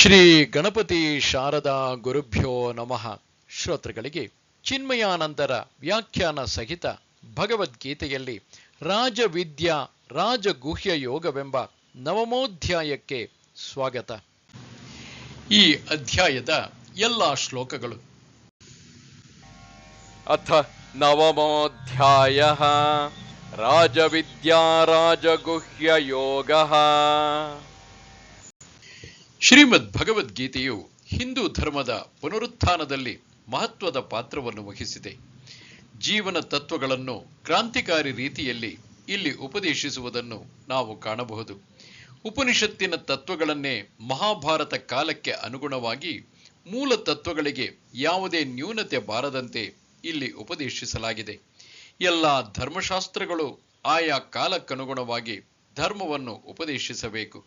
ಶ್ರೀ ಗಣಪತಿ ಶಾರದಾ ಗುರುಭ್ಯೋ ನಮಃ. ಶ್ರೋತೃಗಳಿಗೆ ಚಿನ್ಮಯಾನಂದರ ವ್ಯಾಖ್ಯಾನ ಸಹಿತ ಭಗವದ್ಗೀತೆಯಲ್ಲಿ ರಾಜವಿದ್ಯಾ ರಾಜಗುಹ್ಯ ಯೋಗವೆಂಬ ನವಮೋಧ್ಯಾಯಕ್ಕೆ ಸ್ವಾಗತ. ಈ ಅಧ್ಯಾಯದ ಎಲ್ಲ ಶ್ಲೋಕಗಳು. ಅಥ ನವಮೋಧ್ಯಾಯ ರಾಜವಿದ್ಯಾ ರಾಜಗುಹ್ಯ ಯೋಗ. ಶ್ರೀಮದ್ ಭಗವದ್ಗೀತೆಯು ಹಿಂದೂ ಧರ್ಮದ ಪುನರುತ್ಥಾನದಲ್ಲಿ ಮಹತ್ವದ ಪಾತ್ರವನ್ನು ವಹಿಸಿದೆ. ಜೀವನ ತತ್ವಗಳನ್ನು ಕ್ರಾಂತಿಕಾರಿ ರೀತಿಯಲ್ಲಿ ಇಲ್ಲಿ ಉಪದೇಶಿಸುವುದನ್ನು ನಾವು ಕಾಣಬಹುದು. ಉಪನಿಷತ್ತಿನ ತತ್ವಗಳನ್ನೇ ಮಹಾಭಾರತ ಕಾಲಕ್ಕೆ ಅನುಗುಣವಾಗಿ ಮೂಲ ತತ್ವಗಳಿಗೆ ಯಾವುದೇ ನ್ಯೂನತೆ ಬಾರದಂತೆ ಇಲ್ಲಿ ಉಪದೇಶಿಸಲಾಗಿದೆ. ಎಲ್ಲ ಧರ್ಮಶಾಸ್ತ್ರಗಳು ಆಯಾ ಕಾಲಕ್ಕನುಗುಣವಾಗಿ ಧರ್ಮವನ್ನು ಉಪದೇಶಿಸಬೇಕು.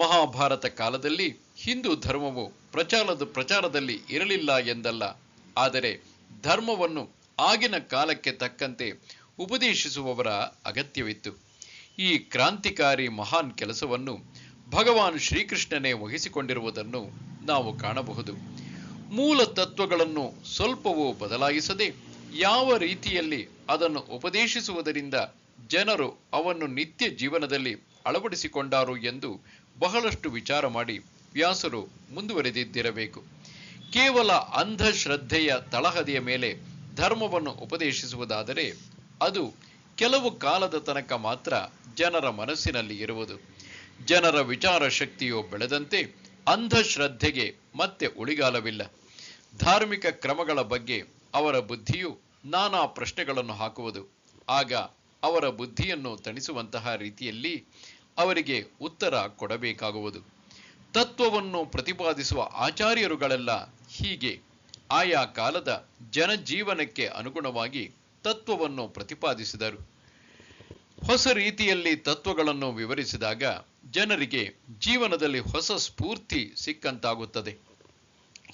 ಮಹಾಭಾರತ ಕಾಲದಲ್ಲಿ ಹಿಂದೂ ಧರ್ಮವು ಪ್ರಚಾರದಲ್ಲಿ ಇರಲಿಲ್ಲ ಎಂದಲ್ಲ, ಆದರೆ ಧರ್ಮವನ್ನು ಆಗಿನ ಕಾಲಕ್ಕೆ ತಕ್ಕಂತೆ ಉಪದೇಶಿಸುವವರ ಅಗತ್ಯವಿತ್ತು. ಈ ಕ್ರಾಂತಿಕಾರಿ ಮಹಾನ್ ಕೆಲಸವನ್ನು ಭಗವಾನ್ ಶ್ರೀಕೃಷ್ಣನೇ ವಹಿಸಿಕೊಂಡಿರುವುದನ್ನು ನಾವು ಕಾಣಬಹುದು. ಮೂಲ ತತ್ವಗಳನ್ನು ಸ್ವಲ್ಪವೂ ಬದಲಾಯಿಸದೆ ಯಾವ ರೀತಿಯಲ್ಲಿ ಅದನ್ನು ಉಪದೇಶಿಸುವುದರಿಂದ ಜನರು ಅವನ್ನು ನಿತ್ಯ ಜೀವನದಲ್ಲಿ ಅಳವಡಿಸಿಕೊಂಡಾರು ಎಂದು ಬಹಳಷ್ಟು ವಿಚಾರ ಮಾಡಿ ವ್ಯಾಸರು ಮುಂದುವರೆದಿದ್ದಿರಬೇಕು. ಕೇವಲ ಅಂಧಶ್ರದ್ಧೆಯ ತಳಹದಿಯ ಮೇಲೆ ಧರ್ಮವನ್ನು ಉಪದೇಶಿಸುವುದಾದರೆ ಅದು ಕೆಲವು ಕಾಲದ ತನಕ ಮಾತ್ರ ಜನರ ಮನಸ್ಸಿನಲ್ಲಿ ಇರುವುದು. ಜನರ ವಿಚಾರ ಶಕ್ತಿಯು ಬೆಳೆದಂತೆ ಅಂಧಶ್ರದ್ಧೆಗೆ ಮತ್ತೆ ಉಳಿಗಾಲವಿಲ್ಲ. ಧಾರ್ಮಿಕ ಕ್ರಮಗಳ ಬಗ್ಗೆ ಅವರ ಬುದ್ಧಿಯು ನಾನಾ ಪ್ರಶ್ನೆಗಳನ್ನು ಹಾಕುವುದು. ಆಗ ಅವರ ಬುದ್ಧಿಯನ್ನು ತಣಿಸುವಂತಹ ರೀತಿಯಲ್ಲಿ ಅವರಿಗೆ ಉತ್ತರ ಕೊಡಬೇಕಾಗುವುದು. ತತ್ವವನ್ನು ಪ್ರತಿಪಾದಿಸುವ ಆಚಾರ್ಯರುಗಳೆಲ್ಲ ಹೀಗೆ ಆಯಾ ಕಾಲದ ಜನಜೀವನಕ್ಕೆ ಅನುಗುಣವಾಗಿ ತತ್ವವನ್ನು ಪ್ರತಿಪಾದಿಸಿದರು. ಹೊಸ ರೀತಿಯಲ್ಲಿ ತತ್ವಗಳನ್ನು ವಿವರಿಸಿದಾಗ ಜನರಿಗೆ ಜೀವನದಲ್ಲಿ ಹೊಸ ಸ್ಫೂರ್ತಿ ಸಿಕ್ಕಂತಾಗುತ್ತದೆ.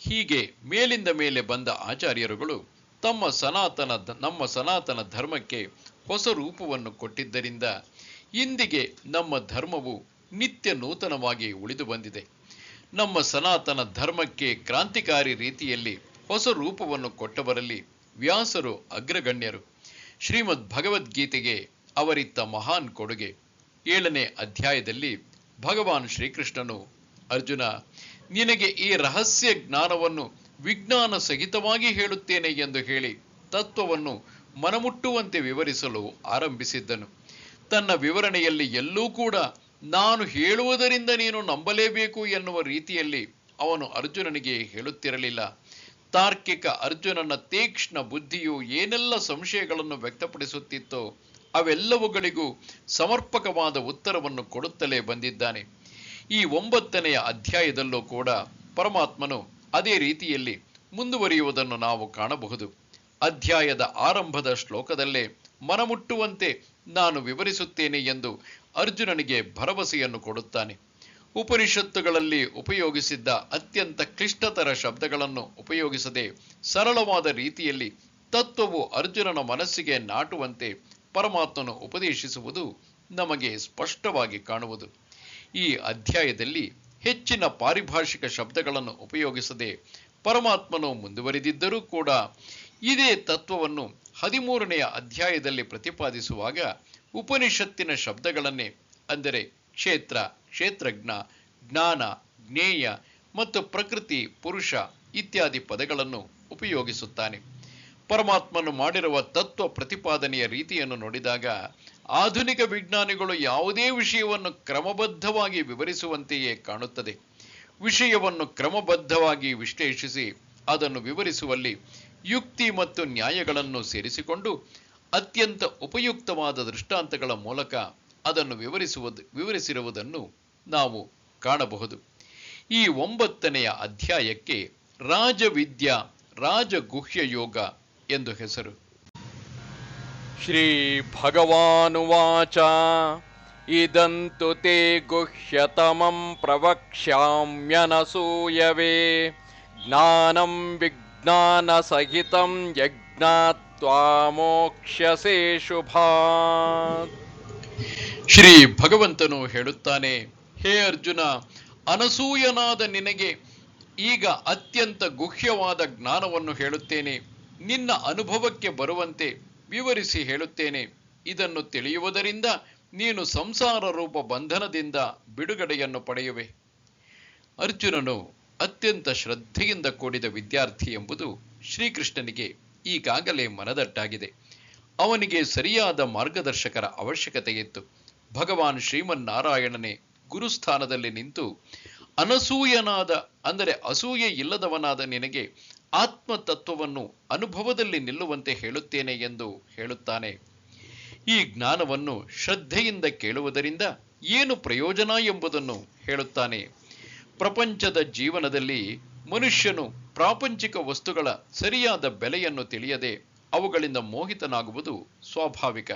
ಹೀಗೆ ಮೇಲಿಂದ ಮೇಲೆ ಬಂದ ಆಚಾರ್ಯರುಗಳು ನಮ್ಮ ಸನಾತನ ಧರ್ಮಕ್ಕೆ ಹೊಸ ರೂಪವನ್ನು ಕೊಟ್ಟಿದ್ದರಿಂದ ಇಂದಿಗೆ ನಮ್ಮ ಧರ್ಮವು ನಿತ್ಯ ನೂತನವಾಗಿ ಉಳಿದು ಬಂದಿದೆ. ನಮ್ಮ ಸನಾತನ ಧರ್ಮಕ್ಕೆ ಕ್ರಾಂತಿಕಾರಿ ರೀತಿಯಲ್ಲಿ ಹೊಸ ರೂಪವನ್ನು ಕೊಟ್ಟವರಲ್ಲಿ ವ್ಯಾಸರು ಅಗ್ರಗಣ್ಯರು. ಶ್ರೀಮದ್ ಭಗವದ್ಗೀತೆಗೆ ಅವರಿತ್ತ ಮಹಾನ್ ಕೊಡುಗೆ. 7ನೇ ಅಧ್ಯಾಯದಲ್ಲಿ ಭಗವಾನ್ ಶ್ರೀಕೃಷ್ಣನು, ಅರ್ಜುನ, ನಿನಗೆ ಈ ರಹಸ್ಯ ಜ್ಞಾನವನ್ನು ವಿಜ್ಞಾನ ಸಹಿತವಾಗಿ ಹೇಳುತ್ತೇನೆ ಎಂದು ಹೇಳಿ ತತ್ವವನ್ನು ಮನಮುಟ್ಟುವಂತೆ ವಿವರಿಸಲು ಆರಂಭಿಸಿದ್ದನು. ತನ್ನ ವಿವರಣೆಯಲ್ಲಿ ಎಲ್ಲೂ ಕೂಡ ನಾನು ಹೇಳುವುದರಿಂದ ನೀನು ನಂಬಲೇಬೇಕು ಎನ್ನುವ ರೀತಿಯಲ್ಲಿ ಅವನು ಅರ್ಜುನನಿಗೆ ಹೇಳುತ್ತಿರಲಿಲ್ಲ. ತಾರ್ಕಿಕ ಅರ್ಜುನನ ತೀಕ್ಷ್ಣ ಬುದ್ಧಿಯು ಏನೆಲ್ಲ ಸಂಶಯಗಳನ್ನು ವ್ಯಕ್ತಪಡಿಸುತ್ತಿತ್ತೋ ಅವೆಲ್ಲವುಗಳಿಗೂ ಸಮರ್ಪಕವಾದ ಉತ್ತರವನ್ನು ಕೊಡುತ್ತಲೇ ಬಂದಿದ್ದಾನೆ. ಈ 9ನೇ ಅಧ್ಯಾಯದಲ್ಲೂ ಕೂಡ ಪರಮಾತ್ಮನು ಅದೇ ರೀತಿಯಲ್ಲಿ ಮುಂದುವರಿಯುವುದನ್ನು ನಾವು ಕಾಣಬಹುದು. ಅಧ್ಯಾಯದ ಆರಂಭದ ಶ್ಲೋಕದಲ್ಲೇ ಮನಮುಟ್ಟುವಂತೆ ನಾನು ವಿವರಿಸುತ್ತೇನೆ ಎಂದು ಅರ್ಜುನನಿಗೆ ಭರವಸೆಯನ್ನು ಕೊಡುತ್ತಾನೆ. ಉಪನಿಷತ್ತುಗಳಲ್ಲಿ ಉಪಯೋಗಿಸಿದ್ದ ಅತ್ಯಂತ ಕ್ಲಿಷ್ಟತರ ಶಬ್ದಗಳನ್ನು ಉಪಯೋಗಿಸದೆ ಸರಳವಾದ ರೀತಿಯಲ್ಲಿ ತತ್ವವು ಅರ್ಜುನನ ಮನಸ್ಸಿಗೆ ನಾಟುವಂತೆ ಪರಮಾತ್ಮನು ಉಪದೇಶಿಸುವುದು ನಮಗೆ ಸ್ಪಷ್ಟವಾಗಿ ಕಾಣುವುದು. ಈ ಅಧ್ಯಾಯದಲ್ಲಿ ಹೆಚ್ಚಿನ ಪಾರಿಭಾಷಿಕ ಶಬ್ದಗಳನ್ನು ಉಪಯೋಗಿಸದೆ ಪರಮಾತ್ಮನು ಮುಂದುವರಿದಿದ್ದರೂ ಕೂಡ ಇದೇ ತತ್ವವನ್ನು 13ನೇ ಅಧ್ಯಾಯದಲ್ಲಿ ಪ್ರತಿಪಾದಿಸುವಾಗ ಉಪನಿಷತ್ತಿನ ಶಬ್ದಗಳನ್ನೇ, ಅಂದರೆ ಕ್ಷೇತ್ರ, ಕ್ಷೇತ್ರಜ್ಞ, ಜ್ಞಾನ, ಜ್ಞೇಯ ಮತ್ತು ಪ್ರಕೃತಿ, ಪುರುಷ ಇತ್ಯಾದಿ ಪದಗಳನ್ನು ಉಪಯೋಗಿಸುತ್ತಾನೆ. ಪರಮಾತ್ಮನು ಮಾಡಿರುವ ತತ್ವ ಪ್ರತಿಪಾದನೆಯ ರೀತಿಯನ್ನು ನೋಡಿದಾಗ ಆಧುನಿಕ ವಿಜ್ಞಾನಿಗಳು ಯಾವುದೇ ವಿಷಯವನ್ನು ಕ್ರಮಬದ್ಧವಾಗಿ ವಿವರಿಸುವಂತೆಯೇ ಕಾಣುತ್ತದೆ. ವಿಷಯವನ್ನು ಕ್ರಮಬದ್ಧವಾಗಿ ವಿಶ್ಲೇಷಿಸಿ ಅದನ್ನು ವಿವರಿಸುವಲ್ಲಿ ಯುಕ್ತಿ ಮತ್ತು ನ್ಯಾಯಗಳನ್ನು ಸೇರಿಸಿಕೊಂಡು ಅತ್ಯಂತ ಉಪಯುಕ್ತವಾದ ದೃಷ್ಟಾಂತಗಳ ಮೂಲಕ ಅದನ್ನು ವಿವರಿಸಿರುವುದನ್ನು ನಾವು ಕಾಣಬಹುದು. ಈ 9ನೇ ಅಧ್ಯಾಯಕ್ಕೆ ರಾಜವಿದ್ಯಾ ರಾಜಗುಹ್ಯ ಯೋಗ ಎಂದು ಹೆಸರು. ಶ್ರೀ ಭಗವಾನುವಾಚ ಇದಂತು ತೇ ಗುಹ್ಯತಮಂ ಪ್ರವಕ್ಷ್ಯಾಮ್ಯನಸೂಯವೇ ಜ್ಞಾನಂ ವಿಜ್ಞಾನ ಸಹಿತಂ ಯಜ್ಞಾತ್ವಾ ಮೋಕ್ಷ್ಯಸೇ ಶುಭಾತ್. ಶ್ರೀ ಭಗವಂತನು ಹೇಳುತ್ತಾನೆ, ಹೇ ಅರ್ಜುನ, ಅನಸೂಯನಾದ ನಿನಗೆ ಈಗ ಅತ್ಯಂತ ಗುಹ್ಯವಾದ ಜ್ಞಾನವನ್ನು ಹೇಳುತ್ತೇನೆ. ನಿನ್ನ ಅನುಭವಕ್ಕೆ ಬರುವಂತೆ ವಿವರಿಸಿ ಹೇಳುತ್ತೇನೆ. ಇದನ್ನು ತಿಳಿಯುವುದರಿಂದ ನೀನು ಸಂಸಾರ ರೂಪ ಬಂಧನದಿಂದ ಬಿಡುಗಡೆಯನ್ನು ಪಡೆಯುವೆ. ಅರ್ಜುನನು ಅತ್ಯಂತ ಶ್ರದ್ಧೆಯಿಂದ ಕೂಡಿದ ವಿದ್ಯಾರ್ಥಿ ಎಂಬುದು ಶ್ರೀಕೃಷ್ಣನಿಗೆ ಈಗಾಗಲೇ ಮನದಟ್ಟಾಗಿದೆ. ಅವನಿಗೆ ಸರಿಯಾದ ಮಾರ್ಗದರ್ಶಕರ ಅವಶ್ಯಕತೆ ಇತ್ತು. ಭಗವಾನ್ ಶ್ರೀಮನ್ನಾರಾಯಣನೇ ಗುರುಸ್ಥಾನದಲ್ಲಿ ನಿಂತು ಅನಸೂಯನಾದ, ಅಂದರೆ ಅಸೂಯೆ ಇಲ್ಲದವನಾದ ನಿನಗೆ ಆತ್ಮತತ್ವವನ್ನು ಅನುಭವದಲ್ಲಿ ನಿಲ್ಲುವಂತೆ ಹೇಳುತ್ತೇನೆ ಎಂದು ಹೇಳುತ್ತಾನೆ. ಈ ಜ್ಞಾನವನ್ನು ಶ್ರದ್ಧೆಯಿಂದ ಕೇಳುವುದರಿಂದ ಏನು ಪ್ರಯೋಜನ ಎಂಬುದನ್ನು ಹೇಳುತ್ತಾನೆ. ಪ್ರಪಂಚದ ಜೀವನದಲ್ಲಿ ಮನುಷ್ಯನು ಪ್ರಾಪಂಚಿಕ ವಸ್ತುಗಳ ಸರಿಯಾದ ಬೆಲೆಯನ್ನು ತಿಳಿಯದೆ ಅವುಗಳಿಂದ ಮೋಹಿತನಾಗುವುದು ಸ್ವಾಭಾವಿಕ.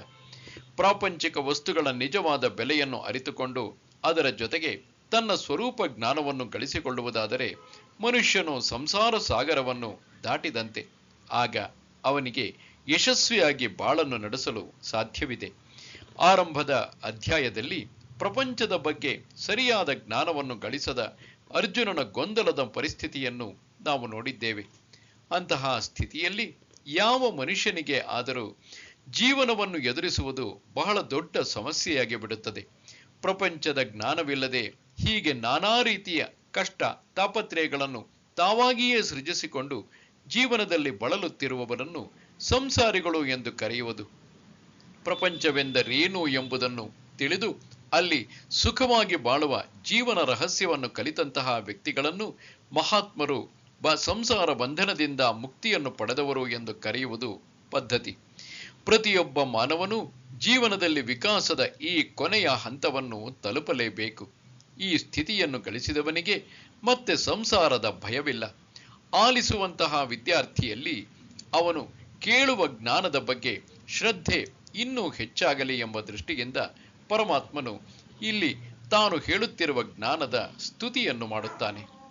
ಪ್ರಾಪಂಚಿಕ ವಸ್ತುಗಳ ನಿಜವಾದ ಬೆಲೆಯನ್ನು ಅರಿತುಕೊಂಡು ಅದರ ಜೊತೆಗೆ ತನ್ನ ಸ್ವರೂಪ ಜ್ಞಾನವನ್ನು ಗಳಿಸಿಕೊಳ್ಳುವುದಾದರೆ ಮನುಷ್ಯನು ಸಂಸಾರ ಸಾಗರವನ್ನು ದಾಟಿದಂತೆ. ಆಗ ಅವನಿಗೆ ಯಶಸ್ವಿಯಾಗಿ ಬಾಳನ್ನು ನಡೆಸಲು ಸಾಧ್ಯವಿದೆ. ಆರಂಭದ ಅಧ್ಯಾಯದಲ್ಲಿ ಪ್ರಪಂಚದ ಬಗ್ಗೆ ಸರಿಯಾದ ಜ್ಞಾನವನ್ನು ಗಳಿಸದ ಅರ್ಜುನನ ಗೊಂದಲದ ಪರಿಸ್ಥಿತಿಯನ್ನು ನಾವು ನೋಡಿದ್ದೇವೆ. ಅಂತಹ ಸ್ಥಿತಿಯಲ್ಲಿ ಯಾವ ಮನುಷ್ಯನಿಗೆ ಆದರೂ ಜೀವನವನ್ನು ಎದುರಿಸುವುದು ಬಹಳ ದೊಡ್ಡ ಸಮಸ್ಯೆಯಾಗಿ ಬಿಡುತ್ತದೆ. ಪ್ರಪಂಚದ ಜ್ಞಾನವಿಲ್ಲದೆ ಹೀಗೆ ನಾನಾ ರೀತಿಯ ಕಷ್ಟ ತಾಪತ್ರಯಗಳನ್ನು ತಾವಾಗಿಯೇ ಸೃಜಿಸಿಕೊಂಡು ಜೀವನದಲ್ಲಿ ಬಳಲುತ್ತಿರುವವರನ್ನು ಸಂಸಾರಿಗಳು ಎಂದು ಕರೆಯುವುದು. ಪ್ರಪಂಚವೆಂದರೇನು ಎಂಬುದನ್ನು ತಿಳಿದು ಅಲ್ಲಿ ಸುಖವಾಗಿ ಬಾಳುವ ಜೀವನ ರಹಸ್ಯವನ್ನು ಕಲಿತಂತಹ ವ್ಯಕ್ತಿಗಳನ್ನು ಮಹಾತ್ಮರು ಸಂಸಾರ ಬಂಧನದಿಂದ ಮುಕ್ತಿಯನ್ನು ಪಡೆದವರು ಎಂದು ಕರೆಯುವುದು ಪದ್ಧತಿ. ಪ್ರತಿಯೊಬ್ಬ ಮಾನವನು ಜೀವನದಲ್ಲಿ ವಿಕಾಸದ ಈ ಕೊನೆಯ ಹಂತವನ್ನು ತಲುಪಲೇಬೇಕು. ಈ ಸ್ಥಿತಿಯನ್ನು ಗಳಿಸಿದವನಿಗೆ ಮತ್ತೆ ಸಂಸಾರದ ಭಯವಿಲ್ಲ. ಆಲಿಸುವಂತಹ ವಿದ್ಯಾರ್ಥಿಯಲ್ಲಿ ಅವನು ಕೇಳುವ ಜ್ಞಾನದ ಬಗ್ಗೆ ಶ್ರದ್ಧೆ ಇನ್ನೂ ಹೆಚ್ಚಾಗಲಿ ಎಂಬ ದೃಷ್ಟಿಯಿಂದ ಪರಮಾತ್ಮನು ಇಲ್ಲಿ ತಾನು ಹೇಳುತ್ತಿರುವ ಜ್ಞಾನದ ಸ್ತುತಿಯನ್ನು ಮಾಡುತ್ತಾನೆ.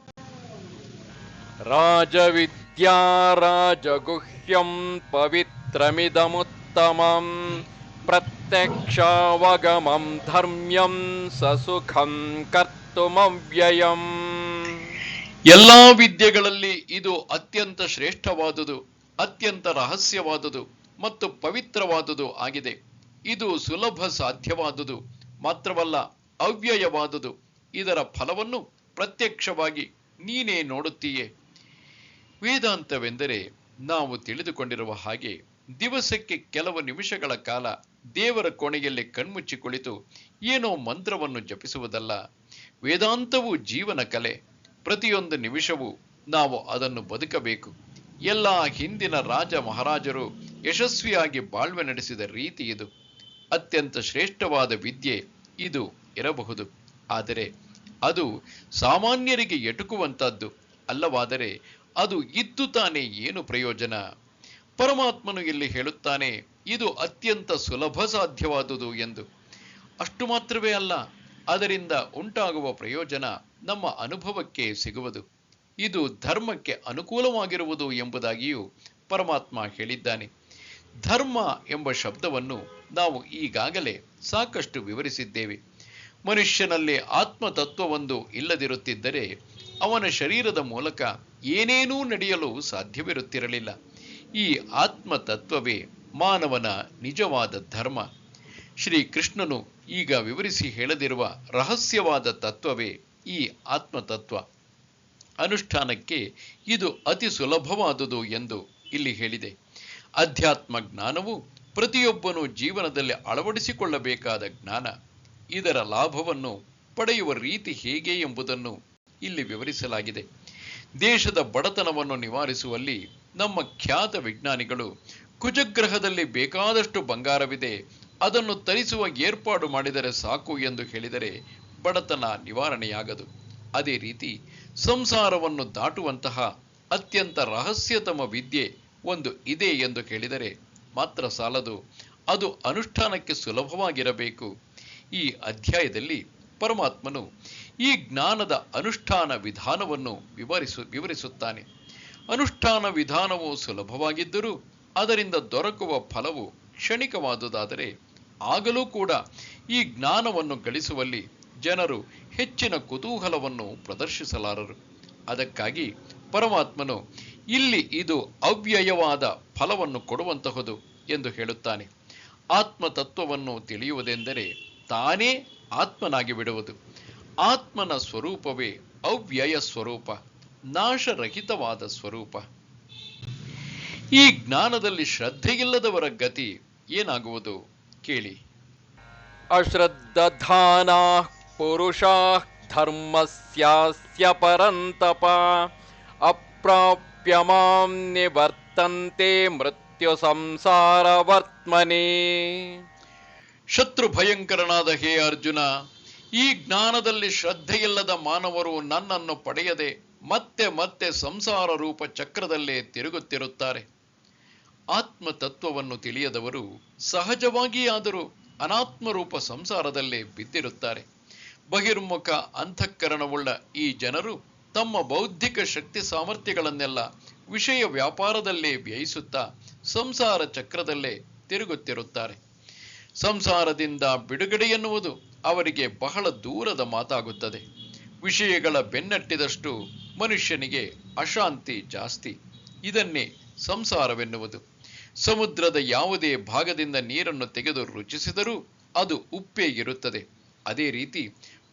ರಾಜವಿದ್ಯಾ ರಾಜಗುಹ್ಯಂ ಪವಿತ್ರಮಿದಮುತ್ತಮಂ ಪ್ರತ್ಯಕ್ಷಾವಗಮಂ ಧರ್ಮ್ಯಂ ಸಸುಖಂ ಕರ್ತುಮವ್ಯಯಂ. ಎಲ್ಲಾ ವಿದ್ಯೆಗಳಲ್ಲಿ ಇದು ಅತ್ಯಂತ ಶ್ರೇಷ್ಠವಾದುದು, ಅತ್ಯಂತ ರಹಸ್ಯವಾದುದು ಮತ್ತು ಪವಿತ್ರವಾದುದು ಆಗಿದೆ. ಇದು ಸುಲಭ ಸಾಧ್ಯವಾದುದು ಮಾತ್ರವಲ್ಲ, ಅವ್ಯಯವಾದುದು. ಇದರ ಫಲವನ್ನು ಪ್ರತ್ಯಕ್ಷವಾಗಿ ನೀನೇ ನೋಡುತ್ತೀಯೇ. ವೇದಾಂತವೆಂದರೆ ನಾವು ತಿಳಿದುಕೊಂಡಿರುವ ಹಾಗೆ ದಿವಸಕ್ಕೆ ಕೆಲವು ನಿಮಿಷಗಳ ಕಾಲ ದೇವರ ಕೋಣೆಯಲ್ಲಿ ಕಣ್ಮುಚ್ಚಿ ಕುಳಿತು ಏನೋ ಮಂತ್ರವನ್ನು ಜಪಿಸುವುದಲ್ಲ. ವೇದಾಂತವು ಜೀವನ ಕಲೆ. ಪ್ರತಿಯೊಂದು ನಿಮಿಷವೂ ನಾವು ಅದನ್ನು ಬದುಕಬೇಕು. ಎಲ್ಲ ಹಿಂದಿನ ರಾಜ ಮಹಾರಾಜರು ಯಶಸ್ವಿಯಾಗಿ ಬಾಳ್ವೆ ನಡೆಸಿದ ರೀತಿ ಇದು. ಅತ್ಯಂತ ಶ್ರೇಷ್ಠವಾದ ವಿದ್ಯೆ ಇದು ಇರಬಹುದು. ಆದರೆ ಅದು ಸಾಮಾನ್ಯರಿಗೆ ಎಟುಕುವಂತದ್ದು ಅಲ್ಲವಾದರೆ ಅದು ಇದ್ದು ತಾನೇ ಏನು ಪ್ರಯೋಜನ? ಪರಮಾತ್ಮನು ಇಲ್ಲಿ ಹೇಳುತ್ತಾನೆ, ಇದು ಅತ್ಯಂತ ಸುಲಭ ಸಾಧ್ಯವಾದುದು ಎಂದು. ಅಷ್ಟು ಮಾತ್ರವೇ ಅಲ್ಲ, ಅದರಿಂದ ಉಂಟಾಗುವ ಪ್ರಯೋಜನ ನಮ್ಮ ಅನುಭವಕ್ಕೆ ಸಿಗುವುದು. ಇದು ಧರ್ಮಕ್ಕೆ ಅನುಕೂಲವಾಗಿರುವುದು ಎಂಬುದಾಗಿಯೂ ಪರಮಾತ್ಮ ಹೇಳಿದ್ದಾನೆ. ಧರ್ಮ ಎಂಬ ಶಬ್ದವನ್ನು ನಾವು ಈಗಾಗಲೇ ಸಾಕಷ್ಟು ವಿವರಿಸಿದ್ದೇವೆ. ಮನುಷ್ಯನಲ್ಲಿ ಆತ್ಮತತ್ವವೊಂದು ಇಲ್ಲದಿರುತ್ತಿದ್ದರೆ ಅವನ ಶರೀರದ ಮೂಲಕ ಏನೇನೂ ನಡೆಯಲು ಸಾಧ್ಯವಿರುತ್ತಿರಲಿಲ್ಲ. ಈ ಆತ್ಮತತ್ವವೇ ಮಾನವನ ನಿಜವಾದ ಧರ್ಮ. ಶ್ರೀ ಕೃಷ್ಣನು ಈಗ ವಿವರಿಸಿ ಹೇಳದಿರುವ ರಹಸ್ಯವಾದ ತತ್ವವೇ ಈ ಆತ್ಮತತ್ವ. ಅನುಷ್ಠಾನಕ್ಕೆ ಇದು ಅತಿ ಸುಲಭವಾದುದು ಎಂದು ಇಲ್ಲಿ ಹೇಳಿದೆ. ಅಧ್ಯಾತ್ಮ ಜ್ಞಾನವು ಪ್ರತಿಯೊಬ್ಬನು ಜೀವನದಲ್ಲಿ ಅಳವಡಿಸಿಕೊಳ್ಳಬೇಕಾದ ಜ್ಞಾನ. ಇದರ ಲಾಭವನ್ನು ಪಡೆಯುವ ರೀತಿ ಹೇಗೆ ಎಂಬುದನ್ನು ಇಲ್ಲಿ ವಿವರಿಸಲಾಗಿದೆ. ದೇಶದ ಬಡತನವನ್ನು ನಿವಾರಿಸುವಲ್ಲಿ ನಮ್ಮ ಖ್ಯಾತ ವಿಜ್ಞಾನಿಗಳು ಕುಜಗ್ರಹದಲ್ಲಿ ಬೇಕಾದಷ್ಟು ಬಂಗಾರವಿದೆ, ಅದನ್ನು ತರಿಸುವ ಏರ್ಪಾಡು ಮಾಡಿದರೆ ಸಾಕು ಎಂದು ಹೇಳಿದರೆ ಬಡತನ ನಿವಾರಣೆಯಾಗದು. ಅದೇ ರೀತಿ ಸಂಸಾರವನ್ನು ದಾಟುವಂತಹ ಅತ್ಯಂತ ರಹಸ್ಯತಮ ವಿದ್ಯೆ ಒಂದು ಇದೆ ಎಂದು ಹೇಳಿದರೆ ಮಾತ್ರ ಸಾಲದು, ಅದು ಅನುಷ್ಠಾನಕ್ಕೆ ಸುಲಭವಾಗಿರಬೇಕು. ಈ ಅಧ್ಯಾಯದಲ್ಲಿ ಪರಮಾತ್ಮನು ಈ ಜ್ಞಾನದ ಅನುಷ್ಠಾನ ವಿಧಾನವನ್ನು ವಿವರಿಸುತ್ತಾನೆ. ಅನುಷ್ಠಾನ ವಿಧಾನವು ಸುಲಭವಾಗಿದ್ದರೂ ಅದರಿಂದ ದೊರಕುವ ಫಲವು ಕ್ಷಣಿಕವಾದುದಾದರೆ ಆಗಲೂ ಕೂಡ ಈ ಜ್ಞಾನವನ್ನು ಗಳಿಸುವಲ್ಲಿ ಜನರು ಹೆಚ್ಚಿನ ಕುತೂಹಲವನ್ನು ಪ್ರದರ್ಶಿಸಲಾರರು. ಅದಕ್ಕಾಗಿ ಪರಮಾತ್ಮನು ಇಲ್ಲಿ ಇದು ಅವ್ಯಯವಾದ ಫಲವನ್ನು ಕೊಡುವಂತಹುದು ಎಂದು ಹೇಳುತ್ತಾನೆ. ಆತ್ಮತತ್ವವನ್ನು ತಿಳಿಯುವುದೆಂದರೆ ತಾನೇ ಆತ್ಮನಾಗಿ ಬಿಡುವುದು. ಆತ್ಮನ ಸ್ವರೂಪವೇ ಅವ್ಯಯ ಸ್ವರೂಪ, ನಾಶರಹಿತವಾದ ಸ್ವರೂಪ. ಈ ಜ್ಞಾನದಲ್ಲಿ ಶ್ರದ್ಧೆಯಿಲ್ಲದವರ ಗತಿ ಏನಾಗುವುದು ಕೇಳಿ. ಅಶ್ರದ್ಧಾನಾ ಪುರುಷಾ ಧರ್ಮಸ್ಯಾಸ್ಯ ಪರಂತಪ ಅಪ್ರಾಪ್ಯ ಮಾಂ ನಿವರ್ತಂತೆ ಮೃತ್ಯು ಸಂಸಾರವರ್ತ್ಮನಿ. ಶತ್ರು ಭಯಂಕರನಾದ ಹೇ ಅರ್ಜುನ, ಈ ಜ್ಞಾನದಲ್ಲಿ ಶ್ರದ್ಧೆಯಿಲ್ಲದ ಮಾನವರು ನನ್ನನ್ನು ಪಡೆಯದೆ ಮತ್ತೆ ಮತ್ತೆ ಸಂಸಾರ ರೂಪ ಚಕ್ರದಲ್ಲೇ ತಿರುಗುತ್ತಿರುತ್ತಾರೆ. ಆತ್ಮತತ್ವವನ್ನು ತಿಳಿಯದವರು ಸಹಜವಾಗಿಯಾದರೂ ಅನಾತ್ಮರೂಪ ಸಂಸಾರದಲ್ಲೇ ಬಿದ್ದಿರುತ್ತಾರೆ. ಬಹಿರ್ಮುಖ ಅಂತಃಕರಣವುಳ್ಳ ಈ ಜನರು ತಮ್ಮ ಬೌದ್ಧಿಕ ಶಕ್ತಿ ಸಾಮರ್ಥ್ಯಗಳನ್ನೆಲ್ಲ ವಿಷಯ ವ್ಯಾಪಾರದಲ್ಲೇ ವ್ಯಯಿಸುತ್ತಾ ಸಂಸಾರ ಚಕ್ರದಲ್ಲೇ ತಿರುಗುತ್ತಿರುತ್ತಾರೆ. ಸಂಸಾರದಿಂದ ಬಿಡುಗಡೆ ಎನ್ನುವುದು ಅವರಿಗೆ ಬಹಳ ದೂರದ ಮಾತಾಗುತ್ತದೆ. ವಿಷಯಗಳ ಬೆನ್ನಟ್ಟಿದಷ್ಟು ಮನುಷ್ಯನಿಗೆ ಅಶಾಂತಿ ಜಾಸ್ತಿ. ಇದನ್ನೇ ಸಂಸಾರವೆನ್ನುವುದು. ಸಮುದ್ರದ ಯಾವುದೇ ಭಾಗದಿಂದ ನೀರನ್ನು ತೆಗೆದು ರುಚಿಸಿದರೂ ಅದು ಉಪ್ಪೇ ಇರುತ್ತದೆ. ಅದೇ ರೀತಿ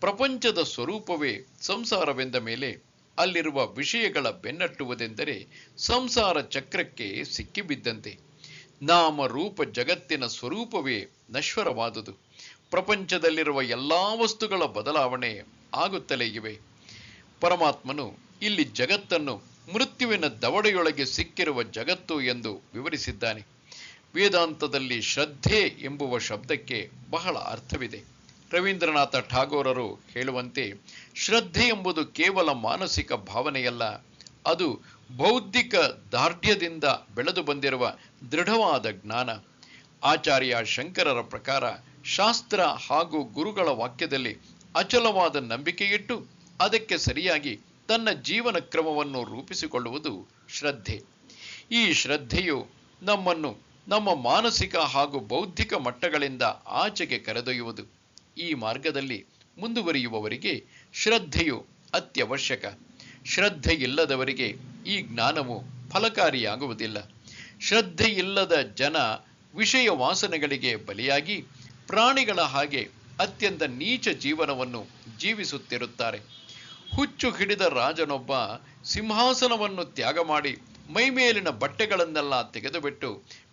ಪ್ರಪಂಚದ ಸ್ವರೂಪವೇ ಸಂಸಾರವೆಂದ ಮೇಲೆ ಅಲ್ಲಿರುವ ವಿಷಯಗಳ ಬೆನ್ನಟ್ಟುವುದೆಂದರೆ ಸಂಸಾರ ಚಕ್ರಕ್ಕೆ ಸಿಕ್ಕಿಬಿದ್ದಂತೆ. ನಾಮ ರೂಪ ಜಗತ್ತಿನ ಸ್ವರೂಪವೇ ನಶ್ವರವಾದುದು. ಪ್ರಪಂಚದಲ್ಲಿರುವ ಎಲ್ಲಾ ವಸ್ತುಗಳ ಬದಲಾವಣೆ ಆಗುತ್ತಲೇ ಇವೆ. ಪರಮಾತ್ಮನು ಇಲ್ಲಿ ಜಗತ್ತನ್ನು ಮೃತ್ಯುವಿನ ದವಡೆಯೊಳಗೆ ಸಿಕ್ಕಿರುವ ಜಗತ್ತು ಎಂದು ವಿವರಿಸಿದ್ದಾನೆ. ವೇದಾಂತದಲ್ಲಿ ಶ್ರದ್ಧೆ ಎಂಬುವ ಶಬ್ದಕ್ಕೆ ಬಹಳ ಅರ್ಥವಿದೆ. ರವೀಂದ್ರನಾಥ ಠಾಗೋರರು ಹೇಳುವಂತೆ, ಶ್ರದ್ಧೆ ಎಂಬುದು ಕೇವಲ ಮಾನಸಿಕ ಭಾವನೆಯಲ್ಲ, ಅದು ಬೌದ್ಧಿಕ ದಾರ್ಢ್ಯದಿಂದ ಬೆಳೆದು ಬಂದಿರುವ ದೃಢವಾದ ಜ್ಞಾನ. ಆಚಾರ್ಯ ಶಂಕರರ ಪ್ರಕಾರ ಶಾಸ್ತ್ರ ಹಾಗೂ ಗುರುಗಳ ವಾಕ್ಯದಲ್ಲಿ ಅಚಲವಾದ ನಂಬಿಕೆಯಿಟ್ಟು ಅದಕ್ಕೆ ಸರಿಯಾಗಿ ತನ್ನ ಜೀವನ ಕ್ರಮವನ್ನು ರೂಪಿಸಿಕೊಳ್ಳುವುದು ಶ್ರದ್ಧೆ. ಈ ಶ್ರದ್ಧೆಯು ನಮ್ಮನ್ನು ನಮ್ಮ ಮಾನಸಿಕ ಹಾಗೂ ಬೌದ್ಧಿಕ ಮಟ್ಟಗಳಿಂದ ಆಚೆಗೆ ಕರೆದೊಯ್ಯುವುದು. ಈ ಮಾರ್ಗದಲ್ಲಿ ಮುಂದುವರಿಯುವವರಿಗೆ ಶ್ರದ್ಧೆಯು ಅತ್ಯವಶ್ಯಕ. ಶ್ರದ್ಧೆ ಇಲ್ಲದವರಿಗೆ ಈ ಜ್ಞಾನವು ಫಲಕಾರಿಯಾಗುವುದಿಲ್ಲ. ಶ್ರದ್ಧೆಯಿಲ್ಲದ ಜನ ವಿಷಯ ವಾಸನೆಗಳಿಗೆ ಬಲಿಯಾಗಿ ಪ್ರಾಣಿಗಳ ಹಾಗೆ ಅತ್ಯಂತ ನೀಚ ಜೀವನವನ್ನು ಜೀವಿಸುತ್ತಿರುತ್ತಾರೆ. ಹುಚ್ಚು ಹಿಡಿದ ರಾಜನೊಬ್ಬ ಸಿಂಹಾಸನವನ್ನು ತ್ಯಾಗ ಮಾಡಿ ಮೈಮೇಲಿನ ಬಟ್ಟೆಗಳನ್ನೆಲ್ಲ ತೆಗೆದುಬಿಟ್ಟು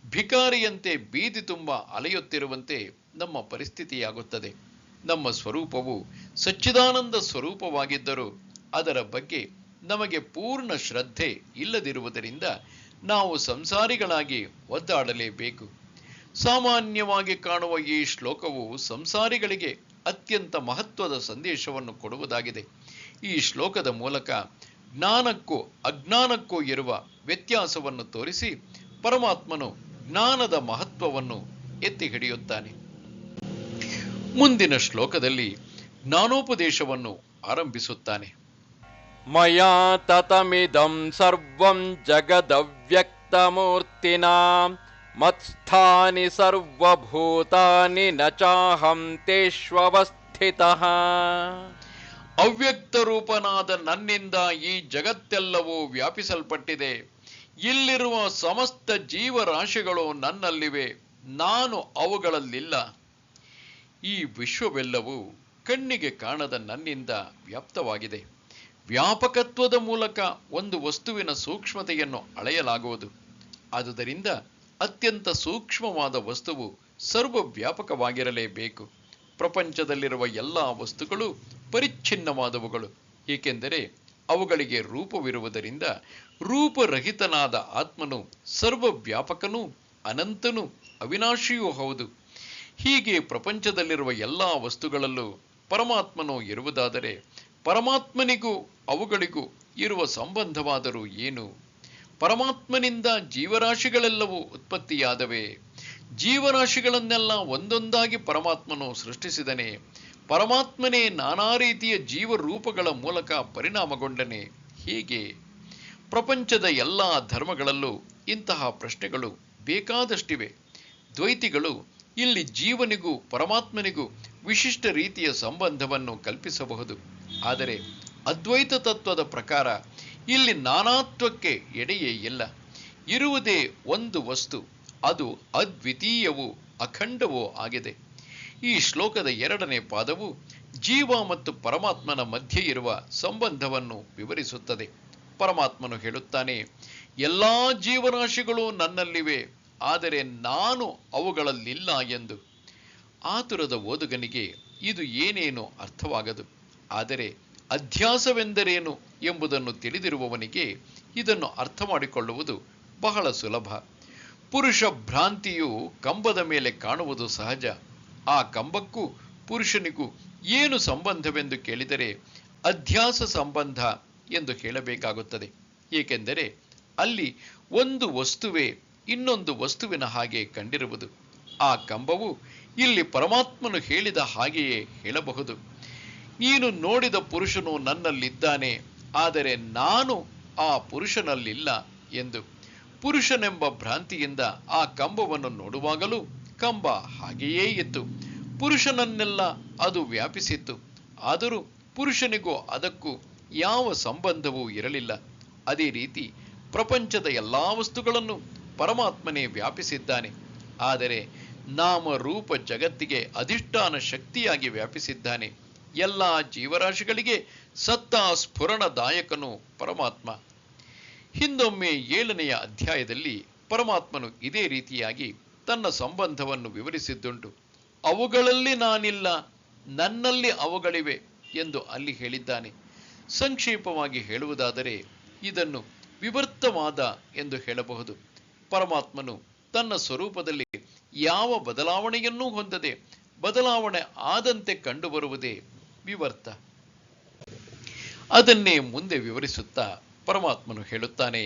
ಭಿಕಾರಿಯಂತೆ ಬೀದಿ ತುಂಬ ಅಲೆಯುತ್ತಿರುವಂತೆ ನಮ್ಮ ಪರಿಸ್ಥಿತಿಯಾಗುತ್ತದೆ. ನಮ್ಮ ಸ್ವರೂಪವು ಸಚ್ಚಿದಾನಂದ ಸ್ವರೂಪವಾಗಿದ್ದರೂ ಅದರ ಬಗ್ಗೆ ನಮಗೆ ಪೂರ್ಣ ಶ್ರದ್ಧೆ ಇಲ್ಲದಿರುವುದರಿಂದ ನಾವು ಸಂಸಾರಿಗಳಾಗಿ ಒದ್ದಾಡಲೇಬೇಕು. ಸಾಮಾನ್ಯವಾಗಿ ಕಾಣುವ ಈ ಶ್ಲೋಕವು ಸಂಸಾರಿಗಳಿಗೆ ಅತ್ಯಂತ ಮಹತ್ವದ ಸಂದೇಶವನ್ನು ಕೊಡುವುದಾಗಿದೆ. ಈ ಶ್ಲೋಕದ ಮೂಲಕ ಜ್ಞಾನಕ್ಕೂ ಅಜ್ಞಾನಕ್ಕೂ ಇರುವ ವ್ಯತ್ಯಾಸವನ್ನು ತೋರಿಸಿ ಪರಮಾತ್ಮನು ಜ್ಞಾನದ ಮಹತ್ವವನ್ನು ಎತ್ತಿ ಹಿಡಿಯುತ್ತಾನೆ. ಮುಂದಿನ ಶ್ಲೋಕದಲ್ಲಿ ಜ್ಞಾನೋಪದೇಶವನ್ನು ಆರಂಭಿಸುತ್ತಾನೆ. ಮಯಾ ತತಮಿದಂ ಸರ್ವಂ ಜಗದವ್ಯಕ್ತಮೂರ್ತಿನಾ ಮತ್ಸ್ಥಾನಿ ಸರ್ವಭೂತಾನಿ ನ ಚಾಹಂ ತೇಷ್ವವಸ್ಥಿತಃ. ಅವ್ಯಕ್ತ ರೂಪನಾದ ನನ್ನಿಂದ ಈ ಜಗತ್ತೆಲ್ಲವೂ ವ್ಯಾಪಿಸಲ್ಪಟ್ಟಿದೆ. ಇಲ್ಲಿರುವ ಸಮಸ್ತ ಜೀವರಾಶಿಗಳು ನನ್ನಲ್ಲಿವೆ, ನಾನು ಅವುಗಳಲ್ಲಿಲ್ಲ. ಈ ವಿಶ್ವವೆಲ್ಲವೂ ಕಣ್ಣಿಗೆ ಕಾಣದ ನನ್ನಿಂದ ವ್ಯಾಪ್ತವಾಗಿದೆ. ವ್ಯಾಪಕತ್ವದ ಮೂಲಕ ಒಂದು ವಸ್ತುವಿನ ಸೂಕ್ಷ್ಮತೆಯನ್ನು ಅಳೆಯಲಾಗುವುದು. ಆದುದರಿಂದ ಅತ್ಯಂತ ಸೂಕ್ಷ್ಮವಾದ ವಸ್ತುವು ಸರ್ವವ್ಯಾಪಕವಾಗಿರಲೇಬೇಕು. ಪ್ರಪಂಚದಲ್ಲಿರುವ ಎಲ್ಲ ವಸ್ತುಗಳು ಪರಿಚ್ಛಿನ್ನವಾದವುಗಳು, ಏಕೆಂದರೆ ಅವುಗಳಿಗೆ ರೂಪವಿರುವುದರಿಂದ. ರೂಪರಹಿತನಾದ ಆತ್ಮನು ಸರ್ವವ್ಯಾಪಕನೂ ಅನಂತನೂ ಅವಿನಾಶಿಯೂ ಹೌದು. ಹೀಗೆ ಪ್ರಪಂಚದಲ್ಲಿರುವ ಎಲ್ಲ ವಸ್ತುಗಳಲ್ಲೂ ಪರಮಾತ್ಮನು ಇರುವುದಾದರೆ ಪರಮಾತ್ಮನಿಗೂ ಅವುಗಳಿಗೂ ಇರುವ ಸಂಬಂಧವಾದರೂ ಏನು? ಪರಮಾತ್ಮನಿಂದ ಜೀವರಾಶಿಗಳೆಲ್ಲವೂ ಉತ್ಪತ್ತಿಯಾದವೇ. ಜೀವರಾಶಿಗಳನ್ನೆಲ್ಲ ಒಂದೊಂದಾಗಿ ಪರಮಾತ್ಮನು ಸೃಷ್ಟಿಸಿದನೇ. ಪರಮಾತ್ಮನೇ ನಾನಾ ರೀತಿಯ ಜೀವರೂಪಗಳ ಮೂಲಕ ಪರಿಣಾಮಗೊಂಡನೆ. ಹೀಗೆ ಪ್ರಪಂಚದ ಎಲ್ಲ ಧರ್ಮಗಳಲ್ಲೂ ಇಂತಹ ಪ್ರಶ್ನೆಗಳು ಬೇಕಾದಷ್ಟಿವೆ. ದ್ವೈತಿಗಳು ಇಲ್ಲಿ ಜೀವನಿಗೂ ಪರಮಾತ್ಮನಿಗೂ ವಿಶಿಷ್ಟ ರೀತಿಯ ಸಂಬಂಧವನ್ನು ಕಲ್ಪಿಸಬಹುದು. ಆದರೆ ಅದ್ವೈತ ತತ್ವದ ಪ್ರಕಾರ ಇಲ್ಲಿ ನಾನಾತ್ವಕ್ಕೆ ಎಡೆಯೇ ಇಲ್ಲ. ಇರುವುದೇ ಒಂದು ವಸ್ತು, ಅದು ಅದ್ವಿತೀಯವೂ ಅಖಂಡವೂ ಆಗಿದೆ. ಈ ಶ್ಲೋಕದ 2ನೇ ಪಾದವು ಜೀವ ಮತ್ತು ಪರಮಾತ್ಮನ ಮಧ್ಯೆ ಇರುವ ಸಂಬಂಧವನ್ನು ವಿವರಿಸುತ್ತದೆ. ಪರಮಾತ್ಮನು ಹೇಳುತ್ತಾನೆ, ಎಲ್ಲಾ ಜೀವರಾಶಿಗಳು ನನ್ನಲ್ಲಿವೆ, ಆದರೆ ನಾನು ಅವುಗಳಲ್ಲಿಲ್ಲ ಎಂದು. ಆತುರದ ಓದುಗನಿಗೆ ಇದು ಏನೇನು ಅರ್ಥವಾಗದು. ಆದರೆ ಅಧ್ಯಾಸವೆಂದರೇನು ಎಂಬುದನ್ನು ತಿಳಿದಿರುವವನಿಗೆ ಇದನ್ನು ಅರ್ಥ ಮಾಡಿಕೊಳ್ಳುವುದು ಬಹಳ ಸುಲಭ. ಪುರುಷ ಭ್ರಾಂತಿಯು ಕಂಬದ ಮೇಲೆ ಕಾಣುವುದು ಸಹಜ. ಆ ಕಂಬಕ್ಕೂ ಪುರುಷನಿಗೂ ಏನು ಸಂಬಂಧವೆಂದು ಕೇಳಿದರೆ ಅಧ್ಯಾಸ ಸಂಬಂಧ ಎಂದು ಹೇಳಬೇಕಾಗುತ್ತದೆ. ಏಕೆಂದರೆ ಅಲ್ಲಿ ಒಂದು ವಸ್ತುವೇ ಇನ್ನೊಂದು ವಸ್ತುವಿನ ಹಾಗೆ ಕಂಡಿರುವುದು. ಆ ಕಂಬವು ಇಲ್ಲಿ ಪರಮಾತ್ಮನು ಹೇಳಿದ ಹಾಗೆಯೇ ಹೇಳಬಹುದು. ನೀನು ನೋಡಿದ ಪುರುಷನು ನನ್ನಲ್ಲಿದ್ದಾನೆ, ಆದರೆ ನಾನು ಆ ಪುರುಷನಲ್ಲಿಲ್ಲ ಎಂದು. ಪುರುಷನೆಂಬ ಭ್ರಾಂತಿಯಿಂದ ಆ ಕಂಬವನ್ನು ನೋಡುವಾಗಲೂ ಕಂಬ ಹಾಗೆಯೇ ಇತ್ತು. ಪುರುಷನನ್ನೆಲ್ಲ ಅದು ವ್ಯಾಪಿಸಿತ್ತು. ಆದರೂ ಪುರುಷನಿಗೂ ಅದಕ್ಕೂ ಯಾವ ಸಂಬಂಧವೂ ಇರಲಿಲ್ಲ. ಅದೇ ರೀತಿ ಪ್ರಪಂಚದ ಎಲ್ಲಾ ವಸ್ತುಗಳನ್ನು ಪರಮಾತ್ಮನೇ ವ್ಯಾಪಿಸಿದ್ದಾನೆ. ಆದರೆ ನಾಮ ರೂಪ ಜಗತ್ತಿಗೆ ಅಧಿಷ್ಠಾನ ಶಕ್ತಿಯಾಗಿ ವ್ಯಾಪಿಸಿದ್ದಾನೆ. ಎಲ್ಲ ಜೀವರಾಶಿಗಳಿಗೆ ಸತ್ತಾ ಸ್ಫುರಣದಾಯಕನು ಪರಮಾತ್ಮ. ಹಿಂದೊಮ್ಮೆ 7ನೆಯ ಅಧ್ಯಾಯದಲ್ಲಿ ಪರಮಾತ್ಮನು ಇದೇ ರೀತಿಯಾಗಿ ತನ್ನ ಸಂಬಂಧವನ್ನು ವಿವರಿಸಿದ್ದುಂಟು. ಅವುಗಳಲ್ಲಿ ನಾನಿಲ್ಲ, ನನ್ನಲ್ಲಿ ಅವುಗಳಿವೆ ಎಂದು ಅಲ್ಲಿ ಹೇಳಿದ್ದಾನೆ. ಸಂಕ್ಷೇಪವಾಗಿ ಹೇಳುವುದಾದರೆ ಇದನ್ನು ವಿವರ್ತವಾದ ಎಂದು ಹೇಳಬಹುದು. ಪರಮಾತ್ಮನು ತನ್ನ ಸ್ವರೂಪದಲ್ಲಿ ಯಾವ ಬದಲಾವಣೆಯನ್ನೂ ಹೊಂದದೆ ಬದಲಾವಣೆ ಆದಂತೆ ಕಂಡುಬರುವುದೇ ವಿವರ್ತ. ಅದನ್ನೇ ಮುಂದೆ ವಿವರಿಸುತ್ತಾ ಪರಮಾತ್ಮನು ಹೇಳುತ್ತಾನೆ,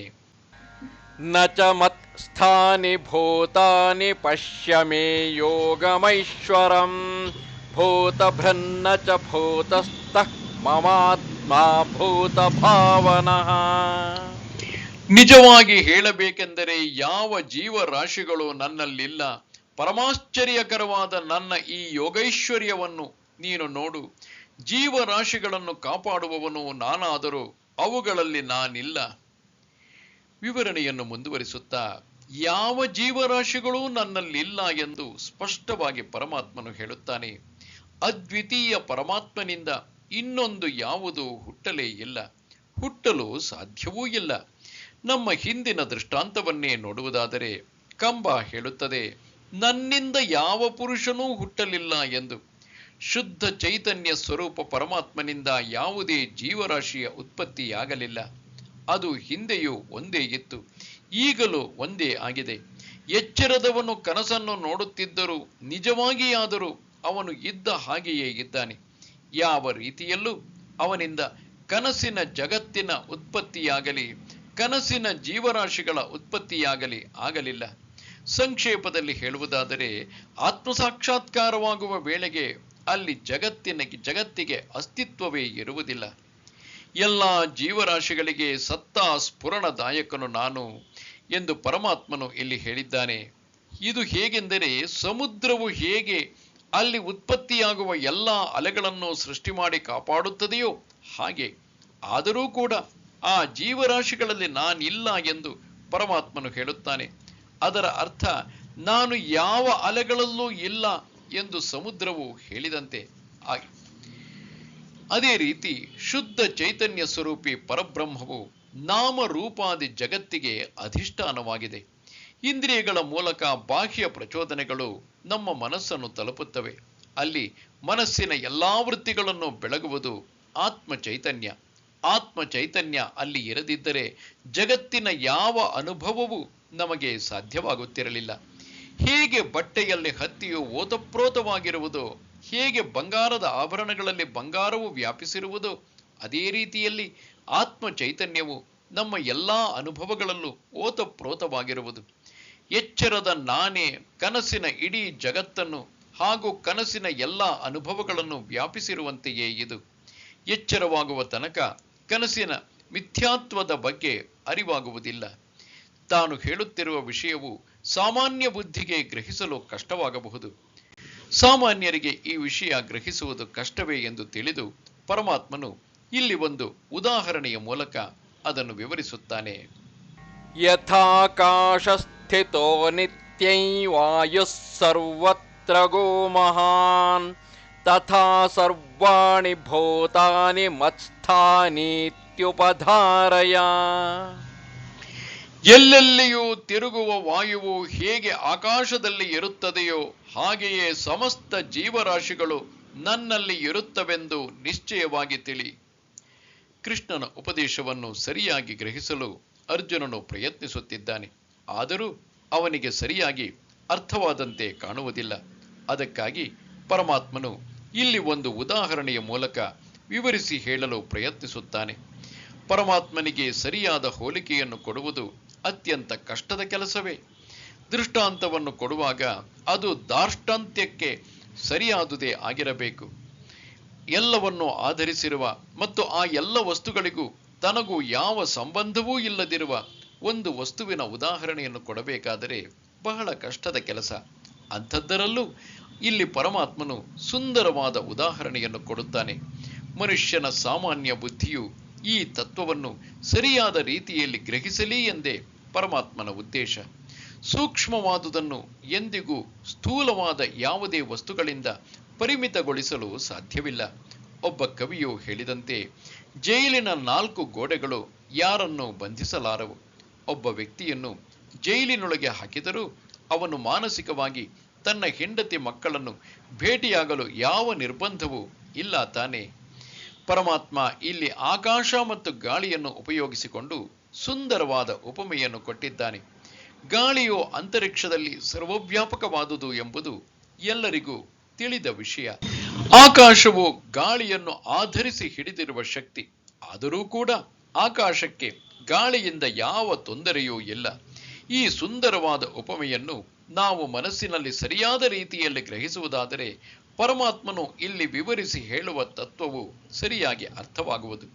ನ ಚ ಮತ್ಸ್ಥಾನಿ ಭೂತಾನಿ ಪಶ್ಯ ಮೇ ಯೋಗಮೈಶ್ವರಂ ಭೂತಭೃನ್ನ ಚ ಭೂತಸ್ಥಃ ಮಮಾತ್ಮ ಭೂತ ಭಾವನಃ. ನಿಜವಾಗಿ ಹೇಳಬೇಕೆಂದರೆ ಯಾವ ಜೀವರಾಶಿಗಳು ನನ್ನಲ್ಲಿಲ್ಲ. ಪರಮಾಶ್ಚರ್ಯಕರವಾದ ನನ್ನ ಈ ಯೋಗೈಶ್ವರ್ಯವನ್ನು ನೀನು ನೋಡು. ಜೀವರಾಶಿಗಳನ್ನು ಕಾಪಾಡುವವನು ನಾನಾದರೂ ಅವುಗಳಲ್ಲಿ ನಾನಿಲ್ಲ. ವಿವರಣೆಯನ್ನು ಮುಂದುವರಿಸುತ್ತಾ ಯಾವ ಜೀವರಾಶಿಗಳೂ ನನ್ನಲ್ಲಿಲ್ಲ ಎಂದು ಸ್ಪಷ್ಟವಾಗಿ ಪರಮಾತ್ಮನು ಹೇಳುತ್ತಾನೆ. ಅದ್ವಿತೀಯ ಪರಮಾತ್ಮನಿಂದ ಇನ್ನೊಂದು ಯಾವುದೂ ಹುಟ್ಟಲೇ ಇಲ್ಲ, ಹುಟ್ಟಲು ಸಾಧ್ಯವೂ ಇಲ್ಲ. ನಮ್ಮ ಹಿಂದಿನ ದೃಷ್ಟಾಂತವನ್ನೇ ನೋಡುವುದಾದರೆ ಕಂಬ ಹೇಳುತ್ತದೆ, ನನ್ನಿಂದ ಯಾವ ಪುರುಷನೂ ಹುಟ್ಟಲಿಲ್ಲ ಎಂದು. ಶುದ್ಧ ಚೈತನ್ಯ ಸ್ವರೂಪ ಪರಮಾತ್ಮನಿಂದ ಯಾವುದೇ ಜೀವರಾಶಿಯ ಉತ್ಪತ್ತಿಯಾಗಲಿಲ್ಲ. ಅದು ಹಿಂದೆಯೂ ಒಂದೇ ಇತ್ತು, ಈಗಲೂ ಒಂದೇ ಆಗಿದೆ. ಎಚ್ಚರದವನು ಕನಸನ್ನು ನೋಡುತ್ತಿದ್ದರೂ ನಿಜವಾಗಿಯಾದರೂ ಅವನು ಇದ್ದ ಹಾಗೆಯೇ ಇದ್ದಾನೆ. ಯಾವ ರೀತಿಯಲ್ಲೂ ಅವನಿಂದ ಕನಸಿನ ಜಗತ್ತಿನ ಉತ್ಪತ್ತಿಯಾಗಲಿ ಕನಸಿನ ಜೀವರಾಶಿಗಳ ಉತ್ಪತ್ತಿಯಾಗಲಿ ಆಗಲಿಲ್ಲ. ಸಂಕ್ಷೇಪದಲ್ಲಿ ಹೇಳುವುದಾದರೆ ಆತ್ಮಸಾಕ್ಷಾತ್ಕಾರವಾಗುವ ವೇಳೆಗೆ ಅಲ್ಲಿ ಜಗತ್ತಿಗೆ ಅಸ್ತಿತ್ವವೇ ಇರುವುದಿಲ್ಲ. ಎಲ್ಲ ಜೀವರಾಶಿಗಳಿಗೆ ಸತ್ತಾ ಸ್ಫುರಣದಾಯಕನು ನಾನು ಎಂದು ಪರಮಾತ್ಮನು ಇಲ್ಲಿ ಹೇಳಿದ್ದಾನೆ. ಇದು ಹೇಗೆಂದರೆ ಸಮುದ್ರವು ಹೇಗೆ ಅಲ್ಲಿ ಉತ್ಪತ್ತಿಯಾಗುವ ಎಲ್ಲ ಅಲೆಗಳನ್ನು ಸೃಷ್ಟಿ ಮಾಡಿ ಕಾಪಾಡುತ್ತದೆಯೋ ಹಾಗೆ. ಆದರೂ ಕೂಡ ಆ ಜೀವರಾಶಿಗಳಲ್ಲಿ ನಾನಿಲ್ಲ ಎಂದು ಪರಮಾತ್ಮನು ಹೇಳುತ್ತಾನೆ. ಅದರ ಅರ್ಥ ನಾನು ಯಾವ ಅಲೆಗಳಲ್ಲೂ ಇಲ್ಲ ಎಂದು ಸಮುದ್ರವು ಹೇಳಿದಂತೆ ಆಗಿ. ಅದೇ ರೀತಿ ಶುದ್ಧ ಚೈತನ್ಯ ಸ್ವರೂಪಿ ಪರಬ್ರಹ್ಮವು ನಾಮರೂಪಾದಿ ಜಗತ್ತಿಗೆ ಅಧಿಷ್ಠಾನವಾಗಿದೆ. ಇಂದ್ರಿಯಗಳ ಮೂಲಕ ಬಾಹ್ಯ ಪ್ರಚೋದನೆಗಳು ನಮ್ಮ ಮನಸ್ಸನ್ನು ತಲುಪುತ್ತವೆ. ಅಲ್ಲಿ ಮನಸ್ಸಿನ ಎಲ್ಲಾ ವೃತ್ತಿಗಳನ್ನು ಬೆಳಗುವುದು ಆತ್ಮ ಚೈತನ್ಯ. ಆತ್ಮ ಚೈತನ್ಯ ಅಲ್ಲಿ ಇರದಿದ್ದರೆ ಜಗತ್ತಿನ ಯಾವ ಅನುಭವವೂ ನಮಗೆ ಸಾಧ್ಯವಾಗುತ್ತಿರಲಿಲ್ಲ. ಹೇಗೆ ಬಟ್ಟೆಯಲ್ಲಿ ಹತ್ತಿಯು ಓತಪ್ರೋತವಾಗಿರುವುದೋ, ಹೇಗೆ ಬಂಗಾರದ ಆಭರಣಗಳಲ್ಲಿ ಬಂಗಾರವು ವ್ಯಾಪಿಸಿರುವುದೋ, ಅದೇ ರೀತಿಯಲ್ಲಿ ಆತ್ಮ ಚೈತನ್ಯವು ನಮ್ಮ ಎಲ್ಲ ಅನುಭವಗಳಲ್ಲೂ ಓತಪ್ರೋತವಾಗಿರುವುದು. ಎಚ್ಚರದ ನಾನೇ ಕನಸಿನ ಇಡೀ ಜಗತ್ತನ್ನು ಹಾಗೂ ಕನಸಿನ ಎಲ್ಲ ಅನುಭವಗಳನ್ನು ವ್ಯಾಪಿಸಿರುವಂತೆಯೇ ಇದು. ಎಚ್ಚರವಾಗುವ ತನಕ ಕನಸಿನ ಮಿಥ್ಯಾತ್ವದ ಬಗ್ಗೆ ಅರಿವಾಗುವುದಿಲ್ಲ. ತಾನು ಹೇಳುತ್ತಿರುವ ವಿಷಯವು ಸಾಮಾನ್ಯ ಬುದ್ಧಿಗೆ ಗ್ರಹಿಸಲು ಕಷ್ಟವಾಗಬಹುದು. ಸಾಮಾನ್ಯರಿಗೆ ಈ ವಿಷಯ ಗ್ರಹಿಸುವುದು ಕಷ್ಟವೇ ಎಂದು ತಿಳಿದು ಪರಮಾತ್ಮನು ಇಲ್ಲಿ ಒಂದು ಉದಾಹರಣೆಯ ಮೂಲಕ ಅದನ್ನು ವಿವರಿಸುತ್ತಾನೆ. ಯಥಾಕಾಶಸ್ಥಿತೋ ನಿತ್ಯೈ ವಾಯುಃ ಸರ್ವತ್ರ ಗೋ ಮಹಾನ್ ತಥಾ ಸರ್ವಾಣಿ ಭೂತಾನಿ ಮತ್ಸ್ಥಾನೀತ್ಯುಪಧಾರಯ. ಎಲ್ಲೆಲ್ಲಿಯೂ ತಿರುಗುವ ವಾಯುವು ಹೇಗೆ ಆಕಾಶದಲ್ಲಿ ಇರುತ್ತದೆಯೋ ಹಾಗೆಯೇ ಸಮಸ್ತ ಜೀವರಾಶಿಗಳು ನನ್ನಲ್ಲಿ ಇರುತ್ತವೆಂದು ನಿಶ್ಚಯವಾಗಿ ತಿಳಿ. ಕೃಷ್ಣನ ಉಪದೇಶವನ್ನು ಸರಿಯಾಗಿ ಗ್ರಹಿಸಲು ಅರ್ಜುನನು ಪ್ರಯತ್ನಿಸುತ್ತಿದ್ದಾನೆ. ಆದರೂ ಅವನಿಗೆ ಸರಿಯಾಗಿ ಅರ್ಥವಾದಂತೆ ಕಾಣುವುದಿಲ್ಲ. ಅದಕ್ಕಾಗಿ ಪರಮಾತ್ಮನು ಇಲ್ಲಿ ಒಂದು ಉದಾಹರಣೆಯ ಮೂಲಕ ವಿವರಿಸಿ ಹೇಳಲು ಪ್ರಯತ್ನಿಸುತ್ತಾನೆ. ಪರಮಾತ್ಮನಿಗೆ ಸರಿಯಾದ ಹೋಲಿಕೆಯನ್ನು ಕೊಡುವುದು ಅತ್ಯಂತ ಕಷ್ಟದ ಕೆಲಸವೇ. ದೃಷ್ಟಾಂತವನ್ನು ಕೊಡುವಾಗ ಅದು ದಾರ್ಷ್ಟಾಂತ್ಯಕ್ಕೆ ಸರಿಯಾದುದೇ ಆಗಿರಬೇಕು. ಎಲ್ಲವನ್ನೂ ಆಧರಿಸಿರುವ ಮತ್ತು ಆ ಎಲ್ಲ ವಸ್ತುಗಳಿಗೂ ತನಗೂ ಯಾವ ಸಂಬಂಧವೂ ಇಲ್ಲದಿರುವ ಒಂದು ವಸ್ತುವಿನ ಉದಾಹರಣೆಯನ್ನು ಕೊಡಬೇಕಾದರೆ ಬಹಳ ಕಷ್ಟದ ಕೆಲಸ. ಅಂಥದ್ದರಲ್ಲೂ ಇಲ್ಲಿ ಪರಮಾತ್ಮನು ಸುಂದರವಾದ ಉದಾಹರಣೆಯನ್ನು ಕೊಡುತ್ತಾನೆ. ಮನುಷ್ಯನ ಸಾಮಾನ್ಯ ಬುದ್ಧಿಯು ಈ ತತ್ವವನ್ನು ಸರಿಯಾದ ರೀತಿಯಲ್ಲಿ ಗ್ರಹಿಸಲಿ ಎಂದೇ ಪರಮಾತ್ಮನ ಉದ್ದೇಶ. ಸೂಕ್ಷ್ಮವಾದುದನ್ನು ಎಂದಿಗೂ ಸ್ಥೂಲವಾದ ಯಾವುದೇ ವಸ್ತುಗಳಿಂದ ಪರಿಮಿತಗೊಳಿಸಲು ಸಾಧ್ಯವಿಲ್ಲ. ಒಬ್ಬ ಕವಿಯು ಹೇಳಿದಂತೆ, ಜೈಲಿನ 4 ಗೋಡೆಗಳು ಯಾರನ್ನು ಬಂಧಿಸಲಾರವು. ಒಬ್ಬ ವ್ಯಕ್ತಿಯನ್ನು ಜೈಲಿನೊಳಗೆ ಹಾಕಿದರೂ ಅವನು ಮಾನಸಿಕವಾಗಿ ತನ್ನ ಹೆಂಡತಿ ಮಕ್ಕಳನ್ನು ಭೇಟಿಯಾಗಲು ಯಾವ ನಿರ್ಬಂಧವೂ ಇಲ್ಲ ತಾನೇ. ಪರಮಾತ್ಮ ಇಲ್ಲಿ ಆಕಾಶ ಮತ್ತು ಗಾಳಿಯನ್ನು ಉಪಯೋಗಿಸಿಕೊಂಡು ಸುಂದರವಾದ ಉಪಮೆಯನ್ನು ಕೊಟ್ಟಿದ್ದಾನೆ. ಗಾಳಿಯು ಅಂತರಿಕ್ಷದಲ್ಲಿ ಸರ್ವವ್ಯಾಪಕವಾದುದು ಎಂಬುದು ಎಲ್ಲರಿಗೂ ತಿಳಿದ ವಿಷಯ. ಆಕಾಶವು ಗಾಳಿಯನ್ನು ಆಧರಿಸಿ ಹಿಡಿದಿರುವ ಶಕ್ತಿ. ಆದರೂ ಕೂಡ ಆಕಾಶಕ್ಕೆ ಗಾಳಿಯಿಂದ ಯಾವ ತೊಂದರೆಯೂ ಇಲ್ಲ. ಈ ಸುಂದರವಾದ ಉಪಮೆಯನ್ನು ನಾವು ಮನಸ್ಸಿನಲ್ಲಿ ಸರಿಯಾದ ರೀತಿಯಲ್ಲಿ ಗ್ರಹಿಸುವುದಾದರೆ ಪರಮಾತ್ಮನು ಇಲ್ಲಿ ವಿವರಿಸಿ ಹೇಳುವ ತತ್ವವು ಸರಿಯಾಗಿ ಅರ್ಥವಾಗುವುದು.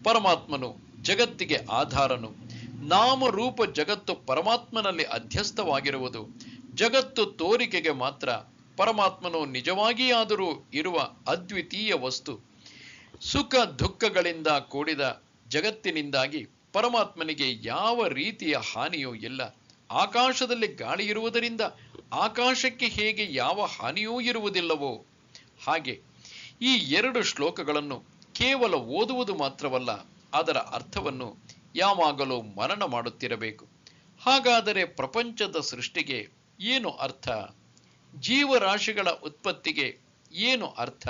ಪರಮಾತ್ಮನು ಜಗತ್ತಿಗೆ ಆಧಾರನು. ನಾಮರೂಪ ಜಗತ್ತು ಪರಮಾತ್ಮನಲ್ಲಿ ಅಧ್ಯಸ್ಥವಾಗಿರುವುದು. ಜಗತ್ತು ತೋರಿಕೆಗೆ ಮಾತ್ರ. ಪರಮಾತ್ಮನು ನಿಜವಾಗಿಯಾದರೂ ಇರುವ ಅದ್ವಿತೀಯ ವಸ್ತು. ಸುಖ ದುಃಖಗಳಿಂದ ಕೂಡಿದ ಜಗತ್ತಿನಿಂದಾಗಿ ಪರಮಾತ್ಮನಿಗೆ ಯಾವ ರೀತಿಯ ಹಾನಿಯೂ ಇಲ್ಲ. ಆಕಾಶದಲ್ಲಿ ಗಾಳಿ ಇರುವುದರಿಂದ ಆಕಾಶಕ್ಕೆ ಹೇಗೆ ಯಾವ ಹಾನಿಯೂ ಇರುವುದಿಲ್ಲವೋ ಹಾಗೆ ಈ 2 ಶ್ಲೋಕಗಳನ್ನು ಕೇವಲ ಓದುವುದು ಮಾತ್ರವಲ್ಲ, ಅದರ ಅರ್ಥವನ್ನು ಯಾವಾಗಲೂ ಮನನ ಮಾಡುತ್ತಿರಬೇಕು. ಹಾಗಾದರೆ ಪ್ರಪಂಚದ ಸೃಷ್ಟಿಗೆ ಏನು ಅರ್ಥ? ಜೀವರಾಶಿಗಳ ಉತ್ಪತ್ತಿಗೆ ಏನು ಅರ್ಥ?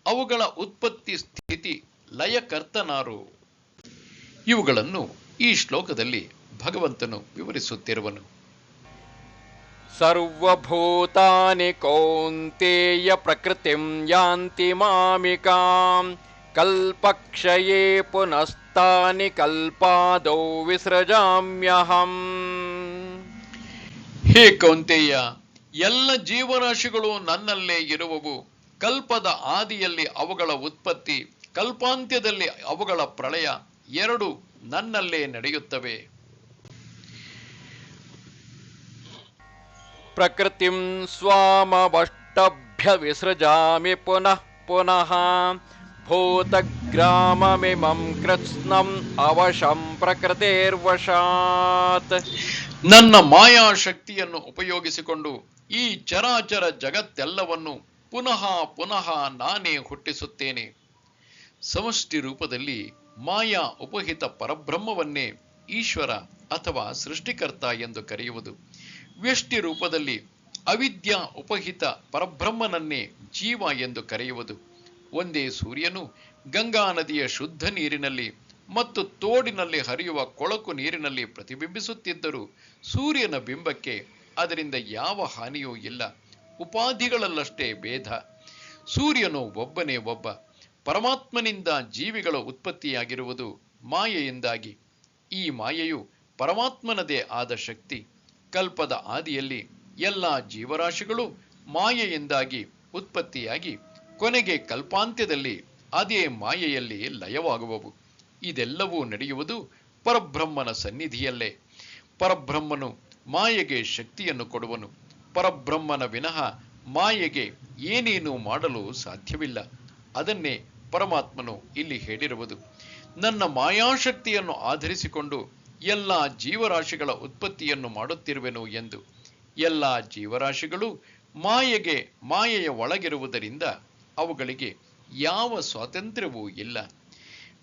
ಅವುಗಳ ಉತ್ಪತ್ತಿ ಸ್ಥಿತಿ ಲಯಕರ್ತನಾರು? ಇವುಗಳನ್ನು ಈ ಶ್ಲೋಕದಲ್ಲಿ ಭಗವಂತನು ವಿವರಿಸುತ್ತಿರುವನು. ಸರ್ವಭೂತಾನಿ ಕೌಂತೇಯ ಪ್ರಕೃತಿಂ ಯಾಂತಿ ಮಾಮಿಕಾಂ ಕಲ್ಪಕ್ಷಯೇ ಪುನಸ್ತಾನಿ ಕಲ್ಪಾದೌ ವಿಸೃಜಾಮ್ಯಹಂ. ಹೇ ಕೌಂತೇಯ, ಎಲ್ಲ ಜೀವರಾಶಿಗಳು ನನ್ನಲ್ಲೇ ಇರುವವು. ಕಲ್ಪದ ಆದಿಯಲ್ಲಿ ಅವುಗಳ ಉತ್ಪತ್ತಿ, ಕಲ್ಪಾಂತ್ಯದಲ್ಲಿ ಅವುಗಳ ಪ್ರಳಯ ಎರಡೂ ನನ್ನಲ್ಲೇ ನಡೆಯುತ್ತವೆ. ಪ್ರಕೃತಿಂ ಸ್ವಾಮವಷ್ಟಭ್ಯ ವಿಸೃಜಾಮಿ ಪುನಃ ಪುನಃ ಭೂತಗ್ರಾಮಮಿಮಂ ಕೃತ್ಸ್ನಂ ಅವಶಂ ಪ್ರಕೃತಿರ್ವಶಾತ್. ನನ್ನ ಮಾಯಾ ಶಕ್ತಿಯನ್ನು ಉಪಯೋಗಿಸಿಕೊಂಡು ಈ ಚರಾಚರ ಜಗತ್ತೆಲ್ಲವನ್ನು ಪುನಃ ಪುನಃ ನಾನೇ ಹುಟ್ಟಿಸುತ್ತೇನೆ. ಸಮಷ್ಟಿ ರೂಪದಲ್ಲಿ ಮಾಯಾ ಉಪಹಿತ ಪರಬ್ರಹ್ಮವನ್ನೇ ಈಶ್ವರ ಅಥವಾ ಸೃಷ್ಟಿಕರ್ತ ಎಂದು ಕರೆಯುವುದು. ವ್ಯಷ್ಟಿ ರೂಪದಲ್ಲಿ ಅವಿದ್ಯಾ ಉಪಹಿತ ಪರಬ್ರಹ್ಮನನ್ನೇ ಜೀವ ಎಂದು ಕರೆಯುವುದು. ಒಂದೇ ಸೂರ್ಯನು ಗಂಗಾ ನದಿಯ ಶುದ್ಧ ನೀರಿನಲ್ಲಿ ಮತ್ತು ತೋಡಿನಲ್ಲಿ ಹರಿಯುವ ಕೊಳಕು ನೀರಿನಲ್ಲಿ ಪ್ರತಿಬಿಂಬಿಸುತ್ತಿದ್ದರೂ ಸೂರ್ಯನ ಬಿಂಬಕ್ಕೆ ಅದರಿಂದ ಯಾವ ಹಾನಿಯೂ ಇಲ್ಲ. ಉಪಾಧಿಗಳಲ್ಲಷ್ಟೇ ಭೇದ. ಸೂರ್ಯನು ಒಬ್ಬನೇ ಒಬ್ಬ. ಪರಮಾತ್ಮನಿಂದ ಜೀವಿಗಳ ಉತ್ಪತ್ತಿಯಾಗಿರುವುದು ಮಾಯೆಯಿಂದಾಗಿ. ಈ ಮಾಯೆಯು ಪರಮಾತ್ಮನದೇ ಆದ ಶಕ್ತಿ. ಕಲ್ಪದ ಆದಿಯಲ್ಲಿ ಎಲ್ಲ ಜೀವರಾಶಿಗಳು ಮಾಯೆಯಿಂದಾಗಿ ಉತ್ಪತ್ತಿಯಾಗಿ ಕೊನೆಗೆ ಕಲ್ಪಾಂತ್ಯದಲ್ಲಿ ಅದೇ ಮಾಯೆಯಲ್ಲಿ ಲಯವಾಗುವವು. ಇದೆಲ್ಲವೂ ನಡೆಯುವುದು ಪರಬ್ರಹ್ಮನ ಸನ್ನಿಧಿಯಲ್ಲೇ. ಪರಬ್ರಹ್ಮನು ಮಾಯೆಗೆ ಶಕ್ತಿಯನ್ನು ಕೊಡುವನು. ಪರಬ್ರಹ್ಮನ ವಿನಃ ಮಾಯೆಗೆ ಏನೇನು ಮಾಡಲು ಸಾಧ್ಯವಿಲ್ಲ. ಅದನ್ನೇ ಪರಮಾತ್ಮನು ಇಲ್ಲಿ ಹೇಳಿರುವುದು. ನನ್ನ ಮಾಯಾಶಕ್ತಿಯನ್ನು ಆಧರಿಸಿಕೊಂಡು ಎಲ್ಲ ಜೀವರಾಶಿಗಳ ಉತ್ಪತ್ತಿಯನ್ನು ಮಾಡುತ್ತಿರುವೆನು ಎಂದು. ಎಲ್ಲ ಜೀವರಾಶಿಗಳು ಮಾಯೆಯ ಒಳಗಿರುವುದರಿಂದ ಅವುಗಳಿಗೆ ಯಾವ ಸ್ವಾತಂತ್ರ್ಯವೂ ಇಲ್ಲ.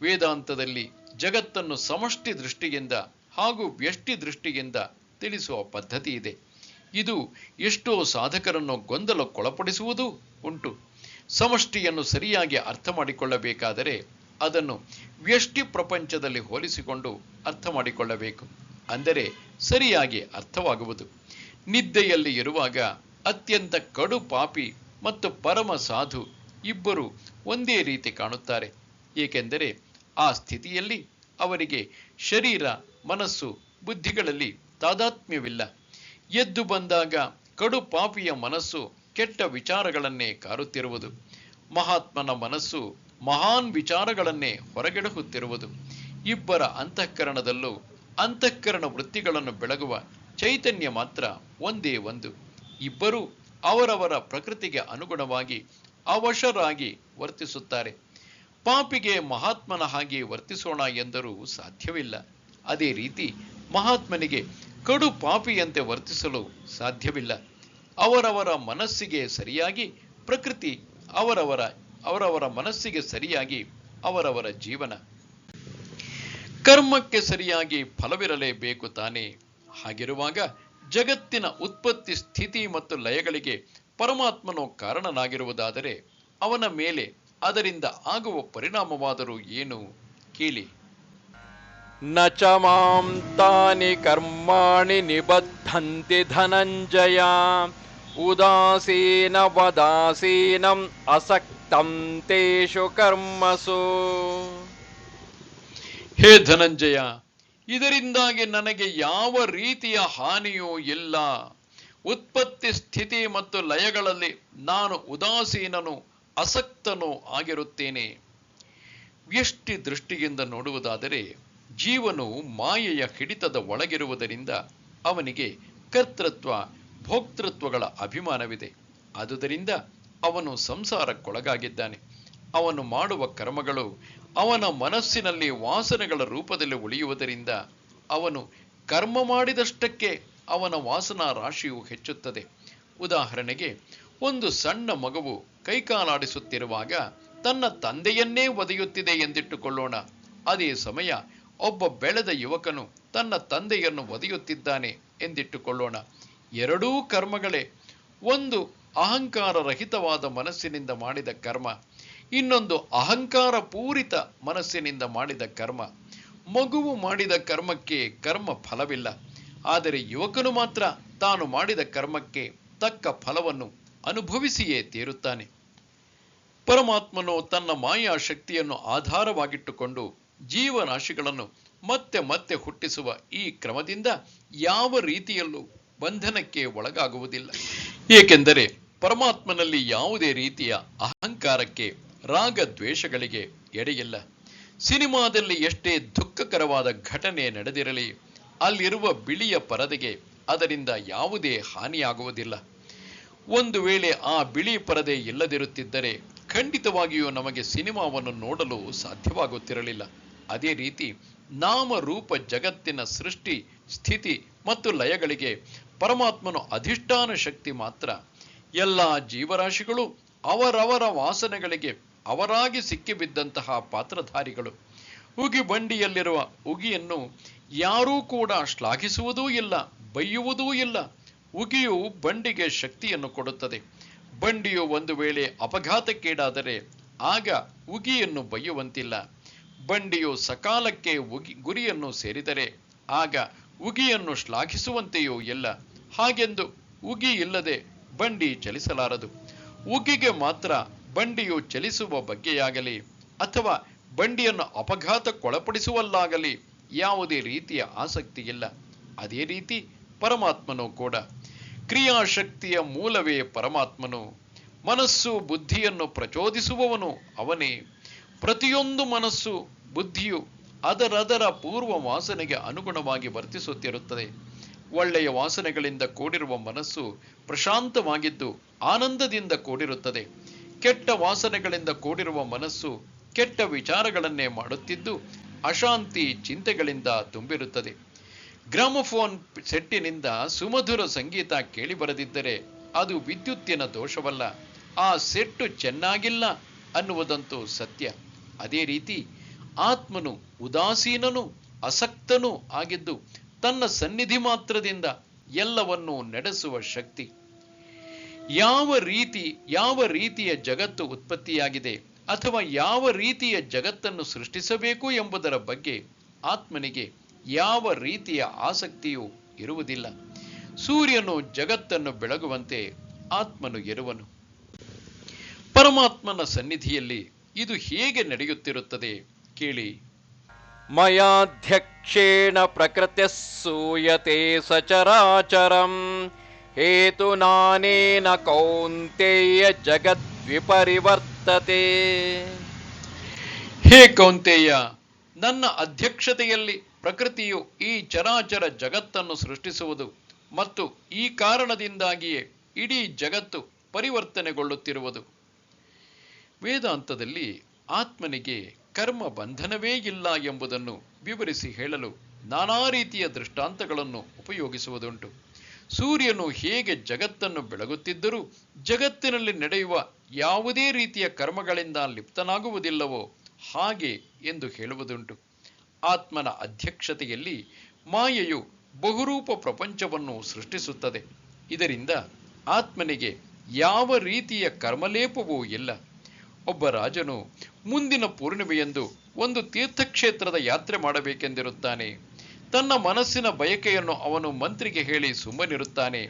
ವೇದಾಂತದಲ್ಲಿ ಜಗತ್ತನ್ನು ಸಮಷ್ಟಿ ದೃಷ್ಟಿಯಿಂದ ಹಾಗೂ ವ್ಯಷ್ಟಿ ದೃಷ್ಟಿಯಿಂದ ತಿಳಿಸುವ ಪದ್ಧತಿ ಇದೆ. ಇದು ಎಷ್ಟೋ ಸಾಧಕರನ್ನು ಗೊಂದಲಕ್ಕೊಳಪಡಿಸುವುದೂ ಉಂಟು. ಸಮಷ್ಟಿಯನ್ನು ಸರಿಯಾಗಿ ಅರ್ಥ ಮಾಡಿಕೊಳ್ಳಬೇಕಾದರೆ ಅದನ್ನು ವ್ಯಷ್ಟಿ ಪ್ರಪಂಚದಲ್ಲಿ ಹೋಲಿಸಿಕೊಂಡು ಅರ್ಥ ಮಾಡಿಕೊಳ್ಳಬೇಕು. ಅಂದರೆ ಸರಿಯಾಗಿ ಅರ್ಥವಾಗುವುದು. ನಿದ್ದೆಯಲ್ಲಿ ಇರುವಾಗ ಅತ್ಯಂತ ಕಡು ಪಾಪಿ ಮತ್ತು ಪರಮ ಸಾಧು ಇಬ್ಬರು ಒಂದೇ ರೀತಿ ಕಾಣುತ್ತಾರೆ. ಏಕೆಂದರೆ ಆ ಸ್ಥಿತಿಯಲ್ಲಿ ಅವರಿಗೆ ಶರೀರ, ಮನಸ್ಸು, ಬುದ್ಧಿಗಳಲ್ಲಿ ತಾದಾತ್ಮ್ಯವಿಲ್ಲ. ಎದ್ದು ಬಂದಾಗ ಕಡು ಪಾಪಿಯ ಮನಸ್ಸು ಕೆಟ್ಟ ವಿಚಾರಗಳನ್ನೇ ಕಾರುತ್ತಿರುವುದು. ಮಹಾತ್ಮನ ಮನಸ್ಸು ಮಹಾನ್ ವಿಚಾರಗಳನ್ನೇ ಹೊರಗೆಡಹುತ್ತಿರುವುದು. ಇಬ್ಬರ ಅಂತಃಕರಣದಲ್ಲೂ ಅಂತಃಕರಣ ವೃತ್ತಿಗಳನ್ನು ಬೆಳಗುವ ಚೈತನ್ಯ ಮಾತ್ರ ಒಂದೇ ಒಂದು. ಇಬ್ಬರೂ ಅವರವರ ಪ್ರಕೃತಿಗೆ ಅನುಗುಣವಾಗಿ ಅವಶರಾಗಿ ವರ್ತಿಸುತ್ತಾರೆ. ಪಾಪಿಗೆ ಮಹಾತ್ಮನ ಹಾಗೆ ವರ್ತಿಸೋಣ ಎಂದರೂ ಸಾಧ್ಯವಿಲ್ಲ. ಅದೇ ರೀತಿ ಮಹಾತ್ಮನಿಗೆ ಕಡು ಪಾಪಿಯಂತೆ ವರ್ತಿಸಲು ಸಾಧ್ಯವಿಲ್ಲ. ಅವರವರ ಮನಸ್ಸಿಗೆ ಸರಿಯಾಗಿ ಪ್ರಕೃತಿ, ಅವರವರ ಮನಸ್ಸಿಗೆ ಸರಿಯಾಗಿ ಅವರವರ ಜೀವನ. ಕರ್ಮಕ್ಕೆ ಸರಿಯಾಗಿ ಫಲವಿರಲೇಬೇಕು ತಾನೇ. ಹಾಗಿರುವಾಗ ಜಗತ್ತಿನ ಉತ್ಪತ್ತಿ, ಸ್ಥಿತಿ ಮತ್ತು ಲಯಗಳಿಗೆ ಪರಮಾತ್ಮನು ಕಾರಣನಾಗಿರುವುದಾದರೆ ಅವನ ಮೇಲೆ ಅದರಿಂದ ಆಗುವ ಪರಿಣಾಮವಾದರೂ ಏನು ಕೇಳಿ. ನ ಚ ಮಾಂ ತಾನಿ ಕರ್ಮಾಣಿ ನಿಬದ್ಧಂತಿ ಧನಂಜಯ ಉದಾಸೀನ ವದಾಸೀನಂ ಅಸಕ್ತಂ ತೇಷು ಕರ್ಮಸು. ಹೇ ಧನಂಜಯ, ಇದರಿಂದಾಗಿ ನನಗೆ ಯಾವ ರೀತಿಯ ಹಾನಿಯೂ ಇಲ್ಲ. ಉತ್ಪತ್ತಿ, ಸ್ಥಿತಿ ಮತ್ತು ಲಯಗಳಲ್ಲಿ ನಾನು ಉದಾಸೀನನು, ಅಸಕ್ತನೂ ಆಗಿರುತ್ತೇನೆ. ವ್ಯಷ್ಟಿ ದೃಷ್ಟಿಯಿಂದ ನೋಡುವುದಾದರೆ ಜೀವನು ಮಾಯೆಯ ಹಿಡಿತದ ಒಳಗಿರುವುದರಿಂದ ಅವನಿಗೆ ಕರ್ತೃತ್ವ, ಭೋಕ್ತೃತ್ವಗಳ ಅಭಿಮಾನವಿದೆ. ಆದುದರಿಂದ ಅವನು ಸಂಸಾರಕ್ಕೊಳಗಾಗಿದ್ದಾನೆ. ಅವನು ಮಾಡುವ ಕರ್ಮಗಳು ಅವನ ಮನಸ್ಸಿನಲ್ಲಿ ವಾಸನೆಗಳ ರೂಪದಲ್ಲಿ ಉಳಿಯುವುದರಿಂದ ಅವನು ಕರ್ಮ ಮಾಡಿದಷ್ಟಕ್ಕೆ ಅವನ ವಾಸನಾ ರಾಶಿಯು ಹೆಚ್ಚುತ್ತದೆ. ಉದಾಹರಣೆಗೆ, ಒಂದು ಸಣ್ಣ ಮಗುವು ಕೈಕಾಲಾಡಿಸುತ್ತಿರುವಾಗ ತನ್ನ ತಂದೆಯನ್ನೇ ಒದೆಯುತ್ತಿದೆ ಎಂದಿಟ್ಟುಕೊಳ್ಳೋಣ. ಅದೇ ಸಮಯ ಒಬ್ಬ ಬೆಳೆದ ಯುವಕನು ತನ್ನ ತಂದೆಯನ್ನು ಒದೆಯುತ್ತಿದ್ದಾನೆ ಎಂದಿಟ್ಟುಕೊಳ್ಳೋಣ. ಎರಡೂ ಕರ್ಮಗಳೇ. ಒಂದು ಅಹಂಕಾರ ರಹಿತವಾದ ಮನಸ್ಸಿನಿಂದ ಮಾಡಿದ ಕರ್ಮ, ಇನ್ನೊಂದು ಅಹಂಕಾರ ಪೂರಿತ ಮನಸ್ಸಿನಿಂದ ಮಾಡಿದ ಕರ್ಮ. ಮಗುವು ಮಾಡಿದ ಕರ್ಮಕ್ಕೆ ಕರ್ಮ ಫಲವಿಲ್ಲ. ಆದರೆ ಯುವಕನು ಮಾತ್ರ ತಾನು ಮಾಡಿದ ಕರ್ಮಕ್ಕೆ ತಕ್ಕ ಫಲವನ್ನು ಅನುಭವಿಸಿಯೇ ತೀರುತ್ತಾನೆ. ಪರಮಾತ್ಮನು ತನ್ನ ಮಾಯಾ ಶಕ್ತಿಯನ್ನು ಆಧಾರವಾಗಿಟ್ಟುಕೊಂಡು ಜೀವರಾಶಿಗಳನ್ನು ಮತ್ತೆ ಮತ್ತೆ ಹುಟ್ಟಿಸುವ ಈ ಕ್ರಮದಿಂದ ಯಾವ ರೀತಿಯಲ್ಲೂ ಬಂಧನಕ್ಕೆ ಒಳಗಾಗುವುದಿಲ್ಲ. ಏಕೆಂದರೆ ಪರಮಾತ್ಮನಲ್ಲಿ ಯಾವುದೇ ರೀತಿಯ ಅಹಂಕಾರಕ್ಕೆ, ರಾಗ ದ್ವೇಷಗಳಿಗೆ ಎಡೆಯಿಲ್ಲ. ಸಿನಿಮಾದಲ್ಲಿ ಎಷ್ಟೇ ದುಃಖಕರವಾದ ಘಟನೆ ನಡೆದಿರಲಿ, ಅಲ್ಲಿರುವ ಬಿಳಿಯ ಪರದೆಗೆ ಅದರಿಂದ ಯಾವುದೇ ಹಾನಿಯಾಗುವುದಿಲ್ಲ. ಒಂದು ವೇಳೆ ಆ ಬಿಳಿ ಪರದೆ ಇಲ್ಲದಿರುತ್ತಿದ್ದರೆ ಖಂಡಿತವಾಗಿಯೂ ನಮಗೆ ಸಿನಿಮಾವನ್ನು ನೋಡಲು ಸಾಧ್ಯವಾಗುತ್ತಿರಲಿಲ್ಲ. ಅದೇ ರೀತಿ ನಾಮರೂಪ ಜಗತ್ತಿನ ಸೃಷ್ಟಿ, ಸ್ಥಿತಿ ಮತ್ತು ಲಯಗಳಿಗೆ ಪರಮಾತ್ಮನು ಅಧಿಷ್ಠಾನ ಶಕ್ತಿ ಮಾತ್ರ. ಎಲ್ಲ ಜೀವರಾಶಿಗಳು ಅವರವರ ವಾಸನೆಗಳಿಗೆ ಅವರಾಗಿ ಸಿಕ್ಕಿಬಿದ್ದಂತಹ ಪಾತ್ರಧಾರಿಗಳು. ಉಗಿ ಬಂಡಿಯಲ್ಲಿರುವ ಉಗಿಯನ್ನು ಯಾರೂ ಕೂಡ ಶ್ಲಾಘಿಸುವುದೂ ಇಲ್ಲ, ಬೈಯುವುದೂ ಇಲ್ಲ. ಉಗಿಯು ಬಂಡಿಗೆ ಶಕ್ತಿಯನ್ನು ಕೊಡುತ್ತದೆ. ಬಂಡಿಯು ಒಂದು ವೇಳೆ ಅಪಘಾತಕ್ಕೀಡಾದರೆ ಆಗ ಉಗಿಯನ್ನು ಬೈಯುವಂತಿಲ್ಲ. ಬಂಡಿಯು ಸಕಾಲಕ್ಕೆ ಗುರಿಯನ್ನು ಸೇರಿದರೆ ಆಗ ಉಗಿಯನ್ನು ಶ್ಲಾಘಿಸುವಂತೆಯೂ ಇಲ್ಲ. ಹಾಗೆಂದು ಉಗಿ ಇಲ್ಲದೆ ಬಂಡಿ ಚಲಿಸಲಾರದು. ಉಗಿಗೆ ಮಾತ್ರ ಬಂಡಿಯು ಚಲಿಸುವ ಬಗ್ಗೆಯಾಗಲಿ ಅಥವಾ ಬಂಡಿಯನ್ನು ಅಪಘಾತಕ್ಕೊಳಪಡಿಸುವಲ್ಲಾಗಲಿ ಯಾವುದೇ ರೀತಿಯ ಆಸಕ್ತಿ ಇಲ್ಲ. ಅದೇ ರೀತಿ ಪರಮಾತ್ಮನು ಕೂಡ. ಕ್ರಿಯಾಶಕ್ತಿಯ ಮೂಲವೇ ಪರಮಾತ್ಮನು. ಮನಸ್ಸು ಬುದ್ಧಿಯನ್ನು ಪ್ರಚೋದಿಸುವವನು ಅವನೇ. ಪ್ರತಿಯೊಂದು ಮನಸ್ಸು, ಬುದ್ಧಿಯು ಅದರದರ ಪೂರ್ವ ವಾಸನೆಗೆ ಅನುಗುಣವಾಗಿ ವರ್ತಿಸುತ್ತಿರುತ್ತದೆ. ಒಳ್ಳೆಯ ವಾಸನೆಗಳಿಂದ ಕೂಡಿರುವ ಮನಸ್ಸು ಪ್ರಶಾಂತವಾಗಿದ್ದು ಆನಂದದಿಂದ ಕೂಡಿರುತ್ತದೆ. ಕೆಟ್ಟ ವಾಸನೆಗಳಿಂದ ಕೂಡಿರುವ ಮನಸ್ಸು ಕೆಟ್ಟ ವಿಚಾರಗಳನ್ನೇ ಮಾಡುತ್ತಿದ್ದು ಅಶಾಂತಿ ಚಿಂತೆಗಳಿಂದ ತುಂಬಿರುತ್ತದೆ. ಗ್ರಾಮಫೋನ್ ಸೆಟ್ಟಿನಿಂದ ಸುಮಧುರ ಸಂಗೀತ ಕೇಳಿಬರದಿದ್ದರೆ ಅದು ವಿದ್ಯುತ್ತಿನ ದೋಷವಲ್ಲ, ಆ ಸೆಟ್ಟು ಚೆನ್ನಾಗಿಲ್ಲ ಅನ್ನುವುದಂತೂ ಸತ್ಯ. ಅದೇ ರೀತಿ ಆತ್ಮನು ಉದಾಸೀನನೂ ಅಸಕ್ತನೂ ಆಗಿದ್ದು ತನ್ನ ಸನ್ನಿಧಿ ಮಾತ್ರದಿಂದ ಎಲ್ಲವನ್ನೂ ನಡೆಸುವ ಶಕ್ತಿ. ಯಾವ ರೀತಿಯ ಜಗತ್ತು ಉತ್ಪತ್ತಿಯಾಗಿದೆ ಅಥವಾ ಯಾವ ರೀತಿಯ ಜಗತ್ತನ್ನು ಸೃಷ್ಟಿಸಬೇಕು ಎಂಬುದರ ಬಗ್ಗೆ ಆತ್ಮನಿಗೆ ಯಾವ ರೀತಿಯ ಆಸಕ್ತಿಯೂ ಇರುವುದಿಲ್ಲ. ಸೂರ್ಯನು ಜಗತ್ತನ್ನು ಬೆಳಗುವಂತೆ ಆತ್ಮನು ಇರುವನು. ಪರಮಾತ್ಮನ ಸನ್ನಿಧಿಯಲ್ಲಿ ಇದು ಹೇಗೆ ನಡೆಯುತ್ತಿರುತ್ತದೆ ಕೇಳಿ. ಮಯಾಧ್ಯಕ್ಷೇಣ ಪ್ರಕೃತಿಃ ಸೂಯತೆ ಸಚರಾಚರಂ ಹೇತುನಾನೇನ ಕೌಂತೆಯ ಜಗದ್ವಿಪರಿವರ್ತತೆ. ಹೇ ಕೌಂತೆಯ, ನನ್ನ ಅಧ್ಯಕ್ಷತೆಯಲ್ಲಿ ಪ್ರಕೃತಿಯು ಈ ಚರಾಚರ ಜಗತ್ತನ್ನು ಸೃಷ್ಟಿಸುವುದು ಮತ್ತು ಈ ಕಾರಣದಿಂದಾಗಿಯೇ ಇಡೀ ಜಗತ್ತು ಪರಿವರ್ತನೆಗೊಳ್ಳುತ್ತಿರುವುದು. ವೇದಾಂತದಲ್ಲಿ ಆತ್ಮನಿಗೆ ಕರ್ಮ ಬಂಧನವೇ ಇಲ್ಲ ಎಂಬುದನ್ನು ವಿವರಿಸಿ ಹೇಳಲು ನಾನಾ ರೀತಿಯ ದೃಷ್ಟಾಂತಗಳನ್ನು ಉಪಯೋಗಿಸುವುದುಂಟು. ಸೂರ್ಯನು ಹೇಗೆ ಜಗತ್ತನ್ನು ಬೆಳಗುತ್ತಿದ್ದರೂ ಜಗತ್ತಿನಲ್ಲಿ ನಡೆಯುವ ಯಾವುದೇ ರೀತಿಯ ಕರ್ಮಗಳಿಂದ ಲಿಪ್ತನಾಗುವುದಿಲ್ಲವೋ ಹಾಗೆ ಎಂದು ಹೇಳುವುದುಂಟು. ಆತ್ಮನ ಅಧ್ಯಕ್ಷತೆಯಲ್ಲಿ ಮಾಯೆಯು ಬಹುರೂಪ ಪ್ರಪಂಚವನ್ನು ಸೃಷ್ಟಿಸುತ್ತದೆ. ಇದರಿಂದ ಆತ್ಮನಿಗೆ ಯಾವ ರೀತಿಯ ಕರ್ಮಲೇಪವೂ ಇಲ್ಲ. ಒಬ್ಬ ರಾಜನು ಮುಂದಿನ ಪೂರ್ಣಿಮೆಯಂದು ಒಂದು ತೀರ್ಥಕ್ಷೇತ್ರದ ಯಾತ್ರೆ ಮಾಡಬೇಕೆಂದಿರುತ್ತಾನೆ. ತನ್ನ ಮನಸ್ಸಿನ ಬಯಕೆಯನ್ನು ಅವನು ಮಂತ್ರಿಗೆ ಹೇಳಿ ಸುಮ್ಮನಿರುತ್ತಾನೆ.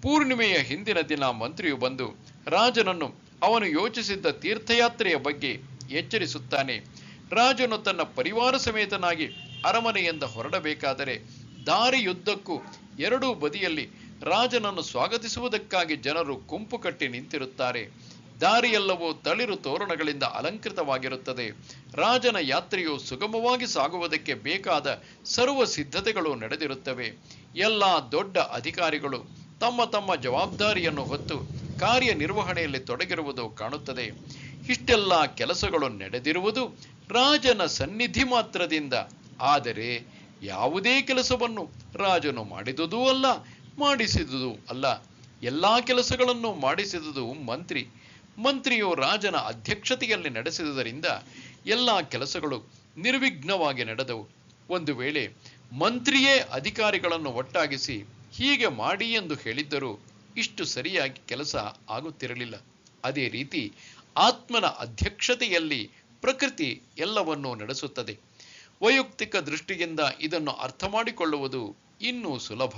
ಪೂರ್ಣಿಮೆಯ ಹಿಂದಿನ ದಿನ ಮಂತ್ರಿಯು ಬಂದು ರಾಜನನ್ನು ಅವನು ಯೋಚಿಸಿದ್ದ ತೀರ್ಥಯಾತ್ರೆಯ ಬಗ್ಗೆ ಎಚ್ಚರಿಸುತ್ತಾನೆ. ರಾಜನು ತನ್ನ ಪರಿವಾರ ಸಮೇತನಾಗಿ ಅರಮನೆಯಿಂದ ಹೊರಡಬೇಕಾದರೆ ದಾರಿಯುದ್ದಕ್ಕೂ ಎರಡೂ ಬದಿಯಲ್ಲಿ ರಾಜನನ್ನು ಸ್ವಾಗತಿಸುವುದಕ್ಕಾಗಿ ಜನರು ಗುಂಪು ಕಟ್ಟಿ ನಿಂತಿರುತ್ತಾರೆ. ದಾರಿಯೆಲ್ಲವೂ ತಳಿರು ತೋರಣಗಳಿಂದ ಅಲಂಕೃತವಾಗಿರುತ್ತದೆ. ರಾಜನ ಯಾತ್ರೆಯು ಸುಗಮವಾಗಿ ಸಾಗುವುದಕ್ಕೆ ಬೇಕಾದ ಸರ್ವ ಸಿದ್ಧತೆಗಳು ನಡೆದಿರುತ್ತವೆ. ಎಲ್ಲ ದೊಡ್ಡ ಅಧಿಕಾರಿಗಳು ತಮ್ಮ ತಮ್ಮ ಜವಾಬ್ದಾರಿಯನ್ನು ಹೊತ್ತು ಕಾರ್ಯನಿರ್ವಹಣೆಯಲ್ಲಿ ತೊಡಗಿರುವುದು ಕಾಣುತ್ತದೆ. ಇಷ್ಟೆಲ್ಲ ಕೆಲಸಗಳು ನಡೆದಿರುವುದು ರಾಜನ ಸನ್ನಿಧಿ ಮಾತ್ರದಿಂದ. ಆದರೆ ಯಾವುದೇ ಕೆಲಸವನ್ನು ರಾಜನು ಮಾಡಿದುದೂ ಅಲ್ಲ, ಮಾಡಿಸಿದುದೂ ಅಲ್ಲ. ಎಲ್ಲಾ ಕೆಲಸಗಳನ್ನು ಮಾಡಿಸಿದುದು ಮಂತ್ರಿ. ಮಂತ್ರಿಯು ರಾಜನ ಅಧ್ಯಕ್ಷತೆಯಲ್ಲಿ ನಡೆಸಿದುದರಿಂದ ಎಲ್ಲ ಕೆಲಸಗಳು ನಿರ್ವಿಘ್ನವಾಗಿ ನಡೆದವು. ಒಂದು ವೇಳೆ ಮಂತ್ರಿಯೇ ಅಧಿಕಾರಿಗಳನ್ನು ಒಟ್ಟಾಗಿಸಿ ಹೀಗೆ ಮಾಡಿ ಎಂದು ಹೇಳಿದ್ದರೂ ಇಷ್ಟು ಸರಿಯಾಗಿ ಕೆಲಸ ಆಗುತ್ತಿರಲಿಲ್ಲ. ಅದೇ ರೀತಿ ಆತ್ಮನ ಅಧ್ಯಕ್ಷತೆಯಲ್ಲಿ ಪ್ರಕೃತಿ ಎಲ್ಲವನ್ನೂ ನಡೆಸುತ್ತದೆ. ವೈಯಕ್ತಿಕ ದೃಷ್ಟಿಯಿಂದ ಇದನ್ನು ಅರ್ಥ ಮಾಡಿಕೊಳ್ಳುವುದು ಇನ್ನೂ ಸುಲಭ.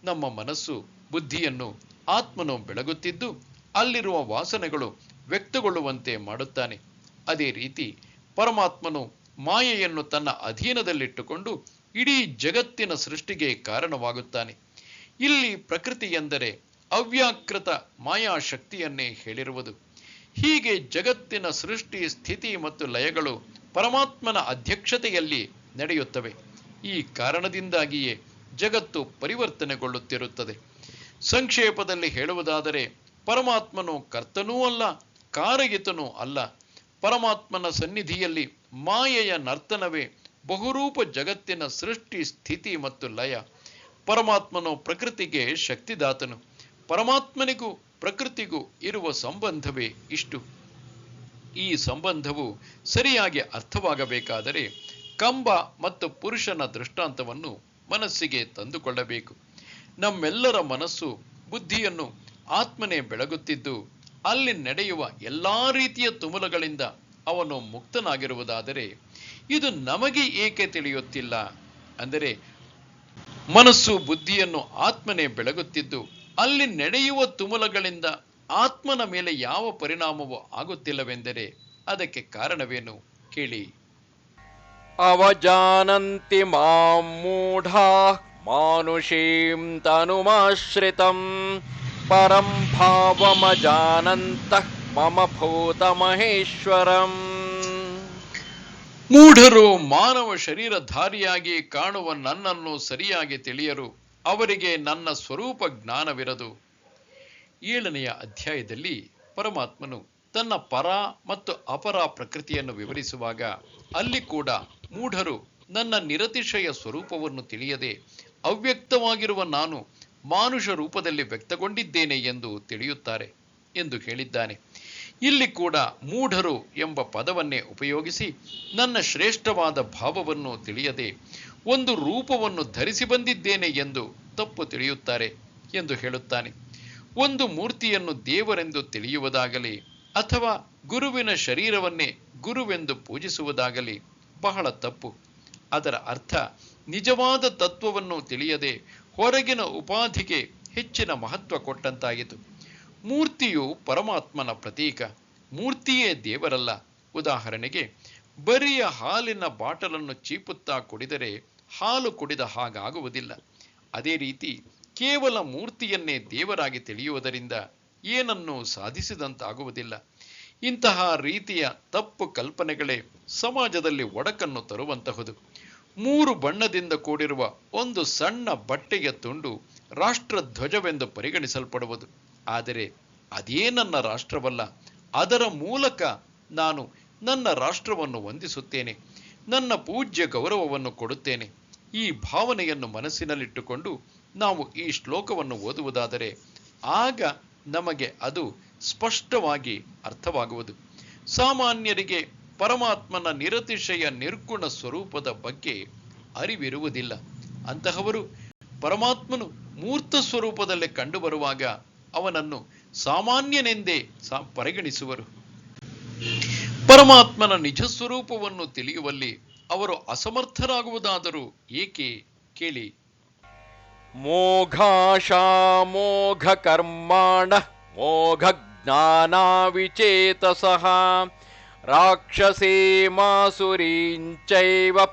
ನಮ್ಮ ಮನಸ್ಸು ಬುದ್ಧಿಯನ್ನು ಆತ್ಮನು ಬೆಳಗುತ್ತಿದ್ದು ಅಲ್ಲಿರುವ ವಾಸನೆಗಳು ವ್ಯಕ್ತಗೊಳ್ಳುವಂತೆ ಮಾಡುತ್ತಾನೆ. ಅದೇ ರೀತಿ ಪರಮಾತ್ಮನು ಮಾಯೆಯನ್ನು ತನ್ನ ಅಧೀನದಲ್ಲಿಟ್ಟುಕೊಂಡು ಇಡೀ ಜಗತ್ತಿನ ಸೃಷ್ಟಿಗೆ ಕಾರಣವಾಗುತ್ತಾನೆ. ಇಲ್ಲಿ ಪ್ರಕೃತಿ ಎಂದರೆ ಅವ್ಯಾಕೃತ ಮಾಯಾಶಕ್ತಿಯನ್ನೇ ಹೇಳಿರುವುದು. ಹೀಗೆ ಜಗತ್ತಿನ ಸೃಷ್ಟಿ, ಸ್ಥಿತಿ ಮತ್ತು ಲಯಗಳು ಪರಮಾತ್ಮನ ಅಧ್ಯಕ್ಷತೆಯಲ್ಲಿ ನಡೆಯುತ್ತವೆ. ಈ ಕಾರಣದಿಂದಾಗಿಯೇ ಜಗತ್ತು ಪರಿವರ್ತನೆಗೊಳ್ಳುತ್ತಿರುತ್ತದೆ. ಸಂಕ್ಷೇಪದಲ್ಲಿ ಹೇಳುವುದಾದರೆ ಪರಮಾತ್ಮನು ಕರ್ತನೂ ಅಲ್ಲ, ಕಾರಯಿತನೂ ಅಲ್ಲ. ಪರಮಾತ್ಮನ ಸನ್ನಿಧಿಯಲ್ಲಿ ಮಾಯೆಯ ನರ್ತನವೇ ಬಹುರೂಪ ಜಗತ್ತಿನ ಸೃಷ್ಟಿ, ಸ್ಥಿತಿ ಮತ್ತು ಲಯ. ಪರಮಾತ್ಮನು ಪ್ರಕೃತಿಗೆ ಶಕ್ತಿದಾತನು. ಪರಮಾತ್ಮನಿಗೂ ಪ್ರಕೃತಿಗೂ ಇರುವ ಸಂಬಂಧವೇ ಇಷ್ಟು. ಈ ಸಂಬಂಧವು ಸರಿಯಾಗಿ ಅರ್ಥವಾಗಬೇಕಾದರೆ ಕಂಬ ಮತ್ತು ಪುರುಷನ ದೃಷ್ಟಾಂತವನ್ನು ಮನಸ್ಸಿಗೆ ತಂದುಕೊಳ್ಳಬೇಕು. ನಮ್ಮೆಲ್ಲರ ಮನಸ್ಸು ಬುದ್ಧಿಯನ್ನು ಆತ್ಮನೇ ಬೆಳಗುತ್ತಿದ್ದು ಅಲ್ಲಿ ನಡೆಯುವ ಎಲ್ಲಾ ರೀತಿಯ ತುಮುಲಗಳಿಂದ ಅವನು ಮುಕ್ತನಾಗಿರುವುದಾದರೆ ಇದು ನಮಗೆ ಏಕೆ ತಿಳಿಯುತ್ತಿಲ್ಲ? ಅಂದರೆ ಮನಸ್ಸು ಬುದ್ಧಿಯನ್ನು ಆತ್ಮನೇ ಬೆಳಗುತ್ತಿದ್ದು ಅಲ್ಲಿ ನಡೆಯುವ ತುಮುಲಗಳಿಂದ ಆತ್ಮನ ಮೇಲೆ ಯಾವ ಪರಿಣಾಮವೂ ಆಗುತ್ತಿಲ್ಲವೆಂದರೆ ಅದಕ್ಕೆ ಕಾರಣವೇನು ಕೇಳಿ. ಅವಜಾನಂತಿ ಮಾಂ ಮೂಢಾಃ ಮಾನುಷೀಂ ತನುಮಾಶ್ರಿತಂ ಪರಂ ಭಾವಮಜಾನಂತಃ ಮಮ ಭೂತಮಹೇಶ್ವರಂ. ಮೂಢರು ಮಾನವ ಶರೀರಧಾರಿಯಾಗಿ ಕಾಣುವ ನನ್ನನ್ನು ಸರಿಯಾಗಿ ತಿಳಿಯರು. ಅವರಿಗೆ ನನ್ನ ಸ್ವರೂಪ ಜ್ಞಾನವಿರದು. 7ನೆಯ ಅಧ್ಯಾಯದಲ್ಲಿ ಪರಮಾತ್ಮನು ತನ್ನ ಪರ ಮತ್ತು ಅಪರ ಪ್ರಕೃತಿಯನ್ನು ವಿವರಿಸುವಾಗ ಅಲ್ಲಿ ಕೂಡ ಮೂಢರು ನನ್ನ ನಿರತಿಶಯ ಸ್ವರೂಪವನ್ನು ತಿಳಿಯದೆ ಅವ್ಯಕ್ತವಾಗಿರುವ ನಾನು ಮಾನುಷ ರೂಪದಲ್ಲಿ ವ್ಯಕ್ತಗೊಂಡಿದ್ದೇನೆ ಎಂದು ತಿಳಿಯುತ್ತಾರೆ ಎಂದು ಹೇಳಿದ್ದಾನೆ. ಇಲ್ಲಿ ಕೂಡ ಮೂಢರು ಎಂಬ ಪದವನ್ನೇ ಉಪಯೋಗಿಸಿ ನನ್ನ ಶ್ರೇಷ್ಠವಾದ ಭಾವವನ್ನು ತಿಳಿಯದೆ ಒಂದು ರೂಪವನ್ನು ಧರಿಸಿ ಬಂದಿದ್ದೇನೆ ಎಂದು ತಪ್ಪು ತಿಳಿಯುತ್ತಾರೆ ಎಂದು ಹೇಳುತ್ತಾನೆ. ಒಂದು ಮೂರ್ತಿಯನ್ನು ದೇವರೆಂದು ತಿಳಿಯುವುದಾಗಲಿ ಅಥವಾ ಗುರುವಿನ ಶರೀರವನ್ನೇ ಗುರುವೆಂದು ಪೂಜಿಸುವುದಾಗಲಿ ಬಹಳ ತಪ್ಪು. ಅದರ ಅರ್ಥ ನಿಜವಾದ ತತ್ವವನ್ನು ತಿಳಿಯದೆ ಹೊರಗಿನ ಉಪಾಧಿಗೆ ಹೆಚ್ಚಿನ ಮಹತ್ವ ಕೊಟ್ಟಂತಾಯಿತು. ಮೂರ್ತಿಯು ಪರಮಾತ್ಮನ ಪ್ರತೀಕ, ಮೂರ್ತಿಯೇ ದೇವರಲ್ಲ. ಉದಾಹರಣೆಗೆ, ಬರಿಯ ಹಾಲಿನ ಬಾಟಲನ್ನು ಚೀಪುತ್ತಾ ಕುಡಿದರೆ ಹಾಲು ಕುಡಿದ ಹಾಗಾಗುವುದಿಲ್ಲ. ಅದೇ ರೀತಿ ಕೇವಲ ಮೂರ್ತಿಯನ್ನೇ ದೇವರಾಗಿ ತಿಳಿಯುವುದರಿಂದ ಏನನ್ನೂ ಸಾಧಿಸಿದಂತಾಗುವುದಿಲ್ಲ. ಇಂತಹ ರೀತಿಯ ತಪ್ಪು ಕಲ್ಪನೆಗಳೇ ಸಮಾಜದಲ್ಲಿ ಒಡಕನ್ನು ತರುವಂತಹುದು. 3 ಬಣ್ಣದಿಂದ ಕೂಡಿರುವ ಒಂದು ಸಣ್ಣ ಬಟ್ಟೆಯ ತುಂಡು ರಾಷ್ಟ್ರಧ್ವಜವೆಂದು ಪರಿಗಣಿಸಲ್ಪಡುವುದು. ಆದರೆ ಅದೇ ನನ್ನ ರಾಷ್ಟ್ರವಲ್ಲ. ಅದರ ಮೂಲಕ ನಾನು ನನ್ನ ರಾಷ್ಟ್ರವನ್ನು ವಂದಿಸುತ್ತೇನೆ, ನನ್ನ ಪೂಜ್ಯ ಗೌರವವನ್ನು ಕೊಡುತ್ತೇನೆ. ಈ ಭಾವನೆಯನ್ನು ಮನಸ್ಸಿನಲ್ಲಿಟ್ಟುಕೊಂಡು ನಾವು ಈ ಶ್ಲೋಕವನ್ನು ಓದುವುದಾದರೆ ಆಗ ನಮಗೆ ಅದು ಸ್ಪಷ್ಟವಾಗಿ ಅರ್ಥವಾಗುವುದು. ಸಾಮಾನ್ಯರಿಗೆ ಪರಮಾತ್ಮನ ನಿರತಿಶಯ ನಿರ್ಗುಣ ಸ್ವರೂಪದ ಬಗ್ಗೆ ಅರಿವಿರುವುದಿಲ್ಲ. ಅಂತಹವರು ಪರಮಾತ್ಮನು ಮೂರ್ತ ಸ್ವರೂಪದಲ್ಲೇ ಕಂಡುಬರುವಾಗ ಅವನನ್ನು ಸಾಮಾನ್ಯನೆಂದೇ ಪರಿಗಣಿಸುವರು. ಪರಮಾತ್ಮನ ನಿಜ ಸ್ವರೂಪವನ್ನು ತಿಳಿಯುವಲ್ಲಿ ಅವರು ಅಸಮರ್ಥರಾಗುವುದಾದರೂ ಏಕೆ ಕೇಳಿ. ಮೋಘಾಶಾಮೋಘ ಕರ್ಮಾಣ ಮೋಘ ಜ್ಞಾನಾವಿಚೇತಸಃ ರಾಕ್ಷಸೇಮಾಸುರೀಂಚೈವ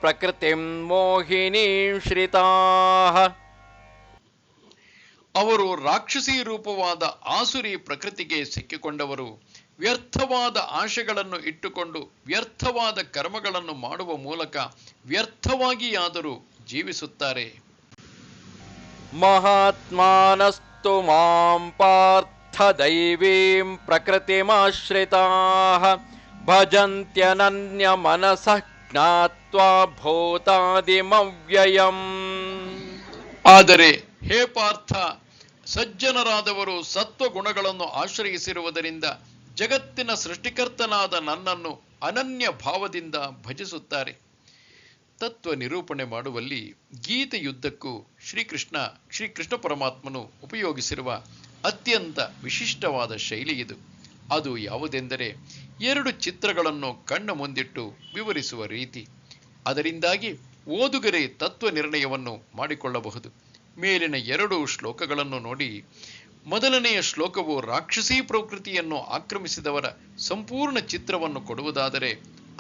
ಪ್ರಕೃತಿಂ ಮೋಹಿನೀಂ ಶ್ರಿತಾಃ. ಅವರು ರಾಕ್ಷಸೀ ರೂಪವಾದ ಆಸುರಿ ಪ್ರಕೃತಿಗೆ ಸಿಕ್ಕಿಕೊಂಡವರು. ವ್ಯರ್ಥವಾದ ಆಶೆಗಳನ್ನು ಇಟ್ಟುಕೊಂಡು ವ್ಯರ್ಥವಾದ ಕರ್ಮಗಳನ್ನು ಮಾಡುವ ಮೂಲಕ ವ್ಯರ್ಥವಾಗಿಯಾದರೂ ಜೀವಿಸುತ್ತಾರೆ. ಮಹಾತ್ಮಾನಸ್ತು ಮಾಂ ಪಾರ್ಥ ದೈವೀಂ ಪ್ರಕೃತಿಮಾಶ್ರಿತಾಃ ಭಜಂತ್ಯನನ್ಯ ಮನಸಃ ಜ್ಞಾತ್ವಾ ಭೂತಾದಿಮವ್ಯಯಂ. ಆದರೆ ಹೇ ಪಾರ್ಥ, ಸಜ್ಜನರಾದವರು ಸತ್ವಗುಣಗಳನ್ನು ಆಶ್ರಯಿಸಿರುವುದರಿಂದ ಜಗತ್ತಿನ ಸೃಷ್ಟಿಕರ್ತನಾದ ನನ್ನನ್ನು ಅನನ್ಯ ಭಾವದಿಂದ ಭಜಿಸುತ್ತಾರೆ. ತತ್ವ ನಿರೂಪಣೆ ಮಾಡುವಲ್ಲಿ ಗೀತೆಯುದ್ದಕ್ಕೂ ಶ್ರೀಕೃಷ್ಣ ಪರಮಾತ್ಮನು ಉಪಯೋಗಿಸಿರುವ ಅತ್ಯಂತ ವಿಶಿಷ್ಟವಾದ ಶೈಲಿ ಇದು. ಅದು ಯಾವುದೆಂದರೆ 2 ಚಿತ್ರಗಳನ್ನು ಕಣ್ಣ ಮುಂದಿಟ್ಟು ವಿವರಿಸುವ ರೀತಿ. ಅದರಿಂದಾಗಿ ಓದುಗರೇ ತತ್ವ ನಿರ್ಣಯವನ್ನು ಮಾಡಿಕೊಳ್ಳಬಹುದು. ಮೇಲಿನ 2 ಶ್ಲೋಕಗಳನ್ನು ನೋಡಿ. ಮೊದಲನೆಯ ಶ್ಲೋಕವು ರಾಕ್ಷಸೀ ಪ್ರಕೃತಿಯನ್ನು ಆಕ್ರಮಿಸಿದವರ ಸಂಪೂರ್ಣ ಚಿತ್ರವನ್ನು ಕೊಡುವುದಾದರೆ,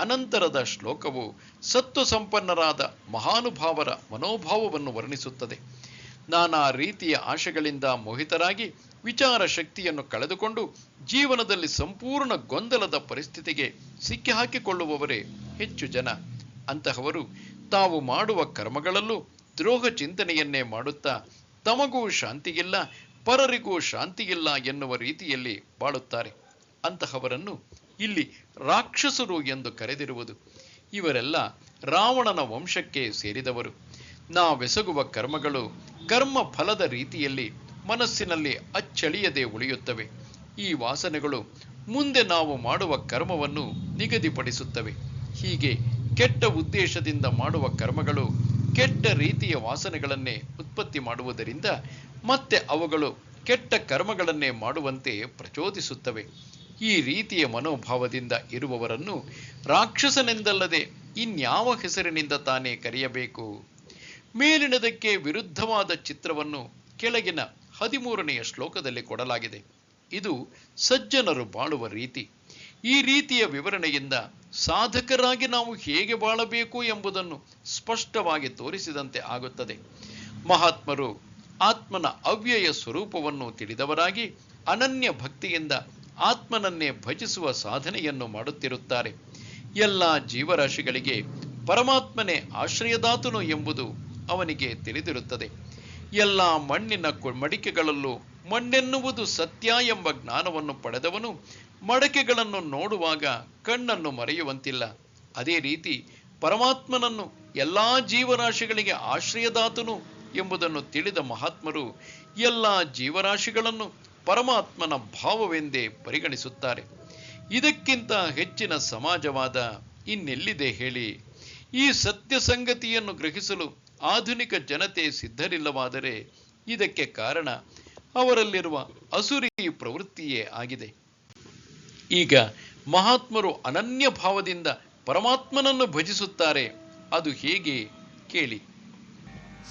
ಅನಂತರದ ಶ್ಲೋಕವು ಸತ್ವ ಸಂಪನ್ನರಾದ ಮಹಾನುಭಾವರ ಮನೋಭಾವವನ್ನು ವರ್ಣಿಸುತ್ತದೆ. ನಾನಾ ರೀತಿಯ ಆಶೆಗಳಿಂದ ಮೋಹಿತರಾಗಿ ವಿಚಾರ ಶಕ್ತಿಯನ್ನು ಕಳೆದುಕೊಂಡು ಜೀವನದಲ್ಲಿ ಸಂಪೂರ್ಣ ಗೊಂದಲದ ಪರಿಸ್ಥಿತಿಗೆ ಸಿಕ್ಕಿಹಾಕಿಕೊಳ್ಳುವವರೇ ಹೆಚ್ಚು ಜನ. ಅಂತಹವರು ತಾವು ಮಾಡುವ ಕರ್ಮಗಳಲ್ಲೂ ದ್ರೋಹ ಚಿಂತನೆಯನ್ನೇ ಮಾಡುತ್ತಾ ತಮಗೂ ಶಾಂತಿಯಿಲ್ಲ, ಪರರಿಗೂ ಶಾಂತಿಯಿಲ್ಲ ಎನ್ನುವ ರೀತಿಯಲ್ಲಿ ಬಾಳುತ್ತಾರೆ. ಅಂತಹವರನ್ನು ಇಲ್ಲಿ ರಾಕ್ಷಸರು ಎಂದು ಕರೆದಿರುವುದು. ಇವರೆಲ್ಲ ರಾವಣನ ವಂಶಕ್ಕೆ ಸೇರಿದವರು. ನಾವೆಸಗುವ ಕರ್ಮಗಳು ಕರ್ಮ ಫಲದ ರೀತಿಯಲ್ಲಿ ಮನಸ್ಸಿನಲ್ಲಿ ಅಚ್ಚಳಿಯದೆ ಉಳಿಯುತ್ತವೆ. ಈ ವಾಸನೆಗಳು ಮುಂದೆ ನಾವು ಮಾಡುವ ಕರ್ಮವನ್ನು ನಿಗದಿಪಡಿಸುತ್ತವೆ. ಹೀಗೆ ಕೆಟ್ಟ ಉದ್ದೇಶದಿಂದ ಮಾಡುವ ಕರ್ಮಗಳು ಕೆಟ್ಟ ರೀತಿಯ ವಾಸನೆಗಳನ್ನೇ ಉತ್ಪತ್ತಿ ಮಾಡುವುದರಿಂದ ಮತ್ತೆ ಅವುಗಳು ಕೆಟ್ಟ ಕರ್ಮಗಳನ್ನೇ ಮಾಡುವಂತೆ ಪ್ರಚೋದಿಸುತ್ತವೆ. ಈ ರೀತಿಯ ಮನೋಭಾವದಿಂದ ಇರುವವರನ್ನು ರಾಕ್ಷಸನೆಂದಲ್ಲದೆ ಇನ್ಯಾವ ಹೆಸರಿನಿಂದ ತಾನೇ ಕರೆಯಬೇಕು? ಮೇಲಿನದಕ್ಕೆ ವಿರುದ್ಧವಾದ ಚಿತ್ರವನ್ನು ಕೆಳಗಿನ 13ನೆಯ ಶ್ಲೋಕದಲ್ಲಿ ಕೊಡಲಾಗಿದೆ. ಇದು ಸಜ್ಜನರು ಬಾಳುವ ರೀತಿ. ಈ ರೀತಿಯ ವಿವರಣೆಯಿಂದ ಸಾಧಕರಾಗಿ ನಾವು ಹೇಗೆ ಬಾಳಬೇಕು ಎಂಬುದನ್ನು ಸ್ಪಷ್ಟವಾಗಿ ತೋರಿಸಿದಂತೆ ಆಗುತ್ತದೆ. ಮಹಾತ್ಮರು ಆತ್ಮನ ಅವ್ಯಯ ಸ್ವರೂಪವನ್ನು ತಿಳಿದವರಾಗಿ ಅನನ್ಯ ಭಕ್ತಿಯಿಂದ ಆತ್ಮನನ್ನೇ ಭಜಿಸುವ ಸಾಧನೆಯನ್ನು ಮಾಡುತ್ತಿರುತ್ತಾರೆ. ಎಲ್ಲ ಜೀವರಾಶಿಗಳಿಗೆ ಪರಮಾತ್ಮನೇ ಆಶ್ರಯದಾತನು ಎಂಬುದು ಅವನಿಗೆ ತಿಳಿದಿರುತ್ತದೆ. ಎಲ್ಲ ಮಣ್ಣಿನ ಮಡಿಕೆಗಳಲ್ಲೂ ಮಣ್ಣೆನ್ನುವುದು ಸತ್ಯ ಎಂಬ ಜ್ಞಾನವನ್ನು ಪಡೆದವನು ಮಡಕೆಗಳನ್ನು ನೋಡುವಾಗ ಕಣ್ಣನ್ನು ಮರೆಯುವಂತಿಲ್ಲ. ಅದೇ ರೀತಿ ಪರಮಾತ್ಮನನ್ನು ಎಲ್ಲಾ ಜೀವರಾಶಿಗಳಿಗೆ ಆಶ್ರಯದಾತನು ಎಂಬುದನ್ನು ತಿಳಿದ ಮಹಾತ್ಮರು ಎಲ್ಲ ಜೀವರಾಶಿಗಳನ್ನು ಪರಮಾತ್ಮನ ಭಾವವೆಂದೇ ಪರಿಗಣಿಸುತ್ತಾರೆ. ಇದಕ್ಕಿಂತ ಹೆಚ್ಚಿನ ಸಮಾಜವಾದ ಇನ್ನೆಲ್ಲಿದೆ ಹೇಳಿ? ಈ ಸತ್ಯ ಸಂಗತಿಯನ್ನು ಗ್ರಹಿಸಲು ಆಧುನಿಕ ಜನತೆ ಸಿದ್ಧರಿಲ್ಲವಾದರೆ ಇದಕ್ಕೆ ಕಾರಣ ಅವರಲ್ಲಿರುವ ಅಸುರಿ ಪ್ರವೃತ್ತಿಯೇ ಆಗಿದೆ. ಈಗ ಮಹಾತ್ಮರು ಅನನ್ಯ ಭಾವದಿಂದ ಪರಮಾತ್ಮನನ್ನು ಭಜಿಸುತ್ತಾರೆ. ಅದು ಹೇಗೆ ಕೇಳಿ.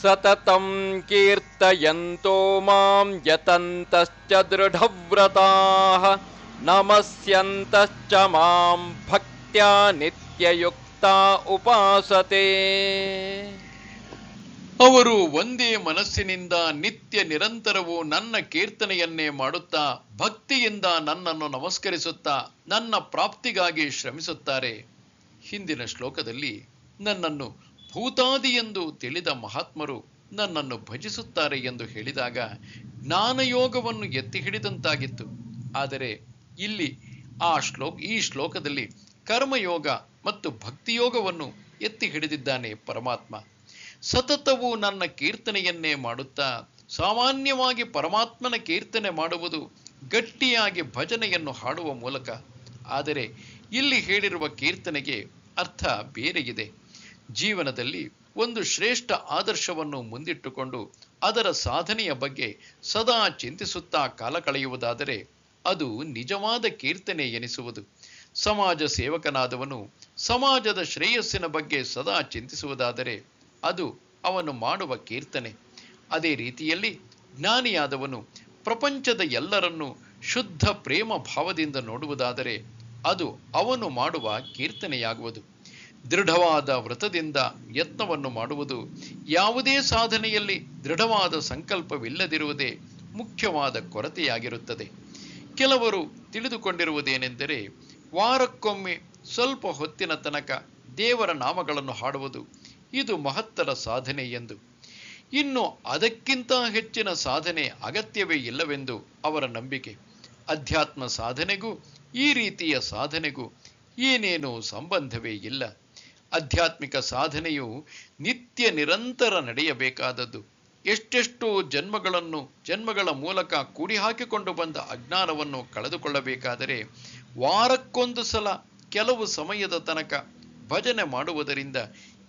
ಸತತಂ ಕೀರ್ತಯಂತೋ ಮಾಂ ಯತಂತಶ್ಚ ದೃಢವ್ರತಾಃ ನಮಸ್ಯಂತಶ್ಚ ಮಾಂ ಭಕ್ತ್ಯಾ ನಿತ್ಯಯುಕ್ತಾ ಉಪಾಸತೆ. ಅವರು ಒಂದೇ ಮನಸ್ಸಿನಿಂದ ನಿತ್ಯ ನಿರಂತರವೂ ನನ್ನ ಕೀರ್ತನೆಯನ್ನೇ ಮಾಡುತ್ತಾ ಭಕ್ತಿಯಿಂದ ನನ್ನನ್ನು ನಮಸ್ಕರಿಸುತ್ತಾ ನನ್ನ ಪ್ರಾಪ್ತಿಗಾಗಿ ಶ್ರಮಿಸುತ್ತಾರೆ. ಹಿಂದಿನ ಶ್ಲೋಕದಲ್ಲಿ ನನ್ನನ್ನು ಭೂತಾದಿ ಎಂದು ತಿಳಿದ ಮಹಾತ್ಮರು ನನ್ನನ್ನು ಭಜಿಸುತ್ತಾರೆ ಎಂದು ಹೇಳಿದಾಗ ಜ್ಞಾನಯೋಗವನ್ನು ಎತ್ತಿ ಹಿಡಿದಂತಾಗಿತ್ತು. ಆದರೆ ಇಲ್ಲಿ ಈ ಶ್ಲೋಕದಲ್ಲಿ ಕರ್ಮಯೋಗ ಮತ್ತು ಭಕ್ತಿಯೋಗವನ್ನು ಎತ್ತಿ ಹಿಡಿದಿದ್ದಾನೆ ಪರಮಾತ್ಮ. ಸತತವೂ ನನ್ನ ಕೀರ್ತನೆಯನ್ನೇ ಮಾಡುತ್ತಾ, ಸಾಮಾನ್ಯವಾಗಿ ಪರಮಾತ್ಮನ ಕೀರ್ತನೆ ಮಾಡುವುದು ಗಟ್ಟಿಯಾಗಿ ಭಜನೆಯನ್ನು ಹಾಡುವ ಮೂಲಕ. ಆದರೆ ಇಲ್ಲಿ ಹೇಳಿರುವ ಕೀರ್ತನೆಗೆ ಅರ್ಥ ಬೇರೆಯಿದೆ. ಜೀವನದಲ್ಲಿ ಒಂದು ಶ್ರೇಷ್ಠ ಆದರ್ಶವನ್ನು ಮುಂದಿಟ್ಟುಕೊಂಡು ಅದರ ಸಾಧನೆಯ ಬಗ್ಗೆ ಸದಾ ಚಿಂತಿಸುತ್ತಾ ಕಾಲ ಕಳೆಯುವುದಾದರೆ ಅದು ನಿಜವಾದ ಕೀರ್ತನೆ ಎನಿಸುವುದು. ಸಮಾಜ ಸೇವಕನಾದವನು ಸಮಾಜದ ಶ್ರೇಯಸ್ಸಿನ ಬಗ್ಗೆ ಸದಾ ಚಿಂತಿಸುವುದಾದರೆ ಅದು ಅವನು ಮಾಡುವ ಕೀರ್ತನೆ. ಅದೇ ರೀತಿಯಲ್ಲಿ ಜ್ಞಾನಿಯಾದವನು ಪ್ರಪಂಚದ ಎಲ್ಲರನ್ನೂ ಶುದ್ಧ ಪ್ರೇಮ ಭಾವದಿಂದ ನೋಡುವುದಾದರೆ ಅದು ಅವನು ಮಾಡುವ ಕೀರ್ತನೆಯಾಗುವುದು. ದೃಢವಾದ ವ್ರತದಿಂದ ಯತ್ನವನ್ನು ಮಾಡುವುದು, ಯಾವುದೇ ಸಾಧನೆಯಲ್ಲಿ ದೃಢವಾದ ಸಂಕಲ್ಪವಿಲ್ಲದಿರುವುದೇ ಮುಖ್ಯವಾದ ಕೊರತೆಯಾಗಿರುತ್ತದೆ. ಕೆಲವರು ತಿಳಿದುಕೊಂಡಿರುವುದೇನೆಂದರೆ ವಾರಕ್ಕೊಮ್ಮೆ ಸ್ವಲ್ಪ ಹೊತ್ತಿನ ತನಕ ದೇವರ ನಾಮಗಳನ್ನು ಹಾಡುವುದು ಇದು ಮಹತ್ತರ ಸಾಧನೆ ಎಂದು. ಇನ್ನು ಅದಕ್ಕಿಂತ ಹೆಚ್ಚಿನ ಸಾಧನೆ ಅಗತ್ಯವೇ ಇಲ್ಲವೆಂದು ಅವರ ನಂಬಿಕೆ. ಅಧ್ಯಾತ್ಮ ಸಾಧನೆಗೂ ಈ ರೀತಿಯ ಸಾಧನೆಗೂ ಏನೇನೂ ಸಂಬಂಧವೇ ಇಲ್ಲ. ಆಧ್ಯಾತ್ಮಿಕ ಸಾಧನೆಯು ನಿತ್ಯ ನಿರಂತರ ನಡೆಯಬೇಕಾದದ್ದು. ಎಷ್ಟೆಷ್ಟೋ ಜನ್ಮಗಳ ಮೂಲಕ ಕೂಡಿ ಹಾಕಿಕೊಂಡು ಬಂದ ಅಜ್ಞಾನವನ್ನು ಕಳೆದುಕೊಳ್ಳಬೇಕಾದರೆ ವಾರಕ್ಕೊಂದು ಸಲ ಕೆಲವು ಸಮಯದ ತನಕ ಭಜನೆ ಮಾಡುವುದರಿಂದ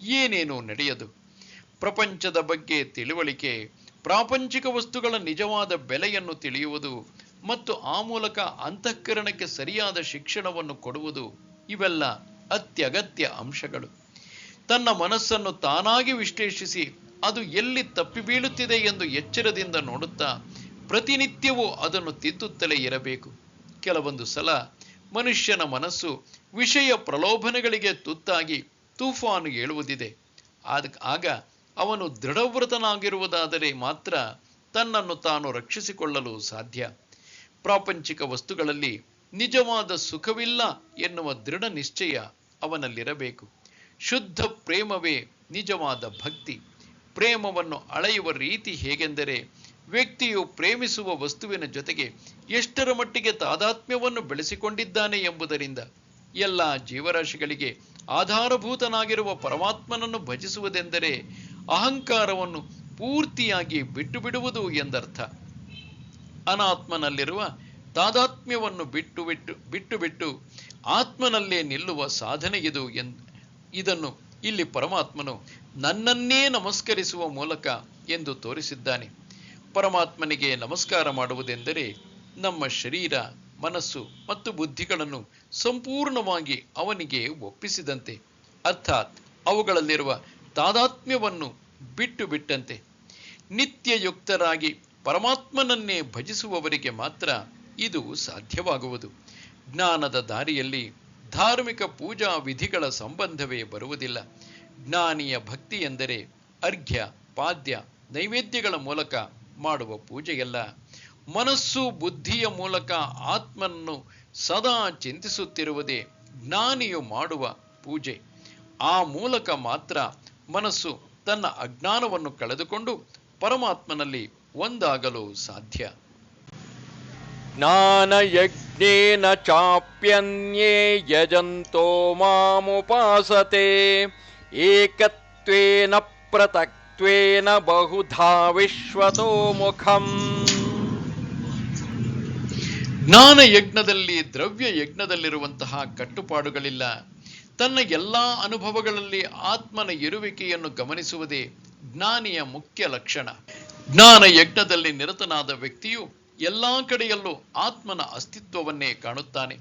ಏನೇನೂ ನಡೆಯದು. ಪ್ರಪಂಚದ ಬಗ್ಗೆ ತಿಳುವಳಿಕೆ, ಪ್ರಾಪಂಚಿಕ ವಸ್ತುಗಳ ನಿಜವಾದ ಬೆಲೆಯನ್ನು ತಿಳಿಯುವುದು ಮತ್ತು ಆ ಮೂಲಕ ಅಂತಃಕರಣಕ್ಕೆ ಸರಿಯಾದ ಶಿಕ್ಷಣವನ್ನು ಕೊಡುವುದು ಇವೆಲ್ಲ ಅತ್ಯಗತ್ಯ ಅಂಶಗಳು. ತನ್ನ ಮನಸ್ಸನ್ನು ತಾನಾಗಿ ವಿಶ್ಲೇಷಿಸಿ ಅದು ಎಲ್ಲಿ ತಪ್ಪಿ ಬೀಳುತ್ತಿದೆ ಎಂದು ಎಚ್ಚರದಿಂದ ನೋಡುತ್ತಾ ಪ್ರತಿನಿತ್ಯವೂ ಅದನ್ನು ತಿದ್ದುತ್ತಲೇ ಇರಬೇಕು. ಕೆಲವೊಂದು ಸಲ ಮನುಷ್ಯನ ಮನಸ್ಸು ವಿಷಯ ಪ್ರಲೋಭನೆಗಳಿಗೆ ತುತ್ತಾಗಿ ತೂಫಾನು ಏಳುವುದಿದೆ. ಆಗ ಅವನು ದೃಢವ್ರತನಾಗಿರುವುದಾದರೆ ಮಾತ್ರ ತನ್ನನ್ನು ತಾನು ರಕ್ಷಿಸಿಕೊಳ್ಳಲು ಸಾಧ್ಯ. ಪ್ರಾಪಂಚಿಕ ವಸ್ತುಗಳಲ್ಲಿ ನಿಜವಾದ ಸುಖವಿಲ್ಲ ಎನ್ನುವ ದೃಢ ನಿಶ್ಚಯ ಅವನಲ್ಲಿರಬೇಕು. ಶುದ್ಧ ಪ್ರೇಮವೇ ನಿಜವಾದ ಭಕ್ತಿ. ಪ್ರೇಮವನ್ನು ಅಳೆಯುವ ರೀತಿ ಹೇಗೆಂದರೆ ವ್ಯಕ್ತಿಯು ಪ್ರೇಮಿಸುವ ವಸ್ತುವಿನ ಜೊತೆಗೆ ಎಷ್ಟರ ಮಟ್ಟಿಗೆ ತಾದಾತ್ಮ್ಯವನ್ನು ಬೆಳೆಸಿಕೊಂಡಿದ್ದಾನೆ ಎಂಬುದರಿಂದ. ಎಲ್ಲ ಜೀವರಾಶಿಗಳಿಗೆ ಆಧಾರಭೂತನಾಗಿರುವ ಪರಮಾತ್ಮನನ್ನು ಭಜಿಸುವುದೆಂದರೆ ಅಹಂಕಾರವನ್ನು ಪೂರ್ತಿಯಾಗಿ ಬಿಟ್ಟು ಬಿಡುವುದು ಎಂದರ್ಥ. ಅನಾತ್ಮನಲ್ಲಿರುವ ತಾದಾತ್ಮ್ಯವನ್ನು ಬಿಟ್ಟು ಆತ್ಮನಲ್ಲೇ ನಿಲ್ಲುವ ಸಾಧನೆ ಇದು. ಇದನ್ನು ಇಲ್ಲಿ ಪರಮಾತ್ಮನು ನನ್ನನ್ನೇ ನಮಸ್ಕರಿಸುವ ಮೂಲಕ ಎಂದು ತೋರಿಸಿದ್ದಾನೆ. ಪರಮಾತ್ಮನಿಗೆ ನಮಸ್ಕಾರ ಮಾಡುವುದೆಂದರೆ ನಮ್ಮ ಶರೀರ, ಮನಸ್ಸು ಮತ್ತು ಬುದ್ಧಿಗಳನ್ನು ಸಂಪೂರ್ಣವಾಗಿ ಅವನಿಗೆ ಒಪ್ಪಿಸಿದಂತೆ, ಅರ್ಥಾತ್ ಅವುಗಳಲ್ಲಿರುವ ತಾದಾತ್ಮ್ಯವನ್ನು ಬಿಟ್ಟಂತೆ. ನಿತ್ಯಯುಕ್ತರಾಗಿ ಪರಮಾತ್ಮನನ್ನೇ ಭಜಿಸುವವರಿಗೆ ಮಾತ್ರ ಇದು ಸಾಧ್ಯವಾಗುವುದು. ಜ್ಞಾನದ ದಾರಿಯಲ್ಲಿ ಧಾರ್ಮಿಕ ಪೂಜಾ ವಿಧಿಗಳ ಸಂಬಂಧವೇ ಬರುವುದಿಲ್ಲ. ಜ್ಞಾನಿಯ ಭಕ್ತಿ ಎಂದರೆ ಅರ್ಘ್ಯ, ಪಾದ್ಯ, ನೈವೇದ್ಯಗಳ ಮೂಲಕ ಮಾಡುವ ಪೂಜೆಯಲ್ಲ. ಮನಸ್ಸು ಬುದ್ಧಿಯ ಮೂಲಕ ಆತ್ಮನನ್ನು ಸದಾ ಚಿಂತಿಸುತ್ತಿರುವುದೇ ಜ್ಞಾನಿಯು ಮಾಡುವ ಪೂಜೆ. ಆ ಮೂಲಕ ಮಾತ್ರ ಮನಸ್ಸು ತನ್ನ ಅಜ್ಞಾನವನ್ನು ಕಳೆದುಕೊಂಡು ಪರಮಾತ್ಮನಲ್ಲಿ ಒಂದಾಗಲು ಸಾಧ್ಯ. ಜ್ಞಾನಯಜ್ಞೇನ ಚಾಪ್ಯನ್ಯೇ ಯಜಂತೋ ಮಾಮುಪಾಸತೆ ಏಕತ್ವೇನ ಪೃಥಕ್ತ್ವೇನ ಬಹುಧಾ ವಿಶ್ವತೋ ಮುಖಂ. ಜ್ಞಾನ ಯಜ್ಞದಲ್ಲಿ ದ್ರವ್ಯ ಯಜ್ಞದಲ್ಲಿರುವಂತಹ ಕಟ್ಟುಪಾಡುಗಳಿಲ್ಲ. ತನ್ನ ಎಲ್ಲಾ ಅನುಭವಗಳಲ್ಲಿ ಆತ್ಮನ ಇರುವಿಕೆಯನ್ನು ಗಮನಿಸುವುದೇ ಜ್ಞಾನಿಯ ಮುಖ್ಯ ಲಕ್ಷಣ. ಜ್ಞಾನ ಯಜ್ಞದಲ್ಲಿ ನಿರತನಾದ ವ್ಯಕ್ತಿಯು ಎಲ್ಲಾ ಕಡೆಯಲ್ಲೂ ಆತ್ಮನ ಅಸ್ತಿತ್ವವನ್ನೇ ಕಾಣುತ್ತಾನೆ.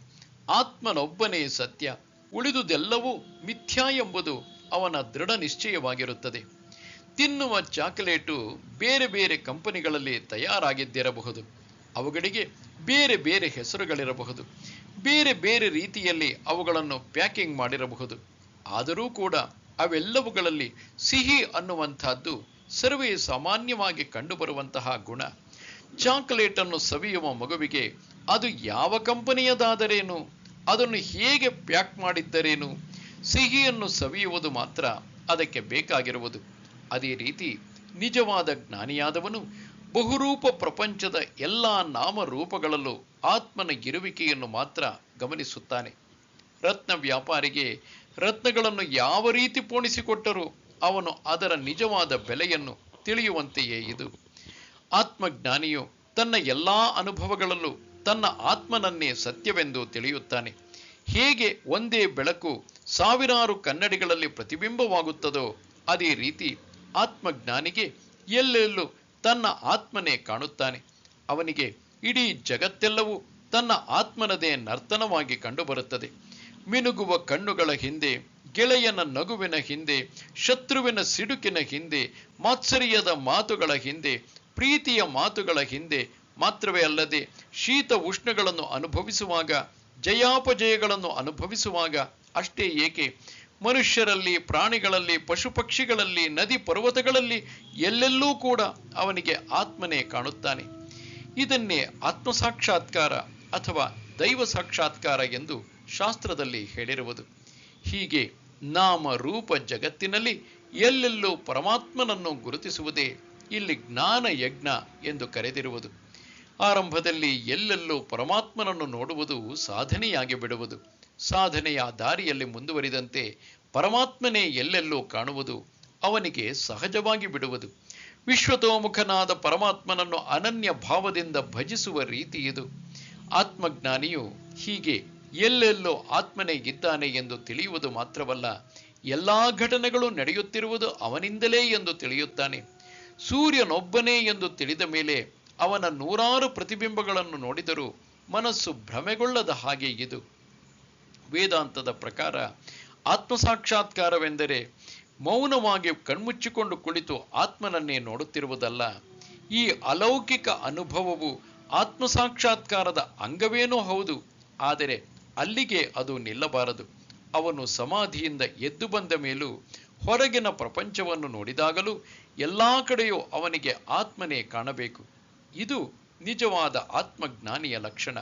ಆತ್ಮನೊಬ್ಬನೇ ಸತ್ಯ, ಉಳಿದುದೆಲ್ಲವೂ ಮಿಥ್ಯಾ ಎಂಬುದು ಅವನ ದೃಢ ನಿಶ್ಚಯವಾಗಿರುತ್ತದೆ. ತಿನ್ನುವ ಚಾಕೊಲೇಟು ಬೇರೆ ಬೇರೆ ಕಂಪನಿಗಳಲ್ಲಿ ತಯಾರಾಗಿದ್ದಿರಬಹುದು. ಅವುಗಳಿಗೆ ಬೇರೆ ಬೇರೆ ಹೆಸರುಗಳಿರಬಹುದು, ಬೇರೆ ಬೇರೆ ರೀತಿಯಲ್ಲಿ ಅವುಗಳನ್ನು ಪ್ಯಾಕಿಂಗ್ ಮಾಡಿರಬಹುದು. ಆದರೂ ಕೂಡ ಅವೆಲ್ಲವುಗಳಲ್ಲಿ ಸಿಹಿ ಅನ್ನುವಂಥದ್ದು ಸರ್ವೇ ಸಾಮಾನ್ಯವಾಗಿ ಕಂಡುಬರುವಂತಹ ಗುಣ. ಚಾಕೊಲೇಟ್ ಅನ್ನು ಸವಿಯುವ ಮಗುವಿಗೆ ಅದು ಯಾವ ಕಂಪನಿಯದಾದರೇನು, ಅದನ್ನು ಹೇಗೆ ಪ್ಯಾಕ್ ಮಾಡಿದ್ದರೇನು, ಸಿಹಿಯನ್ನು ಸವಿಯುವುದು ಮಾತ್ರ ಅದಕ್ಕೆ ಬೇಕಾಗಿರುವುದು. ಅದೇ ರೀತಿ ನಿಜವಾದ ಜ್ಞಾನಿಯಾದವನು ಬಹುರೂಪ ಪ್ರಪಂಚದ ಎಲ್ಲ ನಾಮರೂಪಗಳಲ್ಲೂ ಆತ್ಮನ ಇರುವಿಕೆಯನ್ನು ಮಾತ್ರ ಗಮನಿಸುತ್ತಾನೆ. ರತ್ನ ವ್ಯಾಪಾರಿಗೆ ರತ್ನಗಳನ್ನು ಯಾವ ರೀತಿ ಪೋಣಿಸಿಕೊಟ್ಟರೂ ಅವನು ಅದರ ನಿಜವಾದ ಬೆಲೆಯನ್ನು ತಿಳಿಯುವಂತೆಯೇ ಇದು. ಆತ್ಮಜ್ಞಾನಿಯು ತನ್ನ ಎಲ್ಲಾ ಅನುಭವಗಳಲ್ಲೂ ತನ್ನ ಆತ್ಮನನ್ನೇ ಸತ್ಯವೆಂದು ತಿಳಿಯುತ್ತಾನೆ. ಹೇಗೆ ಒಂದೇ ಬೆಳಕು ಸಾವಿರಾರು ಕನ್ನಡಿಗಳಲ್ಲಿ ಪ್ರತಿಬಿಂಬವಾಗುತ್ತದೋ ಅದೇ ರೀತಿ ಆತ್ಮಜ್ಞಾನಿಗೆ ಎಲ್ಲೆಲ್ಲೂ ತನ್ನ ಆತ್ಮನೇ ಕಾಣುತ್ತಾನೆ. ಅವನಿಗೆ ಇಡೀ ಜಗತ್ತೆಲ್ಲವೂ ತನ್ನ ಆತ್ಮನದೇ ನರ್ತನವಾಗಿ ಕಂಡುಬರುತ್ತದೆ. ಮಿನುಗುವ ಕಣ್ಣುಗಳ ಹಿಂದೆ, ಗೆಳೆಯನ ನಗುವಿನ ಹಿಂದೆ, ಶತ್ರುವಿನ ಸಿಡುಕಿನ ಹಿಂದೆ, ಮಾತ್ಸರ್ಯದ ಮಾತುಗಳ ಹಿಂದೆ, ಪ್ರೀತಿಯ ಮಾತುಗಳ ಹಿಂದೆ ಮಾತ್ರವೇ ಅಲ್ಲದೆ ಶೀತ ಉಷ್ಣಗಳನ್ನು ಅನುಭವಿಸುವಾಗ, ಜಯಾಪಜಯಗಳನ್ನು ಅನುಭವಿಸುವಾಗ ಅಷ್ಟೇ ಏಕೆ ಮನುಷ್ಯರಲ್ಲಿ, ಪ್ರಾಣಿಗಳಲ್ಲಿ, ಪಶು ಪಕ್ಷಿಗಳಲ್ಲಿ, ನದಿ ಪರ್ವತಗಳಲ್ಲಿ ಎಲ್ಲೆಲ್ಲೂ ಕೂಡ ಅವನಿಗೆ ಆತ್ಮನೇ ಕಾಣುತ್ತಾನೆ. ಇದನ್ನೇ ಆತ್ಮಸಾಕ್ಷಾತ್ಕಾರ ಅಥವಾ ದೈವ ಸಾಕ್ಷಾತ್ಕಾರ ಎಂದು ಶಾಸ್ತ್ರದಲ್ಲಿ ಹೇಳಿರುವುದು. ಹೀಗೆ ನಾಮ ರೂಪ ಜಗತ್ತಿನಲ್ಲಿ ಎಲ್ಲೆಲ್ಲೂ ಪರಮಾತ್ಮನನ್ನು ಗುರುತಿಸುವುದೇ ಇಲ್ಲಿ ಜ್ಞಾನ ಯಜ್ಞ ಎಂದು ಕರೆದಿರುವುದು. ಆರಂಭದಲ್ಲಿ ಎಲ್ಲೆಲ್ಲೂ ಪರಮಾತ್ಮನನ್ನು ನೋಡುವುದು ಸಾಧನೆಯಾಗಿ ಬಿಡುವುದು. ಸಾಧನೆಯ ದಾರಿಯಲ್ಲಿ ಮುಂದುವರಿದಂತೆ ಪರಮಾತ್ಮನೇ ಎಲ್ಲೆಲ್ಲೂ ಕಾಣುವುದು ಅವನಿಗೆ ಸಹಜವಾಗಿ ಬಿಡುವುದು. ವಿಶ್ವತೋಮುಖನಾದ ಪರಮಾತ್ಮನನ್ನು ಅನನ್ಯ ಭಾವದಿಂದ ಭಜಿಸುವ ರೀತಿ ಇದು. ಆತ್ಮಜ್ಞಾನಿಯು ಹೀಗೆ ಎಲ್ಲೆಲ್ಲೋ ಆತ್ಮನೇ ಇದ್ದಾನೆ ಎಂದು ತಿಳಿಯುವುದು ಮಾತ್ರವಲ್ಲ, ಎಲ್ಲಾ ಘಟನೆಗಳು ನಡೆಯುತ್ತಿರುವುದು ಅವನಿಂದಲೇ ಎಂದು ತಿಳಿಯುತ್ತಾನೆ. ಸೂರ್ಯನೊಬ್ಬನೇ ಎಂದು ತಿಳಿದ ಮೇಲೆ ಅವನ ನೂರಾರು ಪ್ರತಿಬಿಂಬಗಳನ್ನು ನೋಡಿದರೂ ಮನಸ್ಸು ಭ್ರಮೆಗೊಳ್ಳದ ಹಾಗೆ ಇದು. ವೇದಾಂತದ ಪ್ರಕಾರ ಆತ್ಮಸಾಕ್ಷಾತ್ಕಾರವೆಂದರೆ ಮೌನವಾಗಿ ಕಣ್ಮುಚ್ಚಿಕೊಂಡು ಕುಳಿತು ಆತ್ಮನನ್ನೇ ನೋಡುತ್ತಿರುವುದಲ್ಲ. ಈ ಅಲೌಕಿಕ ಅನುಭವವು ಆತ್ಮಸಾಕ್ಷಾತ್ಕಾರದ ಅಂಗವೇನೂ ಹೌದು. ಆದರೆ ಅಲ್ಲಿಗೆ ಅದು ನಿಲ್ಲಬಾರದು. ಅವನು ಸಮಾಧಿಯಿಂದ ಎದ್ದು ಬಂದ ಮೇಲೂ ಹೊರಗಿನ ಪ್ರಪಂಚವನ್ನು ನೋಡಿದಾಗಲೂ ಎಲ್ಲಾ ಕಡೆಯೂ ಅವನಿಗೆ ಆತ್ಮನೇ ಕಾಣಬೇಕು. ಇದು ನಿಜವಾದ ಆತ್ಮಜ್ಞಾನಿಯ ಲಕ್ಷಣ.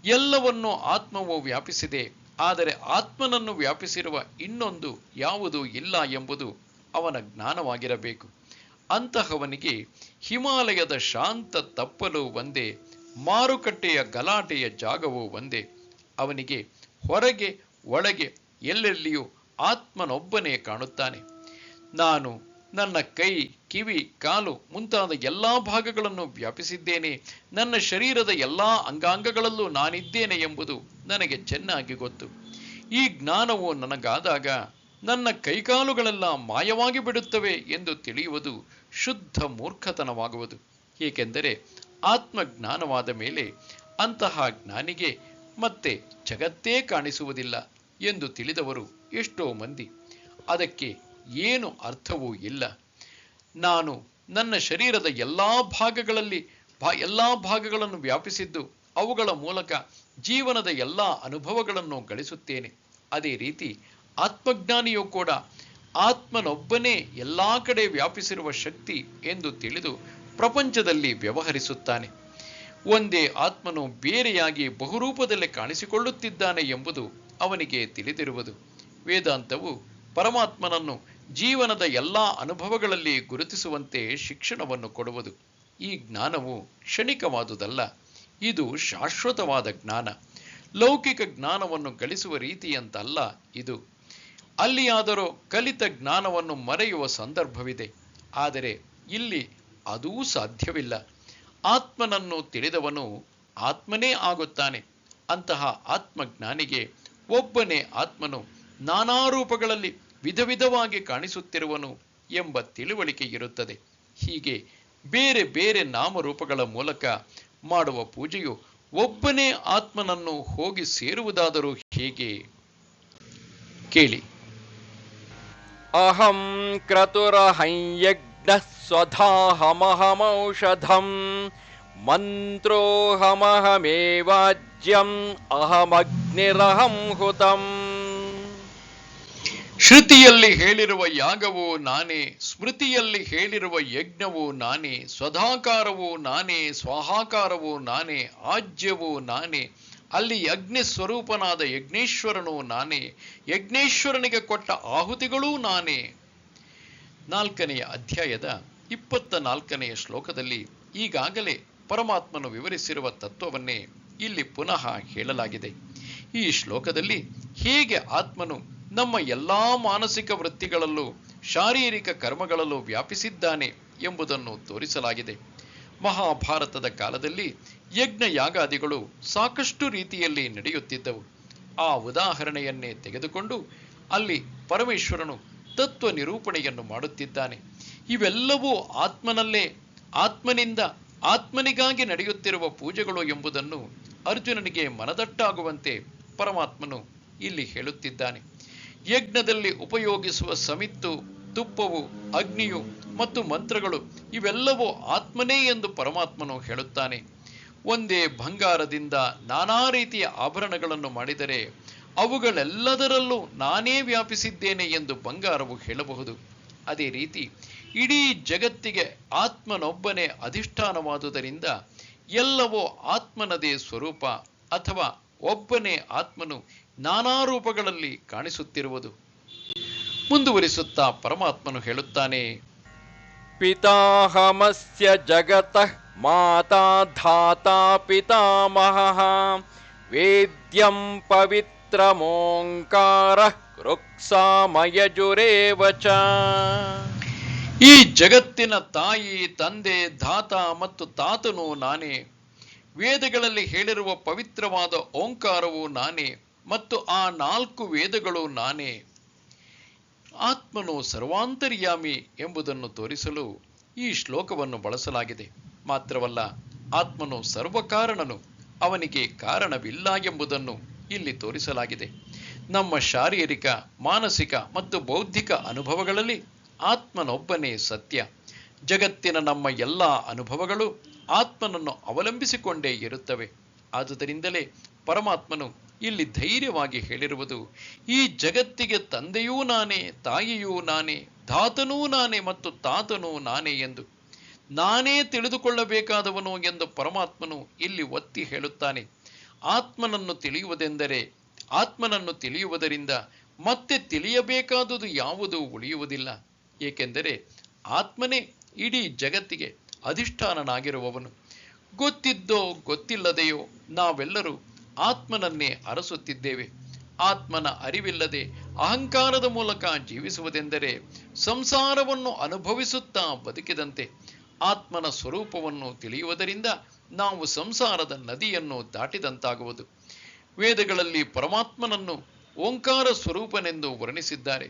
ಎಲ್ಲವನ್ನೂ ಆತ್ಮವು ವ್ಯಾಪಿಸಿದೆ, ಆದರೆ ಆತ್ಮನನ್ನು ವ್ಯಾಪಿಸಿರುವ ಇನ್ನೊಂದು ಯಾವುದೂ ಇಲ್ಲ ಎಂಬುದು ಅವನ ಜ್ಞಾನವಾಗಿರಬೇಕು. ಅಂತಹವನಿಗೆ ಹಿಮಾಲಯದ ಶಾಂತ ತಪ್ಪಲು ಒಂದೇ, ಮಾರುಕಟ್ಟೆಯ ಗಲಾಟೆಯ ಜಾಗವೂ ಒಂದೇ. ಅವನಿಗೆ ಹೊರಗೆ ಒಳಗೆ ಎಲ್ಲೆಲ್ಲಿಯೂ ಆತ್ಮನೊಬ್ಬನೇ ಕಾಣುತ್ತಾನೆ. ನಾನು ನನ್ನ ಕೈ, ಕಿವಿ, ಕಾಲು ಮುಂತಾದ ಎಲ್ಲಾ ಭಾಗಗಳನ್ನು ವ್ಯಾಪಿಸಿದ್ದೇನೆ, ನನ್ನ ಶರೀರದ ಎಲ್ಲಾ ಅಂಗಾಂಗಗಳಲ್ಲೂ ನಾನಿದ್ದೇನೆ ಎಂಬುದು ನನಗೆ ಚೆನ್ನಾಗಿ ಗೊತ್ತು. ಈ ಜ್ಞಾನವು ನನಗಾದಾಗ ನನ್ನ ಕೈಕಾಲುಗಳೆಲ್ಲ ಮಾಯವಾಗಿ ಬಿಡುತ್ತವೆ ಎಂದು ತಿಳಿಯುವುದು ಶುದ್ಧ ಮೂರ್ಖತನವಾಗುವುದು. ಏಕೆಂದರೆ ಆತ್ಮಜ್ಞಾನವಾದ ಮೇಲೆ ಅಂತಹ ಜ್ಞಾನಿಗೆ ಮತ್ತೆ ಜಗತ್ತೇ ಕಾಣಿಸುವುದಿಲ್ಲ ಎಂದು ತಿಳಿದವರು ಎಷ್ಟೋ ಮಂದಿ. ಅದಕ್ಕೆ ಏನು ಅರ್ಥವೂ ಇಲ್ಲ. ನಾನು ನನ್ನ ಶರೀರದ ಎಲ್ಲಾ ಭಾಗಗಳನ್ನು ವ್ಯಾಪಿಸಿದ್ದು ಅವುಗಳ ಮೂಲಕ ಜೀವನದ ಎಲ್ಲಾ ಅನುಭವಗಳನ್ನು ಗಳಿಸುತ್ತೇನೆ. ಅದೇ ರೀತಿ ಆತ್ಮಜ್ಞಾನಿಯೂ ಕೂಡ ಆತ್ಮನೊಬ್ಬನೇ ಎಲ್ಲಾ ಕಡೆ ವ್ಯಾಪಿಸಿರುವ ಶಕ್ತಿ ಎಂದು ತಿಳಿದು ಪ್ರಪಂಚದಲ್ಲಿ ವ್ಯವಹರಿಸುತ್ತಾನೆ. ಒಂದೇ ಆತ್ಮನು ಬೇರೆಯಾಗಿ ಬಹುರೂಪದಲ್ಲಿ ಕಾಣಿಸಿಕೊಳ್ಳುತ್ತಿದ್ದಾನೆ ಎಂಬುದು ಅವನಿಗೆ ತಿಳಿದಿರುವುದು. ವೇದಾಂತವು ಪರಮಾತ್ಮನನ್ನು ಜೀವನದ ಎಲ್ಲಾ ಅನುಭವಗಳಲ್ಲಿ ಗುರುತಿಸುವಂತೆ ಶಿಕ್ಷಣವನ್ನು ಕೊಡುವುದು. ಈ ಜ್ಞಾನವು ಕ್ಷಣಿಕವಾದುದಲ್ಲ, ಇದು ಶಾಶ್ವತವಾದ ಜ್ಞಾನ. ಲೌಕಿಕ ಜ್ಞಾನವನ್ನು ಗಳಿಸುವ ರೀತಿಯಂತಲ್ಲ ಇದು. ಅಲ್ಲಿಯಾದರೂ ಕಲಿತ ಜ್ಞಾನವನ್ನು ಮರೆಯುವ ಸಂದರ್ಭವಿದೆ, ಆದರೆ ಇಲ್ಲಿ ಅದೂ ಸಾಧ್ಯವಿಲ್ಲ. ಆತ್ಮನನ್ನು ತಿಳಿದವನು ಆತ್ಮನೇ ಆಗುತ್ತಾನೆ. ಅಂತಹ ಆತ್ಮಜ್ಞಾನಿಗೆ ಒಬ್ಬನೇ ಆತ್ಮನು ನಾನಾ ರೂಪಗಳಲ್ಲಿ ವಿಧ ವಿಧವಾಗಿ ಕಾಣಿಸುತ್ತಿರುವನು ಎಂಬ ತಿಳುವಳಿಕೆ ಇರುತ್ತದೆ. ಹೀಗೆ ಬೇರೆ ಬೇರೆ ನಾಮರೂಪಗಳ ಮೂಲಕ ಮಾಡುವ ಪೂಜೆಯು ಒಬ್ಬನೇ ಆತ್ಮನನ್ನು ಹೋಗಿ ಸೇರುವುದಾದರೂ ಹೇಗೆ? ಕೇಳಿ. ಅಹಂ ಕ್ರತುರಹಂ ಯಜ್ಞಃ ಸ್ವಧಾಹಮಹಮೌಷಧಂ ಮಂತ್ರೋಹಮಹಮೇವಾಜ್ಯಂ ಅಹಮಗ್ನಿರಹಂ ಹುತಂ. ಶ್ರುತಿಯಲ್ಲಿ ಹೇಳಿರುವ ಯಾಗವೂ ನಾನೇ, ಸ್ಮೃತಿಯಲ್ಲಿ ಹೇಳಿರುವ ಯಜ್ಞವೂ ನಾನೇ, ಸ್ವಧಾಕಾರವೂ ನಾನೇ, ಸ್ವಾಹಾಕಾರವೂ ನಾನೇ, ಆಜ್ಯವೂ ನಾನೇ. ಅಲ್ಲಿ ಅಗ್ನಿ ಸ್ವರೂಪನಾದ ಯಜ್ಞೇಶ್ವರನೂ ನಾನೇ, ಯಜ್ಞೇಶ್ವರನಿಗೆ ಕೊಟ್ಟ ಆಹುತಿಗಳೂ ನಾನೇ. 4ನೇ ಅಧ್ಯಾಯದ 24ನೇ ಶ್ಲೋಕದಲ್ಲಿ ಈಗಾಗಲೇ ಪರಮಾತ್ಮನು ವಿವರಿಸಿರುವ ತತ್ವವನ್ನೇ ಇಲ್ಲಿ ಪುನಃ ಹೇಳಲಾಗಿದೆ. ಈ ಶ್ಲೋಕದಲ್ಲಿ ಹೇಗೆ ಆತ್ಮನು ನಮ್ಮ ಎಲ್ಲಾ ಮಾನಸಿಕ ವೃತ್ತಿಗಳಲ್ಲೂ ಶಾರೀರಿಕ ಕರ್ಮಗಳಲ್ಲೂ ವ್ಯಾಪಿಸಿದ್ದಾನೆ ಎಂಬುದನ್ನು ತೋರಿಸಲಾಗಿದೆ. ಮಹಾಭಾರತದ ಕಾಲದಲ್ಲಿ ಯಜ್ಞ ಯಾಗಾದಿಗಳು ಸಾಕಷ್ಟು ರೀತಿಯಲ್ಲಿ ನಡೆಯುತ್ತಿದ್ದವು. ಆ ಉದಾಹರಣೆಯನ್ನೇ ತೆಗೆದುಕೊಂಡು ಅಲ್ಲಿ ಪರಮೇಶ್ವರನು ತತ್ವ ನಿರೂಪಣೆಯನ್ನು ಮಾಡುತ್ತಿದ್ದಾನೆ. ಇವೆಲ್ಲವೂ ಆತ್ಮನಲ್ಲೇ, ಆತ್ಮನಿಂದ ಆತ್ಮನಿಗಾಗಿ ನಡೆಯುತ್ತಿರುವ ಪೂಜೆಗಳು ಎಂಬುದನ್ನು ಅರ್ಜುನನಿಗೆ ಮನದಟ್ಟಾಗುವಂತೆ ಪರಮಾತ್ಮನು ಇಲ್ಲಿ ಹೇಳುತ್ತಿದ್ದಾನೆ. ಯಜ್ಞದಲ್ಲಿ ಉಪಯೋಗಿಸುವ ಸಮಿತ್ತು, ತುಪ್ಪವು, ಅಗ್ನಿಯು ಮತ್ತು ಮಂತ್ರಗಳು ಇವೆಲ್ಲವೂ ಆತ್ಮನೇ ಎಂದು ಪರಮಾತ್ಮನು ಹೇಳುತ್ತಾನೆ. ಒಂದೇ ಬಂಗಾರದಿಂದ ನಾನಾ ರೀತಿಯ ಆಭರಣಗಳನ್ನು ಮಾಡಿದರೆ ಅವುಗಳೆಲ್ಲದರಲ್ಲೂ ನಾನೇ ವ್ಯಾಪಿಸಿದ್ದೇನೆ ಎಂದು ಬಂಗಾರವು ಹೇಳಬಹುದು. ಅದೇ ರೀತಿ ಇಡೀ ಜಗತ್ತಿಗೆ ಆತ್ಮನೊಬ್ಬನೇ ಅಧಿಷ್ಠಾನವಾದುದರಿಂದ ಎಲ್ಲವೂ ಆತ್ಮನದೇ ಸ್ವರೂಪ ಅಥವಾ ಒಬ್ಬನೇ ಆತ್ಮನು ನಾನಾ ರೂಪಗಳಲ್ಲಿ ಕಾಣಿಸುತ್ತಿರುವುದು. ಮುಂದುವರಿಸುತ್ತಾ ಪರಮಾತ್ಮನು ಹೇಳುತ್ತಾನೆ, ಪಿತಾಹಮಸ್ಯ ಜಗತಃ ಮಾತಾ ಧಾತಾ ಪಿತಾಮಹಃ ವೇದ್ಯಂ ಪವಿತ್ರಮೋಂಕಾರಃ ರುಕ್ಸಾಮಯಜುರೇವ ಚ. ಈ ಜಗತ್ತಿನ ತಾಯಿ, ತಂದೆ, ಧಾತ ಮತ್ತು ತಾತನು ನಾನೇ. ವೇದಗಳಲ್ಲಿ ಹೇಳಿರುವ ಪವಿತ್ರವಾದ ಓಂಕಾರವು ನಾನೇ ಮತ್ತು ಆ 4 ವೇದಗಳು ನಾನೇ. ಆತ್ಮನು ಸರ್ವಾಂತರ್ಯಾಮಿ ಎಂಬುದನ್ನು ತೋರಿಸಲು ಈ ಶ್ಲೋಕವನ್ನು ಬಳಸಲಾಗಿದೆ. ಮಾತ್ರವಲ್ಲ, ಆತ್ಮನು ಸರ್ವಕಾರಣನು, ಅವನಿಗೆ ಕಾರಣವಿಲ್ಲ ಎಂಬುದನ್ನು ಇಲ್ಲಿ ತೋರಿಸಲಾಗಿದೆ. ನಮ್ಮ ಶಾರೀರಿಕ, ಮಾನಸಿಕ ಮತ್ತು ಬೌದ್ಧಿಕ ಅನುಭವಗಳಲ್ಲಿ ಆತ್ಮನೊಬ್ಬನೇ ಸತ್ಯ. ಜಗತ್ತಿನ ನಮ್ಮ ಎಲ್ಲ ಅನುಭವಗಳು ಆತ್ಮನನ್ನು ಅವಲಂಬಿಸಿಕೊಂಡೇ ಇರುತ್ತವೆ. ಆದುದರಿಂದಲೇ ಪರಮಾತ್ಮನು ಇಲ್ಲಿ ಧೈರ್ಯವಾಗಿ ಹೇಳಿರುವುದು, ಈ ಜಗತ್ತಿಗೆ ತಂದೆಯೂ ನಾನೇ, ತಾಯಿಯೂ ನಾನೇ, ಧಾತನೂ ನಾನೇ ಮತ್ತು ತಾತನೂ ನಾನೇ ಎಂದು. ನಾನೇ ತಿಳಿದುಕೊಳ್ಳಬೇಕಾದವನು ಎಂದು ಪರಮಾತ್ಮನು ಇಲ್ಲಿ ಒತ್ತಿ ಹೇಳುತ್ತಾನೆ. ಆತ್ಮನನ್ನು ತಿಳಿಯುವುದೆಂದರೆ ಆತ್ಮನನ್ನು ತಿಳಿಯುವುದರಿಂದ ಮತ್ತೆ ತಿಳಿಯಬೇಕಾದುದು ಯಾವುದೂ ಉಳಿಯುವುದಿಲ್ಲ. ಏಕೆಂದರೆ ಆತ್ಮನೇ ಇಡೀ ಜಗತ್ತಿಗೆ ಅಧಿಷ್ಠಾನನಾಗಿರುವವನು. ಗೊತ್ತಿದ್ದೋ ಗೊತ್ತಿಲ್ಲದೆಯೋ ನಾವೆಲ್ಲರೂ ಆತ್ಮನನ್ನೇ ಅರಸುತ್ತಿದ್ದೇವೆ. ಆತ್ಮನ ಅರಿವಿಲ್ಲದೆ ಅಹಂಕಾರದ ಮೂಲಕ ಜೀವಿಸುವುದೆಂದರೆ ಸಂಸಾರವನ್ನು ಅನುಭವಿಸುತ್ತಾ ಬದುಕಿದಂತೆ. ಆತ್ಮನ ಸ್ವರೂಪವನ್ನು ತಿಳಿಯುವುದರಿಂದ ನಾವು ಸಂಸಾರದ ನದಿಯನ್ನು ದಾಟಿದಂತಾಗುವುದು. ವೇದಗಳಲ್ಲಿ ಪರಮಾತ್ಮನನ್ನು ಓಂಕಾರ ಸ್ವರೂಪನೆಂದು ವರ್ಣಿಸಿದ್ದಾರೆ.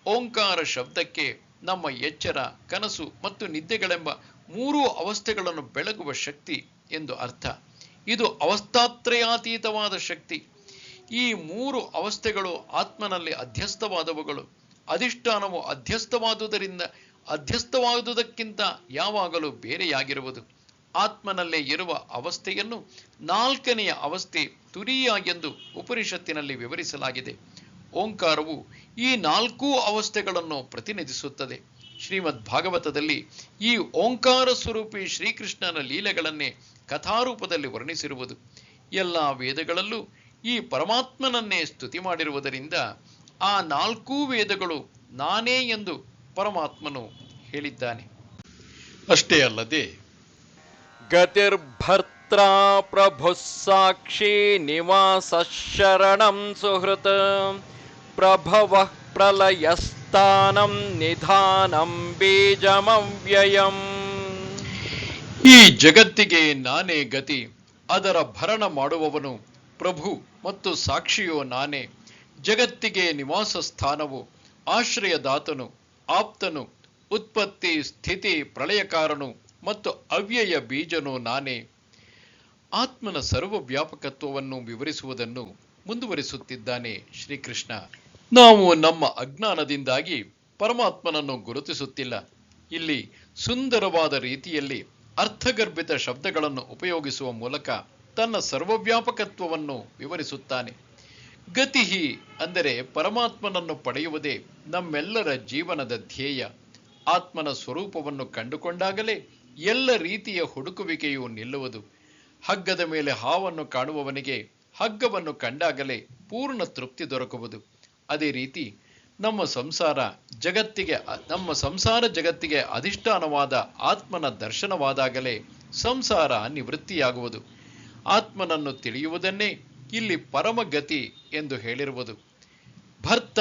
ಓಂಕಾರ ಶಬ್ದಕ್ಕೆ ನಮ್ಮ ಎಚ್ಚರ, ಕನಸು ಮತ್ತು ನಿದ್ದೆಗಳೆಂಬ 3 ಅವಸ್ಥೆಗಳನ್ನು ಬೆಳಗುವ ಶಕ್ತಿ ಎಂದು ಅರ್ಥ. ಇದು ಅವಸ್ಥಾತ್ರಯಾತೀತವಾದ ಶಕ್ತಿ. ಈ 3 ಅವಸ್ಥೆಗಳು ಆತ್ಮನಲ್ಲಿ ಅಧ್ಯಸ್ಥವಾದವುಗಳು. ಅಧಿಷ್ಠಾನವು ಅಧ್ಯಸ್ಥವಾದುದಕ್ಕಿಂತ ಯಾವಾಗಲೂ ಬೇರೆಯಾಗಿರುವುದು. ಆತ್ಮನಲ್ಲೇ ಇರುವ ಅವಸ್ಥೆಯನ್ನು 4ನೆಯ ಅವಸ್ಥೆ ತುರಿಯ ಎಂದು ಉಪನಿಷತ್ತಿನಲ್ಲಿ ವಿವರಿಸಲಾಗಿದೆ. ಓಂಕಾರವು ಈ 4 ಅವಸ್ಥೆಗಳನ್ನು ಪ್ರತಿನಿಧಿಸುತ್ತದೆ. ಶ್ರೀಮದ್ ಭಾಗವತದಲ್ಲಿ ಈ ಓಂಕಾರ ಸ್ವರೂಪಿ ಶ್ರೀಕೃಷ್ಣನ ಲೀಲೆಗಳನ್ನೇ ಕಥಾರೂಪದಲ್ಲಿ ವರ್ಣಿಸಿರುವುದು. ಎಲ್ಲ ವೇದಗಳಲ್ಲೂ ಈ ಪರಮಾತ್ಮನನ್ನೇ ಸ್ತುತಿ ಮಾಡಿರುವುದರಿಂದ ಆ 4 ವೇದಗಳು ನಾನೇ ಎಂದು ಪರಮಾತ್ಮನು ಹೇಳಿದ್ದಾನೆ. ಅಷ್ಟೇ ಅಲ್ಲದೆ ಗತಿರ್ಭರ್ತ್ರಾ ಪ್ರಭುಃ ಸಾಕ್ಷಿ ನಿವಾಸ ಶರಣಂ ಸುಹೃತ್ ಪ್ರಭವಃ ಪ್ರಲಯಸ್ಥಾನಂ ನಿಧಾನಂ ಬೀಜಮವ್ಯಯಂ. ಈ ಜಗತ್ತಿಗೆ ನಾನೇ ಗತಿ, ಅದರ ಭರಣ ಮಾಡುವವನು ಪ್ರಭು ಮತ್ತು ಸಾಕ್ಷಿಯೋ ನಾನೇ. ಜಗತ್ತಿಗೆ ನಿವಾಸ ಸ್ಥಾನವು, ಆಶ್ರಯದಾತನು, ಆಪ್ತನು, ಉತ್ಪತ್ತಿ ಸ್ಥಿತಿ ಪ್ರಳಯಕಾರನು ಮತ್ತು ಅವ್ಯಯ ಬೀಜನು ನಾನೇ. ಆತ್ಮನ ಸರ್ವವ್ಯಾಪಕತ್ವವನ್ನು ವಿವರಿಸುವುದನ್ನು ಮುಂದುವರಿಸುತ್ತಿದ್ದಾನೆ ಶ್ರೀಕೃಷ್ಣ. ನಾವು ನಮ್ಮ ಅಜ್ಞಾನದಿಂದಾಗಿ ಪರಮಾತ್ಮನನ್ನು ಗುರುತಿಸುತ್ತಿಲ್ಲ. ಇಲ್ಲಿ ಸುಂದರವಾದ ರೀತಿಯಲ್ಲಿ ಅರ್ಥಗರ್ಭಿತ ಶಬ್ದಗಳನ್ನು ಉಪಯೋಗಿಸುವ ಮೂಲಕ ತನ್ನ ಸರ್ವವ್ಯಾಪಕತ್ವವನ್ನು ವಿವರಿಸುತ್ತಾನೆ. ಗತಿಹಿ ಅಂದರೆ ಪರಮಾತ್ಮನನ್ನು ಪಡೆಯುವುದೇ ನಮ್ಮೆಲ್ಲರ ಜೀವನದ ಧ್ಯೇಯ. ಆತ್ಮನ ಸ್ವರೂಪವನ್ನು ಕಂಡುಕೊಂಡಾಗಲೇ ಎಲ್ಲ ರೀತಿಯ ಹುಡುಕುವಿಕೆಯು ನಿಲ್ಲುವುದು. ಹಗ್ಗದ ಮೇಲೆ ಹಾವನ್ನು ಕಾಣುವವನಿಗೆ ಹಗ್ಗವನ್ನು ಕಂಡಾಗಲೇ ಪೂರ್ಣ ತೃಪ್ತಿ ದೊರಕುವುದು. ಅದೇ ರೀತಿ ನಮ್ಮ ಸಂಸಾರ ಜಗತ್ತಿಗೆ ಅಧಿಷ್ಠಾನವಾದ ಆತ್ಮನ ದರ್ಶನವಾದಾಗಲೇ ಸಂಸಾರ ನಿವೃತ್ತಿಯಾಗುವುದು. ಆತ್ಮನನ್ನು ತಿಳಿಯುವುದನ್ನೇ ಇಲ್ಲಿ ಪರಮಗತಿ ಎಂದು ಹೇಳಿರುವುದು. ಭರ್ತ,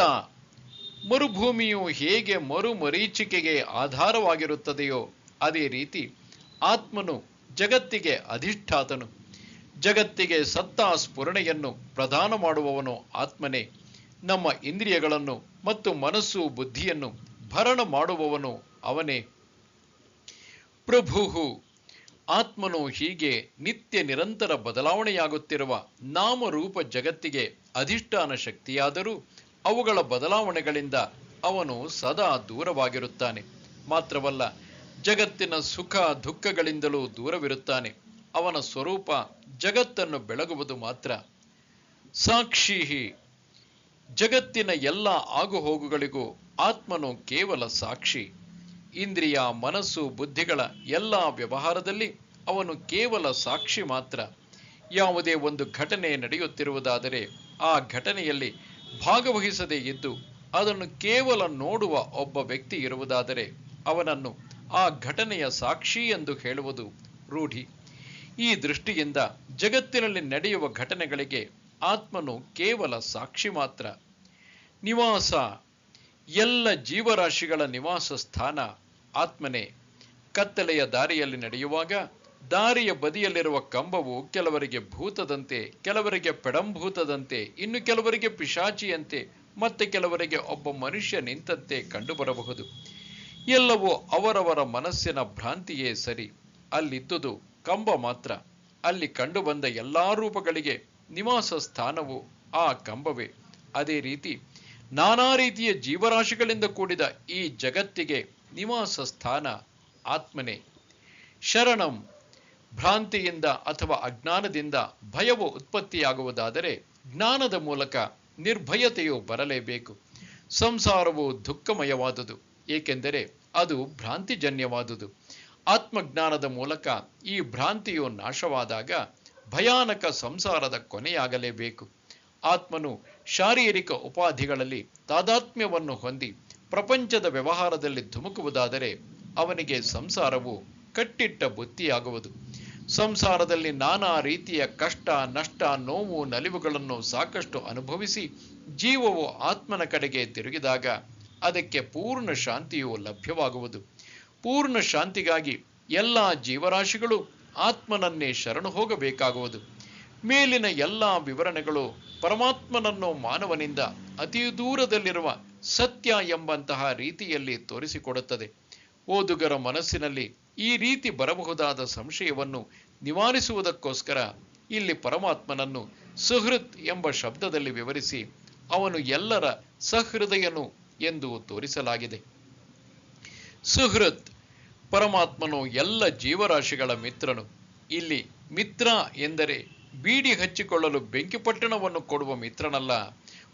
ಮರುಭೂಮಿಯು ಹೇಗೆ ಮರುಮರೀಚಿಕೆಗೆ ಆಧಾರವಾಗಿರುತ್ತದೆಯೋ ಅದೇ ರೀತಿ ಆತ್ಮನು ಜಗತ್ತಿಗೆ ಅಧಿಷ್ಠಾತನು. ಜಗತ್ತಿಗೆ ಸತ್ತಾ ಸ್ಫುರಣೆಯನ್ನು ಪ್ರದಾನ ಮಾಡುವವನು ಆತ್ಮನೇ. ನಮ್ಮ ಇಂದ್ರಿಯಗಳನ್ನು ಮತ್ತು ಮನಸ್ಸು ಬುದ್ಧಿಯನ್ನು ಭರಣ ಮಾಡುವವನು ಅವನೇ. ಪ್ರಭು, ಆತ್ಮನು ಹೀಗೆ ನಿತ್ಯ ನಿರಂತರ ಬದಲಾವಣೆಯಾಗುತ್ತಿರುವ ನಾಮರೂಪ ಜಗತ್ತಿಗೆ ಅಧಿಷ್ಠಾನ ಶಕ್ತಿಯಾದರೂ ಅವುಗಳ ಬದಲಾವಣೆಗಳಿಂದ ಅವನು ಸದಾ ದೂರವಾಗಿರುತ್ತಾನೆ. ಮಾತ್ರವಲ್ಲ, ಜಗತ್ತಿನ ಸುಖ ದುಃಖಗಳಿಂದಲೂ ದೂರವಿರುತ್ತಾನೆ. ಅವನ ಸ್ವರೂಪ ಜಗತ್ತನ್ನು ಬೆಳಗುವುದು ಮಾತ್ರ. ಸಾಕ್ಷಿ, ಜಗತ್ತಿನ ಎಲ್ಲ ಆಗುಹೋಗುಗಳಿಗೂ ಆತ್ಮನು ಕೇವಲ ಸಾಕ್ಷಿ. ಇಂದ್ರಿಯ ಮನಸ್ಸು ಬುದ್ಧಿಗಳ ಎಲ್ಲ ವ್ಯವಹಾರದಲ್ಲಿ ಅವನು ಕೇವಲ ಸಾಕ್ಷಿ ಮಾತ್ರ. ಯಾವುದೇ ಒಂದು ಘಟನೆ ನಡೆಯುತ್ತಿರುವುದಾದರೆ ಆ ಘಟನೆಯಲ್ಲಿ ಭಾಗವಹಿಸದೇ ಇದ್ದು ಅದನ್ನು ಕೇವಲ ನೋಡುವ ಒಬ್ಬ ವ್ಯಕ್ತಿ ಇರುವುದಾದರೆ ಅವನನ್ನು ಆ ಘಟನೆಯ ಸಾಕ್ಷಿ ಎಂದು ಹೇಳುವುದು ರೂಢಿ. ಈ ದೃಷ್ಟಿಯಿಂದ ಜಗತ್ತಿನಲ್ಲಿ ನಡೆಯುವ ಘಟನೆಗಳಿಗೆ ಆತ್ಮನು ಕೇವಲ ಸಾಕ್ಷಿ ಮಾತ್ರ. ನಿವಾಸ, ಎಲ್ಲ ಜೀವರಾಶಿಗಳ ನಿವಾಸ ಸ್ಥಾನ ಆತ್ಮನೇ. ಕತ್ತಲೆಯ ದಾರಿಯಲ್ಲಿ ನಡೆಯುವಾಗ ದಾರಿಯ ಬದಿಯಲ್ಲಿರುವ ಕಂಬವು ಕೆಲವರಿಗೆ ಭೂತದಂತೆ, ಕೆಲವರಿಗೆ ಪೆಡಂಭೂತದಂತೆ, ಇನ್ನು ಕೆಲವರಿಗೆ ಪಿಶಾಚಿಯಂತೆ, ಮತ್ತೆ ಕೆಲವರಿಗೆ ಒಬ್ಬ ಮನುಷ್ಯ ನಿಂತಂತೆ ಕಂಡುಬರಬಹುದು. ಎಲ್ಲವೂ ಅವರವರ ಮನಸ್ಸಿನ ಭ್ರಾಂತಿಯೇ ಸರಿ. ಅಲ್ಲಿದ್ದುದು ಕಂಬ ಮಾತ್ರ. ಅಲ್ಲಿ ಕಂಡುಬಂದ ಎಲ್ಲಾ ರೂಪಗಳಿಗೆ ನಿವಾಸ ಸ್ಥಾನವು ಆ ಕಂಬವೇ. ಅದೇ ರೀತಿ ನಾನಾ ರೀತಿಯ ಜೀವರಾಶಿಗಳಿಂದ ಕೂಡಿದ ಈ ಜಗತ್ತಿಗೆ ನಿವಾಸ ಸ್ಥಾನ ಆತ್ಮನೇ. ಶರಣಂ, ಭ್ರಾಂತಿಯಿಂದ ಅಥವಾ ಅಜ್ಞಾನದಿಂದ ಭಯವು ಉತ್ಪತ್ತಿಯಾಗುವುದಾದರೆ ಜ್ಞಾನದ ಮೂಲಕ ನಿರ್ಭಯತೆಯು ಬರಲೇಬೇಕು. ಸಂಸಾರವು ದುಃಖಮಯವಾದುದು, ಏಕೆಂದರೆ ಅದು ಭ್ರಾಂತಿಜನ್ಯವಾದುದು. ಆತ್ಮಜ್ಞಾನದ ಮೂಲಕ ಈ ಭ್ರಾಂತಿಯು ನಾಶವಾದಾಗ ಭಯಾನಕ ಸಂಸಾರದ ಕೊನೆಯಾಗಲೇಬೇಕು. ಆತ್ಮನು ಶಾರೀರಿಕ ಉಪಾಧಿಗಳಲ್ಲಿ ತಾದಾತ್ಮ್ಯವನ್ನು ಹೊಂದಿ ಪ್ರಪಂಚದ ವ್ಯವಹಾರದಲ್ಲಿ ಧುಮುಕುವುದಾದರೆ ಅವನಿಗೆ ಸಂಸಾರವು ಕಟ್ಟಿಟ್ಟ ಬುತ್ತಿಯಾಗುವುದು. ಸಂಸಾರದಲ್ಲಿ ನಾನಾ ರೀತಿಯ ಕಷ್ಟ, ನಷ್ಟ, ನೋವು, ನಲಿವುಗಳನ್ನು ಸಾಕಷ್ಟು ಅನುಭವಿಸಿ ಜೀವವು ಆತ್ಮನ ಕಡೆಗೆ ತಿರುಗಿದಾಗ ಅದಕ್ಕೆ ಪೂರ್ಣ ಶಾಂತಿಯು ಲಭ್ಯವಾಗುವುದು. ಪೂರ್ಣ ಶಾಂತಿಗಾಗಿ ಎಲ್ಲ ಜೀವರಾಶಿಗಳು ಆತ್ಮನನ್ನೇ ಶರಣು ಹೋಗಬೇಕಾಗುವುದು. ಮೇಲಿನ ಎಲ್ಲ ವಿವರಣೆಗಳು ಪರಮಾತ್ಮನನ್ನು ಮಾನವನಿಂದ ಅತಿ ದೂರದಲ್ಲಿರುವ ಸತ್ಯ ಎಂಬಂತಹ ರೀತಿಯಲ್ಲಿ ತೋರಿಸಿಕೊಡುತ್ತದೆ. ಓದುಗರ ಮನಸ್ಸಿನಲ್ಲಿ ಈ ರೀತಿ ಬರಬಹುದಾದ ಸಂಶಯವನ್ನು ನಿವಾರಿಸುವುದಕ್ಕೋಸ್ಕರ ಇಲ್ಲಿ ಪರಮಾತ್ಮನನ್ನು ಸುಹೃತ್ ಎಂಬ ಶಬ್ದದಲ್ಲಿ ವಿವರಿಸಿ ಅವನು ಎಲ್ಲರ ಸಹೃದಯನು ಎಂದು ತೋರಿಸಲಾಗಿದೆ. ಸುಹೃತ್, ಪರಮಾತ್ಮನು ಎಲ್ಲ ಜೀವರಾಶಿಗಳ ಮಿತ್ರನು. ಇಲ್ಲಿ ಮಿತ್ರ ಎಂದರೆ ಬೀಡಿ ಹಚ್ಚಿಕೊಳ್ಳಲು ಬೆಂಕಿಪಟ್ಟಣವನ್ನು ಕೊಡುವ ಮಿತ್ರನಲ್ಲ.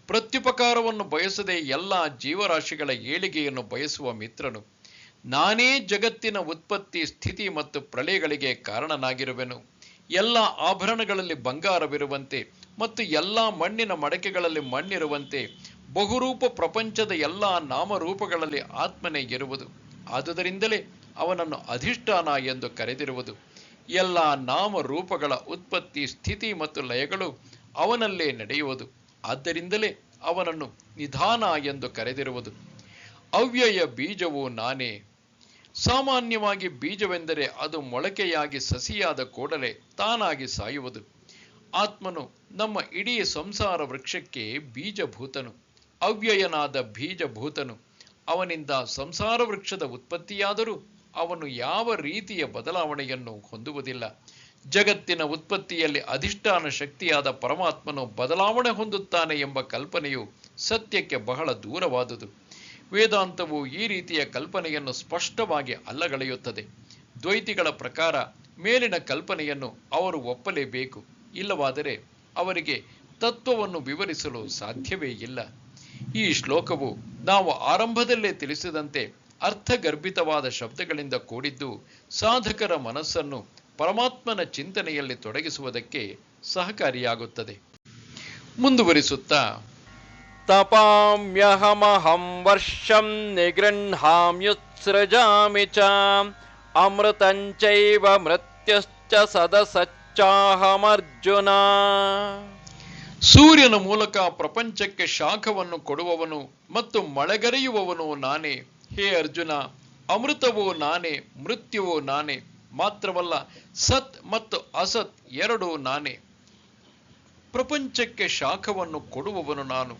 ಪ್ರತ್ಯುಪಕಾರವನ್ನು ಬಯಸದೆ ಎಲ್ಲ ಜೀವರಾಶಿಗಳ ಏಳಿಗೆಯನ್ನು ಬಯಸುವ ಮಿತ್ರನು. ನಾನೇ ಜಗತ್ತಿನ ಉತ್ಪತ್ತಿ ಸ್ಥಿತಿ ಮತ್ತು ಪ್ರಳಯಗಳಿಗೆ ಕಾರಣನಾಗಿರುವೆನು. ಎಲ್ಲ ಆಭರಣಗಳಲ್ಲಿ ಬಂಗಾರವಿರುವಂತೆ ಮತ್ತು ಎಲ್ಲ ಮಣ್ಣಿನ ಮಡಕೆಗಳಲ್ಲಿ ಮಣ್ಣಿರುವಂತೆ ಬಹುರೂಪ ಪ್ರಪಂಚದ ಎಲ್ಲ ನಾಮರೂಪಗಳಲ್ಲಿ ಆತ್ಮನೇ ಇರುವುದು. ಆದುದರಿಂದಲೇ ಅವನನ್ನು ಅಧಿಷ್ಠಾನ ಎಂದು ಕರೆದಿರುವುದು. ಎಲ್ಲ ನಾಮರೂಪಗಳ ಉತ್ಪತ್ತಿ, ಸ್ಥಿತಿ ಮತ್ತು ಲಯಗಳು ಅವನಲ್ಲೇ ನಡೆಯುವುದು. ಆದ್ದರಿಂದಲೇ ಅವನನ್ನು ನಿಧಾನ ಎಂದು ಕರೆದಿರುವುದು. ಅವ್ಯಯ ಬೀಜವು ನಾನೇ. ಸಾಮಾನ್ಯವಾಗಿ ಬೀಜವೆಂದರೆ ಅದು ಮೊಳಕೆಯಾಗಿ ಸಸಿಯಾದ ಕೂಡಲೇ ತಾನಾಗಿ ಸಾಯುವುದು. ಆತ್ಮನು ನಮ್ಮ ಇಡೀ ಸಂಸಾರ ವೃಕ್ಷಕ್ಕೆ ಬೀಜಭೂತನು, ಅವ್ಯಯನಾದ ಬೀಜಭೂತನು. ಅವನಿಂದ ಸಂಸಾರ ವೃಕ್ಷದ ಉತ್ಪತ್ತಿಯಾದರೂ ಅವನು ಯಾವ ರೀತಿಯ ಬದಲಾವಣೆಯನ್ನು ಹೊಂದುವುದಿಲ್ಲ. ಜಗತ್ತಿನ ಉತ್ಪತ್ತಿಯಲ್ಲಿ ಅಧಿಷ್ಠಾನ ಶಕ್ತಿಯಾದ ಪರಮಾತ್ಮನು ಬದಲಾವಣೆ ಹೊಂದುತ್ತಾನೆ ಎಂಬ ಕಲ್ಪನೆಯು ಸತ್ಯಕ್ಕೆ ಬಹಳ ದೂರವಾದುದು. ವೇದಾಂತವು ಈ ರೀತಿಯ ಕಲ್ಪನೆಯನ್ನು ಸ್ಪಷ್ಟವಾಗಿ ಅಲ್ಲಗಳೆಯುತ್ತದೆ. ದ್ವೈತಿಗಳ ಪ್ರಕಾರ ಮೇಲಿನ ಕಲ್ಪನೆಯನ್ನು ಅವರು ಒಪ್ಪಲೇಬೇಕು. ಇಲ್ಲವಾದರೆ ಅವರಿಗೆ ತತ್ವವನ್ನು ವಿವರಿಸಲು ಸಾಧ್ಯವೇ ಇಲ್ಲ. ಈ ಶ್ಲೋಕವು ನಾವು ಆರಂಭದಲ್ಲೇ ತಿಳಿಸಿದಂತೆ ಅರ್ಥಗರ್ಭಿತವಾದ ಶಬ್ದಗಳಿಂದ ಕೂಡಿದ್ದು ಸಾಧಕರ ಮನಸ್ಸನ್ನು ಪರಮಾತ್ಮನ ಚಿಂತನೆಯಲ್ಲಿ ತೊಡಗಿಸುವುದಕ್ಕೆ ಸಹಕಾರಿಯಾಗುತ್ತದೆ. ಮುಂದುವರಿಸುತ್ತಾ, ತಪಾಮ್ಯಹಮಹಂ ವರ್ಷಂ ನಿಗೃಹಾಮ್ಯುತ್ಸೃಜಾಮಿ ಚ ಅಮೃತಂಚೈವ ಮೃತ್ಯುಶ್ಚ ಸದಸಚ್ಚಾಹಮರ್ಜುನ. ಸೂರ್ಯನ ಮೂಲಕ ಪ್ರಪಂಚಕ್ಕೆ ಶಾಖವನ್ನು ಕೊಡುವವನು ಮತ್ತು ಮಳೆಗರೆಯುವವನು ನಾನೇ. ಹೇ ಅರ್ಜುನ, ಅಮೃತವೂ ನಾನೇ, ಮೃತ್ಯುವೂ ನಾನೇ. ಮಾತ್ರವಲ್ಲ, ಸತ್ ಮತ್ತು ಅಸತ್ ಎರಡೂ ನಾನೇ. ಪ್ರಪಂಚಕ್ಕೆ ಶಾಖವನ್ನು ಕೊಡುವವನು ನಾನು.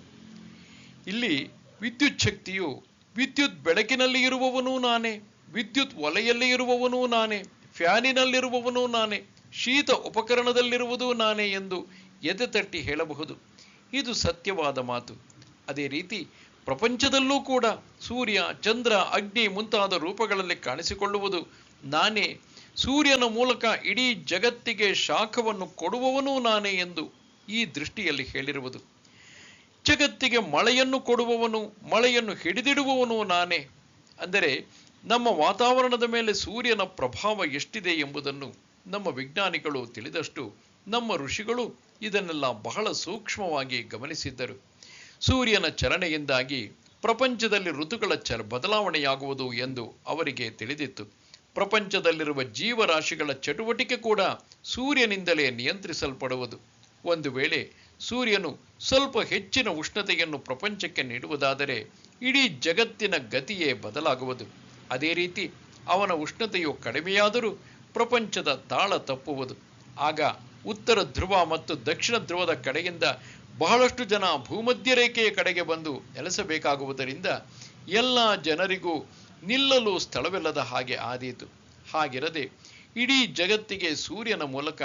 ಇಲ್ಲಿ ವಿದ್ಯುತ್ ಶಕ್ತಿಯು ವಿದ್ಯುತ್ ಬೆಳಕಿನಲ್ಲಿ ಇರುವವನೂ ನಾನೇ, ವಿದ್ಯುತ್ ಒಲೆಯಲ್ಲಿ ಇರುವವನೂ ನಾನೇ, ಫ್ಯಾನಿನಲ್ಲಿರುವವನೂ ನಾನೇ, ಶೀತ ಉಪಕರಣದಲ್ಲಿರುವುದೂ ನಾನೇ ಎಂದು ಎದೆತಟ್ಟಿ ಹೇಳಬಹುದು. ಇದು ಸತ್ಯವಾದ ಮಾತು. ಅದೇ ರೀತಿ ಪ್ರಪಂಚದಲ್ಲೂ ಕೂಡ ಸೂರ್ಯ, ಚಂದ್ರ, ಅಗ್ನಿ ಮುಂತಾದ ರೂಪಗಳಲ್ಲಿ ಕಾಣಿಸಿಕೊಳ್ಳುವುದು ನಾನೇ. ಸೂರ್ಯನ ಮೂಲಕ ಇಡೀ ಜಗತ್ತಿಗೆ ಶಾಖವನ್ನು ಕೊಡುವವನೂ ನಾನೇ ಎಂದು ಈ ದೃಷ್ಟಿಯಲ್ಲಿ ಹೇಳಿರುವುದು. ಜಗತ್ತಿಗೆ ಮಳೆಯನ್ನು ಕೊಡುವವನು, ಮಳೆಯನ್ನು ಹಿಡಿದಿಡುವವನು ನಾನೇ. ಅಂದರೆ ನಮ್ಮ ವಾತಾವರಣದ ಮೇಲೆ ಸೂರ್ಯನ ಪ್ರಭಾವ ಎಷ್ಟಿದೆ ಎಂಬುದನ್ನು ನಮ್ಮ ವಿಜ್ಞಾನಿಗಳು ತಿಳಿದಷ್ಟು ನಮ್ಮ ಋಷಿಗಳು ಇದನ್ನೆಲ್ಲ ಬಹಳ ಸೂಕ್ಷ್ಮವಾಗಿ ಗಮನಿಸಿದ್ದರು. ಸೂರ್ಯನ ಚಲನೆಯಿಂದಾಗಿ ಪ್ರಪಂಚದಲ್ಲಿ ಋತುಗಳ ಬದಲಾವಣೆಯಾಗುವುದು ಎಂದು ಅವರಿಗೆ ತಿಳಿದಿತ್ತು. ಪ್ರಪಂಚದಲ್ಲಿರುವ ಜೀವರಾಶಿಗಳ ಚಟುವಟಿಕೆ ಕೂಡ ಸೂರ್ಯನಿಂದಲೇ ನಿಯಂತ್ರಿಸಲ್ಪಡುವುದು. ಒಂದು ವೇಳೆ ಸೂರ್ಯನು ಸ್ವಲ್ಪ ಹೆಚ್ಚಿನ ಉಷ್ಣತೆಯನ್ನು ಪ್ರಪಂಚಕ್ಕೆ ನೀಡುವುದಾದರೆ ಇಡೀ ಜಗತ್ತಿನ ಗತಿಯೇ ಬದಲಾಗುವುದು. ಅದೇ ರೀತಿ ಅವನ ಉಷ್ಣತೆಯು ಕಡಿಮೆಯಾದರೂ ಪ್ರಪಂಚದ ತಾಳ ತಪ್ಪುವುದು. ಆಗ ಉತ್ತರ ಧ್ರುವ ಮತ್ತು ದಕ್ಷಿಣ ಧ್ರುವದ ಕಡೆಯಿಂದ ಬಹಳಷ್ಟು ಜನ ಭೂಮಧ್ಯ ರೇಖೆಯ ಕಡೆಗೆ ಬಂದು ನೆಲೆಸಬೇಕಾಗುವುದರಿಂದ ಎಲ್ಲ ಜನರಿಗೂ ನಿಲ್ಲಲು ಸ್ಥಳವಿಲ್ಲದ ಹಾಗೆ ಆದೀತು. ಹಾಗಿರದೆ ಇಡೀ ಜಗತ್ತಿಗೆ ಸೂರ್ಯನ ಮೂಲಕ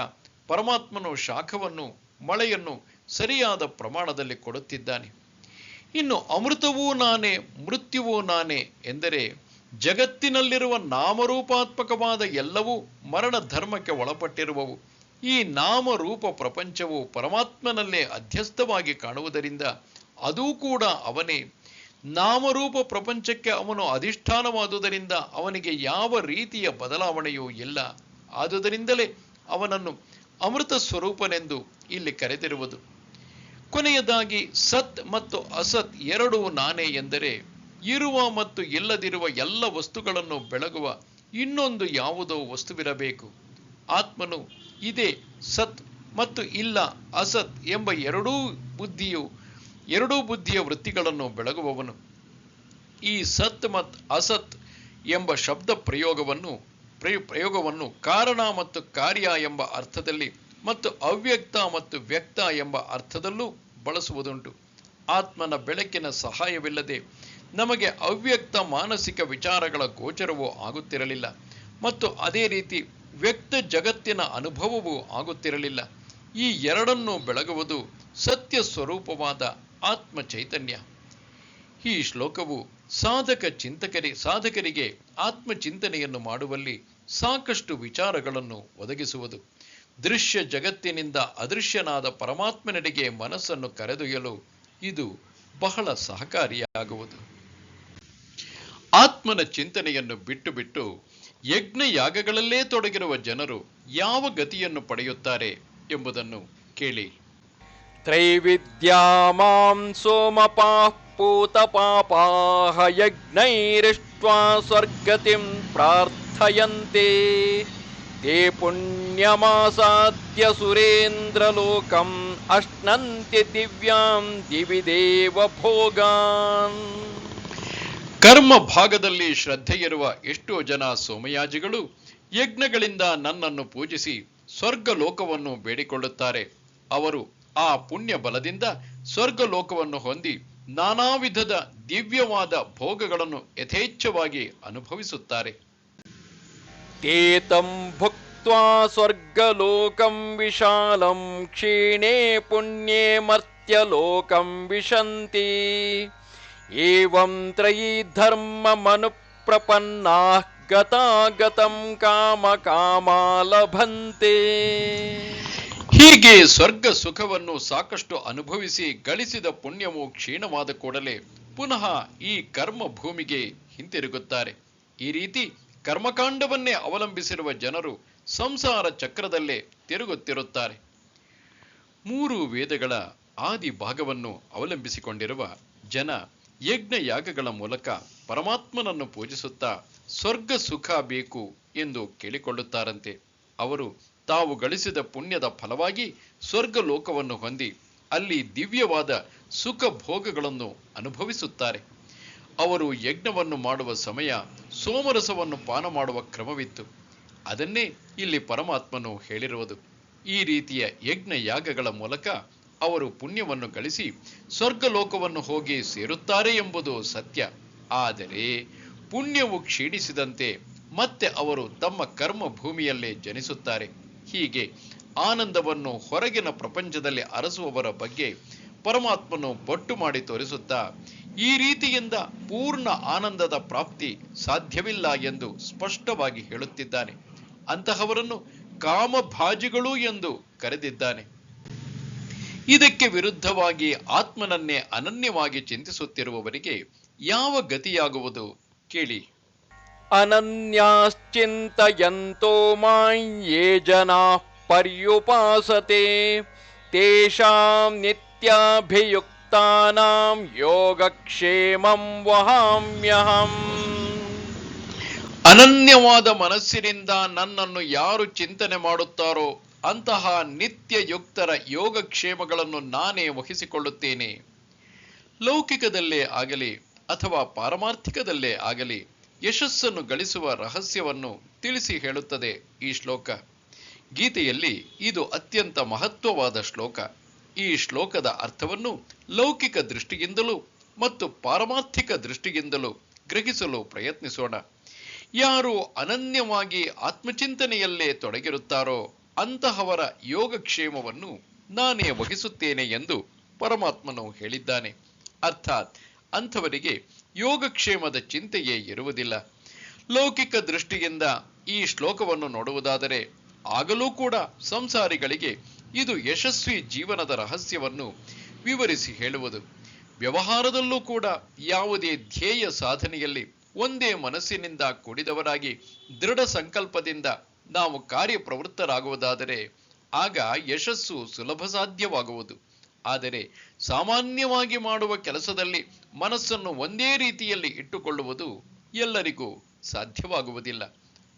ಪರಮಾತ್ಮನು ಶಾಖವನ್ನು, ಮಳೆಯನ್ನು ಸರಿಯಾದ ಪ್ರಮಾಣದಲ್ಲಿ ಕೊಡುತ್ತಿದ್ದಾನೆ. ಇನ್ನು ಅಮೃತವೂ ನಾನೇ, ಮೃತ್ಯುವೂ ನಾನೇ ಎಂದರೆ ಜಗತ್ತಿನಲ್ಲಿರುವ ನಾಮರೂಪಾತ್ಮಕವಾದ ಎಲ್ಲವೂ ಮರಣ ಧರ್ಮಕ್ಕೆ ಒಳಪಟ್ಟಿರುವವು. ಈ ನಾಮರೂಪ ಪ್ರಪಂಚವು ಪರಮಾತ್ಮನಲ್ಲೇ ಅಧ್ಯಸ್ಥವಾಗಿ ಕಾಣುವುದರಿಂದ ಅದೂ ಕೂಡ ಅವನೇ. ನಾಮರೂಪ ಪ್ರಪಂಚಕ್ಕೆ ಅವನು ಅಧಿಷ್ಠಾನವಾದುದರಿಂದ ಅವನಿಗೆ ಯಾವ ರೀತಿಯ ಬದಲಾವಣೆಯೂ ಇಲ್ಲ. ಆದುದರಿಂದಲೇ ಅವನನ್ನು ಅಮೃತ ಸ್ವರೂಪನೆಂದು ಇಲ್ಲಿ ಕರೆದಿರುವುದು. ಕೊನೆಯದಾಗಿ ಸತ್ ಮತ್ತು ಅಸತ್ ಎರಡೂ ನಾನೇ ಎಂದರೆ ಇರುವ ಮತ್ತು ಇಲ್ಲದಿರುವ ಎಲ್ಲ ವಸ್ತುಗಳನ್ನು ಬೆಳಗುವ ಇನ್ನೊಂದು ಯಾವುದೋ ವಸ್ತುವಿರಬೇಕು. ಆತ್ಮನು ಇದೆ ಸತ್ ಮತ್ತು ಇಲ್ಲ ಅಸತ್ ಎಂಬ ಎರಡೂ ಬುದ್ಧಿಯ ವೃತ್ತಿಗಳನ್ನು ಬೆಳಗುವವನು. ಈ ಸತ್ ಮತ್ತು ಅಸತ್ ಎಂಬ ಶಬ್ದ ಪ್ರಯೋಗವನ್ನು ಕಾರಣ ಮತ್ತು ಕಾರ್ಯ ಎಂಬ ಅರ್ಥದಲ್ಲಿ ಮತ್ತು ಅವ್ಯಕ್ತ ಮತ್ತು ವ್ಯಕ್ತ ಎಂಬ ಅರ್ಥದಲ್ಲೂ ಬಳಸುವುದುಂಟು. ಆತ್ಮನ ಬೆಳಕಿನ ಸಹಾಯವಿಲ್ಲದೆ ನಮಗೆ ಅವ್ಯಕ್ತ ಮಾನಸಿಕ ವಿಚಾರಗಳ ಗೋಚರವೂ ಆಗುತ್ತಿರಲಿಲ್ಲ ಮತ್ತು ಅದೇ ರೀತಿ ವ್ಯಕ್ತ ಜಗತ್ತಿನ ಅನುಭವವೂ ಆಗುತ್ತಿರಲಿಲ್ಲ. ಈ ಎರಡನ್ನೂ ಬೆಳಗುವುದು ಸತ್ಯ ಸ್ವರೂಪವಾದ ಆತ್ಮ ಚೈತನ್ಯ. ಈ ಶ್ಲೋಕವು ಸಾಧಕರಿಗೆ ಆತ್ಮಚಿಂತನೆಯನ್ನು ಮಾಡುವಲ್ಲಿ ಸಾಕಷ್ಟು ವಿಚಾರಗಳನ್ನು ಒದಗಿಸುವುದು. ದೃಶ್ಯ ಜಗತ್ತಿನಿಂದ ಅದೃಶ್ಯನಾದ ಪರಮಾತ್ಮನೆಡೆಗೆ ಮನಸ್ಸನ್ನು ಕರೆದೊಯ್ಯಲು ಇದು ಬಹಳ ಸಹಕಾರಿಯಾಗುವುದು. ಆತ್ಮನ ಚಿಂತನೆಯನ್ನು ಬಿಟ್ಟು ಯಜ್ಞ ಯಾಗಗಳಲ್ಲೇ ತೊಡಗಿರುವ ಜನರು ಯಾವ ಗತಿಯನ್ನು ಪಡೆಯುತ್ತಾರೆ ಎಂಬುದನ್ನು ಕೇಳಿ. ತ್ರೈವಿದ್ಯಾಮಾಂ ಸೋಮಪಾಃ ಪೂತಪಾಪಾಃ ಯಜ್ಞೈರಿಷ್ಟ್ವಾ ಸ್ವರ್ಗತಿಂ ಪ್ರಾರ್ಥಯಂತೆ ತೇ ಪುಣ್ಯಮಾಸಾದ್ಯ ಸುರೇಂದ್ರಲೋಕಂ ಅಶ್ನಂತಿ ದಿವ್ಯಾಂ ದಿವಿ ದೇವ ಭೋಗಾನ್. ಕರ್ಮ ಭಾಗದಲ್ಲಿ ಶ್ರದ್ಧೆಯಿರುವ ಎಷ್ಟೋ ಜನ ಸೋಮಯಾಜಿಗಳು ಯಜ್ಞಗಳಿಂದ ನನ್ನನ್ನು ಪೂಜಿಸಿ ಸ್ವರ್ಗ ಲೋಕವನ್ನು ಬೇಡಿಕೊಳ್ಳುತ್ತಾರೆ. ಅವರು ಆ ಪುಣ್ಯ ಬಲದಿಂದ ಸ್ವರ್ಗ ಲೋಕವನ್ನು ಹೊಂದಿ ನಾನಾ ವಿಧದ ದಿವ್ಯವಾದ ಭೋಗಗಳನ್ನು ಯಥೇಚ್ಛವಾಗಿ ಅನುಭವಿಸುತ್ತಾರೆ. ತೇತಂ ಭುಕ್ತ್ವಾ ಸ್ವರ್ಗಲೋಕಂ ವಿಶಾಲಂ ಕ್ಷೀಣೇ ಪುಣ್ಯೇ ಮರ್ತ್ಯಲೋಕಂ ವಿಶಂತಿ ಏವಂ ತ್ರಯೀ ಧರ್ಮ ಮನುಪ್ರಪನ್ನಾಃ ಗತಾಗತಂ ಕಾಮ ಕಾಮಾ ಲಭಂತೆ. ಹೀಗೆ ಸ್ವರ್ಗ ಸುಖವನ್ನು ಸಾಕಷ್ಟು ಅನುಭವಿಸಿ ಗಳಿಸಿದ ಪುಣ್ಯವು ಕ್ಷೀಣವಾದ ಕೂಡಲೇ ಪುನಃ ಈ ಕರ್ಮ ಭೂಮಿಗೆ ಹಿಂತಿರುಗುತ್ತಾರೆ. ಈ ರೀತಿ ಕರ್ಮಕಾಂಡವನ್ನೇ ಅವಲಂಬಿಸಿರುವ ಜನರು ಸಂಸಾರ ಚಕ್ರದಲ್ಲೇ ತಿರುಗುತ್ತಿರುತ್ತಾರೆ. 3 ವೇದಗಳ ಆದಿ ಭಾಗವನ್ನು ಅವಲಂಬಿಸಿಕೊಂಡಿರುವ ಜನ ಯಜ್ಞ ಯಾಗಗಳ ಮೂಲಕ ಪರಮಾತ್ಮನನ್ನು ಪೂಜಿಸುತ್ತಾ ಸ್ವರ್ಗ ಸುಖ ಬೇಕು ಎಂದು ಕೇಳಿಕೊಳ್ಳುತ್ತಾರಂತೆ. ಅವರು ತಾವು ಗಳಿಸಿದ ಪುಣ್ಯದ ಫಲವಾಗಿ ಸ್ವರ್ಗ ಲೋಕವನ್ನು ಹೊಂದಿ ಅಲ್ಲಿ ದಿವ್ಯವಾದ ಸುಖ ಭೋಗಗಳನ್ನು ಅನುಭವಿಸುತ್ತಾರೆ. ಅವರು ಯಜ್ಞವನ್ನು ಮಾಡುವ ಸಮಯ ಸೋಮರಸವನ್ನು ಪಾನ ಮಾಡುವ ಕ್ರಮವಿತ್ತು. ಅದನ್ನೇ ಇಲ್ಲಿ ಪರಮಾತ್ಮನು ಹೇಳಿರುವುದು. ಈ ರೀತಿಯ ಯಜ್ಞ ಯಾಗಗಳ ಮೂಲಕ ಅವರು ಪುಣ್ಯವನ್ನು ಗಳಿಸಿ ಸ್ವರ್ಗ ಲೋಕವನ್ನು ಹೋಗಿ ಸೇರುತ್ತಾರೆ ಎಂಬುದು ಸತ್ಯ. ಆದರೆ ಪುಣ್ಯವು ಕ್ಷೀಣಿಸಿದಂತೆ ಮತ್ತೆ ಅವರು ತಮ್ಮ ಕರ್ಮ ಭೂಮಿಯಲ್ಲೇ ಜನಿಸುತ್ತಾರೆ. ಹೀಗೆ ಆನಂದವನ್ನು ಹೊರಗಿನ ಪ್ರಪಂಚದಲ್ಲಿ ಅರಸುವವರ ಬಗ್ಗೆ ಪರಮಾತ್ಮನು ಬೊಟ್ಟು ಮಾಡಿ ತೋರಿಸುತ್ತಾ ಈ ರೀತಿಯಿಂದ ಪೂರ್ಣ ಆನಂದದ ಪ್ರಾಪ್ತಿ ಸಾಧ್ಯವಿಲ್ಲ ಎಂದು ಸ್ಪಷ್ಟವಾಗಿ ಹೇಳುತ್ತಿದ್ದಾನೆ. ಅಂತಹವರನ್ನು ಕಾಮಭಾಜಿಗಳು ಎಂದು ಕರೆದಿದ್ದಾನೆ. ಇದಕ್ಕೆ ವಿರುದ್ಧವಾಗಿ ಆತ್ಮನನ್ನೇ ಅನನ್ಯವಾಗಿ ಚಿಂತಿಸುತ್ತಿರುವವರಿಗೆ ಯಾವ ಗತಿಯಾಗುವುದು ಕೇಳಿ. ಅನನ್ಯಾಶ್ಚಿಂತಯಂತೋ ಮಾಂ ಯೇ ಜನಾಃ ಪರ್ಯುಪಾಸತೆ ತೇಷಾಂ ನಿತ್ಯಾಭಿಯುಕ್ತಾನಾಂ ಯೋಗಕ್ಷೇಮಂ ವಹಾಮ್ಯಹಂ. ಅನನ್ಯವಾದ ಮನಸ್ಸಿನಿಂದ ನನ್ನನ್ನು ಯಾರು ಚಿಂತನೆ ಮಾಡುತ್ತಾರೋ ಅಂತಹ ನಿತ್ಯಯುಕ್ತರ ಯೋಗಕ್ಷೇಮಗಳನ್ನು ನಾನೇ ವಹಿಸಿಕೊಳ್ಳುತ್ತೇನೆ. ಲೌಕಿಕದಲ್ಲೇ ಆಗಲಿ ಅಥವಾ ಪಾರಮಾರ್ಥಿಕದಲ್ಲೇ ಆಗಲಿ ಯಶಸ್ಸನ್ನು ಗಳಿಸುವ ರಹಸ್ಯವನ್ನು ತಿಳಿಸಿ ಹೇಳುತ್ತದೆ ಈ ಶ್ಲೋಕ. ಗೀತೆಯಲ್ಲಿ ಇದು ಅತ್ಯಂತ ಮಹತ್ವವಾದ ಶ್ಲೋಕ. ಈ ಶ್ಲೋಕದ ಅರ್ಥವನ್ನು ಲೌಕಿಕ ದೃಷ್ಟಿಯಿಂದಲೂ ಮತ್ತು ಪಾರಮಾರ್ಥಿಕ ದೃಷ್ಟಿಯಿಂದಲೂ ಗ್ರಹಿಸಲು ಪ್ರಯತ್ನಿಸೋಣ. ಯಾರು ಅನನ್ಯವಾಗಿ ಆತ್ಮಚಿಂತನೆಯಲ್ಲೇ ತೊಡಗಿರುತ್ತಾರೋ ಅಂತಹವರ ಯೋಗಕ್ಷೇಮವನ್ನು ನಾನೇ ವಹಿಸುತ್ತೇನೆ ಎಂದು ಪರಮಾತ್ಮನು ಹೇಳಿದ್ದಾನೆ. ಅರ್ಥಾತ್ ಅಂಥವರಿಗೆ ಯೋಗಕ್ಷೇಮದ ಚಿಂತೆಯೇ ಇರುವುದಿಲ್ಲ. ಲೌಕಿಕ ದೃಷ್ಟಿಯಿಂದ ಈ ಶ್ಲೋಕವನ್ನು ನೋಡುವುದಾದರೆ ಆಗಲೂ ಕೂಡ ಸಂಸಾರಿಗಳಿಗೆ ಇದು ಯಶಸ್ವಿ ಜೀವನದ ರಹಸ್ಯವನ್ನು ವಿವರಿಸಿ ಹೇಳುವುದು. ವ್ಯವಹಾರದಲ್ಲೂ ಕೂಡ ಯಾವುದೇ ಧ್ಯೇಯ ಸಾಧನೆಯಲ್ಲಿ ಒಂದೇ ಮನಸ್ಸಿನಿಂದ ಕೂಡಿದವರಾಗಿ ದೃಢ ಸಂಕಲ್ಪದಿಂದ ನಾವು ಕಾರ್ಯಪ್ರವೃತ್ತರಾಗುವುದಾದರೆ ಆಗ ಯಶಸ್ಸು ಸುಲಭ ಸಾಧ್ಯವಾಗುವುದು. ಆದರೆ ಸಾಮಾನ್ಯವಾಗಿ ಮಾಡುವ ಕೆಲಸದಲ್ಲಿ ಮನಸ್ಸನ್ನು ಒಂದೇ ರೀತಿಯಲ್ಲಿ ಇಟ್ಟುಕೊಳ್ಳುವುದು ಎಲ್ಲರಿಗೂ ಸಾಧ್ಯವಾಗುವುದಿಲ್ಲ.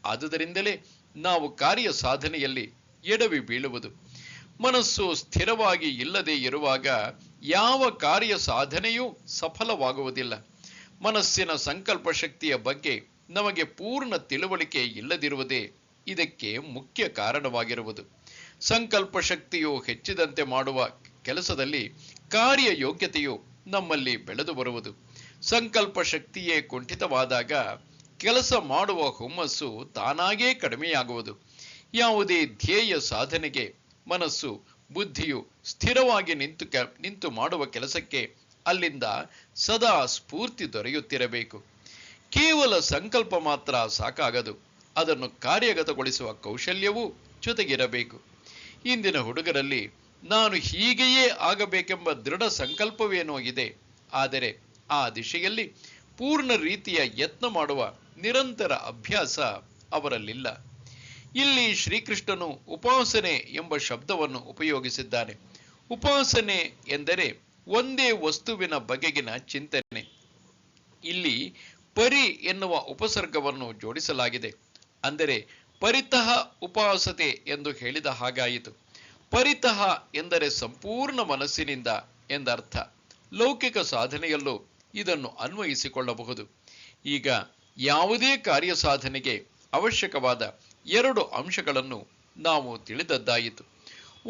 ಆದುದರಿಂದಲೇ ನಾವು ಕಾರ್ಯ ಸಾಧನೆಯಲ್ಲಿ ಎಡವಿ ಬೀಳುವುದು. ಮನಸ್ಸು ಸ್ಥಿರವಾಗಿ ಇಲ್ಲದೆ ಇರುವಾಗ ಯಾವ ಕಾರ್ಯ ಸಾಧನೆಯೂ ಸಫಲವಾಗುವುದಿಲ್ಲ. ಮನಸ್ಸಿನ ಸಂಕಲ್ಪ ಶಕ್ತಿಯ ಬಗ್ಗೆ ನಮಗೆ ಪೂರ್ಣ ತಿಳುವಳಿಕೆ ಇಲ್ಲದಿರುವುದೇ ಇದಕ್ಕೆ ಮುಖ್ಯ ಕಾರಣವಾಗಿರುವುದು. ಸಂಕಲ್ಪ ಶಕ್ತಿಯು ಹೆಚ್ಚಿದಂತೆ ಮಾಡುವ ಕೆಲಸದಲ್ಲಿ ಕಾರ್ಯ ಯೋಗ್ಯತೆಯು ನಮ್ಮಲ್ಲಿ ಬೆಳೆದು ಬರುವುದು. ಸಂಕಲ್ಪ ಶಕ್ತಿಯೇ ಕುಂಠಿತವಾದಾಗ ಕೆಲಸ ಮಾಡುವ ಹುಮ್ಮಸ್ಸು ತಾನಾಗೇ ಕಡಿಮೆಯಾಗುವುದು. ಯಾವುದೇ ಧ್ಯೇಯ ಸಾಧನೆಗೆ ಮನಸ್ಸು ಬುದ್ಧಿಯು ಸ್ಥಿರವಾಗಿ ನಿಂತು ಮಾಡುವ ಕೆಲಸಕ್ಕೆ ಅಲ್ಲಿಂದ ಸದಾ ಸ್ಫೂರ್ತಿ ದೊರೆಯುತ್ತಿರಬೇಕು. ಕೇವಲ ಸಂಕಲ್ಪ ಮಾತ್ರ ಸಾಕಾಗದು, ಅದನ್ನು ಕಾರ್ಯಗತಗೊಳಿಸುವ ಕೌಶಲ್ಯವೂ ಜೊತೆಗಿರಬೇಕು. ಇಂದಿನ ಹುಡುಗರಲ್ಲಿ ನಾನು ಹೀಗೆಯೇ ಆಗಬೇಕೆಂಬ ದೃಢ ಸಂಕಲ್ಪವೇನೋ ಇದೆ, ಆದರೆ ಆ ದಿಶೆಯಲ್ಲಿ ಪೂರ್ಣ ರೀತಿಯ ಯತ್ನ ಮಾಡುವ ನಿರಂತರ ಅಭ್ಯಾಸ ಅವರಲ್ಲಿಲ್ಲ. ಇಲ್ಲಿ ಶ್ರೀಕೃಷ್ಣನು ಉಪಾಸನೆ ಎಂಬ ಶಬ್ದವನ್ನು ಉಪಯೋಗಿಸಿದ್ದಾನೆ. ಉಪಾಸನೆ ಎಂದರೆ ಒಂದೇ ವಸ್ತುವಿನ ಬಗೆಗಿನ ಚಿಂತನೆ. ಇಲ್ಲಿ ಪರಿ ಎನ್ನುವ ಉಪಸರ್ಗವನ್ನು ಜೋಡಿಸಲಾಗಿದೆ. ಅಂದರೆ ಪರಿತಃ ಉಪಾಸತೆ ಎಂದು ಹೇಳಿದ ಹಾಗಾಯಿತು. ಪರಿತಃ ಎಂದರೆ ಸಂಪೂರ್ಣ ಮನಸ್ಸಿನಿಂದ ಎಂದರ್ಥ. ಲೌಕಿಕ ಸಾಧನೆಯಲ್ಲೂ ಇದನ್ನು ಅನ್ವಯಿಸಿಕೊಳ್ಳಬಹುದು. ಈಗ ಯಾವುದೇ ಕಾರ್ಯ ಸಾಧನೆಗೆ ಅವಶ್ಯಕವಾದ 2 ಅಂಶಗಳನ್ನು ನಾವು ತಿಳಿದದ್ದಾಯಿತು.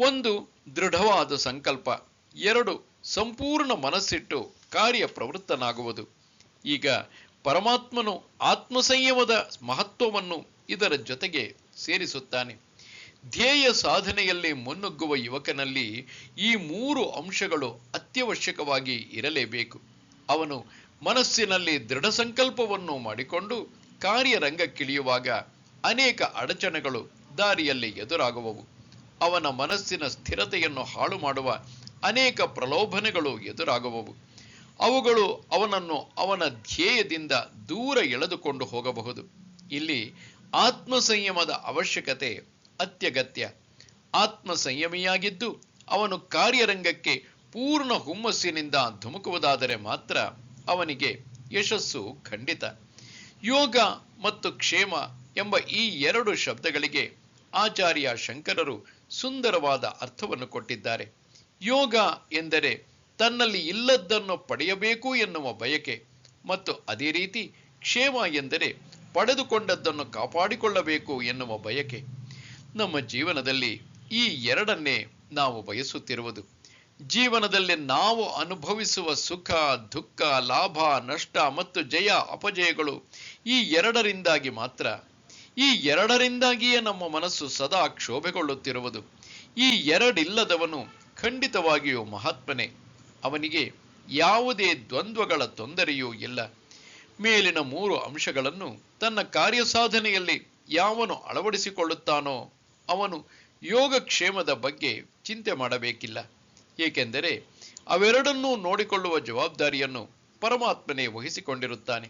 1 ದೃಢವಾದ ಸಂಕಲ್ಪ, 2 ಸಂಪೂರ್ಣ ಮನಸ್ಸಿಟ್ಟು ಕಾರ್ಯ ಪ್ರವೃತ್ತನಾಗುವುದು. ಈಗ ಪರಮಾತ್ಮನು ಆತ್ಮಸಂಯಮದ ಮಹತ್ವವನ್ನು ಇದರ ಜೊತೆಗೆ ಸೇರಿಸುತ್ತಾನೆ. ಧ್ಯೇಯ ಸಾಧನೆಯಲ್ಲಿ ಮುನ್ನುಗ್ಗುವ ಯುವಕನಲ್ಲಿ ಈ 3 ಅಂಶಗಳು ಅತ್ಯವಶ್ಯಕವಾಗಿ ಇರಲೇಬೇಕು. ಅವನು ಮನಸ್ಸಿನಲ್ಲಿ ದೃಢ ಸಂಕಲ್ಪವನ್ನು ಮಾಡಿಕೊಂಡು ಕಾರ್ಯರಂಗಕ್ಕಿಳಿಯುವಾಗ ಅನೇಕ ಅಡಚಣೆಗಳು ದಾರಿಯಲ್ಲಿ ಎದುರಾಗುವವು. ಅವನ ಮನಸ್ಸಿನ ಸ್ಥಿರತೆಯನ್ನು ಹಾಳು ಮಾಡುವ ಅನೇಕ ಪ್ರಲೋಭನೆಗಳು ಎದುರಾಗುವವು. ಅವುಗಳು ಅವನನ್ನು ಅವನ ಧ್ಯೇಯದಿಂದ ದೂರ ಎಳೆದುಕೊಂಡು ಹೋಗಬಹುದು. ಇಲ್ಲಿ ಆತ್ಮಸಂಯಮದ ಅವಶ್ಯಕತೆ ಅತ್ಯಗತ್ಯ. ಆತ್ಮಸಂಯಮಿಯಾಗಿದ್ದು ಅವನು ಕಾರ್ಯರಂಗಕ್ಕೆ ಪೂರ್ಣ ಹುಮ್ಮಸ್ಸಿನಿಂದ ಧುಮುಕುವುದಾದರೆ ಮಾತ್ರ ಅವನಿಗೆ ಯಶಸ್ಸು ಖಂಡಿತ. ಯೋಗ ಮತ್ತು ಕ್ಷೇಮ ಎಂಬ ಈ 2 ಶಬ್ದಗಳಿಗೆ ಆಚಾರ್ಯ ಶಂಕರರು ಸುಂದರವಾದ ಅರ್ಥವನ್ನು ಕೊಟ್ಟಿದ್ದಾರೆ. ಯೋಗ ಎಂದರೆ ತನ್ನಲ್ಲಿ ಇಲ್ಲದ್ದನ್ನು ಪಡೆಯಬೇಕು ಎನ್ನುವ ಬಯಕೆ, ಮತ್ತು ಅದೇ ರೀತಿ ಕ್ಷೇಮ ಎಂದರೆ ಪಡೆದುಕೊಂಡದ್ದನ್ನು ಕಾಪಾಡಿಕೊಳ್ಳಬೇಕು ಎನ್ನುವ ಬಯಕೆ. ನಮ್ಮ ಜೀವನದಲ್ಲಿ ಈ 2ಅನ್ನೇ ನಾವು ಬಯಸುತ್ತಿರುವುದು. ಜೀವನದಲ್ಲಿ ನಾವು ಅನುಭವಿಸುವ ಸುಖ, ದುಃಖ, ಲಾಭ, ನಷ್ಟ ಮತ್ತು ಜಯ ಅಪಜಯಗಳು ಈ 2ರಿಂದಾಗಿ ಮಾತ್ರ. ಈ 2ರಿಂದಾಗಿಯೇ ನಮ್ಮ ಮನಸ್ಸು ಸದಾ ಕ್ಷೋಭೆಗೊಳ್ಳುತ್ತಿರುವುದು. ಈ 2 ಇಲ್ಲದವನು ಖಂಡಿತವಾಗಿಯೂ ಮಹಾತ್ಮನೇ. ಅವನಿಗೆ ಯಾವುದೇ ದ್ವಂದ್ವಗಳ ತೊಂದರೆಯೂ ಇಲ್ಲ. ಮೇಲಿನ 3 ಅಂಶಗಳನ್ನು ತನ್ನ ಕಾರ್ಯ ಸಾಧನೆಯಲ್ಲಿ ಯಾವನು ಅಳವಡಿಸಿಕೊಳ್ಳುತ್ತಾನೋ ಅವನು ಯೋಗಕ್ಷೇಮದ ಬಗ್ಗೆ ಚಿಂತೆ ಮಾಡಬೇಕಿಲ್ಲ. ಏಕೆಂದರೆ ಅವೆರಡನ್ನೂ ನೋಡಿಕೊಳ್ಳುವ ಜವಾಬ್ದಾರಿಯನ್ನು ಪರಮಾತ್ಮನೇ ವಹಿಸಿಕೊಂಡಿರುತ್ತಾನೆ.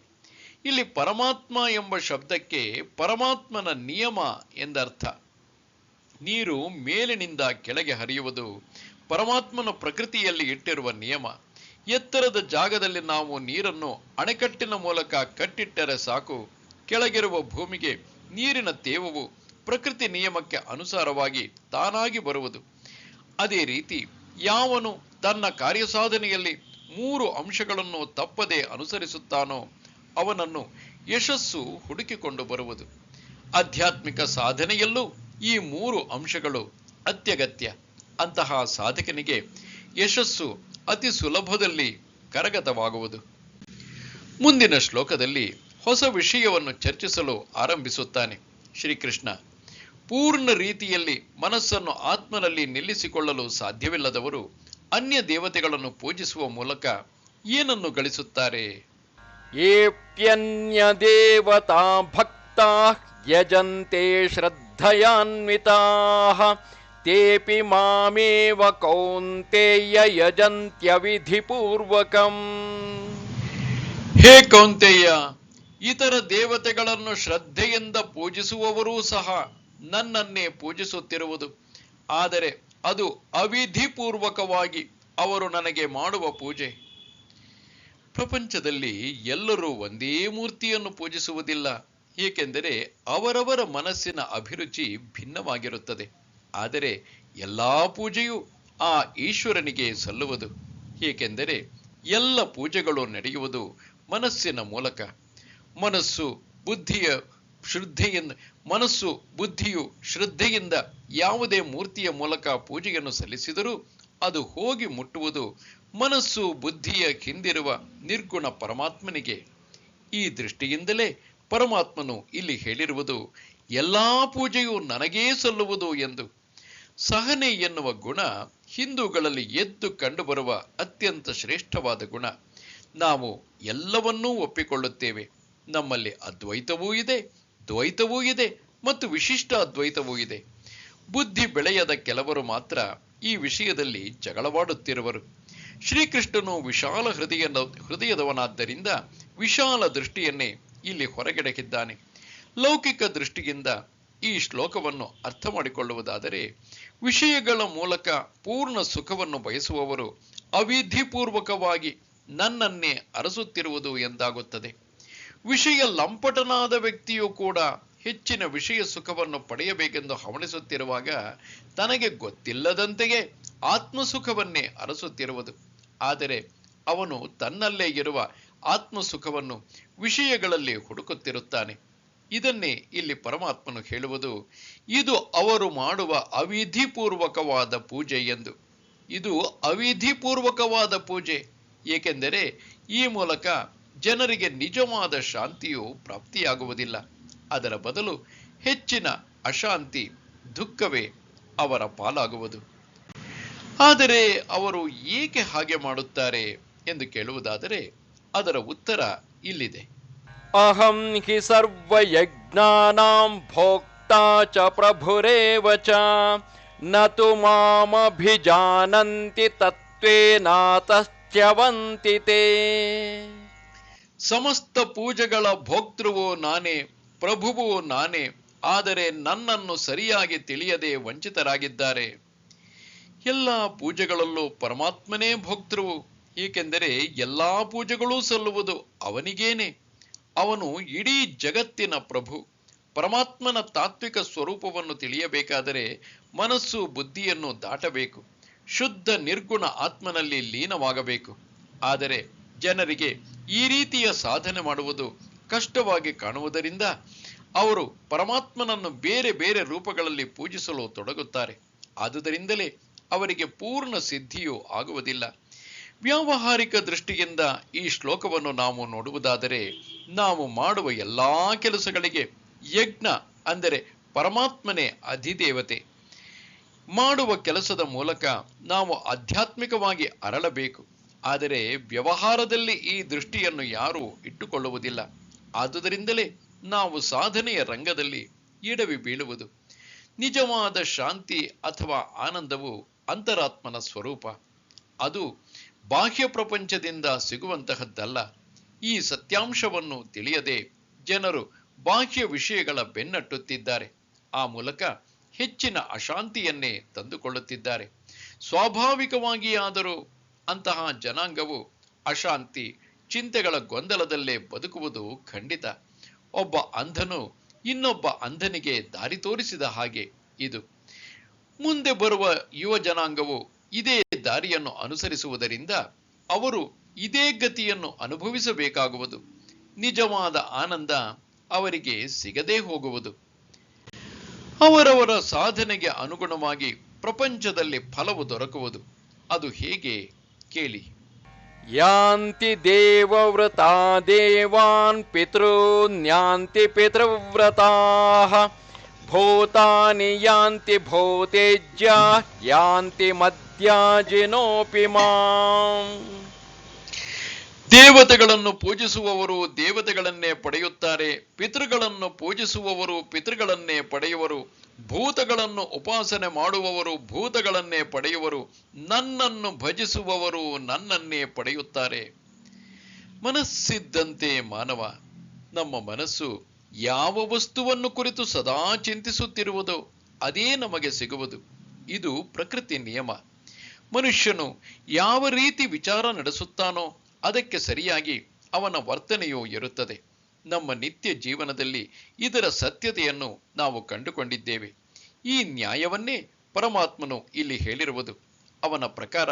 ಇಲ್ಲಿ ಪರಮಾತ್ಮ ಎಂಬ ಶಬ್ದಕ್ಕೆ ಪರಮಾತ್ಮನ ನಿಯಮ ಎಂದರ್ಥ. ನೀರು ಮೇಲಿನಿಂದ ಕೆಳಗೆ ಹರಿಯುವುದು ಪರಮಾತ್ಮನ ಪ್ರಕೃತಿಯಲ್ಲಿ ಇಟ್ಟಿರುವ ನಿಯಮ. ಎತ್ತರದ ಜಾಗದಲ್ಲಿ ನಾವು ನೀರನ್ನು ಅಣೆಕಟ್ಟಿನ ಮೂಲಕ ಕಟ್ಟಿಟ್ಟರೆ ಸಾಕು, ಕೆಳಗಿರುವ ಭೂಮಿಗೆ ನೀರಿನ ತೇವವು ಪ್ರಕೃತಿ ನಿಯಮಕ್ಕೆ ಅನುಸಾರವಾಗಿ ತಾನಾಗಿ ಬರುವುದು. ಅದೇ ರೀತಿ ಯಾವನು ತನ್ನ ಕಾರ್ಯಸಾಧನೆಯಲ್ಲಿ 3 ಅಂಶಗಳನ್ನು ತಪ್ಪದೆ ಅನುಸರಿಸುತ್ತಾನೋ ಅವನನ್ನು ಯಶಸ್ಸು ಹುಡುಕಿಕೊಂಡು ಬರುವುದು. ಆಧ್ಯಾತ್ಮಿಕ ಸಾಧನೆಯಲ್ಲೂ ಈ 3 ಅಂಶಗಳು ಅತ್ಯಗತ್ಯ. ಅಂತಹ ಸಾಧಕನಿಗೆ ಯಶಸ್ಸು ಅತಿ ಸುಲಭದಲ್ಲಿ ಕರಗತವಾಗುವುದು. ಮುಂದಿನ ಶ್ಲೋಕದಲ್ಲಿ ಹೊಸ ವಿಷಯವನ್ನು ಚರ್ಚಿಸಲು ಆರಂಭಿಸುತ್ತಾನೆ ಶ್ರೀಕೃಷ್ಣ. ಪೂರ್ಣ ರೀತಿಯಲ್ಲಿ ಮನಸ್ಸನ್ನು ಆತ್ಮನಲ್ಲಿ ನಿಲ್ಲಿಸಿಕೊಳ್ಳಲು ಸಾಧ್ಯವಿಲ್ಲದವರು ಅನ್ಯ ದೇವತೆಗಳನ್ನು ಪೂಜಿಸುವ ಮೂಲಕ ಏನನ್ನು ಗಳಿಸುತ್ತಾರೆ? ಏಪ್ಯನ್ಯ ದೇವತಾ ಭಕ್ತಾ ಯಜಂತೆ ಶ್ರದ್ಧಯಾನ್ವಿತಾಃ ತೇಪಿ ಮಾಮೇವ ಕೌಂತೆಯ ಯಜಂತ್ಯ ವಿಧಿಪೂರ್ವಕಂ. ಹೇ ಕೌಂತೆಯ, ಇತರ ದೇವತೆಗಳನ್ನು ಶ್ರದ್ಧೆಯಿಂದ ಪೂಜಿಸುವವರೂ ಸಹ ನನ್ನನ್ನೇ ಪೂಜಿಸುತ್ತಿರುವುದು. ಆದರೆ ಅದು ಅವಿಧಿಪೂರ್ವಕವಾಗಿ ಅವರು ನನಗೆ ಮಾಡುವ ಪೂಜೆ. ಪ್ರಪಂಚದಲ್ಲಿ ಎಲ್ಲರೂ ಒಂದೇ ಮೂರ್ತಿಯನ್ನು ಪೂಜಿಸುವುದಿಲ್ಲ. ಏಕೆಂದರೆ ಅವರವರ ಮನಸ್ಸಿನ ಅಭಿರುಚಿ ಭಿನ್ನವಾಗಿರುತ್ತದೆ. ಆದರೆ ಎಲ್ಲಾ ಪೂಜೆಯೂ ಆ ಈಶ್ವರನಿಗೆ ಸಲ್ಲುವುದು. ಏಕೆಂದರೆ ಎಲ್ಲ ಪೂಜೆಗಳು ನಡೆಯುವುದು ಮನಸ್ಸಿನ ಮೂಲಕ. ಮನಸ್ಸು ಬುದ್ಧಿಯು ಶ್ರದ್ಧೆಯಿಂದ ಯಾವುದೇ ಮೂರ್ತಿಯ ಮೂಲಕ ಪೂಜೆಯನ್ನು ಸಲ್ಲಿಸಿದರೂ ಅದು ಹೋಗಿ ಮುಟ್ಟುವುದು ಮನಸ್ಸು ಬುದ್ಧಿಯ ಹಿಂದಿರುವ ನಿರ್ಗುಣ ಪರಮಾತ್ಮನಿಗೆ. ಈ ದೃಷ್ಟಿಯಿಂದಲೇ ಪರಮಾತ್ಮನು ಇಲ್ಲಿ ಹೇಳಿರುವುದು ಎಲ್ಲಾ ಪೂಜೆಯು ನನಗೇ ಸಲ್ಲುವುದು ಎಂದು. ಸಹನೆ ಎನ್ನುವ ಗುಣ ಹಿಂದೂಗಳಲ್ಲಿ ಎದ್ದು ಕಂಡುಬರುವ ಅತ್ಯಂತ ಶ್ರೇಷ್ಠವಾದ ಗುಣ. ನಾವು ಎಲ್ಲವನ್ನೂ ಒಪ್ಪಿಕೊಳ್ಳುತ್ತೇವೆ. ನಮ್ಮಲ್ಲಿ ಅದ್ವೈತವೂ ಇದೆ, ದ್ವೈತವೂ ಇದೆ ಮತ್ತು ವಿಶಿಷ್ಟ ಅದ್ವೈತವೂ ಇದೆ. ಬುದ್ಧಿ ಬೆಳೆಯದ ಕೆಲವರು ಮಾತ್ರ ಈ ವಿಷಯದಲ್ಲಿ ಜಗಳವಾಡುತ್ತಿರುವರು. ಶ್ರೀಕೃಷ್ಣನು ವಿಶಾಲ ಹೃದಯದವನಾದ್ದರಿಂದ ವಿಶಾಲ ದೃಷ್ಟಿಯನ್ನೇ ಇಲ್ಲಿ ಹೊರಗೆಡಹಿದ್ದಾನೆ. ಲೌಕಿಕ ದೃಷ್ಟಿಯಿಂದ ಈ ಶ್ಲೋಕವನ್ನು ಅರ್ಥ ಮಾಡಿಕೊಳ್ಳುವುದಾದರೆ, ವಿಷಯಗಳ ಮೂಲಕ ಪೂರ್ಣ ಸುಖವನ್ನು ಬಯಸುವವರು ಅವಿಧಿಪೂರ್ವಕವಾಗಿ ನನ್ನನ್ನೇ ಅರಸುತ್ತಿರುವುದು ಎಂದಾಗುತ್ತದೆ. ವಿಷಯ ಲಂಪಟನಾದ ವ್ಯಕ್ತಿಯು ಕೂಡ ಹೆಚ್ಚಿನ ವಿಷಯ ಸುಖವನ್ನು ಪಡೆಯಬೇಕೆಂದು ಹವಣಿಸುತ್ತಿರುವಾಗ ತನಗೆ ಗೊತ್ತಿಲ್ಲದಂತೆಯೇ ಆತ್ಮಸುಖವನ್ನೇ ಅರಸುತ್ತಿರುವುದು. ಆದರೆ ಅವನು ತನ್ನಲ್ಲೇ ಇರುವ ಆತ್ಮಸುಖವನ್ನು ವಿಷಯಗಳಲ್ಲಿ ಹುಡುಕುತ್ತಿರುತ್ತಾನೆ. ಇದನ್ನೇ ಇಲ್ಲಿ ಪರಮಾತ್ಮನು ಹೇಳುವುದು, ಇದು ಅವರು ಮಾಡುವ ಅವಿಧಿಪೂರ್ವಕವಾದ ಪೂಜೆ ಎಂದು. ಇದು ಅವಿಧಿಪೂರ್ವಕವಾದ ಪೂಜೆ, ಏಕೆಂದರೆ ಈ ಮೂಲಕ ಜನರಿಗೆ ನಿಜವಾದ ಶಾಂತಿಯು ಪ್ರಾಪ್ತಿಯಾಗುವುದಿಲ್ಲ. ಅದರ ಬದಲು ಹೆಚ್ಚಿನ ಅಶಾಂತಿ, ದುಃಖವೇ ಅವರ ಪಾಲಾಗುವುದು. ಆದರೆ ಅವರು ಏಕೆ ಹಾಗೆ ಮಾಡುತ್ತಾರೆ ಎಂದು ಕೇಳುವುದಾದರೆ, ಅದರ ಉತ್ತರ ಇಲ್ಲಿದೆ. ಅಹಂ ಹಿ ಸರ್ವಯಜ್ಞಾನಾಂ ಭೋಕ್ತಾ ಚ ಪ್ರಭುರೇವ ಚ ನ ತು ಮಾಮಭಿಜಾನಂತಿ ತತ್ವೇನಾತಶ್ಚ್ಯವಂತಿ ತೇ. ಸಮಸ್ತ ಪೂಜೆಗಳ ಭೋಕ್ತೃವು ನಾನೇ, ಪ್ರಭುವು ನಾನೇ, ಆದರೆ ನನ್ನನ್ನು ಸರಿಯಾಗಿ ತಿಳಿಯದೆ ವಂಚಿತರಾಗಿದ್ದಾರೆ. ಎಲ್ಲ ಪೂಜೆಗಳಲ್ಲೂ ಪರಮಾತ್ಮನೇ ಭೋಕ್ತೃವು, ಏಕೆಂದರೆ ಎಲ್ಲಾ ಪೂಜೆಗಳೂ ಸಲ್ಲುವುದು ಅವನಿಗೇನೆ. ಅವನು ಇಡೀ ಜಗತ್ತಿನ ಪ್ರಭು. ಪರಮಾತ್ಮನ ತಾತ್ವಿಕ ಸ್ವರೂಪವನ್ನು ತಿಳಿಯಬೇಕಾದರೆ ಮನಸ್ಸು ಬುದ್ಧಿಯನ್ನು ದಾಟಬೇಕು, ಶುದ್ಧ ನಿರ್ಗುಣ ಆತ್ಮನಲ್ಲಿ ಲೀನವಾಗಬೇಕು. ಆದರೆ ಜನರಿಗೆ ಈ ರೀತಿಯ ಸಾಧನೆ ಮಾಡುವುದು ಕಷ್ಟವಾಗಿ ಕಾಣುವುದರಿಂದ ಅವರು ಪರಮಾತ್ಮನನ್ನು ಬೇರೆ ಬೇರೆ ರೂಪಗಳಲ್ಲಿ ಪೂಜಿಸಲು ತೊಡಗುತ್ತಾರೆ. ಆದುದರಿಂದಲೇ ಅವರಿಗೆ ಪೂರ್ಣ ಸಿದ್ಧಿಯೂ ಆಗುವುದಿಲ್ಲ. ವ್ಯಾವಹಾರಿಕ ದೃಷ್ಟಿಯಿಂದ ಈ ಶ್ಲೋಕವನ್ನು ನಾವು ನೋಡುವುದಾದರೆ, ನಾವು ಮಾಡುವ ಎಲ್ಲಾ ಕೆಲಸಗಳಿಗೆ ಯಜ್ಞ ಅಂದರೆ ಪರಮಾತ್ಮನೇ ಅಧಿದೇವತೆ. ಮಾಡುವ ಕೆಲಸದ ಮೂಲಕ ನಾವು ಆಧ್ಯಾತ್ಮಿಕವಾಗಿ ಅರಳಬೇಕು. ಆದರೆ ವ್ಯವಹಾರದಲ್ಲಿ ಈ ದೃಷ್ಟಿಯನ್ನು ಯಾರೂ ಇಟ್ಟುಕೊಳ್ಳುವುದಿಲ್ಲ. ಆದುದರಿಂದಲೇ ನಾವು ಸಾಧನೆಯ ರಂಗದಲ್ಲಿ ಎಡವಿ ಬೀಳುವುದು. ನಿಜವಾದ ಶಾಂತಿ ಅಥವಾ ಆನಂದವು ಅಂತರಾತ್ಮನ ಸ್ವರೂಪ. ಅದು ಬಾಹ್ಯ ಪ್ರಪಂಚದಿಂದ ಸಿಗುವಂತಹದ್ದಲ್ಲ. ಈ ಸತ್ಯಾಂಶವನ್ನು ತಿಳಿಯದೆ ಜನರು ಬಾಹ್ಯ ವಿಷಯಗಳ ಬೆನ್ನಟ್ಟುತ್ತಿದ್ದಾರೆ. ಆ ಮೂಲಕ ಹೆಚ್ಚಿನ ಅಶಾಂತಿಯನ್ನೇ ತಂದುಕೊಳ್ಳುತ್ತಿದ್ದಾರೆ. ಸ್ವಾಭಾವಿಕವಾಗಿಯಾದರೂ ಅಂತಹ ಜನಾಂಗವು ಅಶಾಂತಿ, ಚಿಂತೆಗಳ ಗೊಂದಲದಲ್ಲೇ ಬದುಕುವುದು ಖಂಡಿತ. ಒಬ್ಬ ಅಂಧನು ಇನ್ನೊಬ್ಬ ಅಂಧನಿಗೆ ದಾರಿ ತೋರಿಸಿದ ಹಾಗೆ ಇದು. ಮುಂದೆ ಬರುವ ಯುವ ಜನಾಂಗವು ಇದೇ ದಾರಿಯನ್ನು ಅನುಸರಿಸುವುದರಿಂದ ಅವರು ಇದೇ ಗತಿಯನ್ನು ಅನುಭವಿಸಬೇಕಾಗುವುದು. ನಿಜವಾದ ಆನಂದ ಅವರಿಗೆ ಸಿಗದೇ ಹೋಗುವುದು. ಅವರವರ ಸಾಧನೆಗೆ ಅನುಗುಣವಾಗಿ ಪ್ರಪಂಚದಲ್ಲಿ ಫಲವು ದೊರಕುವುದು. ಅದು ಹೇಗೆ ಕೇಳಿ. ಯಾಂತಿ ದೇವವ್ರತಾ ದೇವಾನ್ ಪಿತೃನ್ಯಾಂತಿ ಪಿತೃವ್ರತಾಃ ಭೂತಾನಿ ಯಾಂತಿ ಭೂತೇಜ್ಯಾ ಯಾಂತಿ ಮದ್ಯಾಜಿನೋಪಿ ಮಾಂ. ದೇವತೆಗಳನ್ನು ಪೂಜಿಸುವವರು ದೇವತೆಗಳನ್ನೇ ಪಡೆಯುತ್ತಾರೆ, ಪಿತೃಗಳನ್ನು ಪೂಜಿಸುವವರು ಪಿತೃಗಳನ್ನೇ ಪಡೆಯುವರು, ಭೂತಗಳನ್ನು ಉಪಾಸನೆ ಮಾಡುವವರು ಭೂತಗಳನ್ನೇ ಪಡೆಯುವರು, ನನ್ನನ್ನು ಭಜಿಸುವವರು ನನ್ನನ್ನೇ ಪಡೆಯುತ್ತಾರೆ. ಮನಸ್ಸಿದ್ದಂತೆ ಮಾನವ. ನಮ್ಮ ಮನಸ್ಸು ಯಾವ ವಸ್ತುವನ್ನು ಕುರಿತು ಸದಾ ಚಿಂತಿಸುತ್ತಿರುವುದೋ ಅದೇ ನಮಗೆ ಸಿಗುವುದು. ಇದು ಪ್ರಕೃತಿ ನಿಯಮ. ಮನುಷ್ಯನು ಯಾವ ರೀತಿ ವಿಚಾರ ನಡೆಸುತ್ತಾನೋ ಅದಕ್ಕೆ ಸರಿಯಾಗಿ ಅವನ ವರ್ತನೆಯೂ ಇರುತ್ತದೆ. ನಮ್ಮ ನಿತ್ಯ ಜೀವನದಲ್ಲಿ ಇದರ ಸತ್ಯತೆಯನ್ನು ನಾವು ಕಂಡುಕೊಂಡಿದ್ದೇವೆ. ಈ ನ್ಯಾಯವನ್ನೇ ಪರಮಾತ್ಮನು ಇಲ್ಲಿ ಹೇಳಿರುವುದು. ಅವನ ಪ್ರಕಾರ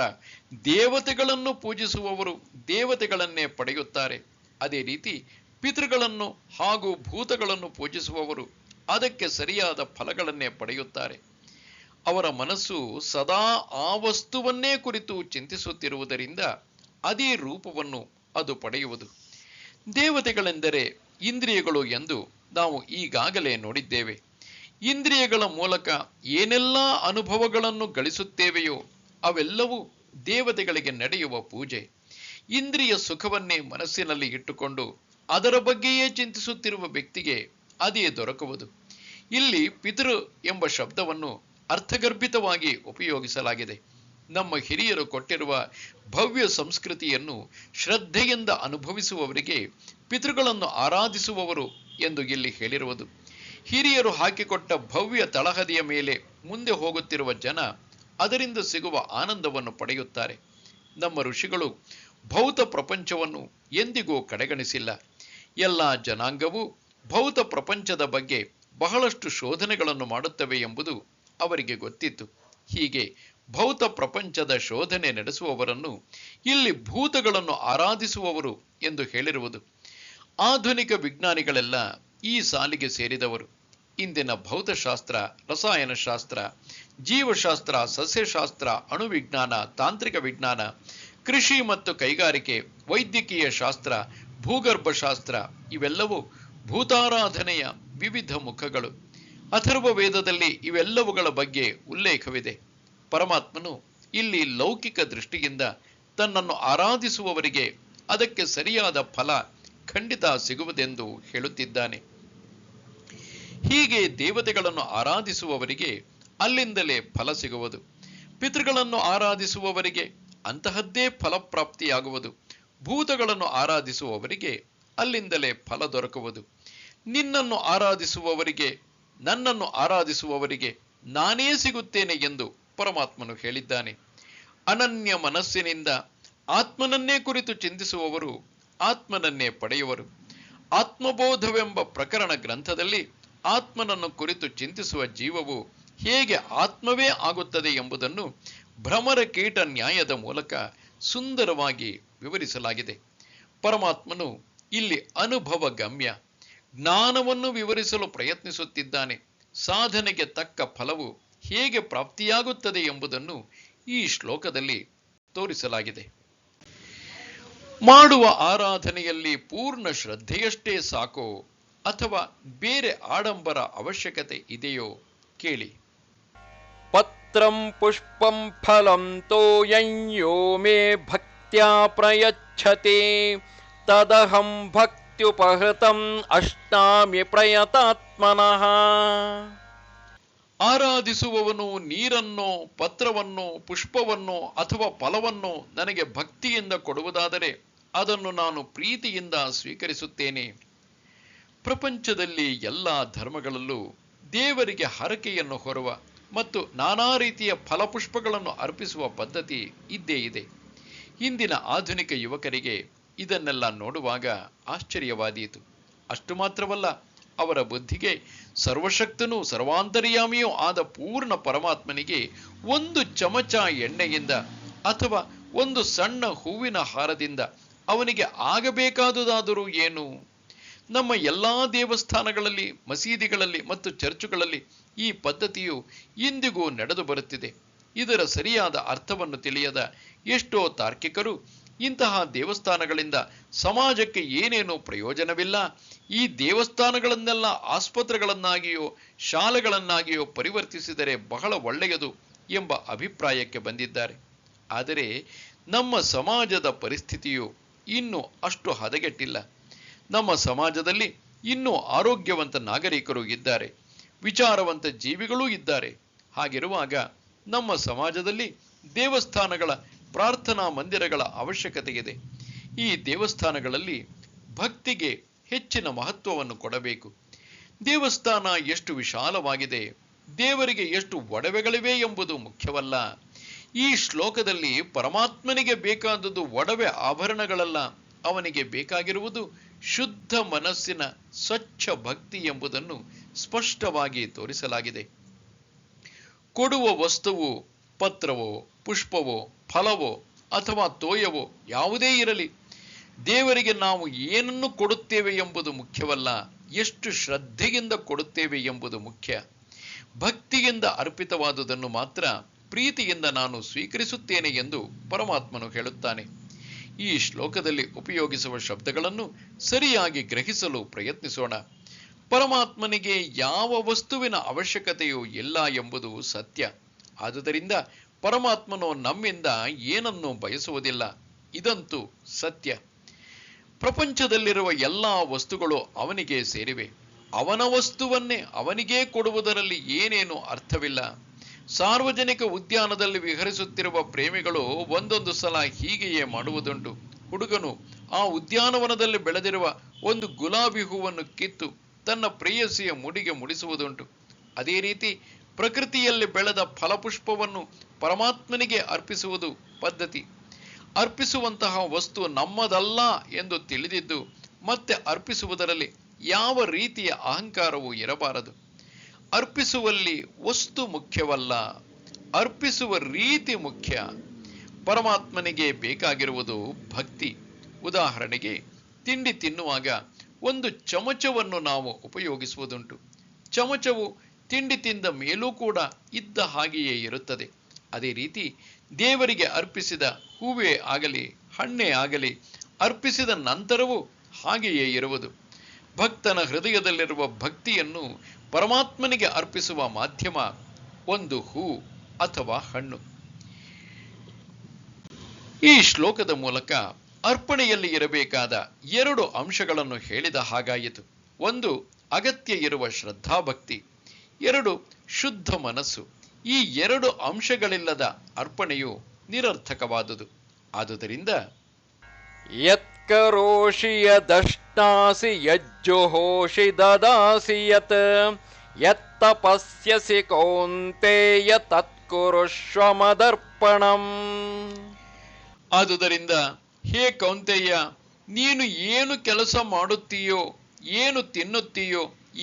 ದೇವತೆಗಳನ್ನು ಪೂಜಿಸುವವರು ದೇವತೆಗಳನ್ನೇ ಪಡೆಯುತ್ತಾರೆ. ಅದೇ ರೀತಿ ಪಿತೃಗಳನ್ನು ಹಾಗೂ ಭೂತಗಳನ್ನು ಪೂಜಿಸುವವರು ಅದಕ್ಕೆ ಸರಿಯಾದ ಫಲಗಳನ್ನೇ ಪಡೆಯುತ್ತಾರೆ. ಅವರ ಮನಸ್ಸು ಸದಾ ಆ ವಸ್ತುವನ್ನೇ ಕುರಿತು ಚಿಂತಿಸುತ್ತಿರುವುದರಿಂದ ಅದೇ ರೂಪವನ್ನು ಅದು ಪಡೆಯುವುದು. ದೇವತೆಗಳೆಂದರೆ ಇಂದ್ರಿಯಗಳು ಎಂದು ನಾವು ಈಗಾಗಲೇ ನೋಡಿದ್ದೇವೆ. ಇಂದ್ರಿಯಗಳ ಮೂಲಕ ಏನೆಲ್ಲ ಅನುಭವಗಳನ್ನು ಗಳಿಸುತ್ತೇವೆಯೋ ಅವೆಲ್ಲವೂ ದೇವತೆಗಳಿಗೆ ನಡೆಯುವ ಪೂಜೆ. ಇಂದ್ರಿಯ ಸುಖವನ್ನೇ ಮನಸ್ಸಿನಲ್ಲಿ ಇಟ್ಟುಕೊಂಡು ಅದರ ಬಗ್ಗೆಯೇ ಚಿಂತಿಸುತ್ತಿರುವ ವ್ಯಕ್ತಿಗೆ ಅದೇ ದೊರಕುವುದು. ಇಲ್ಲಿ ಪಿತೃ ಎಂಬ ಶಬ್ದವನ್ನು ಅರ್ಥಗರ್ಭಿತವಾಗಿ ಉಪಯೋಗಿಸಲಾಗಿದೆ. ನಮ್ಮ ಹಿರಿಯರು ಕೊಟ್ಟಿರುವ ಭವ್ಯ ಸಂಸ್ಕೃತಿಯನ್ನು ಶ್ರದ್ಧೆಯಿಂದ ಅನುಭವಿಸುವವರಿಗೆ ಪಿತೃಗಳನ್ನು ಆರಾಧಿಸುವವರು ಎಂದು ಇಲ್ಲಿ ಹೇಳಿರುವುದು. ಹಿರಿಯರು ಹಾಕಿಕೊಟ್ಟ ಭವ್ಯ ತಳಹದಿಯ ಮೇಲೆ ಮುಂದೆ ಹೋಗುತ್ತಿರುವ ಜನ ಅದರಿಂದ ಸಿಗುವ ಆನಂದವನ್ನು ಪಡೆಯುತ್ತಾರೆ. ನಮ್ಮ ಋಷಿಗಳು ಭೌತ ಪ್ರಪಂಚವನ್ನು ಎಂದಿಗೂ ಕಡೆಗಣಿಸಿಲ್ಲ. ಎಲ್ಲ ಜನಾಂಗವೂ ಭೌತ ಪ್ರಪಂಚದ ಬಗ್ಗೆ ಬಹಳಷ್ಟು ಶೋಧನೆಗಳನ್ನು ಮಾಡುತ್ತವೆ ಎಂಬುದು ಅವರಿಗೆ ಗೊತ್ತಿತ್ತು. ಹೀಗೆ ಭೌತ ಪ್ರಪಂಚದ ಶೋಧನೆ ನಡೆಸುವವರನ್ನು ಇಲ್ಲಿ ಭೂತಗಳನ್ನು ಆರಾಧಿಸುವವರು ಎಂದು ಹೇಳಿರುವುದು. ಆಧುನಿಕ ವಿಜ್ಞಾನಿಗಳೆಲ್ಲ ಈ ಸಾಲಿಗೆ ಸೇರಿದವರು. ಇಂದಿನ ಭೌತಶಾಸ್ತ್ರ, ರಸಾಯನಶಾಸ್ತ್ರ, ಜೀವಶಾಸ್ತ್ರ, ಸಸ್ಯಶಾಸ್ತ್ರ, ಅಣುವಿಜ್ಞಾನ, ತಾಂತ್ರಿಕ ವಿಜ್ಞಾನ, ಕೃಷಿ ಮತ್ತು ಕೈಗಾರಿಕೆ, ವೈದ್ಯಕೀಯ ಶಾಸ್ತ್ರ, ಭೂಗರ್ಭಶಾಸ್ತ್ರ ಇವೆಲ್ಲವೂ ಭೂತಾರಾಧನೆಯ ವಿವಿಧ ಮುಖಗಳು. ಅಥರ್ವ ವೇದದಲ್ಲಿ ಇವೆಲ್ಲವುಗಳ ಬಗ್ಗೆ ಉಲ್ಲೇಖವಿದೆ. ಪರಮಾತ್ಮನು ಇಲ್ಲಿ ಲೌಕಿಕ ದೃಷ್ಟಿಯಿಂದ ತನ್ನನ್ನು ಆರಾಧಿಸುವವರಿಗೆ ಅದಕ್ಕೆ ಸರಿಯಾದ ಫಲ ಖಂಡಿತ ಸಿಗುವುದೆಂದು ಹೇಳುತ್ತಿದ್ದಾನೆ. ಹೀಗೆ ದೇವತೆಗಳನ್ನು ಆರಾಧಿಸುವವರಿಗೆ ಅಲ್ಲಿಂದಲೇ ಫಲ ಸಿಗುವುದು. ಪಿತೃಗಳನ್ನು ಆರಾಧಿಸುವವರಿಗೆ ಅಂತಹದ್ದೇ ಫಲಪ್ರಾಪ್ತಿಯಾಗುವುದು. ಭೂತಗಳನ್ನು ಆರಾಧಿಸುವವರಿಗೆ ಅಲ್ಲಿಂದಲೇ ಫಲ ದೊರಕುವುದು. ನಿನ್ನನ್ನು ಆರಾಧಿಸುವವರಿಗೆ, ನನ್ನನ್ನು ಆರಾಧಿಸುವವರಿಗೆ ನಾನೇ ಸಿಗುತ್ತೇನೆ ಎಂದು ಪರಮಾತ್ಮನು ಹೇಳಿದ್ದಾನೆ. ಅನನ್ಯ ಮನಸ್ಸಿನಿಂದ ಆತ್ಮನನ್ನೇ ಕುರಿತು ಚಿಂತಿಸುವವರು ಆತ್ಮನನ್ನೇ ಪಡೆಯುವರು. ಆತ್ಮಬೋಧವೆಂಬ ಪ್ರಕರಣ ಗ್ರಂಥದಲ್ಲಿ ಆತ್ಮನನ್ನು ಕುರಿತು ಚಿಂತಿಸುವ ಜೀವವು ಹೇಗೆ ಆತ್ಮವೇ ಆಗುತ್ತದೆ ಎಂಬುದನ್ನು ಭ್ರಮರ ಕೀಟ ನ್ಯಾಯದ ಮೂಲಕ ಸುಂದರವಾಗಿ ವಿವರಿಸಲಾಗಿದೆ. ಪರಮಾತ್ಮನು ಇಲ್ಲಿ ಅನುಭವ ಗಮ್ಯ ಜ್ಞಾನವನ್ನು ವಿವರಿಸಲು ಪ್ರಯತ್ನಿಸುತ್ತಿದ್ದಾನೆ. ಸಾಧನೆಗೆ ತಕ್ಕ ಫಲವು ಹೇಗೆ ಪ್ರಾಪ್ತಿಯಾಗುತ್ತದೆ ಎಂಬುದನ್ನು ಈ ಶ್ಲೋಕದಲ್ಲಿ ತೋರಿಸಲಾಗಿದೆ. ಮಾಡುವ ಆರಾಧನೆಯಲ್ಲಿ ಪೂರ್ಣ ಶ್ರದ್ಧೆಯಷ್ಟೇ ಸಾಕೋ ಅಥವಾ ಬೇರೆ ಆಡಂಬರ ಅವಶ್ಯಕತೆ ಇದೆಯೋ ಕೇಳಿ. ಪತ್ರಂ ಪುಷ್ಪಂ ಫಲಂ ತೋಯಂ ಯೋ ಮೇ ಭಕ್ತ್ಯಾ ಪ್ರಯಚ್ಛತೆ ತದಹಂ ಭಕ್ತ್ಯುಪಹೃತಂ ಅಷ್ಟಾಮಿ ಪ್ರಯತಾತ್ಮನಃ. ಆರಾಧಿಸುವವನು ನೀರನ್ನೋ, ಪತ್ರವನ್ನೋ, ಪುಷ್ಪವನ್ನೋ ಅಥವಾ ಫಲವನ್ನೋ ನನಗೆ ಭಕ್ತಿಯಿಂದ ಕೊಡುವುದಾದರೆ ಅದನ್ನು ನಾನು ಪ್ರೀತಿಯಿಂದ ಸ್ವೀಕರಿಸುತ್ತೇನೆ. ಪ್ರಪಂಚದಲ್ಲಿ ಎಲ್ಲ ಧರ್ಮಗಳಲ್ಲೂ ದೇವರಿಗೆ ಹರಕೆಯನ್ನು ಹೊರುವ ಮತ್ತು ನಾನಾ ರೀತಿಯ ಫಲಪುಷ್ಪಗಳನ್ನು ಅರ್ಪಿಸುವ ಪದ್ಧತಿ ಇದ್ದೇ ಇದೆ. ಇಂದಿನ ಆಧುನಿಕ ಯುವಕರಿಗೆ ಇದನ್ನೆಲ್ಲ ನೋಡುವಾಗ ಆಶ್ಚರ್ಯವಾದೀತು. ಅಷ್ಟು ಮಾತ್ರವಲ್ಲ, ಅವರ ಬುದ್ಧಿಗೆ ಸರ್ವಶಕ್ತನೂ ಸರ್ವಾಂತರ್ಯಾಮಿಯೂ ಆದ ಪೂರ್ಣ ಪರಮಾತ್ಮನಿಗೆ ಒಂದು ಚಮಚ ಎಣ್ಣೆಯಿಂದ ಅಥವಾ ಒಂದು ಸಣ್ಣ ಹೂವಿನ ಹಾರದಿಂದ ಅವನಿಗೆ ಆಗಬೇಕಾದುದಾದರೂ ಏನು? ನಮ್ಮ ಎಲ್ಲಾ ದೇವಸ್ಥಾನಗಳಲ್ಲಿ, ಮಸೀದಿಗಳಲ್ಲಿ ಮತ್ತು ಚರ್ಚುಗಳಲ್ಲಿ ಈ ಪದ್ಧತಿಯು ಇಂದಿಗೂ ನಡೆದು ಬರುತ್ತಿದೆ. ಇದರ ಸರಿಯಾದ ಅರ್ಥವನ್ನು ತಿಳಿಯದ ಎಷ್ಟೋ ತಾರ್ಕಿಕರು ಇಂತಹ ದೇವಸ್ಥಾನಗಳಿಂದ ಸಮಾಜಕ್ಕೆ ಏನೇನೂ ಪ್ರಯೋಜನವಿಲ್ಲ, ಈ ದೇವಸ್ಥಾನಗಳನ್ನೆಲ್ಲ ಆಸ್ಪತ್ರೆಗಳನ್ನಾಗಿಯೋ ಶಾಲೆಗಳನ್ನಾಗಿಯೋ ಪರಿವರ್ತಿಸಿದರೆ ಬಹಳ ಒಳ್ಳೆಯದು ಎಂಬ ಅಭಿಪ್ರಾಯಕ್ಕೆ ಬಂದಿದ್ದಾರೆ. ಆದರೆ ನಮ್ಮ ಸಮಾಜದ ಪರಿಸ್ಥಿತಿಯು ಇನ್ನೂ ಅಷ್ಟು ಹದಗೆಟ್ಟಿಲ್ಲ. ನಮ್ಮ ಸಮಾಜದಲ್ಲಿ ಇನ್ನೂ ಆರೋಗ್ಯವಂತ ನಾಗರಿಕರು ಇದ್ದಾರೆ, ವಿಚಾರವಂತ ಜೀವಿಗಳೂ ಇದ್ದಾರೆ. ಹಾಗಿರುವಾಗ ನಮ್ಮ ಸಮಾಜದಲ್ಲಿ ದೇವಸ್ಥಾನಗಳ, ಪ್ರಾರ್ಥನಾ ಮಂದಿರಗಳ ಅವಶ್ಯಕತೆ ಇದೆ. ಈ ದೇವಸ್ಥಾನಗಳಲ್ಲಿ ಭಕ್ತಿಗೆ ಹೆಚ್ಚಿನ ಮಹತ್ವವನ್ನು ಕೊಡಬೇಕು. ದೇವಸ್ಥಾನ ಎಷ್ಟು ವಿಶಾಲವಾಗಿದೆ, ದೇವರಿಗೆ ಎಷ್ಟು ಒಡವೆಗಳಿವೆ ಎಂಬುದು ಮುಖ್ಯವಲ್ಲ. ಈ ಶ್ಲೋಕದಲ್ಲಿ ಪರಮಾತ್ಮನಿಗೆ ಬೇಕಾದದ್ದು ಒಡವೆ ಆಭರಣಗಳಲ್ಲ, ಅವನಿಗೆ ಬೇಕಾಗಿರುವುದು ಶುದ್ಧ ಮನಸ್ಸಿನ ಸ್ವಚ್ಛ ಭಕ್ತಿ ಎಂಬುದನ್ನು ಸ್ಪಷ್ಟವಾಗಿ ತೋರಿಸಲಾಗಿದೆ. ಕೊಡುವ ವಸ್ತುವು ಪತ್ರವೋ, ಪುಷ್ಪವೋ, ಫಲವೋ ಅಥವಾ ತೋಯವೋ ಯಾವುದೇ ಇರಲಿ, ದೇವರಿಗೆ ನಾವು ಏನನ್ನು ಕೊಡುತ್ತೇವೆ ಎಂಬುದು ಮುಖ್ಯವಲ್ಲ, ಎಷ್ಟು ಶ್ರದ್ಧೆಯಿಂದ ಕೊಡುತ್ತೇವೆ ಎಂಬುದು ಮುಖ್ಯ. ಭಕ್ತಿಯಿಂದ ಅರ್ಪಿತವಾದುದನ್ನು ಮಾತ್ರ ಪ್ರೀತಿಯಿಂದ ನಾನು ಸ್ವೀಕರಿಸುತ್ತೇನೆ ಎಂದು ಪರಮಾತ್ಮನು ಹೇಳುತ್ತಾನೆ. ಈ ಶ್ಲೋಕದಲ್ಲಿ ಉಪಯೋಗಿಸುವ ಶಬ್ದಗಳನ್ನು ಸರಿಯಾಗಿ ಗ್ರಹಿಸಲು ಪ್ರಯತ್ನಿಸೋಣ. ಪರಮಾತ್ಮನಿಗೆ ಯಾವ ವಸ್ತುವಿನ ಅವಶ್ಯಕತೆಯೂ ಇಲ್ಲ ಎಂಬುದು ಸತ್ಯ. ಆದುದರಿಂದ ಪರಮಾತ್ಮನು ನಮ್ಮಿಂದ ಏನನ್ನೂ ಬಯಸುವುದಿಲ್ಲ, ಇದಂತೂ ಸತ್ಯ. ಪ್ರಪಂಚದಲ್ಲಿರುವ ಎಲ್ಲ ವಸ್ತುಗಳು ಅವನಿಗೆ ಸೇರಿವೆ. ಅವನ ವಸ್ತುವನ್ನೇ ಅವನಿಗೇ ಕೊಡುವುದರಲ್ಲಿ ಏನೇನೂ ಅರ್ಥವಿಲ್ಲ. ಸಾರ್ವಜನಿಕ ಉದ್ಯಾನದಲ್ಲಿ ವಿಹರಿಸುತ್ತಿರುವ ಪ್ರೇಮಿಗಳು ಒಂದೊಂದು ಸಲ ಹೀಗೆಯೇ ಮಾಡುವುದುಂಟು. ಹುಡುಗನು ಆ ಉದ್ಯಾನವನದಲ್ಲಿ ಬೆಳೆದಿರುವ ಒಂದು ಗುಲಾಬಿ ಹೂವನ್ನು ಕಿತ್ತು ತನ್ನ ಪ್ರೇಯಸಿಯ ಮುಡಿಗೆ ಮುಡಿಸುವುದುಂಟು. ಅದೇ ರೀತಿ ಪ್ರಕೃತಿಯಲ್ಲಿ ಬೆಳೆದ ಫಲಪುಷ್ಪವನ್ನು ಪರಮಾತ್ಮನಿಗೆ ಅರ್ಪಿಸುವುದು ಪದ್ಧತಿ. ಅರ್ಪಿಸುವಂತಹ ವಸ್ತು ನಮ್ಮದಲ್ಲ ಎಂದು ತಿಳಿದಿದ್ದು ಮತ್ತೆ ಅರ್ಪಿಸುವುದರಲ್ಲಿ ಯಾವ ರೀತಿಯ ಅಹಂಕಾರವೂ ಇರಬಾರದು. ಅರ್ಪಿಸುವಲ್ಲಿ ವಸ್ತು ಮುಖ್ಯವಲ್ಲ, ಅರ್ಪಿಸುವ ರೀತಿ ಮುಖ್ಯ. ಪರಮಾತ್ಮನಿಗೆ ಬೇಕಾಗಿರುವುದು ಭಕ್ತಿ. ಉದಾಹರಣೆಗೆ, ತಿಂಡಿ ತಿನ್ನುವಾಗ ಒಂದು ಚಮಚವನ್ನು ನಾವು ಉಪಯೋಗಿಸುವುದುಂಟು. ಚಮಚವು ತಿಂಡಿ ತಿಂದ ಮೇಲೂ ಕೂಡ ಇದ್ದ ಹಾಗೆಯೇ ಇರುತ್ತದೆ. ಅದೇ ರೀತಿ ದೇವರಿಗೆ ಅರ್ಪಿಸಿದ ಹೂವೇ ಆಗಲಿ ಹಣ್ಣೇ ಆಗಲಿ ಅರ್ಪಿಸಿದ ನಂತರವೂ ಹಾಗೆಯೇ ಇರುವುದು. ಭಕ್ತನ ಹೃದಯದಲ್ಲಿರುವ ಭಕ್ತಿಯನ್ನು ಪರಮಾತ್ಮನಿಗೆ ಅರ್ಪಿಸುವ ಮಾಧ್ಯಮ ಒಂದು ಹೂ ಅಥವಾ ಹಣ್ಣು. ಈ ಶ್ಲೋಕದ ಮೂಲಕ ಅರ್ಪಣೆಯಲ್ಲಿ ಇರಬೇಕಾದ 2 ಅಂಶಗಳನ್ನು ಹೇಳಿದ ಹಾಗಾಯಿತು. 1, ಅಗತ್ಯ ಇರುವ ಶ್ರದ್ಧಾಭಕ್ತಿ. 2, ಶುದ್ಧ ಮನಸ್ಸು. ಈ 2 ಅಂಶಗಳಿಲ್ಲದ ಅರ್ಪಣೆಯು ನಿರರ್ಥಕವಾದುದು. ಆದುದರಿಂದ ಯತ್ಕರೋಷಿ ಯದಶ್ನಾಸಿ ಯಜ್ಜುಹೋಷಿ ದದಾಸಿ ಯತ್ ಯತ್ತಪಸ್ಯಸಿ ಕೌಂತೇಯ ತತ್ಕುರುಷ್ವ ಮದರ್ಪಣಂ. ಆದುದರಿಂದ ಹೇ ಕೌಂತೆಯ, ನೀನು ಏನು ಕೆಲಸ ಮಾಡುತ್ತೀಯೋ, ಏನು ತಿನ್ನುತ್ತೀಯೋ,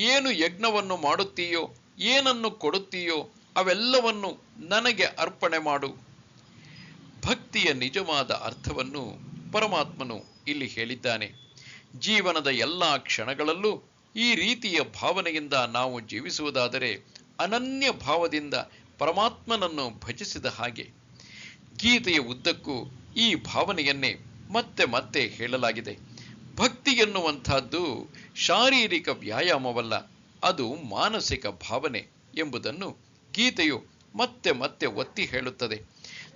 ಏನು ಯಜ್ಞವನ್ನು ಮಾಡುತ್ತೀಯೋ, ಏನನ್ನು ಕೊಡುತ್ತೀಯೋ ಅವೆಲ್ಲವನ್ನು ನನಗೆ ಅರ್ಪಣೆ ಮಾಡು. ಭಕ್ತಿಯ ನಿಜವಾದ ಅರ್ಥವನ್ನು ಪರಮಾತ್ಮನು ಇಲ್ಲಿ ಹೇಳಿದ್ದಾನೆ. ಜೀವನದ ಎಲ್ಲ ಕ್ಷಣಗಳಲ್ಲೂ ಈ ರೀತಿಯ ಭಾವನೆಯಿಂದ ನಾವು ಜೀವಿಸುವುದಾದರೆ ಅನನ್ಯ ಭಾವದಿಂದ ಪರಮಾತ್ಮನನ್ನು ಭಜಿಸಿದ ಹಾಗೆ. ಗೀತೆಯ ಉದ್ದಕ್ಕೂ ಈ ಭಾವನೆಯನ್ನೇ ಮತ್ತೆ ಮತ್ತೆ ಹೇಳಲಾಗಿದೆ. ಭಕ್ತಿ ಎನ್ನುವಂತಹದ್ದು ಶಾರೀರಿಕ ವ್ಯಾಯಾಮವಲ್ಲ, ಅದು ಮಾನಸಿಕ ಭಾವನೆ ಎಂಬುದನ್ನು ಗೀತೆಯು ಮತ್ತೆ ಮತ್ತೆ ಒತ್ತಿ ಹೇಳುತ್ತದೆ.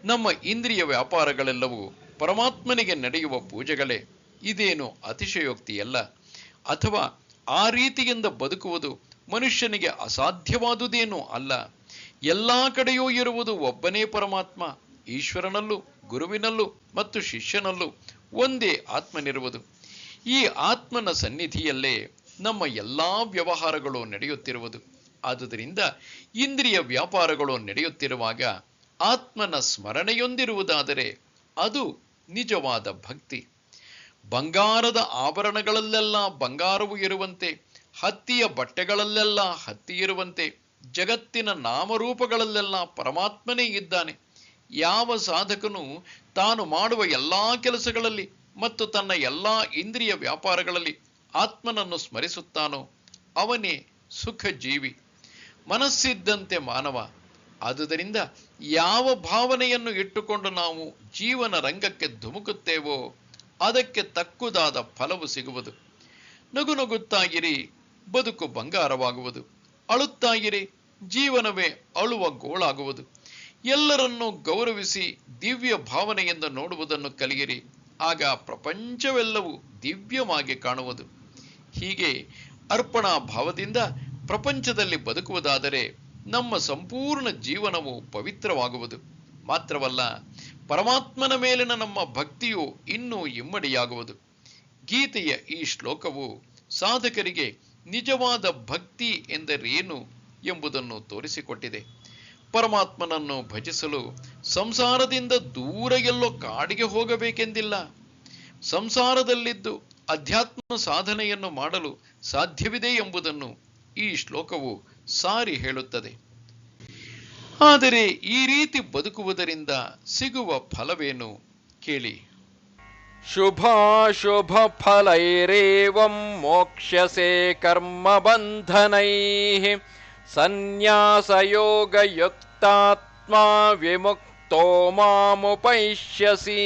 ನಮ್ಮ ಇಂದ್ರಿಯ ವ್ಯಾಪಾರಗಳೆಲ್ಲವೂ ಪರಮಾತ್ಮನಿಗೆ ನಡೆಯುವ ಪೂಜೆಗಳೇ. ಇದೇನು ಅತಿಶಯೋಕ್ತಿಯಲ್ಲ. ಅಥವಾ ಆ ರೀತಿಯಿಂದ ಬದುಕುವುದು ಮನುಷ್ಯನಿಗೆ ಅಸಾಧ್ಯವಾದುದೇನೂ ಅಲ್ಲ. ಎಲ್ಲ ಕಡೆಯೂ ಇರುವುದು ಒಬ್ಬನೇ ಪರಮಾತ್ಮ. ಈಶ್ವರನಲ್ಲೂ ಗುರುವಿನಲ್ಲೂ ಮತ್ತು ಶಿಷ್ಯನಲ್ಲೂ ಒಂದೇ ಆತ್ಮನಿರುವುದು. ಈ ಆತ್ಮನ ಸನ್ನಿಧಿಯಲ್ಲೇ ನಮ್ಮ ಎಲ್ಲಾ ವ್ಯವಹಾರಗಳು ನಡೆಯುತ್ತಿರುವುದು. ಆದುದರಿಂದ ಇಂದ್ರಿಯ ವ್ಯಾಪಾರಗಳು ನಡೆಯುತ್ತಿರುವಾಗ ಆತ್ಮನ ಸ್ಮರಣೆಯೊಂದಿರುವುದಾದರೆ ಅದು ನಿಜವಾದ ಭಕ್ತಿ. ಬಂಗಾರದ ಆಭರಣಗಳಲ್ಲೆಲ್ಲ ಬಂಗಾರವು ಇರುವಂತೆ, ಹತ್ತಿಯ ಬಟ್ಟೆಗಳಲ್ಲೆಲ್ಲ ಹತ್ತಿ ಇರುವಂತೆ, ಜಗತ್ತಿನ ನಾಮರೂಪಗಳಲ್ಲೆಲ್ಲ ಪರಮಾತ್ಮನೇ ಇದ್ದಾನೆ. ಯಾವ ಸಾಧಕನು ತಾನು ಮಾಡುವ ಎಲ್ಲಾ ಕೆಲಸಗಳಲ್ಲಿ ಮತ್ತು ತನ್ನ ಎಲ್ಲಾ ಇಂದ್ರಿಯ ವ್ಯಾಪಾರಗಳಲ್ಲಿ ಆತ್ಮನನ್ನು ಸ್ಮರಿಸುತ್ತಾನೋ ಅವನೇ ಸುಖ ಜೀವಿ, ಮನಸ್ಸಿದ್ದಂತೆ ಮಾನವ. ಆದುದರಿಂದ ಯಾವ ಭಾವನೆಯನ್ನು ಇಟ್ಟುಕೊಂಡು ನಾವು ಜೀವನ ರಂಗಕ್ಕೆ ಧುಮುಕುತ್ತೇವೋ ಅದಕ್ಕೆ ತಕ್ಕುದಾದ ಫಲವು ಸಿಗುವುದು. ನಗು ನಗುತ್ತಾಗಿರಿ, ಬದುಕು ಬಂಗಾರವಾಗುವುದು. ಅಳುತ್ತಾಗಿರಿ, ಜೀವನವೇ ಅಳುವ ಗೋಳಾಗುವುದು. ಎಲ್ಲರನ್ನೂ ಗೌರವಿಸಿ ದಿವ್ಯ ಭಾವನೆಯಿಂದ ನೋಡುವುದನ್ನು ಕಲಿಯಿರಿ, ಆಗ ಪ್ರಪಂಚವೆಲ್ಲವೂ ದಿವ್ಯವಾಗಿ ಕಾಣುವುದು. ಹೀಗೆ ಅರ್ಪಣಾ ಭಾವದಿಂದ ಪ್ರಪಂಚದಲ್ಲಿ ಬದುಕುವುದಾದರೆ ನಮ್ಮ ಸಂಪೂರ್ಣ ಜೀವನವು ಪವಿತ್ರವಾಗುವುದು. ಮಾತ್ರವಲ್ಲ, ಪರಮಾತ್ಮನ ಮೇಲಿನ ನಮ್ಮ ಭಕ್ತಿಯು ಇನ್ನೂ ಇಮ್ಮಡಿಯಾಗುವುದು. ಗೀತೆಯ ಈ ಶ್ಲೋಕವು ಸಾಧಕರಿಗೆ ನಿಜವಾದ ಭಕ್ತಿ ಎಂದರೇನು ಎಂಬುದನ್ನು ತೋರಿಸಿಕೊಟ್ಟಿದೆ. ಪರಮಾತ್ಮನನ್ನು ಭಜಿಸಲು ಸಂಸಾರದಿಂದ ದೂರ ಎಲ್ಲೋ ಕಾಡಿಗೆ ಹೋಗಬೇಕೆಂದಿಲ್ಲ. ಸಂಸಾರದಲ್ಲಿದ್ದು ಅಧ್ಯಾತ್ಮ ಸಾಧನೆಯನ್ನು ಮಾಡಲು ಸಾಧ್ಯವಿದೆ ಎಂಬುದನ್ನು ಈ ಶ್ಲೋಕವು ಸಾರಿ ಹೇಳುತ್ತದೆ. ಆದರೆ ಈ ರೀತಿ ಬದುಕುವುದರಿಂದ ಸಿಗುವ ಫಲವೇನು ಕೇಳಿ. ಶುಭಾಶುಭ ಫಲೈರೇವಂ ಮೋಕ್ಷ್ಯಸೆ ಕರ್ಮ ಬಂಧನೈಃ ಸನ್ಯಾಸಯೋಗಯುಕ್ತಾತ್ಮ ವಿಮುಕ್ತೋ ಮಾಮುಪೈಷ್ಯಸಿ.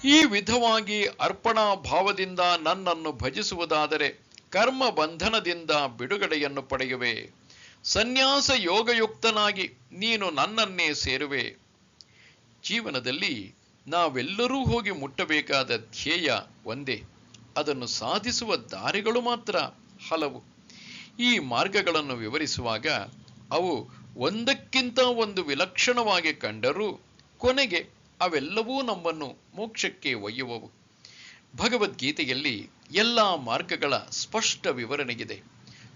ಈ ವಿಧವಾಗಿ ಅರ್ಪಣಾ ಭಾವದಿಂದ ನನ್ನನ್ನು ಭಜಿಸುವುದಾದರೆ ಕರ್ಮ ಬಂಧನದಿಂದ ಬಿಡುಗಡೆಯನ್ನು ಪಡೆಯುವೆ. ಸನ್ಯಾಸ ಯೋಗಯುಕ್ತನಾಗಿ ನೀನು ನನ್ನನ್ನೇ ಸೇರುವೆ. ಜೀವನದಲ್ಲಿ ನಾವೆಲ್ಲರೂ ಹೋಗಿ ಮುಟ್ಟಬೇಕಾದ ಧ್ಯೇಯ ಒಂದೇ. ಅದನ್ನು ಸಾಧಿಸುವ ದಾರಿಗಳು ಮಾತ್ರ ಹಲವು. ಈ ಮಾರ್ಗಗಳನ್ನು ವಿವರಿಸುವಾಗ ಅವು ಒಂದಕ್ಕಿಂತ ಒಂದು ವಿಲಕ್ಷಣವಾಗಿ ಕಂಡರೂ ಕೊನೆಗೆ ಅವೆಲ್ಲವೂ ನಮ್ಮನ್ನು ಮೋಕ್ಷಕ್ಕೆ ಒಯ್ಯುವವು. ಭಗವದ್ಗೀತೆಯಲ್ಲಿ ಎಲ್ಲ ಮಾರ್ಗಗಳ ಸ್ಪಷ್ಟ ವಿವರಣೆಗಿದೆ.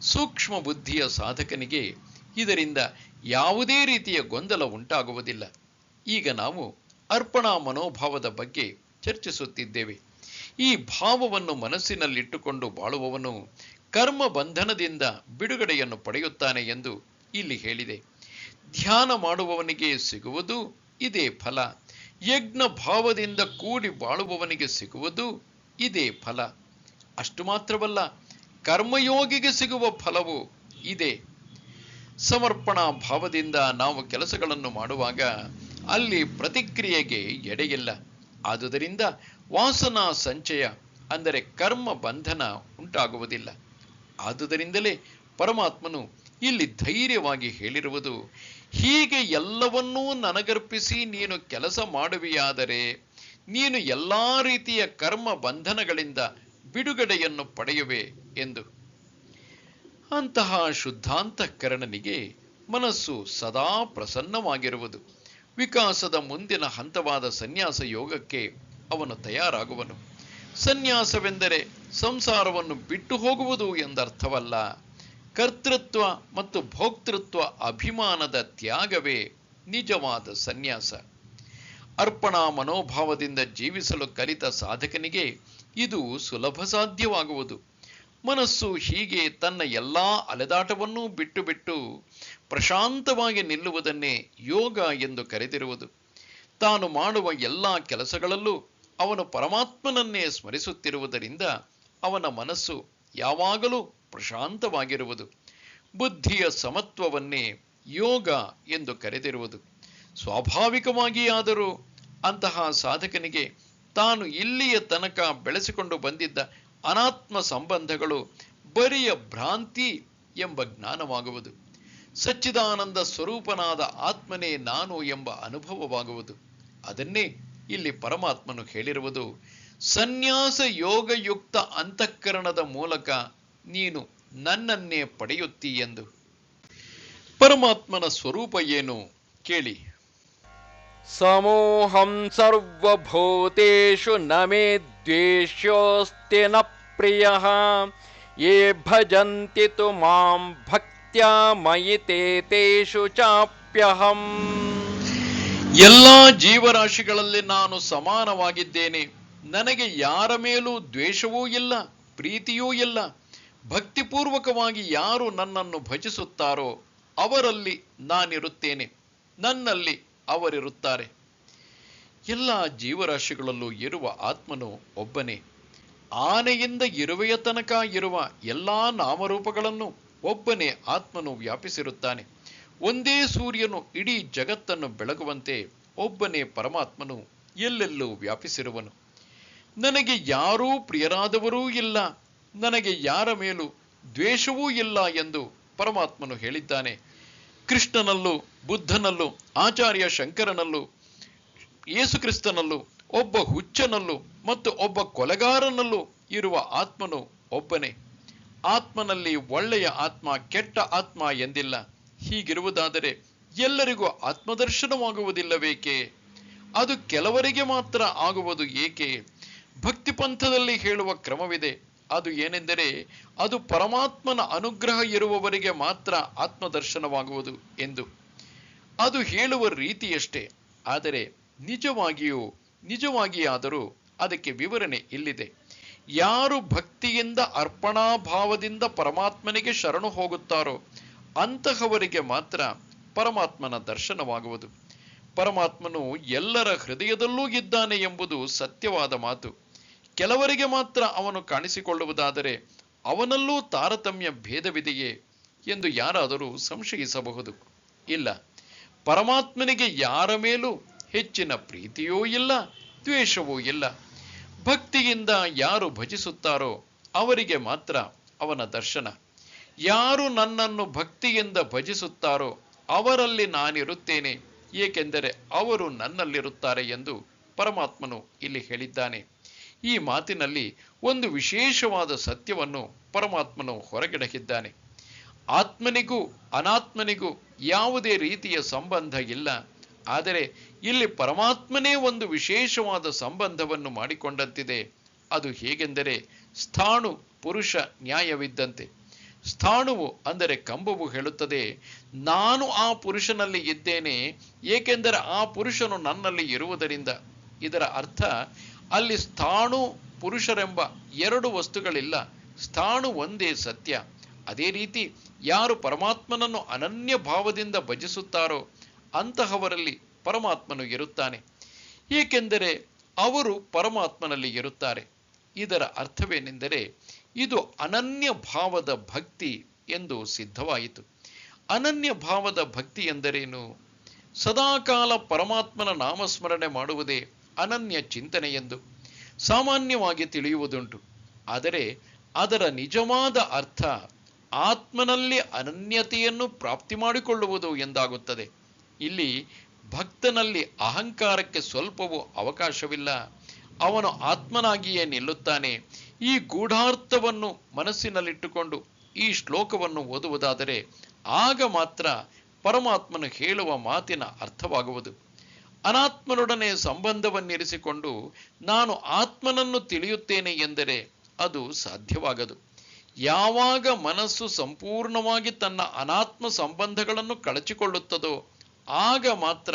ಸೂಕ್ಷ್ಮ ಬುದ್ಧಿಯ ಸಾಧಕನಿಗೆ ಇದರಿಂದ ಯಾವುದೇ ರೀತಿಯ ಗೊಂದಲ ಉಂಟಾಗುವುದಿಲ್ಲ. ಈಗ ನಾವು ಅರ್ಪಣಾ ಮನೋಭಾವದ ಬಗ್ಗೆ ಚರ್ಚಿಸುತ್ತಿದ್ದೇವೆ. ಈ ಭಾವವನ್ನು ಮನಸ್ಸಿನಲ್ಲಿಟ್ಟುಕೊಂಡು ಬಾಳುವವನು ಕರ್ಮ ಬಂಧನದಿಂದ ಬಿಡುಗಡೆಯನ್ನು ಪಡೆಯುತ್ತಾನೆ ಎಂದು ಇಲ್ಲಿ ಹೇಳಿದೆ. ಧ್ಯಾನ ಮಾಡುವವನಿಗೆ ಸಿಗುವುದು ಇದೇ ಫಲ. ಯಜ್ಞ ಭಾವದಿಂದ ಕೂಡಿ ಬಾಳುವವನಿಗೆ ಸಿಗುವುದು ಇದೇ ಫಲ. ಅಷ್ಟು ಮಾತ್ರವಲ್ಲ, ಕರ್ಮಯೋಗಿಗೆ ಸಿಗುವ ಫಲವು ಇದೆ. ಸಮರ್ಪಣಾ ಭಾವದಿಂದ ನಾವು ಕೆಲಸಗಳನ್ನು ಮಾಡುವಾಗ ಅಲ್ಲಿ ಪ್ರತಿಕ್ರಿಯೆಗೆ ಎಡೆಯಿಲ್ಲ. ಆದುದರಿಂದ ವಾಸನಾ ಸಂಚಯ ಅಂದರೆ ಕರ್ಮ ಬಂಧನ ಉಂಟಾಗುವುದಿಲ್ಲ. ಆದುದರಿಂದಲೇ ಪರಮಾತ್ಮನು ಇಲ್ಲಿ ಧೈರ್ಯವಾಗಿ ಹೇಳಿರುವುದು, ಹೀಗೆ ಎಲ್ಲವನ್ನೂ ನನಗರ್ಪಿಸಿ ನೀನು ಕೆಲಸ ಮಾಡುವೆಯಾದರೆ ನೀನು ಎಲ್ಲಾ ರೀತಿಯ ಕರ್ಮ ಬಂಧನಗಳಿಂದ ಬಿಡುಗಡೆಯನ್ನು ಪಡೆಯುವೆ ಎಂದು. ಅಂತಹ ಶುದ್ಧಾಂತಃಕರಣನಿಗೆ ಮನಸ್ಸು ಸದಾ ಪ್ರಸನ್ನವಾಗಿರುವುದು. ವಿಕಾಸದ ಮುಂದಿನ ಹಂತವಾದ ಸನ್ಯಾಸ ಯೋಗಕ್ಕೆ ಅವನು ತಯಾರಾಗುವನು. ಸನ್ಯಾಸವೆಂದರೆ ಸಂಸಾರವನ್ನು ಬಿಟ್ಟು ಹೋಗುವುದು ಎಂದರ್ಥವಲ್ಲ. ಕರ್ತೃತ್ವ ಮತ್ತು ಭೋಕ್ತೃತ್ವ ಅಭಿಮಾನದ ತ್ಯಾಗವೇ ನಿಜವಾದ ಸನ್ಯಾಸ. ಅರ್ಪಣಾ ಮನೋಭಾವದಿಂದ ಜೀವಿಸಲು ಕಲಿತ ಸಾಧಕನಿಗೆ ಇದು ಸುಲಭ ಸಾಧ್ಯವಾಗುವುದು. ಮನಸ್ಸು ಹೀಗೆ ತನ್ನ ಎಲ್ಲಾ ಅಲೆದಾಟವನ್ನೂ ಬಿಟ್ಟು ಬಿಟ್ಟು ಪ್ರಶಾಂತವಾಗಿ ನಿಲ್ಲುವುದನ್ನೇ ಯೋಗ ಎಂದು ಕರೆದಿರುವುದು. ತಾನು ಮಾಡುವ ಎಲ್ಲಾ ಕೆಲಸಗಳಲ್ಲೂ ಅವನು ಪರಮಾತ್ಮನನ್ನೇ ಸ್ಮರಿಸುತ್ತಿರುವುದರಿಂದ ಅವನ ಮನಸ್ಸು ಯಾವಾಗಲೂ ಪ್ರಶಾಂತವಾಗಿರುವುದು. ಬುದ್ಧಿಯ ಸಮತ್ವವನ್ನೇ ಯೋಗ ಎಂದು ಕರೆದಿರುವುದು. ಸ್ವಾಭಾವಿಕವಾಗಿಯಾದರೂ ಅಂತಹ ಸಾಧಕನಿಗೆ ತಾನು ಇಲ್ಲಿಯ ತನಕ ಬೆಳೆಸಿಕೊಂಡು ಬಂದಿದ್ದ ಅನಾತ್ಮ ಸಂಬಂಧಗಳು ಬರಿಯ ಭ್ರಾಂತಿ ಎಂಬ ಜ್ಞಾನವಾಗುವುದು. ಸಚ್ಚಿದಾನಂದ ಸ್ವರೂಪನಾದ ಆತ್ಮನೇ ನಾನು ಎಂಬ ಅನುಭವವಾಗುವುದು. ಅದನ್ನೇ ಇಲ್ಲಿ ಪರಮಾತ್ಮನು ಹೇಳಿರುವುದು, ಸನ್ಯಾಸ ಯೋಗಯುಕ್ತ ಅಂತಃಕರಣದ ಮೂಲಕ ನೀನು ನನ್ನನ್ನೇ ಪಡೆಯುತ್ತೀ ಎಂದು. ಪರಮಾತ್ಮನ ಸ್ವರೂಪ ಏನು ಕೇಳಿ. ಸಮೋಹಂ ಸರ್ವಭೂತೇಷು ನ ಮೇ ದ್ವೇಷ್ಯೋಸ್ತಿ ನ ಪ್ರಿಯಃ ಯೇ ಭಜಂತಿ ತು ಮಾಂ ಭಕ್ತ್ಯಾ ಮಯಿ ತೇಷು ಚಾಪ್ಯಹಂ. ಎಲ್ಲಾ ಜೀವರಾಶಿಗಳಲ್ಲಿ ನಾನು ಸಮಾನವಾಗಿದ್ದೇನೆ. ನನಗೆ ಯಾರ ಮೇಲೂ ದ್ವೇಷವೂ ಇಲ್ಲ, ಪ್ರೀತಿಯೂ ಇಲ್ಲ. ಭಕ್ತಿಪೂರ್ವಕವಾಗಿ ಯಾರು ನನ್ನನ್ನು ಭಜಿಸುತ್ತಾರೋ ಅವರಲ್ಲಿ ನಾನಿರುತ್ತೇನೆ, ನನ್ನಲ್ಲಿ ಅವರಿರುತ್ತಾರೆ. ಎಲ್ಲ ಜೀವರಾಶಿಗಳಲ್ಲೂ ಇರುವ ಆತ್ಮನು ಒಬ್ಬನೇ. ಆನೆಯಿಂದ ಇರುವೆಯ ತನಕ ಇರುವ ಎಲ್ಲಾ ನಾಮರೂಪಗಳನ್ನು ಒಬ್ಬನೇ ಆತ್ಮನು ವ್ಯಾಪಿಸಿರುತ್ತಾನೆ. ಒಂದೇ ಸೂರ್ಯನು ಇಡೀ ಜಗತ್ತನ್ನು ಬೆಳಗುವಂತೆ ಒಬ್ಬನೇ ಪರಮಾತ್ಮನು ಎಲ್ಲೆಲ್ಲೂ ವ್ಯಾಪಿಸಿರುವನು. ನನಗೆ ಯಾರೂ ಪ್ರಿಯರಾದವರೂ ಇಲ್ಲ, ನನಗೆ ಯಾರ ಮೇಲೂ ದ್ವೇಷವೂ ಇಲ್ಲ ಎಂದು ಪರಮಾತ್ಮನು ಹೇಳಿದ್ದಾನೆ. ಕೃಷ್ಣನಲ್ಲೂ, ಬುದ್ಧನಲ್ಲೂ, ಆಚಾರ್ಯ ಶಂಕರನಲ್ಲೂ, ಯೇಸುಕ್ರಿಸ್ತನಲ್ಲೂ, ಒಬ್ಬ ಹುಚ್ಚನಲ್ಲೂ ಮತ್ತು ಒಬ್ಬ ಕೊಲೆಗಾರನಲ್ಲೂ ಇರುವ ಆತ್ಮನು ಒಬ್ಬನೇ. ಆತ್ಮನಲ್ಲಿ ಒಳ್ಳೆಯ ಆತ್ಮ, ಕೆಟ್ಟ ಆತ್ಮ ಎಂದಿಲ್ಲ. ಹೀಗಿರುವುದಾದರೆ ಎಲ್ಲರಿಗೂ ಆತ್ಮದರ್ಶನವಾಗುವುದಿಲ್ಲವೇಕೆ? ಅದು ಕೆಲವರಿಗೆ ಮಾತ್ರ ಆಗುವುದು ಏಕೆ? ಭಕ್ತಿ ಪಂಥದಲ್ಲಿ ಹೇಳುವ ಕ್ರಮವಿದೆ. ಅದು ಏನೆಂದರೆ, ಅದು ಪರಮಾತ್ಮನ ಅನುಗ್ರಹ ಇರುವವರಿಗೆ ಮಾತ್ರ ಆತ್ಮದರ್ಶನವಾಗುವುದು ಎಂದು. ಅದು ಹೇಳುವ ರೀತಿಯಷ್ಟೇ. ಆದರೆ ನಿಜವಾಗಿಯಾದರೂ ಅದಕ್ಕೆ ವಿವರಣೆ ಇಲ್ಲಿದೆ. ಯಾರು ಭಕ್ತಿಯಿಂದ ಅರ್ಪಣಾಭಾವದಿಂದ ಪರಮಾತ್ಮನಿಗೆ ಶರಣು ಹೋಗುತ್ತಾರೋ ಅಂತಹವರಿಗೆ ಮಾತ್ರ ಪರಮಾತ್ಮನ ದರ್ಶನವಾಗುವುದು. ಪರಮಾತ್ಮನು ಎಲ್ಲರ ಹೃದಯದಲ್ಲೂ ಇದ್ದಾನೆ ಎಂಬುದು ಸತ್ಯವಾದ ಮಾತು. ಕೆಲವರಿಗೆ ಮಾತ್ರ ಅವನು ಕಾಣಿಸಿಕೊಳ್ಳುವುದಾದರೆ ಅವನಲ್ಲೂ ತಾರತಮ್ಯ ಭೇದವಿದೆಯೇ ಎಂದು ಯಾರಾದರೂ ಸಂಶಯಿಸಬಹುದು. ಇಲ್ಲ, ಪರಮಾತ್ಮನಿಗೆ ಯಾರ ಮೇಲೂ ಹೆಚ್ಚಿನ ಪ್ರೀತಿಯೂ ಇಲ್ಲ, ದ್ವೇಷವೂ ಇಲ್ಲ. ಭಕ್ತಿಯಿಂದ ಯಾರು ಭಜಿಸುತ್ತಾರೋ ಅವರಿಗೆ ಮಾತ್ರ ಅವನ ದರ್ಶನ. ಯಾರು ನನ್ನನ್ನು ಭಕ್ತಿಯಿಂದ ಭಜಿಸುತ್ತಾರೋ ಅವರಲ್ಲಿ ನಾನಿರುತ್ತೇನೆ, ಏಕೆಂದರೆ ಅವರು ನನ್ನಲ್ಲಿರುತ್ತಾರೆ ಎಂದು ಪರಮಾತ್ಮನು ಇಲ್ಲಿ ಹೇಳಿದ್ದಾನೆ. ಈ ಮಾತಿನಲ್ಲಿ ಒಂದು ವಿಶೇಷವಾದ ಸತ್ಯವನ್ನು ಪರಮಾತ್ಮನು ಹೊರಗೆಡಹಿದ್ದಾನೆ. ಆತ್ಮನಿಗೂ ಅನಾತ್ಮನಿಗೂ ಯಾವುದೇ ರೀತಿಯ ಸಂಬಂಧ ಇಲ್ಲ. ಆದರೆ ಇಲ್ಲಿ ಪರಮಾತ್ಮನೇ ಒಂದು ವಿಶೇಷವಾದ ಸಂಬಂಧವನ್ನು ಮಾಡಿಕೊಂಡಂತಿದೆ. ಅದು ಹೇಗೆಂದರೆ ಸ್ಥಾಣು ಪುರುಷ ನ್ಯಾಯವಿದ್ದಂತೆ. ಸ್ಥಾಣುವು ಅಂದರೆ ಕಂಬವು ಹೇಳುತ್ತದೆ, ನಾನು ಆ ಪುರುಷನಲ್ಲಿ ಇದ್ದೇನೆ, ಏಕೆಂದರೆ ಆ ಪುರುಷನು ನನ್ನಲ್ಲಿ ಇರುವುದರಿಂದ. ಇದರ ಅರ್ಥ, ಅಲ್ಲಿ ಸ್ಥಾಣು ಪುರುಷರೆಂಬ ಎರಡು ವಸ್ತುಗಳಿಲ್ಲ, ಸ್ಥಾಣು ಒಂದೇ ಸತ್ಯ. ಅದೇ ರೀತಿ ಯಾರು ಪರಮಾತ್ಮನನ್ನು ಅನನ್ಯ ಭಾವದಿಂದ ಭಜಿಸುತ್ತಾರೋ ಅಂತಹವರಲ್ಲಿ ಪರಮಾತ್ಮನು ಇರುತ್ತಾನೆ, ಏಕೆಂದರೆ ಅವರು ಪರಮಾತ್ಮನಲ್ಲಿ ಇರುತ್ತಾರೆ. ಇದರ ಅರ್ಥವೇನೆಂದರೆ, ಇದು ಅನನ್ಯ ಭಾವದ ಭಕ್ತಿ ಎಂದು ಸಿದ್ಧವಾಯಿತು. ಅನನ್ಯ ಭಾವದ ಭಕ್ತಿ ಎಂದರೇನು? ಸದಾಕಾಲ ಪರಮಾತ್ಮನ ನಾಮಸ್ಮರಣೆ ಮಾಡುವುದೇ ಅನನ್ಯ ಚಿಂತನೆ ಎಂದು ಸಾಮಾನ್ಯವಾಗಿ ತಿಳಿಯುವುದುಂಟು. ಆದರೆ ಅದರ ನಿಜವಾದ ಅರ್ಥ ಆತ್ಮನಲ್ಲಿ ಅನನ್ಯತೆಯನ್ನು ಪ್ರಾಪ್ತಿ ಮಾಡಿಕೊಳ್ಳುವುದು ಎಂದಾಗುತ್ತದೆ. ಇಲ್ಲಿ ಭಕ್ತನಲ್ಲಿ ಅಹಂಕಾರಕ್ಕೆ ಸ್ವಲ್ಪವೂ ಅವಕಾಶವಿಲ್ಲ. ಅವನು ಆತ್ಮನಾಗಿಯೇ ನಿಲ್ಲುತ್ತಾನೆ. ಈ ಗೂಢಾರ್ಥವನ್ನು ಮನಸ್ಸಿನಲ್ಲಿಟ್ಟುಕೊಂಡು ಈ ಶ್ಲೋಕವನ್ನು ಓದುವುದಾದರೆ ಆಗ ಮಾತ್ರ ಪರಮಾತ್ಮನು ಹೇಳುವ ಮಾತಿನ ಅರ್ಥವಾಗುವುದು. ಅನಾತ್ಮನೊಡನೆ ಸಂಬಂಧವನ್ನಿರಿಸಿಕೊಂಡು ನಾನು ಆತ್ಮನನ್ನು ತಿಳಿಯುತ್ತೇನೆ ಎಂದರೆ ಅದು ಸಾಧ್ಯವಾಗದು. ಯಾವಾಗ ಮನಸ್ಸು ಸಂಪೂರ್ಣವಾಗಿ ತನ್ನ ಅನಾತ್ಮ ಸಂಬಂಧಗಳನ್ನು ಕಳಚಿಕೊಳ್ಳುತ್ತದೋ ಆಗ ಮಾತ್ರ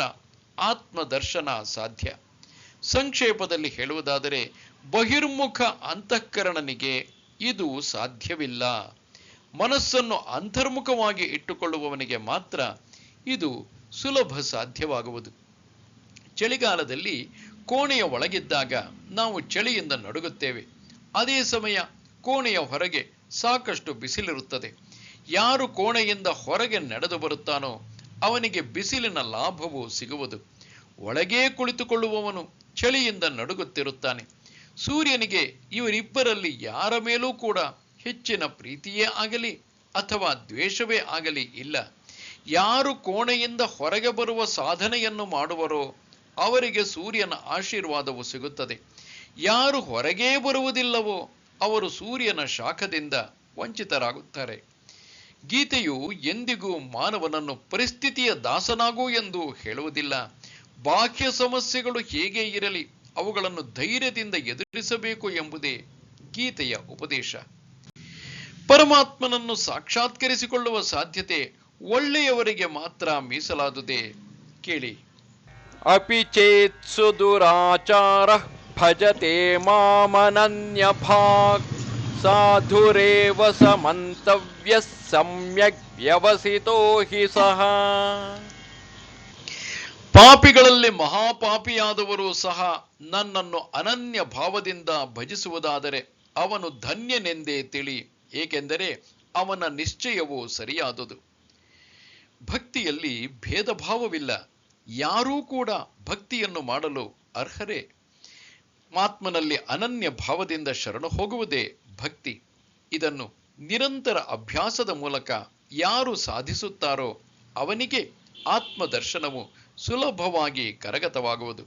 ಆತ್ಮದರ್ಶನ ಸಾಧ್ಯ. ಸಂಕ್ಷೇಪದಲ್ಲಿ ಹೇಳುವುದಾದರೆ, ಬಹಿರ್ಮುಖ ಅಂತಃಕರಣನಿಗೆ ಇದು ಸಾಧ್ಯವಿಲ್ಲ. ಮನಸ್ಸನ್ನು ಅಂತರ್ಮುಖವಾಗಿ ಇಟ್ಟುಕೊಳ್ಳುವವನಿಗೆ ಮಾತ್ರ ಇದು ಸುಲಭ ಸಾಧ್ಯವಾಗುವುದು. ಚಳಿಗಾಲದಲ್ಲಿ ಕೋಣೆಯ ಒಳಗಿದ್ದಾಗ ನಾವು ಚಳಿಯಿಂದ ನಡುಗುತ್ತೇವೆ. ಅದೇ ಸಮಯ ಕೋಣೆಯ ಹೊರಗೆ ಸಾಕಷ್ಟು ಬಿಸಿಲಿರುತ್ತದೆ. ಯಾರು ಕೋಣೆಯಿಂದ ಹೊರಗೆ ನಡೆದು ಬರುತ್ತಾನೋ ಅವನಿಗೆ ಬಿಸಿಲಿನ ಲಾಭವು ಸಿಗುವುದು. ಒಳಗೇ ಕುಳಿತುಕೊಳ್ಳುವವನು ಚಳಿಯಿಂದ ನಡುಗುತ್ತಿರುತ್ತಾನೆ. ಸೂರ್ಯನಿಗೆ ಇವರಿಬ್ಬರಲ್ಲಿ ಯಾರ ಮೇಲೂ ಕೂಡ ಹೆಚ್ಚಿನ ಪ್ರೀತಿಯೇ ಆಗಲಿ ಅಥವಾ ದ್ವೇಷವೇ ಆಗಲಿ ಇಲ್ಲ. ಯಾರು ಕೋಣೆಯಿಂದ ಹೊರಗೆ ಬರುವ ಸಾಧನೆಯನ್ನು ಮಾಡುವರೋ ಅವರಿಗೆ ಸೂರ್ಯನ ಆಶೀರ್ವಾದವು ಸಿಗುತ್ತದೆ. ಯಾರು ಹೊರಗೇ ಬರುವುದಿಲ್ಲವೋ ಅವರು ಸೂರ್ಯನ ಶಾಖದಿಂದ ವಂಚಿತರಾಗುತ್ತಾರೆ. ಗೀತೆಯು ಎಂದಿಗೂ ಮಾನವನನ್ನು ಪರಿಸ್ಥಿತಿಯ ದಾಸನಾಗು ಎಂದು ಹೇಳುವುದಿಲ್ಲ. ಬಾಹ್ಯ ಸಮಸ್ಯೆಗಳು ಹೇಗೆ ಇರಲಿ ಅವುಗಳನ್ನು ಧೈರ್ಯದಿಂದ ಎದುರಿಸಬೇಕು ಎಂಬುದೇ ಗೀತೆಯ ಉಪದೇಶ. ಪರಮಾತ್ಮನನ್ನು ಸಾಕ್ಷಾತ್ಕರಿಸಿಕೊಳ್ಳುವ ಸಾಧ್ಯತೆ ಒಳ್ಳೆಯವರಿಗೆ ಮಾತ್ರ ಮೀಸಲಾದುದೇ. ಕೇಳಿ. ಅಪಿ ಚೇತ್ ಸುದುರಾಚಾರ ಭಜತೆ ಮಾಮನನ್ಯ ಭಾಗ್ ಸಾಧುರೇವ ಸಮಂತವ್ಯ ಸಮ್ಯಕ್ ವ್ಯವಸಿತೋ ಹಿ ಸಹ. ಪಾಪಿಗಳಲ್ಲಿ ಮಹಾಪಾಪಿಯಾದವರು ಸಹ ನನ್ನನ್ನು ಅನನ್ಯ ಭಾವದಿಂದ ಭಜಿಸುವುದಾದರೆ ಅವನು ಧನ್ಯನೆಂದೇ ತಿಳಿ, ಏಕೆಂದರೆ ಅವನ ನಿಶ್ಚಯವು ಸರಿಯಾದುದು. ಭಕ್ತಿಯಲ್ಲಿ ಭೇದ ಭಾವವಿಲ್ಲ. ಯಾರೂ ಕೂಡ ಭಕ್ತಿಯನ್ನು ಮಾಡಲು ಅರ್ಹರೇ. ಆತ್ಮನಲ್ಲಿ ಅನನ್ಯ ಭಾವದಿಂದ ಶರಣು ಹೋಗುವುದೇ ಭಕ್ತಿ. ಇದನ್ನು ನಿರಂತರ ಅಭ್ಯಾಸದ ಮೂಲಕ ಯಾರು ಸಾಧಿಸುತ್ತಾರೋ ಅವನಿಗೆ ಆತ್ಮದರ್ಶನವು ಸುಲಭವಾಗಿ ಕರಗತವಾಗುವುದು.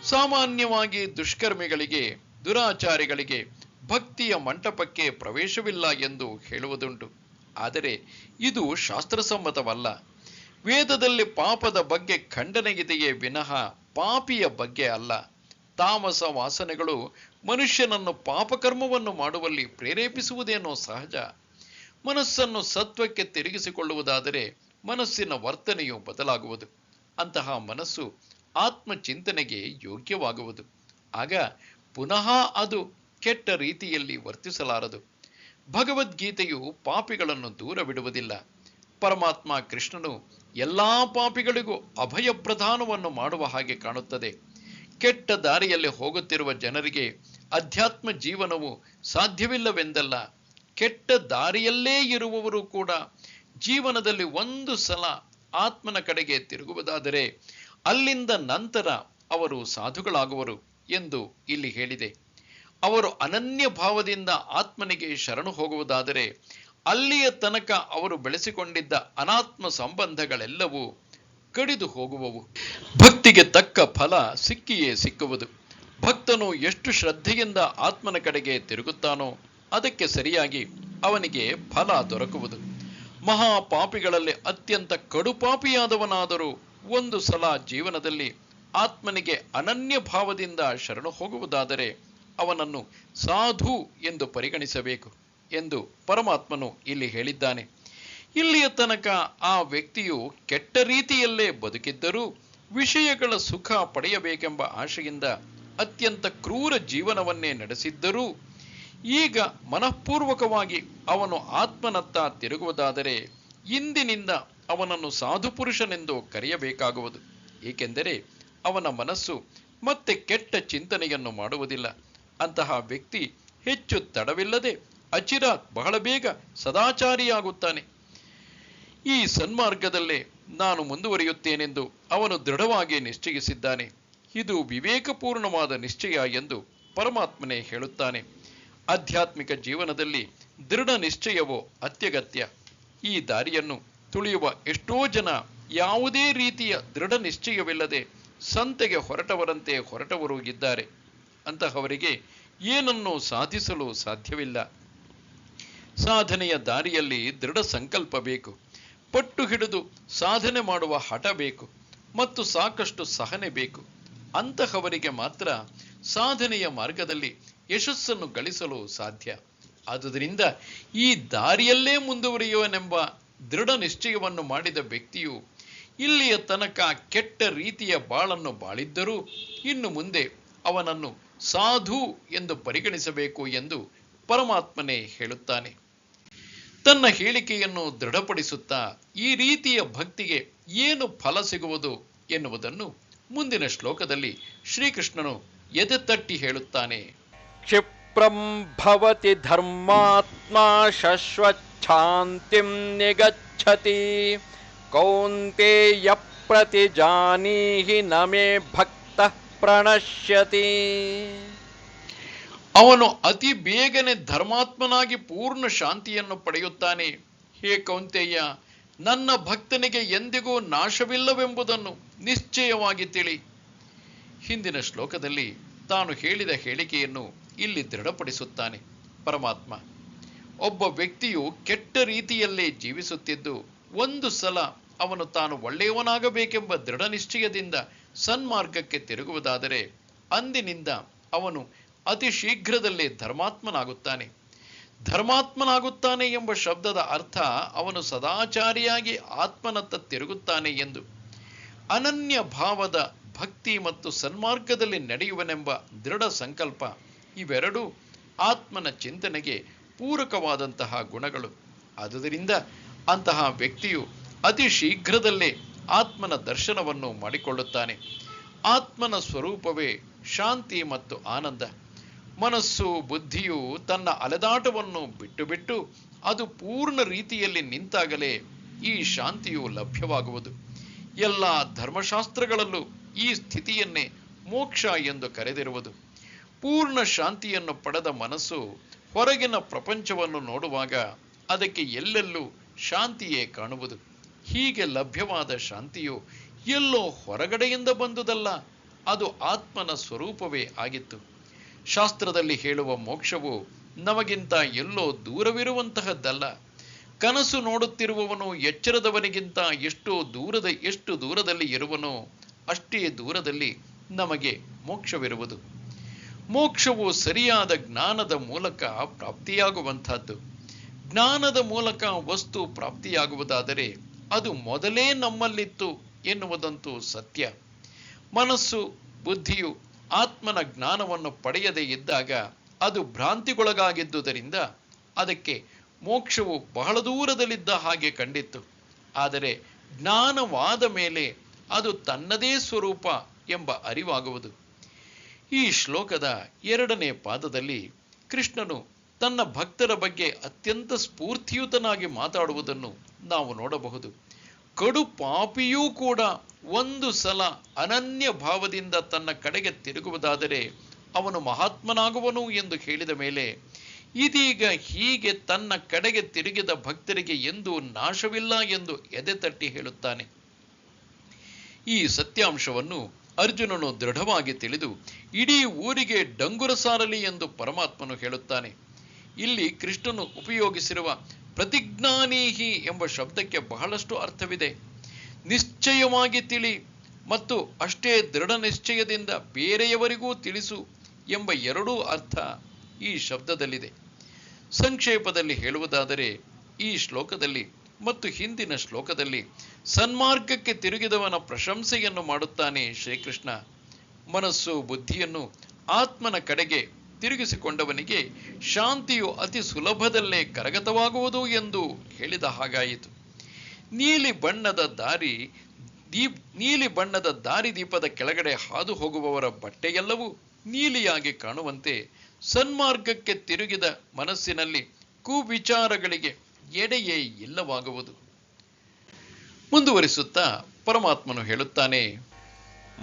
ಸಾಮಾನ್ಯವಾಗಿ ದುಷ್ಕರ್ಮಿಗಳಿಗೆ, ದುರಾಚಾರಿಗಳಿಗೆ ಭಕ್ತಿಯ ಮಂಟಪಕ್ಕೆ ಪ್ರವೇಶವಿಲ್ಲ ಎಂದು ಹೇಳುವುದುಂಟು. ಆದರೆ ಇದು ಶಾಸ್ತ್ರಸಮ್ಮತವಲ್ಲ. ವೇದದಲ್ಲಿ ಪಾಪದ ಬಗ್ಗೆ ಖಂಡನೆಯಿದೆಯೇ ವಿನಃ ಪಾಪಿಯ ಬಗ್ಗೆ ಅಲ್ಲ. ತಾಮಸ ವಾಸನೆಗಳು ಮನುಷ್ಯನನ್ನು ಪಾಪಕರ್ಮವನ್ನು ಮಾಡುವಲ್ಲಿ ಪ್ರೇರೇಪಿಸುವುದೇನೋ ಸಹಜ. ಮನಸ್ಸನ್ನು ಸತ್ವಕ್ಕೆ ತಿರುಗಿಸಿಕೊಳ್ಳುವುದಾದರೆ ಮನಸ್ಸಿನ ವರ್ತನೆಯು ಬದಲಾಗುವುದು. ಅಂತಹ ಮನಸ್ಸು ಆತ್ಮಚಿಂತನೆಗೆ ಯೋಗ್ಯವಾಗುವುದು. ಆಗ ಪುನಃ ಅದು ಕೆಟ್ಟ ರೀತಿಯಲ್ಲಿ ವರ್ತಿಸಲಾರದು. ಭಗವದ್ಗೀತೆಯು ಪಾಪಿಗಳನ್ನು ದೂರ ಬಿಡುವುದಿಲ್ಲ. ಪರಮಾತ್ಮ ಕೃಷ್ಣನು ಎಲ್ಲಾ ಪಾಪಿಗಳಿಗೂ ಅಭಯ ಪ್ರದಾನವನ್ನು ಮಾಡುವ ಹಾಗೆ ಕಾಣುತ್ತದೆ. ಕೆಟ್ಟ ದಾರಿಯಲ್ಲಿ ಹೋಗುತ್ತಿರುವ ಜನರಿಗೆ ಅಧ್ಯಾತ್ಮ ಜೀವನವು ಸಾಧ್ಯವಿಲ್ಲವೆಂದಲ್ಲ. ಕೆಟ್ಟ ದಾರಿಯಲ್ಲೇ ಇರುವವರು ಕೂಡ ಜೀವನದಲ್ಲಿ ಒಂದು ಸಲ ಆತ್ಮನ ಕಡೆಗೆ ತಿರುಗುವುದಾದರೆ ಅಲ್ಲಿಂದ ನಂತರ ಅವರು ಸಾಧುಗಳಾಗುವರು ಎಂದು ಇಲ್ಲಿ ಹೇಳಿದೆ. ಅವರು ಅನನ್ಯ ಭಾವದಿಂದ ಆತ್ಮನಿಗೆ ಶರಣು ಹೋಗುವುದಾದರೆ ಅಲ್ಲಿಯ ತನಕ ಅವರು ಬೆಳೆಸಿಕೊಂಡಿದ್ದ ಅನಾತ್ಮ ಸಂಬಂಧಗಳೆಲ್ಲವೂ ಕಡಿದು ಹೋಗುವವು. ಭಕ್ತಿಗೆ ತಕ್ಕ ಫಲ ಸಿಕ್ಕಿಯೇ ಸಿಕ್ಕುವುದು. ಭಕ್ತನು ಎಷ್ಟು ಶ್ರದ್ಧೆಯಿಂದ ಆತ್ಮನ ಕಡೆಗೆ ತಿರುಗುತ್ತಾನೋ ಅದಕ್ಕೆ ಸರಿಯಾಗಿ ಅವನಿಗೆ ಫಲ ದೊರಕುವುದು. ಮಹಾಪಾಪಿಗಳಲ್ಲಿ ಅತ್ಯಂತ ಕಡುಪಾಪಿಯಾದವನಾದರೂ ಒಂದು ಸಲ ಜೀವನದಲ್ಲಿ ಆತ್ಮನಿಗೆ ಅನನ್ಯ ಭಾವದಿಂದ ಶರಣು ಹೋಗುವುದಾದರೆ ಅವನನ್ನು ಸಾಧು ಎಂದು ಪರಿಗಣಿಸಬೇಕು ಎಂದು ಪರಮಾತ್ಮನು ಇಲ್ಲಿ ಹೇಳಿದ್ದಾನೆ. ಇಲ್ಲಿಯ ತನಕ ಆ ವ್ಯಕ್ತಿಯು ಕೆಟ್ಟ ರೀತಿಯಲ್ಲೇ ಬದುಕಿದ್ದರೂ, ವಿಷಯಗಳ ಸುಖ ಪಡೆಯಬೇಕೆಂಬ ಆಶೆಯಿಂದ ಅತ್ಯಂತ ಕ್ರೂರ ಜೀವನವನ್ನೇ ನಡೆಸಿದ್ದರೂ, ಈಗ ಮನಃಪೂರ್ವಕವಾಗಿ ಅವನು ಆತ್ಮನತ್ತ ತಿರುಗುವುದಾದರೆ ಇಂದಿನಿಂದ ಅವನನ್ನು ಸಾಧುಪುರುಷನೆಂದು ಕರೆಯಬೇಕಾಗುವುದು. ಏಕೆಂದರೆ ಅವನ ಮನಸ್ಸು ಮತ್ತೆ ಕೆಟ್ಟ ಚಿಂತನೆಯನ್ನು ಮಾಡುವುದಿಲ್ಲ. ಅಂತಹ ವ್ಯಕ್ತಿ ಹೆಚ್ಚು ತಡವಿಲ್ಲದೆ ಅಚಿರಾತ್ ಬಹಳ ಬೇಗ ಸದಾಚಾರಿಯಾಗುತ್ತಾನೆ. ಈ ಸನ್ಮಾರ್ಗದಲ್ಲೇ ನಾನು ಮುಂದುವರಿಯುತ್ತೇನೆಂದು ಅವನು ದೃಢವಾಗಿ ನಿಶ್ಚಯಿಸಿದ್ದಾನೆ. ಇದು ವಿವೇಕಪೂರ್ಣವಾದ ನಿಶ್ಚಯ ಎಂದು ಪರಮಾತ್ಮನೇ ಹೇಳುತ್ತಾನೆ. ಆಧ್ಯಾತ್ಮಿಕ ಜೀವನದಲ್ಲಿ ದೃಢ ನಿಶ್ಚಯವೋ ಅತ್ಯಗತ್ಯ. ಈ ದಾರಿಯನ್ನು ತುಳಿಯುವ ಎಷ್ಟೋ ಜನ ಯಾವುದೇ ರೀತಿಯ ದೃಢ ನಿಶ್ಚಯವಿಲ್ಲದೆ ಸಂತೆಗೆ ಹೊರಟವರಂತೆ ಹೊರಟವರು ಇದ್ದಾರೆ. ಅಂತಹವರಿಗೆ ಏನನ್ನೂ ಸಾಧಿಸಲು ಸಾಧ್ಯವಿಲ್ಲ. ಸಾಧನೆಯ ದಾರಿಯಲ್ಲಿ ದೃಢ ಸಂಕಲ್ಪ ಬೇಕು, ಪಟ್ಟು ಹಿಡಿದು ಸಾಧನೆ ಮಾಡುವ ಹಠ ಬೇಕು ಮತ್ತು ಸಾಕಷ್ಟು ಸಹನೆ ಬೇಕು. ಅಂತಹವರಿಗೆ ಮಾತ್ರ ಸಾಧನೆಯ ಮಾರ್ಗದಲ್ಲಿ ಯಶಸ್ಸನ್ನು ಗಳಿಸಲು ಸಾಧ್ಯ. ಆದುದರಿಂದ ಈ ದಾರಿಯಲ್ಲೇ ಮುಂದುವರಿಯುವನೆಂಬ ದೃಢ ನಿಶ್ಚಯವನ್ನು ಮಾಡಿದ ವ್ಯಕ್ತಿಯು ಇಲ್ಲಿಯ ತನಕ ಕೆಟ್ಟ ರೀತಿಯ ಬಾಳನ್ನು ಬಾಳಿದ್ದರೂ ಇನ್ನು ಮುಂದೆ ಅವನನ್ನು ಸಾಧು ಎಂದು ಪರಿಗಣಿಸಬೇಕು ಎಂದು ಪರಮಾತ್ಮನೇ ಹೇಳುತ್ತಾನೆ. ತನ್ನ ಹೇಳಿಕೆಯನ್ನು ದೃಢಪಡಿಸುತ್ತಾ ಈ ರೀತಿಯ ಭಕ್ತಿಗೆ ಏನು ಫಲ ಸಿಗುವುದು ಎನ್ನುವುದನ್ನು ಮುಂದಿನ ಶ್ಲೋಕದಲ್ಲಿ ಶ್ರೀಕೃಷ್ಣನು ಎದೆ ತಟ್ಟಿ ಹೇಳುತ್ತಾನೆ. ಕ್ಷಿಪ್ರಂ ಭವತಿ ಧರ್ಮಾತ್ಮಾ ಶಶ್ವಚ್ಛಾಂತಿಂ ನಿಗಚ್ಚತಿ ಕೌಂತೇಯ ಪ್ರತಿಜಾನೀಹಿ ನಮೇ ಭಕ್ತಃ ಪ್ರಣಶ್ಯತಿ. ಅವನು ಅತಿ ಬೇಗನೆ ಧರ್ಮಾತ್ಮನಾಗಿ ಪೂರ್ಣ ಶಾಂತಿಯನ್ನು ಪಡೆಯುತ್ತಾನೆ. ಹೇ ಕೌಂತೆಯ, ನನ್ನ ಭಕ್ತನಿಗೆ ಎಂದಿಗೂ ನಾಶವಿಲ್ಲವೆಂಬುದನ್ನು ನಿಶ್ಚಯವಾಗಿ ತಿಳಿ. ಹಿಂದಿನ ಶ್ಲೋಕದಲ್ಲಿ ತಾನು ಹೇಳಿದ ಹೇಳಿಕೆಯನ್ನು ಇಲ್ಲಿ ದೃಢಪಡಿಸುತ್ತಾನೆ ಪರಮಾತ್ಮ. ಒಬ್ಬ ವ್ಯಕ್ತಿಯು ಕೆಟ್ಟ ರೀತಿಯಲ್ಲೇ ಜೀವಿಸುತ್ತಿದ್ದು ಒಂದು ಸಲ ಅವನು ತಾನು ಒಳ್ಳೆಯವನಾಗಬೇಕೆಂಬ ದೃಢ ನಿಶ್ಚಯದಿಂದ ಸನ್ಮಾರ್ಗಕ್ಕೆ ತಿರುಗುವುದಾದರೆ ಅಂದಿನಿಂದ ಅವನು ಅತಿ ಶೀಘ್ರದಲ್ಲೇ ಧರ್ಮಾತ್ಮನಾಗುತ್ತಾನೆ. ಧರ್ಮಾತ್ಮನಾಗುತ್ತಾನೆ ಎಂಬ ಶಬ್ದದ ಅರ್ಥ ಅವನು ಸದಾಚಾರಿಯಾಗಿ ಆತ್ಮನತ್ತ ತಿರುಗುತ್ತಾನೆ ಎಂದು. ಅನನ್ಯ ಭಾವದ ಭಕ್ತಿ ಮತ್ತು ಸನ್ಮಾರ್ಗದಲ್ಲಿ ನಡೆಯುವನೆಂಬ ದೃಢ ಸಂಕಲ್ಪ ಇವೆರಡೂ ಆತ್ಮನ ಚಿಂತನೆಗೆ ಪೂರಕವಾದಂತಹ ಗುಣಗಳು. ಆದುದರಿಂದ ಅಂತಹ ವ್ಯಕ್ತಿಯು ಅತಿ ಶೀಘ್ರದಲ್ಲೇ ಆತ್ಮನ ದರ್ಶನವನ್ನು ಮಾಡಿಕೊಳ್ಳುತ್ತಾನೆ. ಆತ್ಮನ ಸ್ವರೂಪವೇ ಶಾಂತಿ ಮತ್ತು ಆನಂದ. ಮನಸ್ಸು ಬುದ್ಧಿಯು ತನ್ನ ಅಲೆದಾಟವನ್ನು ಬಿಟ್ಟು ಬಿಟ್ಟು ಅದು ಪೂರ್ಣ ರೀತಿಯಲ್ಲಿ ನಿಂತಾಗಲೇ ಈ ಶಾಂತಿಯು ಲಭ್ಯವಾಗುವುದು. ಎಲ್ಲ ಧರ್ಮಶಾಸ್ತ್ರಗಳಲ್ಲೂ ಈ ಸ್ಥಿತಿಯನ್ನೇ ಮೋಕ್ಷ ಎಂದು ಕರೆದಿರುವುದು. ಪೂರ್ಣ ಶಾಂತಿಯನ್ನು ಪಡೆದ ಮನಸ್ಸು ಹೊರಗಿನ ಪ್ರಪಂಚವನ್ನು ನೋಡುವಾಗ ಅದಕ್ಕೆ ಎಲ್ಲೆಲ್ಲೂ ಶಾಂತಿಯೇ ಕಾಣುವುದು. ಹೀಗೆ ಲಭ್ಯವಾದ ಶಾಂತಿಯು ಎಲ್ಲೋ ಹೊರಗಡೆಯಿಂದ ಬಂದುದಲ್ಲ, ಅದು ಆತ್ಮನ ಸ್ವರೂಪವೇ ಆಗಿತ್ತು. ಶಾಸ್ತ್ರದಲ್ಲಿ ಹೇಳುವ ಮೋಕ್ಷವು ನಮಗಿಂತ ಎಲ್ಲೋ ದೂರವಿರುವಂತಹದ್ದಲ್ಲ. ಕನಸು ನೋಡುತ್ತಿರುವವನು ಎಚ್ಚರದವನಿಗಿಂತ ಎಷ್ಟು ದೂರದಲ್ಲಿ ಇರುವನೋ ಅಷ್ಟೇ ದೂರದಲ್ಲಿ ನಮಗೆ ಮೋಕ್ಷವಿರುವುದು. ಮೋಕ್ಷವು ಸರಿಯಾದ ಜ್ಞಾನದ ಮೂಲಕ ಪ್ರಾಪ್ತಿಯಾಗುವಂತಹದ್ದು. ಜ್ಞಾನದ ಮೂಲಕ ವಸ್ತು ಪ್ರಾಪ್ತಿಯಾಗುವುದಾದರೆ ಅದು ಮೊದಲೇ ನಮ್ಮಲ್ಲಿತ್ತು ಎನ್ನುವುದಂತೂ ಸತ್ಯ. ಮನಸ್ಸು ಬುದ್ಧಿಯು ಆತ್ಮನ ಜ್ಞಾನವನ್ನು ಪಡೆಯದೇ ಇದ್ದಾಗ ಅದು ಭ್ರಾಂತಿಗೊಳಗಾಗಿದ್ದುದರಿಂದ ಅದಕ್ಕೆ ಮೋಕ್ಷವು ಬಹಳ ದೂರದಲ್ಲಿದ್ದ ಹಾಗೆ ಕಂಡಿತ್ತು. ಆದರೆ ಜ್ಞಾನವಾದ ಮೇಲೆ ಅದು ತನ್ನದೇ ಸ್ವರೂಪ ಎಂಬ ಅರಿವಾಗುವುದು. ಈ ಶ್ಲೋಕದ 2ನೇ ಪಾದದಲ್ಲಿ ಕೃಷ್ಣನು ತನ್ನ ಭಕ್ತರ ಬಗ್ಗೆ ಅತ್ಯಂತ ಸ್ಫೂರ್ತಿಯುತನಾಗಿ ಮಾತಾಡುವುದನ್ನು ನಾವು ನೋಡಬಹುದು. ಕಡು ಪಾಪಿಯೂ ಕೂಡ ಒಂದು ಸಲ ಅನನ್ಯ ಭಾವದಿಂದ ತನ್ನ ಕಡೆಗೆ ತಿರುಗುವುದಾದರೆ ಅವನು ಮಹಾತ್ಮನಾಗುವನು ಎಂದು ಹೇಳಿದ ಮೇಲೆ ಇದೀಗ ಹೀಗೆ ತನ್ನ ಕಡೆಗೆ ತಿರುಗಿದ ಭಕ್ತರಿಗೆ ಎಂದೂ ನಾಶವಿಲ್ಲ ಎಂದು ಎದೆ ತಟ್ಟಿ ಹೇಳುತ್ತಾನೆ. ಈ ಸತ್ಯಾಂಶವನ್ನು ಅರ್ಜುನನು ದೃಢವಾಗಿ ತಿಳಿದು ಇಡೀ ಊರಿಗೆ ಡಂಗುರ ಸಾರಲಿ ಎಂದು ಪರಮಾತ್ಮನು ಹೇಳುತ್ತಾನೆ. ಇಲ್ಲಿ ಕೃಷ್ಣನು ಉಪಯೋಗಿಸಿರುವ ಪ್ರತಿಜ್ಞಾನೀಹಿ ಎಂಬ ಶಬ್ದಕ್ಕೆ ಬಹಳಷ್ಟು ಅರ್ಥವಿದೆ. ನಿಶ್ಚಯವಾಗಿ ತಿಳಿ ಮತ್ತು ಅಷ್ಟೇ ದೃಢ ನಿಶ್ಚಯದಿಂದ ಬೇರೆಯವರಿಗೂ ತಿಳಿಸು ಎಂಬ ಎರಡೂ ಅರ್ಥ ಈ ಶಬ್ದದಲ್ಲಿದೆ. ಸಂಕ್ಷೇಪದಲ್ಲಿ ಹೇಳುವುದಾದರೆ ಈ ಶ್ಲೋಕದಲ್ಲಿ ಮತ್ತು ಹಿಂದಿನ ಶ್ಲೋಕದಲ್ಲಿ ಸನ್ಮಾರ್ಗಕ್ಕೆ ತಿರುಗಿದವನ ಪ್ರಶಂಸೆಯನ್ನು ಮಾಡುತ್ತಾನೆ ಶ್ರೀಕೃಷ್ಣ. ಮನಸ್ಸು ಬುದ್ಧಿಯನ್ನು ಆತ್ಮನ ಕಡೆಗೆ ತಿರುಗಿಸಿಕೊಂಡವನಿಗೆ ಶಾಂತಿಯು ಅತಿ ಸುಲಭದಲ್ಲೇ ಕರಗತವಾಗುವುದು ಎಂದು ಹೇಳಿದ ಹಾಗಾಯಿತು. ನೀಲಿ ಬಣ್ಣದ ದಾರಿದೀಪದ ಕೆಳಗಡೆ ಹಾದು ಹೋಗುವವರ ಬಟ್ಟೆಯೆಲ್ಲವೂ ನೀಲಿಯಾಗಿ ಕಾಣುವಂತೆ ಸನ್ಮಾರ್ಗಕ್ಕೆ ತಿರುಗಿದ ಮನಸ್ಸಿನಲ್ಲಿ ಕುವಿಚಾರಗಳಿಗೆ ಎಡೆಯೇ ಇಲ್ಲವಾಗುವುದು. ಮುಂದುವರಿಸುತ್ತಾ ಪರಮಾತ್ಮನು ಹೇಳುತ್ತಾನೆ,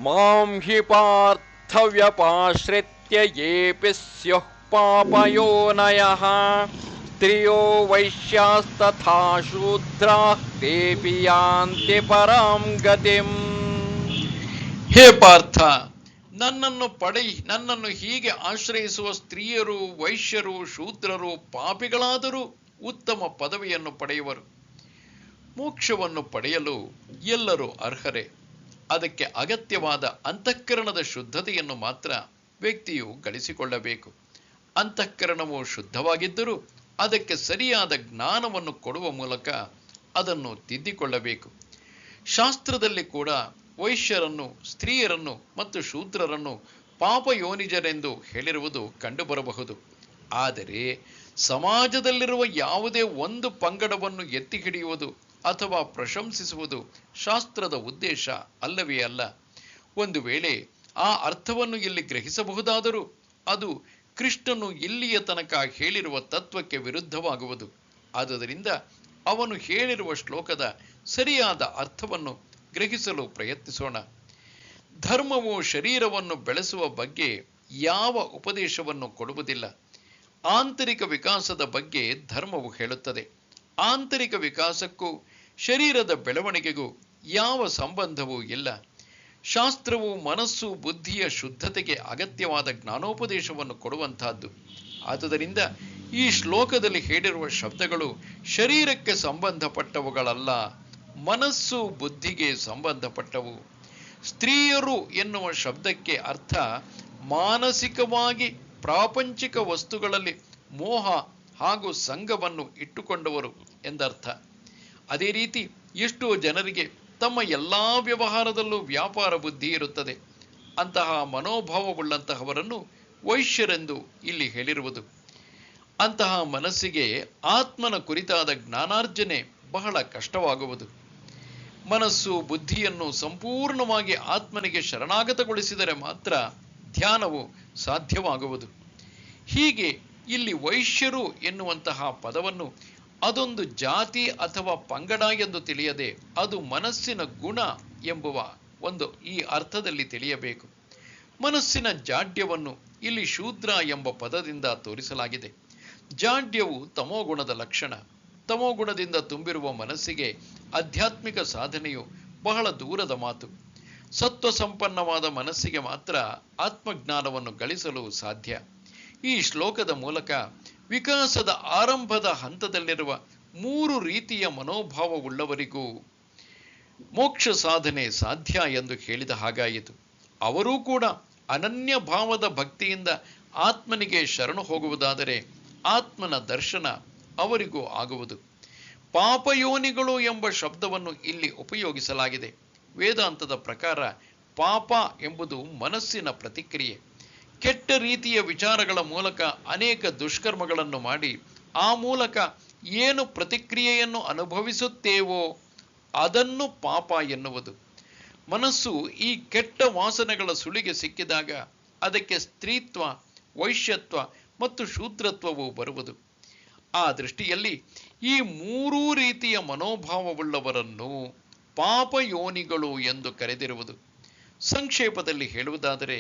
ಮಾಂ ಹಿ ಪಾರ್ಥ ವ್ಯಪಾಶ್ರಿತ್ಯ ಯೇಪಿ ಸ್ಯುಃ ಪಾಪಯೋನಯಃ ಸ್ತ್ರಿಯೋ ವೈಶ್ಯಾಸ್ತಥಾ ಶೂದ್ರಾಃ ತೇಪಿ ಯಾಂತಿ ಪರಾಂ ಗತಿಂ. ಹೇ ಪಾರ್ಥ, ನನ್ನನ್ನು ಹೀಗೆ ಆಶ್ರಯಿಸುವ ಸ್ತ್ರೀಯರು, ವೈಶ್ಯರು, ಶೂದ್ರರು, ಪಾಪಿಗಳಾದರೂ ಉತ್ತಮ ಪದವಿಯನ್ನು ಪಡೆಯುವರು. ಮೋಕ್ಷವನ್ನು ಪಡೆಯಲು ಎಲ್ಲರೂ ಅರ್ಹರೇ. ಅದಕ್ಕೆ ಅಗತ್ಯವಾದ ಅಂತಃಕರಣದ ಶುದ್ಧತೆಯನ್ನು ಮಾತ್ರ ವ್ಯಕ್ತಿಯು ಗಳಿಸಿಕೊಳ್ಳಬೇಕು. ಅಂತಃಕರಣವು ಶುದ್ಧವಾಗಿದ್ದರೂ ಅದಕ್ಕೆ ಸರಿಯಾದ ಜ್ಞಾನವನ್ನು ಕೊಡುವ ಮೂಲಕ ಅದನ್ನು ತಿದ್ದಿಕೊಳ್ಳಬೇಕು. ಶಾಸ್ತ್ರದಲ್ಲಿ ಕೂಡ ವೈಶ್ಯರನ್ನು, ಸ್ತ್ರೀಯರನ್ನು ಮತ್ತು ಶೂದ್ರರನ್ನು ಪಾಪಯೋನಿಜರೆಂದು ಹೇಳಿರುವುದು ಕಂಡುಬರಬಹುದು. ಆದರೆ ಸಮಾಜದಲ್ಲಿರುವ ಯಾವುದೇ ಒಂದು ಪಂಗಡವನ್ನು ಎತ್ತಿ ಹಿಡಿಯುವುದು ಅಥವಾ ಪ್ರಶಂಸಿಸುವುದು ಶಾಸ್ತ್ರದ ಉದ್ದೇಶ ಅಲ್ಲವೇ ಅಲ್ಲ. ಒಂದು ವೇಳೆ ಆ ಅರ್ಥವನ್ನು ಇಲ್ಲಿ ಗ್ರಹಿಸಬಹುದಾದರೂ ಅದು ಕೃಷ್ಣನು ಇಲ್ಲಿಯ ತನಕ ಹೇಳಿರುವ ತತ್ವಕ್ಕೆ ವಿರುದ್ಧವಾಗುವುದು. ಆದುದರಿಂದ ಅವನು ಹೇಳಿರುವ ಶ್ಲೋಕದ ಸರಿಯಾದ ಅರ್ಥವನ್ನು ಗ್ರಹಿಸಲು ಪ್ರಯತ್ನಿಸೋಣ. ಧರ್ಮವು ಶರೀರವನ್ನು ಬೆಳೆಸುವ ಬಗ್ಗೆ ಯಾವ ಉಪದೇಶವನ್ನು ಕೊಡುವುದಿಲ್ಲ. ಆಂತರಿಕ ವಿಕಾಸದ ಬಗ್ಗೆ ಧರ್ಮವು ಹೇಳುತ್ತದೆ. ಆಂತರಿಕ ವಿಕಾಸಕ್ಕೂ ಶರೀರದ ಬೆಳವಣಿಗೆಗೂ ಯಾವ ಸಂಬಂಧವೂ ಇಲ್ಲ. ಶಾಸ್ತ್ರವು ಮನಸ್ಸು ಬುದ್ಧಿಯ ಶುದ್ಧತೆಗೆ ಅಗತ್ಯವಾದ ಜ್ಞಾನೋಪದೇಶವನ್ನು ಕೊಡುವಂತಹದ್ದು. ಆದುದರಿಂದ ಈ ಶ್ಲೋಕದಲ್ಲಿ ಹೇಳಿರುವ ಶಬ್ದಗಳು ಶರೀರಕ್ಕೆ ಸಂಬಂಧಪಟ್ಟವುಗಳಲ್ಲ, ಮನಸ್ಸು ಬುದ್ಧಿಗೆ ಸಂಬಂಧಪಟ್ಟವು. ಸ್ತ್ರೀಯರು ಎನ್ನುವ ಶಬ್ದಕ್ಕೆ ಅರ್ಥ ಮಾನಸಿಕವಾಗಿ ಪ್ರಾಪಂಚಿಕ ವಸ್ತುಗಳಲ್ಲಿ ಮೋಹ ಹಾಗೂ ಸಂಘವನ್ನು ಇಟ್ಟುಕೊಂಡವರು ಎಂದರ್ಥ. ಅದೇ ರೀತಿ ಎಷ್ಟೋ ಜನರಿಗೆ ತಮ್ಮ ಎಲ್ಲಾ ವ್ಯವಹಾರದಲ್ಲೂ ವ್ಯಾಪಾರ ಬುದ್ಧಿ ಇರುತ್ತದೆ. ಅಂತಹ ಮನೋಭಾವವುಳ್ಳಂತಹವರನ್ನು ವೈಶ್ಯರೆಂದು ಇಲ್ಲಿ ಹೇಳಿರುವುದು. ಅಂತಹ ಮನಸ್ಸಿಗೆ ಆತ್ಮನ ಕುರಿತಾದ ಜ್ಞಾನಾರ್ಜನೆ ಬಹಳ ಕಷ್ಟವಾಗುವುದು. ಮನಸ್ಸು ಬುದ್ಧಿಯನ್ನು ಸಂಪೂರ್ಣವಾಗಿ ಆತ್ಮನಿಗೆ ಶರಣಾಗತಗೊಳಿಸಿದರೆ ಮಾತ್ರ ಧ್ಯಾನವು ಸಾಧ್ಯವಾಗುವುದು. ಹೀಗೆ ಇಲ್ಲಿ ವೈಶ್ಯರು ಎನ್ನುವಂತಹ ಪದವನ್ನು ಅದೊಂದು ಜಾತಿ ಅಥವಾ ಪಂಗಡ ಎಂದು ತಿಳಿಯದೆ ಅದು ಮನಸ್ಸಿನ ಗುಣ ಎಂಬುವ ಒಂದು ಈ ಅರ್ಥದಲ್ಲಿ ತಿಳಿಯಬೇಕು. ಮನಸ್ಸಿನ ಜಾಡ್ಯವನ್ನು ಇಲ್ಲಿ ಶೂದ್ರ ಎಂಬ ಪದದಿಂದ ತೋರಿಸಲಾಗಿದೆ. ಜಾಡ್ಯವು ತಮೋಗುಣದ ಲಕ್ಷಣ. ತಮೋಗುಣದಿಂದ ತುಂಬಿರುವ ಮನಸ್ಸಿಗೆ ಆಧ್ಯಾತ್ಮಿಕ ಸಾಧನೆಯು ಬಹಳ ದೂರದ ಮಾತು. ಸತ್ವ ಸಂಪನ್ನವಾದ ಮನಸ್ಸಿಗೆ ಮಾತ್ರ ಆತ್ಮಜ್ಞಾನವನ್ನು ಗಳಿಸಲು ಸಾಧ್ಯ. ಈ ಶ್ಲೋಕದ ಮೂಲಕ ವಿಕಾಸದ ಆರಂಭದ ಹಂತದಲ್ಲಿರುವ 3 ರೀತಿಯ ಮನೋಭಾವವುಳ್ಳವರಿಗೂ ಮೋಕ್ಷ ಸಾಧನೆ ಸಾಧ್ಯ ಎಂದು ಹೇಳಿದ ಹಾಗಾಯಿತು. ಅವರೂ ಕೂಡ ಅನನ್ಯ ಭಾವದ ಭಕ್ತಿಯಿಂದ ಆತ್ಮನಿಗೆ ಶರಣು ಹೋಗುವುದಾದರೆ ಆತ್ಮನ ದರ್ಶನ ಅವರಿಗೂ ಆಗುವುದು. ಪಾಪಯೋನಿಗಳು ಎಂಬ ಶಬ್ದವನ್ನು ಇಲ್ಲಿ ಉಪಯೋಗಿಸಲಾಗಿದೆ. ವೇದಾಂತದ ಪ್ರಕಾರ ಪಾಪ ಎಂಬುದು ಮನಸ್ಸಿನ ಪ್ರತಿಕ್ರಿಯೆ. ಕೆಟ್ಟ ರೀತಿಯ ವಿಚಾರಗಳ ಮೂಲಕ ಅನೇಕ ದುಷ್ಕರ್ಮಗಳನ್ನು ಮಾಡಿ ಆ ಮೂಲಕ ಏನು ಪ್ರತಿಕ್ರಿಯೆಯನ್ನು ಅನುಭವಿಸುತ್ತೇವೋ ಅದನ್ನು ಪಾಪ ಎನ್ನುವುದು. ಮನಸ್ಸು ಈ ಕೆಟ್ಟ ವಾಸನೆಗಳ ಸುಳಿಗೆ ಸಿಕ್ಕಿದಾಗ ಅದಕ್ಕೆ ಸ್ತ್ರೀತ್ವ, ವೈಶ್ಯತ್ವ ಮತ್ತು ಶೂದ್ರತ್ವವು ಬರುವುದು. ಆ ದೃಷ್ಟಿಯಲ್ಲಿ ಈ 3 ರೀತಿಯ ಮನೋಭಾವವುಳ್ಳವರನ್ನು ಪಾಪಯೋನಿಗಳು ಎಂದು ಕರೆದಿರುವುದು. ಸಂಕ್ಷೇಪದಲ್ಲಿ ಹೇಳುವುದಾದರೆ,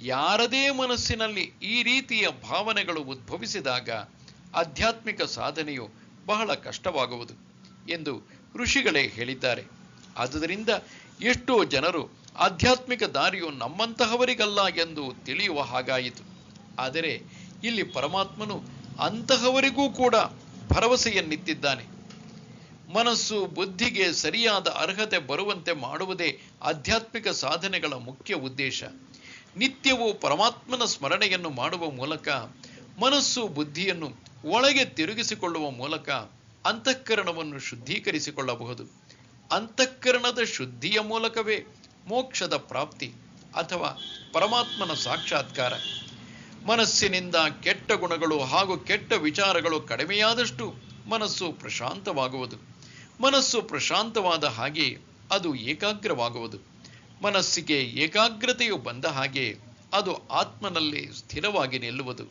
ಯಾರದೇ ಮನಸ್ಸಿನಲ್ಲಿ ಈ ರೀತಿಯ ಭಾವನೆಗಳು ಉದ್ಭವಿಸಿದಾಗ ಆಧ್ಯಾತ್ಮಿಕ ಸಾಧನೆಯು ಬಹಳ ಕಷ್ಟವಾಗುವುದು ಎಂದು ಋಷಿಗಳೇ ಹೇಳಿದ್ದಾರೆ. ಆದುದರಿಂದ ಎಷ್ಟೋ ಜನರು ಆಧ್ಯಾತ್ಮಿಕ ದಾರಿಯು ನಮ್ಮಂತಹವರಿಗಲ್ಲ ಎಂದು ತಿಳಿಯುವ ಹಾಗಾಯಿತು. ಆದರೆ ಇಲ್ಲಿ ಪರಮಾತ್ಮನು ಅಂತಹವರಿಗೂ ಕೂಡ ಭರವಸೆಯನ್ನಿತ್ತಿದ್ದಾನೆ. ಮನಸ್ಸು ಬುದ್ಧಿಗೆ ಸರಿಯಾದ ಅರ್ಹತೆ ಬರುವಂತೆ ಮಾಡುವುದೇ ಆಧ್ಯಾತ್ಮಿಕ ಸಾಧನೆಗಳ ಮುಖ್ಯ ಉದ್ದೇಶ. ನಿತ್ಯವೂ ಪರಮಾತ್ಮನ ಸ್ಮರಣೆಯನ್ನು ಮಾಡುವ ಮೂಲಕ ಮನಸ್ಸು ಬುದ್ಧಿಯನ್ನು ಒಳಗೆ ತಿರುಗಿಸಿಕೊಳ್ಳುವ ಮೂಲಕ ಅಂತಃಕರಣವನ್ನು ಶುದ್ಧೀಕರಿಸಿಕೊಳ್ಳಬಹುದು. ಅಂತಃಕರಣದ ಶುದ್ಧಿಯ ಮೂಲಕವೇ ಮೋಕ್ಷದ ಪ್ರಾಪ್ತಿ ಅಥವಾ ಪರಮಾತ್ಮನ ಸಾಕ್ಷಾತ್ಕಾರ. ಮನಸ್ಸಿನಿಂದ ಕೆಟ್ಟ ಗುಣಗಳು ಹಾಗೂ ಕೆಟ್ಟ ವಿಚಾರಗಳು ಕಡಿಮೆಯಾದಷ್ಟು ಮನಸ್ಸು ಪ್ರಶಾಂತವಾಗುವುದು. ಮನಸ್ಸು ಪ್ರಶಾಂತವಾದ ಹಾಗೆ ಅದು ಏಕಾಗ್ರವಾಗುವುದು. ಮನಸ್ಸಿಗೆ ಏಕಾಗ್ರತೆಯು ಬಂದ ಹಾಗೆ ಅದು ಆತ್ಮನಲ್ಲಿ ಸ್ಥಿರವಾಗಿ ನಿಲ್ಲುವುದು.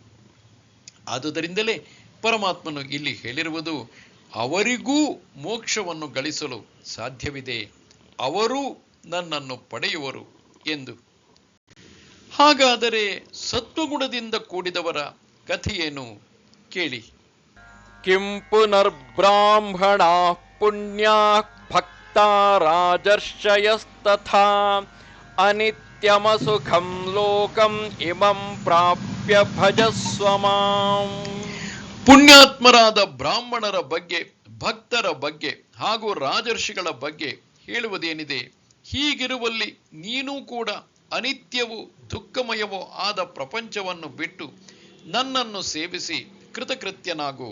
ಆದುದರಿಂದಲೇ ಪರಮಾತ್ಮನು ಇಲ್ಲಿ ಹೇಳಿರುವುದು, ಅವರಿಗೂ ಮೋಕ್ಷವನ್ನು ಗಳಿಸಲು ಸಾಧ್ಯವಿದೆ, ಅವರೂ ನನ್ನನ್ನು ಪಡೆಯುವರು ಎಂದು. ಹಾಗಾದರೆ ಸತ್ವಗುಣದಿಂದ ಕೂಡಿದವರ ಕಥೆಯೇನು ಕೇಳಿ. ಕಿಂ ಪುನರ್ಬ್ರಾಹ್ಮಣಾ ಪುಣ್ಯಾ ಭಕ್ತಾ ರಾಜರ್ಷಯಸ್ತಥಾ ಅನಿತ್ಯಮಸುಖಂ ಲೋಕಂ ಇಮಂ ಪ್ರಾಪ್ಯ ಭಜಸ್ವ ಮಾಂ. ಪುಣ್ಯಾತ್ಮರಾದ ಬ್ರಾಹ್ಮಣರ ಬಗ್ಗೆ, ಭಕ್ತರ ಬಗ್ಗೆ ಹಾಗೂ ರಾಜರ್ಷಿಗಳ ಬಗ್ಗೆ ಹೇಳುವುದೇನಿದೆ? ಹೀಗಿರುವಲ್ಲಿ ನೀನೂ ಕೂಡ ಅನಿತ್ಯವೂ ದುಃಖಮಯವೂ ಆದ ಪ್ರಪಂಚವನ್ನು ಬಿಟ್ಟು ನನ್ನನ್ನು ಸೇವಿಸಿ ಕೃತಕೃತ್ಯನಾಗು.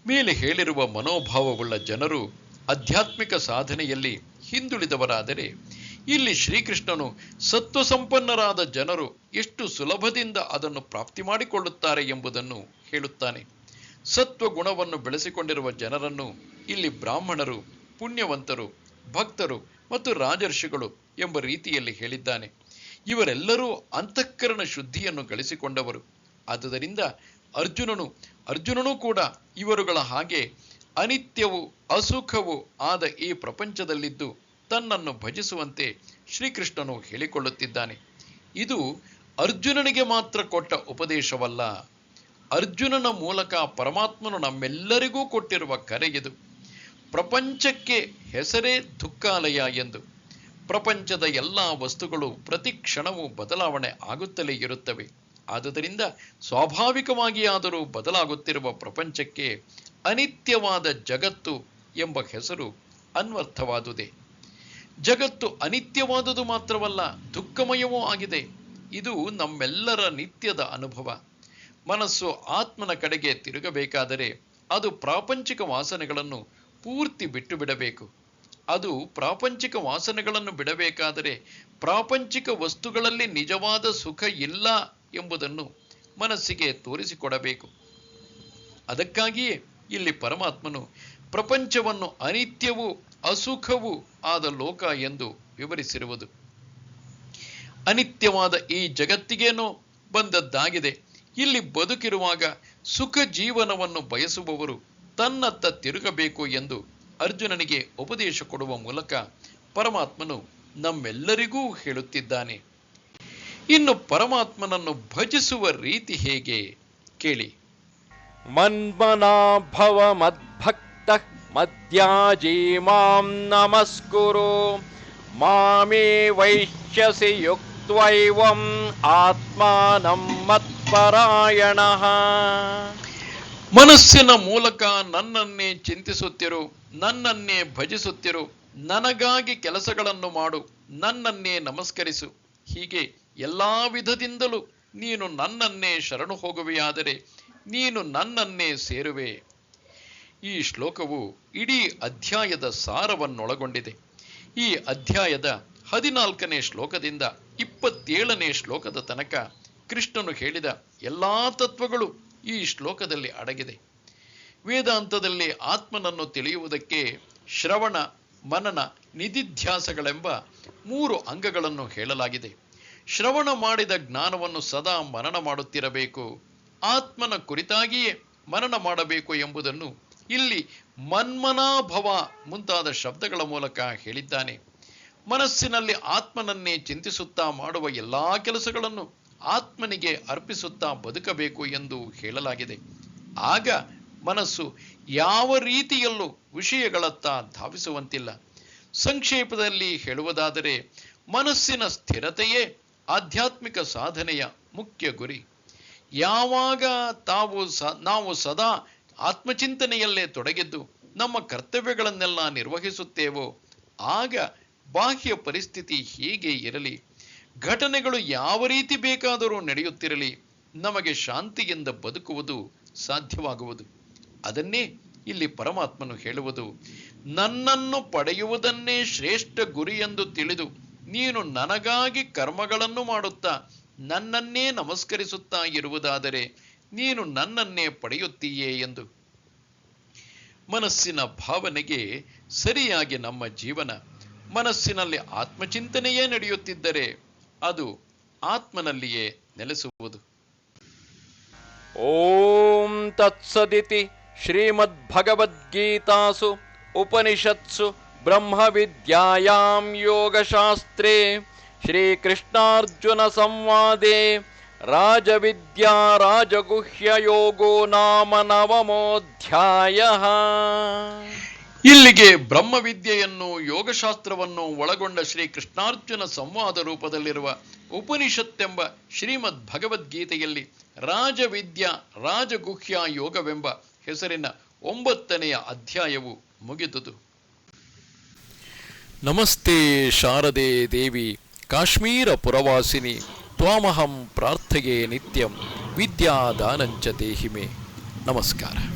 ಮೇಲೆ ಹೇಳಿರುವ ಮನೋಭಾವವುಳ್ಳ ಜನರು ಆಧ್ಯಾತ್ಮಿಕ ಸಾಧನೆಯಲ್ಲಿ ಹಿಂದುಳಿದವರಾದರೆ, ಇಲ್ಲಿ ಶ್ರೀಕೃಷ್ಣನು ಸತ್ವ ಸಂಪನ್ನರಾದ ಜನರು ಎಷ್ಟು ಸುಲಭದಿಂದ ಅದನ್ನು ಪ್ರಾಪ್ತಿ ಮಾಡಿಕೊಳ್ಳುತ್ತಾರೆ ಎಂಬುದನ್ನು ಹೇಳುತ್ತಾನೆ. ಸತ್ವ ಗುಣವನ್ನು ಬೆಳೆಸಿಕೊಂಡಿರುವ ಜನರನ್ನು ಇಲ್ಲಿ ಬ್ರಾಹ್ಮಣರು, ಪುಣ್ಯವಂತರು, ಭಕ್ತರು ಮತ್ತು ರಾಜರ್ಷಿಗಳು ಎಂಬ ರೀತಿಯಲ್ಲಿ ಹೇಳಿದ್ದಾನೆ. ಇವರೆಲ್ಲರೂ ಅಂತಃಕರಣ ಶುದ್ಧಿಯನ್ನು ಗಳಿಸಿಕೊಂಡವರು. ಆದುದರಿಂದ ಅರ್ಜುನನು ಕೂಡ ಇವರುಗಳ ಹಾಗೆ ಅನಿತ್ಯವೂ ಅಸುಖವೂ ಆದ ಈ ಪ್ರಪಂಚದಲ್ಲಿದ್ದು ತನ್ನನ್ನು ಭಜಿಸುವಂತೆ ಶ್ರೀಕೃಷ್ಣನು ಹೇಳಿಕೊಳ್ಳುತ್ತಿದ್ದಾನೆ. ಇದು ಅರ್ಜುನನಿಗೆ ಮಾತ್ರ ಕೊಟ್ಟ ಉಪದೇಶವಲ್ಲ, ಅರ್ಜುನನ ಮೂಲಕ ಪರಮಾತ್ಮನು ನಮ್ಮೆಲ್ಲರಿಗೂ ಕೊಟ್ಟಿರುವ ಕರೆ ಇದು. ಪ್ರಪಂಚಕ್ಕೆ ಹೆಸರೇ ದುಃಖಾಲಯ ಎಂದು. ಪ್ರಪಂಚದ ಎಲ್ಲ ವಸ್ತುಗಳು ಪ್ರತಿ ಕ್ಷಣವೂ ಬದಲಾವಣೆ ಆಗುತ್ತಲೇ ಇರುತ್ತವೆ. ಆದುದರಿಂದ ಸ್ವಾಭಾವಿಕವಾಗಿಯಾದರೂ ಬದಲಾಗುತ್ತಿರುವ ಪ್ರಪಂಚಕ್ಕೆ ಅನಿತ್ಯವಾದ ಜಗತ್ತು ಎಂಬ ಹೆಸರು ಅನ್ವರ್ಥವಾದುದೇ. ಜಗತ್ತು ಅನಿತ್ಯವಾದುದು ಮಾತ್ರವಲ್ಲ, ದುಃಖಮಯವೂ ಆಗಿದೆ. ಇದು ನಮ್ಮೆಲ್ಲರ ನಿತ್ಯದ ಅನುಭವ. ಮನಸ್ಸು ಆತ್ಮನ ಕಡೆಗೆ ತಿರುಗಬೇಕಾದರೆ ಅದು ಪ್ರಾಪಂಚಿಕ ವಾಸನೆಗಳನ್ನು ಪೂರ್ತಿ ಬಿಟ್ಟು ಬಿಡಬೇಕು. ಅದು ಪ್ರಾಪಂಚಿಕ ವಾಸನೆಗಳನ್ನು ಬಿಡಬೇಕಾದರೆ ಪ್ರಾಪಂಚಿಕ ವಸ್ತುಗಳಲ್ಲಿ ನಿಜವಾದ ಸುಖ ಇಲ್ಲ ಎಂಬುದನ್ನು ಮನಸ್ಸಿಗೆ ತೋರಿಸಿಕೊಡಬೇಕು. ಅದಕ್ಕಾಗಿಯೇ ಇಲ್ಲಿ ಪರಮಾತ್ಮನು ಪ್ರಪಂಚವನ್ನು ಅನಿತ್ಯವೂ ಅಸುಖವೂ ಆದ ಲೋಕ ಎಂದು ವಿವರಿಸಿರುವುದು. ಅನಿತ್ಯವಾದ ಈ ಜಗತ್ತಿಗೇನೋ ಬಂದದ್ದಾಗಿದೆ. ಇಲ್ಲಿ ಬದುಕಿರುವಾಗ ಸುಖ ಜೀವನವನ್ನು ಬಯಸುವವರು ತನ್ನತ್ತ ತಿರುಗಬೇಕು ಎಂದು ಅರ್ಜುನನಿಗೆ ಉಪದೇಶ ಕೊಡುವ ಮೂಲಕ ಪರಮಾತ್ಮನು ನಮ್ಮೆಲ್ಲರಿಗೂ ಹೇಳುತ್ತಿದ್ದಾನೆ. ಇನ್ನು ಪರಮಾತ್ಮನನ್ನು ಭಜಿಸುವ ರೀತಿ ಹೇಗೆ ಕೇಳಿ. ಮನ್ಮನಾ ಭವ ಮದ್ಭಕ್ತಃ ಮದ್ಯಾಜೀ ಮಾಂ ನಮಸ್ಕುರು ಮಾಮೇ ವೈಶ್ಯಸಿ ಯುಕ್ತ್ವೈವಂ ಆತ್ಮಾನಂ ಮತ್ಪರಾಯಣಃ. ಮನಸ್ಸಿನ ಮೂಲಕ ನನ್ನನ್ನೇ ಚಿಂತಿಸುತ್ತಿರು, ನನ್ನನ್ನೇ ಭಜಿಸುತ್ತಿರು, ನನಗಾಗಿ ಕೆಲಸಗಳನ್ನು ಮಾಡು, ನನ್ನನ್ನೇ ನಮಸ್ಕರಿಸು. ಹೀಗೆ ಎಲ್ಲಾ ವಿಧದಿಂದಲೂ ನೀನು ನನ್ನನ್ನೇ ಶರಣು ಹೋಗುವೆಯಾದರೆ ನೀನು ನನ್ನನ್ನೇ ಸೇರುವೆ. ಈ ಶ್ಲೋಕವು ಇಡೀ ಅಧ್ಯಾಯದ ಸಾರವನ್ನೊಳಗೊಂಡಿದೆ. ಈ ಅಧ್ಯಾಯದ 14ನೇ ಶ್ಲೋಕದಿಂದ 27ನೇ ಶ್ಲೋಕದ ತನಕ ಕೃಷ್ಣನು ಹೇಳಿದ ಎಲ್ಲಾ ತತ್ವಗಳು ಈ ಶ್ಲೋಕದಲ್ಲಿ ಅಡಗಿದೆ. ವೇದಾಂತದಲ್ಲಿ ಆತ್ಮನನ್ನು ತಿಳಿಯುವುದಕ್ಕೆ ಶ್ರವಣ, ಮನನ, ನಿಧಿಧ್ಯಾಸಗಳೆಂಬ 3 ಅಂಗಗಳನ್ನು ಹೇಳಲಾಗಿದೆ. ಶ್ರವಣ ಮಾಡಿದ ಜ್ಞಾನವನ್ನು ಸದಾ ಮನನ ಮಾಡುತ್ತಿರಬೇಕು, ಆತ್ಮನ ಕುರಿತಾಗಿಯೇ ಮನನ ಮಾಡಬೇಕು ಎಂಬುದನ್ನು ಇಲ್ಲಿ ಮನ್ಮನಾಭವ ಮುಂತಾದ ಶಬ್ದಗಳ ಮೂಲಕ ಹೇಳಿದ್ದಾನೆ. ಮನಸ್ಸಿನಲ್ಲಿ ಆತ್ಮನನ್ನೇ ಚಿಂತಿಸುತ್ತಾ ಮಾಡುವ ಎಲ್ಲಾ ಕೆಲಸಗಳನ್ನು ಆತ್ಮನಿಗೆ ಅರ್ಪಿಸುತ್ತಾ ಬದುಕಬೇಕು ಎಂದು ಹೇಳಲಾಗಿದೆ. ಆಗ ಮನಸ್ಸು ಯಾವ ರೀತಿಯಲ್ಲೂ ವಿಷಯಗಳತ್ತ ಧಾವಿಸುವಂತಿಲ್ಲ. ಸಂಕ್ಷೇಪದಲ್ಲಿ ಹೇಳುವುದಾದರೆ ಮನಸ್ಸಿನ ಸ್ಥಿರತೆಯೇ ಆಧ್ಯಾತ್ಮಿಕ ಸಾಧನೆಯ ಮುಖ್ಯ ಗುರಿ. ಯಾವಾಗ ನಾವು ಸದಾ ಆತ್ಮಚಿಂತನೆಯಲ್ಲೇ ತೊಡಗಿದ್ದು ನಮ್ಮ ಕರ್ತವ್ಯಗಳನ್ನೆಲ್ಲ ನಿರ್ವಹಿಸುತ್ತೇವೋ ಆಗ ಬಾಹ್ಯ ಪರಿಸ್ಥಿತಿ ಹೇಗೆ ಇರಲಿ, ಘಟನೆಗಳು ಯಾವ ರೀತಿ ಬೇಕಾದರೂ ನಡೆಯುತ್ತಿರಲಿ, ನಮಗೆ ಶಾಂತಿಯಿಂದ ಬದುಕುವುದು ಸಾಧ್ಯವಾಗುವುದು. ಅದನ್ನೇ ಇಲ್ಲಿ ಪರಮಾತ್ಮನು ಹೇಳುವುದು, ನನ್ನನ್ನು ಪಡೆಯುವುದನ್ನೇ ಶ್ರೇಷ್ಠ ಗುರಿ ಎಂದು ತಿಳಿದು ನೀನು ನನಗಾಗಿ ಕರ್ಮಗಳನ್ನು ಮಾಡುತ್ತಾ ನನ್ನನ್ನೇ ನಮಸ್ಕರಿಸುತ್ತಾ ಇರುವುದಾದರೆ ನೀನು ನನ್ನನ್ನೇ ಪಡೆಯುತ್ತೀಯೇ ಎಂದು. ಮನಸ್ಸಿನ ಭಾವನೆಗೆ ಸರಿಯಾಗಿ ನಮ್ಮ ಜೀವನ, ಮನಸ್ಸಿನಲ್ಲಿ ಆತ್ಮಚಿಂತನೆಯೇ ನಡೆಯುತ್ತಿದ್ದರೆ ಅದು ಆತ್ಮನಲ್ಲಿಯೇ ನೆಲೆಸುವುದು. ಓಂ ತತ್ಸದಿತಿ ಶ್ರೀಮದ್ಭಗವದ್ಗೀತಾಸು ಉಪನಿಷತ್ಸು ಬ್ರಹ್ಮವಿದ್ಯಾಯಾಂ ಯೋಗಶಾಸ್ತ್ರೇ ಶ್ರೀಕೃಷ್ಣಾರ್ಜುನ ಸಂವಾದೇ ರಾಜವಿದ್ಯಾ ರಾಜಗುಹ್ಯ ಯೋಗೋ ನಾಮ ನವಮೋಧ್ಯಾಯಃ. ಇಲ್ಲಿಗೆ ಬ್ರಹ್ಮವಿದ್ಯೆಯನ್ನು ಯೋಗಶಾಸ್ತ್ರವನ್ನು ಒಳಗೊಂಡ ಶ್ರೀ ಕೃಷ್ಣಾರ್ಜುನ ಸಂವಾದ ರೂಪದಲ್ಲಿರುವ ಉಪನಿಷತ್ತೆಂಬ ಶ್ರೀಮದ್ ಭಗವದ್ಗೀತೆಯಲ್ಲಿ ರಾಜವಿದ್ಯಾ ರಾಜಗುಹ್ಯ ಯೋಗವೆಂಬ ಹೆಸರಿನ 9ನೆಯ ಅಧ್ಯಾಯವು ಮುಗಿದುದು. ನಮಸ್ತೆ ಶಾರದೆ ದೇವಿ ಕಾಶ್ಮೀರ ಪುರವಾಸಿನಿ ತ್ವಾಮಹಂ ಪ್ರಾರ್ಥೆಯೇ ನಿತ್ಯಂ ವಿದ್ಯಾದಾನಂಚ ದೇಹಿಮೆ. ನಮಸ್ಕಾರ.